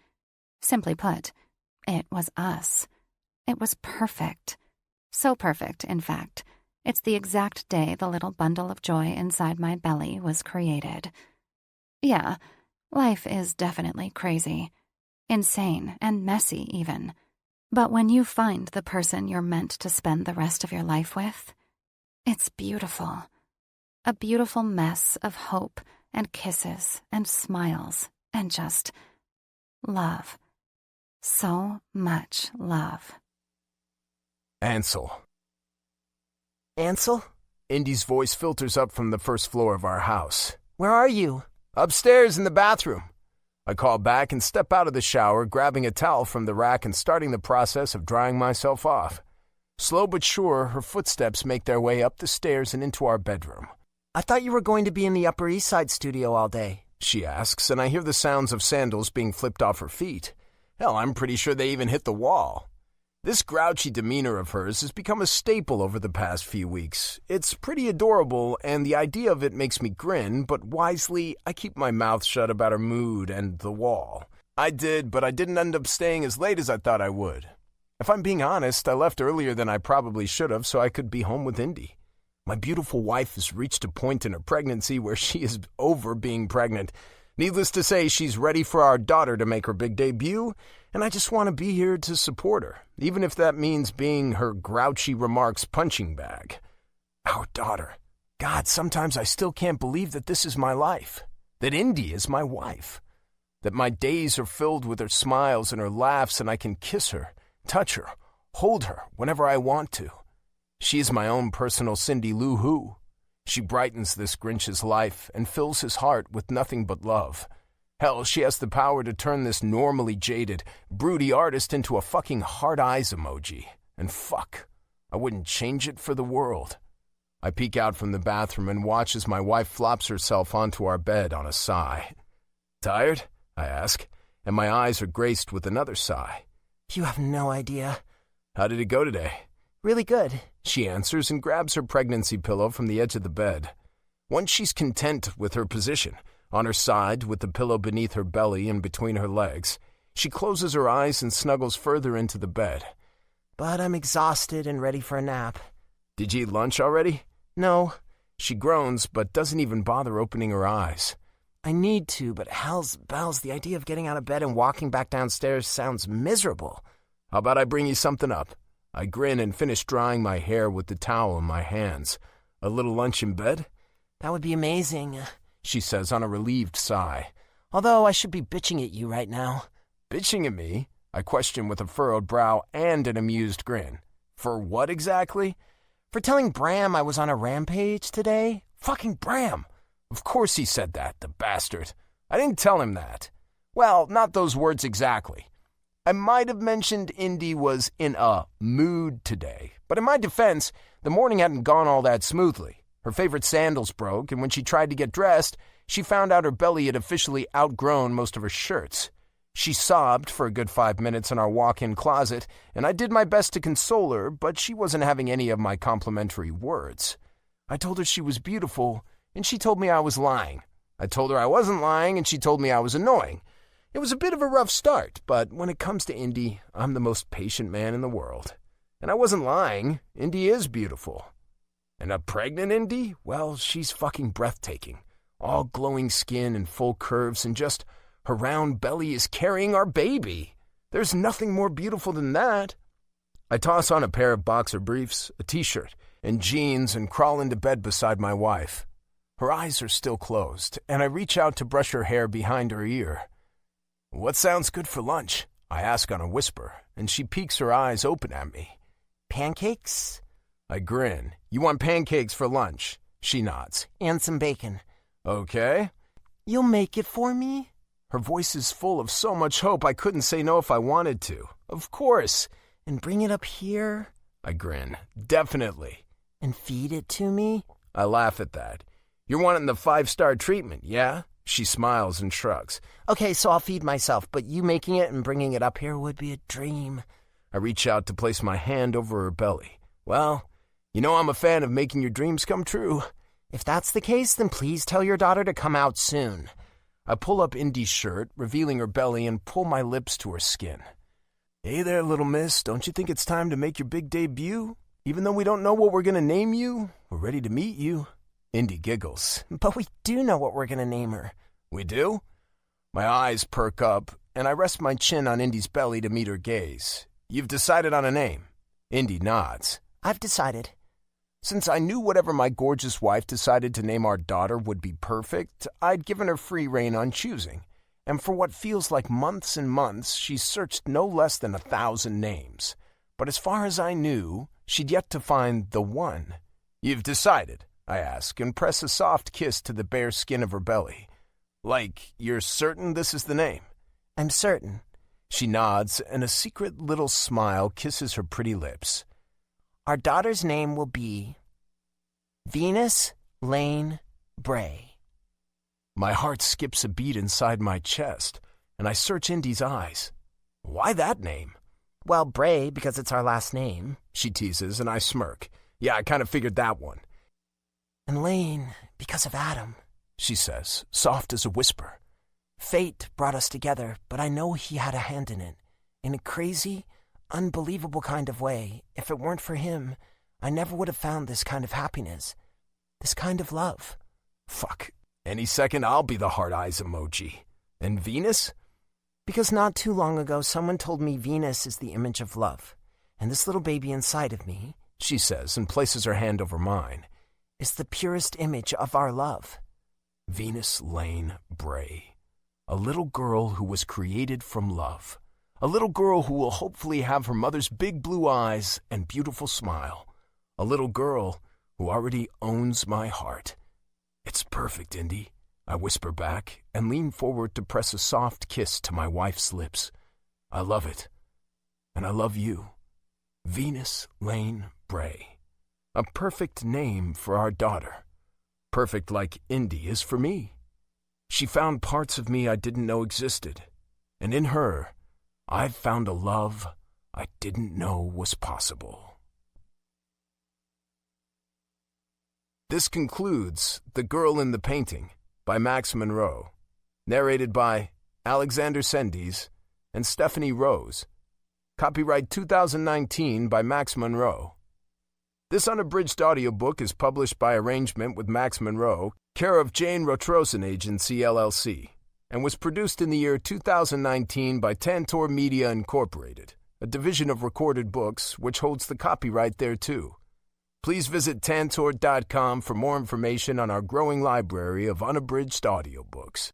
Speaker 3: Simply put, it was us. It was perfect. So perfect, in fact. It's the exact day the little bundle of joy inside my belly was created. Yeah, Life is definitely crazy, insane and messy even. But when you find the person you're meant to spend the rest of your life with, it's beautiful. A beautiful mess of hope and kisses and smiles and just love. So much love.
Speaker 1: Ansel.
Speaker 2: Ansel?
Speaker 1: Indy's voice filters up from the first floor of our house.
Speaker 2: Where are you?
Speaker 1: Upstairs in the bathroom. I call back and step out of the shower, grabbing a towel from the rack and starting the process of drying myself off. Slow but sure, her footsteps make their way up the stairs and into our bedroom.
Speaker 2: I thought you were going to be in the Upper East Side studio all day.
Speaker 1: She asks, and I hear the sounds of sandals being flipped off her feet. Hell, I'm pretty sure they even hit the wall. This grouchy demeanor of hers has become a staple over the past few weeks. It's pretty adorable, and the idea of it makes me grin, but wisely, I keep my mouth shut about her mood and the wall. I did, but I didn't end up staying as late as I thought I would. If I'm being honest, I left earlier than I probably should have so I could be home with Indy. My beautiful wife has reached a point in her pregnancy where she is over being pregnant. Needless to say, she's ready for our daughter to make her big debut, and I just want to be here to support her, even if that means being her grouchy remarks punching bag. Our daughter. God, sometimes I still can't believe that this is my life, that Indy is my wife, that my days are filled with her smiles and her laughs, and I can kiss her, touch her, hold her whenever I want to. She is my own personal Cindy Lou Who. She brightens this Grinch's life and fills his heart with nothing but love. Hell, she has the power to turn this normally jaded, broody artist into a fucking heart eyes emoji. And fuck, I wouldn't change it for the world. I peek out from the bathroom and watch as my wife flops herself onto our bed on a sigh. Tired? I ask, and my eyes are graced with another sigh.
Speaker 2: You have no idea.
Speaker 1: How did it go today?
Speaker 2: Really good,
Speaker 1: she answers and grabs her pregnancy pillow from the edge of the bed. Once she's content with her position, on her side with the pillow beneath her belly and between her legs, she closes her eyes and snuggles further into the bed.
Speaker 2: But I'm exhausted and ready for a nap.
Speaker 1: Did you eat lunch already?
Speaker 2: No.
Speaker 1: She groans but doesn't even bother opening her eyes.
Speaker 2: I need to, but hell's bells, the idea of getting out of bed and walking back downstairs sounds miserable.
Speaker 1: How about I bring you something up? I grin and finish drying my hair with the towel in my hands. A little lunch in bed?
Speaker 2: That would be amazing,
Speaker 1: she says on a relieved sigh.
Speaker 2: Although I should be bitching at you right now.
Speaker 1: Bitching at me? I question with a furrowed brow and an amused grin. For what exactly?
Speaker 2: For telling Bram I was on a rampage today.
Speaker 1: Fucking Bram! Of course he said that, the bastard. I didn't tell him that. Well, not those words exactly. I might have mentioned Indy was in a mood today, but in my defense, the morning hadn't gone all that smoothly. Her favorite sandals broke, and when she tried to get dressed, she found out her belly had officially outgrown most of her shirts. She sobbed for a good 5 minutes in our walk-in closet, and I did my best to console her, but she wasn't having any of my complimentary words. I told her she was beautiful, and she told me I was lying. I told her I wasn't lying, and she told me I was annoying. It was a bit of a rough start, but when it comes to Indy, I'm the most patient man in the world. And I wasn't lying. Indy is beautiful. And a pregnant Indy? Well, she's fucking breathtaking. All glowing skin and full curves, and just her round belly is carrying our baby. There's nothing more beautiful than that. I toss on a pair of boxer briefs, a t-shirt, and jeans and crawl into bed beside my wife. Her eyes are still closed, and I reach out to brush her hair behind her ear. What sounds good for lunch? I ask on a whisper, and she peeks her eyes open at me.
Speaker 2: Pancakes?
Speaker 1: I grin. You want pancakes for lunch? She nods.
Speaker 2: And some bacon.
Speaker 1: Okay.
Speaker 2: You'll make it for me?
Speaker 1: Her voice is full of so much hope I couldn't say no if I wanted to. Of course.
Speaker 2: And bring it up here?
Speaker 1: I grin. Definitely.
Speaker 2: And feed it to me?
Speaker 1: I laugh at that. You're wanting the 5-star treatment, yeah? She smiles and shrugs.
Speaker 2: Okay, so I'll feed myself, but you making it and bringing it up here would be a dream.
Speaker 1: I reach out to place my hand over her belly. Well, you know I'm a fan of making your dreams come true.
Speaker 2: If that's the case, then please tell your daughter to come out soon.
Speaker 1: I pull up Indy's shirt, revealing her belly, and pull my lips to her skin. Hey there, little miss. Don't you think it's time to make your big debut? Even though we don't know what we're going to name you, we're ready to meet you. Indy giggles.
Speaker 2: But we do know what we're going to name her.
Speaker 1: We do? My eyes perk up, and I rest my chin on Indy's belly to meet her gaze. You've decided on a name? Indy nods.
Speaker 2: I've decided.
Speaker 1: Since I knew whatever my gorgeous wife decided to name our daughter would be perfect, I'd given her free rein on choosing. And for what feels like months and months, she's searched no less than 1,000 names. But as far as I knew, she'd yet to find the one. You've decided, I ask, and press a soft kiss to the bare skin of her belly. Like, you're certain this is the name?
Speaker 2: I'm certain.
Speaker 1: She nods, and a secret little smile kisses her pretty lips.
Speaker 2: Our daughter's name will be Venus Lane Bray.
Speaker 1: My heart skips a beat inside my chest, and I search Indy's eyes. Why that name?
Speaker 2: Well, Bray, because it's our last name.
Speaker 1: She teases, and I smirk. Yeah, I kind of figured that one.
Speaker 2: And Lane, because of Adam,
Speaker 1: she says, soft as a whisper.
Speaker 2: Fate brought us together, but I know he had a hand in it. In a crazy, unbelievable kind of way. If it weren't for him, I never would have found this kind of happiness. This kind of love.
Speaker 1: Fuck. Any second I'll be the heart eyes emoji. And Venus?
Speaker 2: Because not too long ago, someone told me Venus is the image of love. And this little baby inside of me,
Speaker 1: she says, and places her hand over mine,
Speaker 2: is the purest image of our love.
Speaker 1: Venus Lane Bray. A little girl who was created from love. A little girl who will hopefully have her mother's big blue eyes and beautiful smile. A little girl who already owns my heart. It's perfect, Indy, I whisper back and lean forward to press a soft kiss to my wife's lips. I love it. And I love you. Venus Lane Bray. A perfect name for our daughter. Perfect like Indy is for me. She found parts of me I didn't know existed. And in her, I've found a love I didn't know was possible. This concludes The Girl in the Painting by Max Monroe, narrated by Alexander Sendies and Stephanie Rose. Copyright 2019 by Max Monroe. This unabridged audiobook is published by arrangement with Max Monroe, care of Jane Rotrosin Agency, LLC, and was produced in the year 2019 by Tantor Media Incorporated, a division of Recorded Books which holds the copyright thereto. Please visit tantor.com for more information on our growing library of unabridged audiobooks.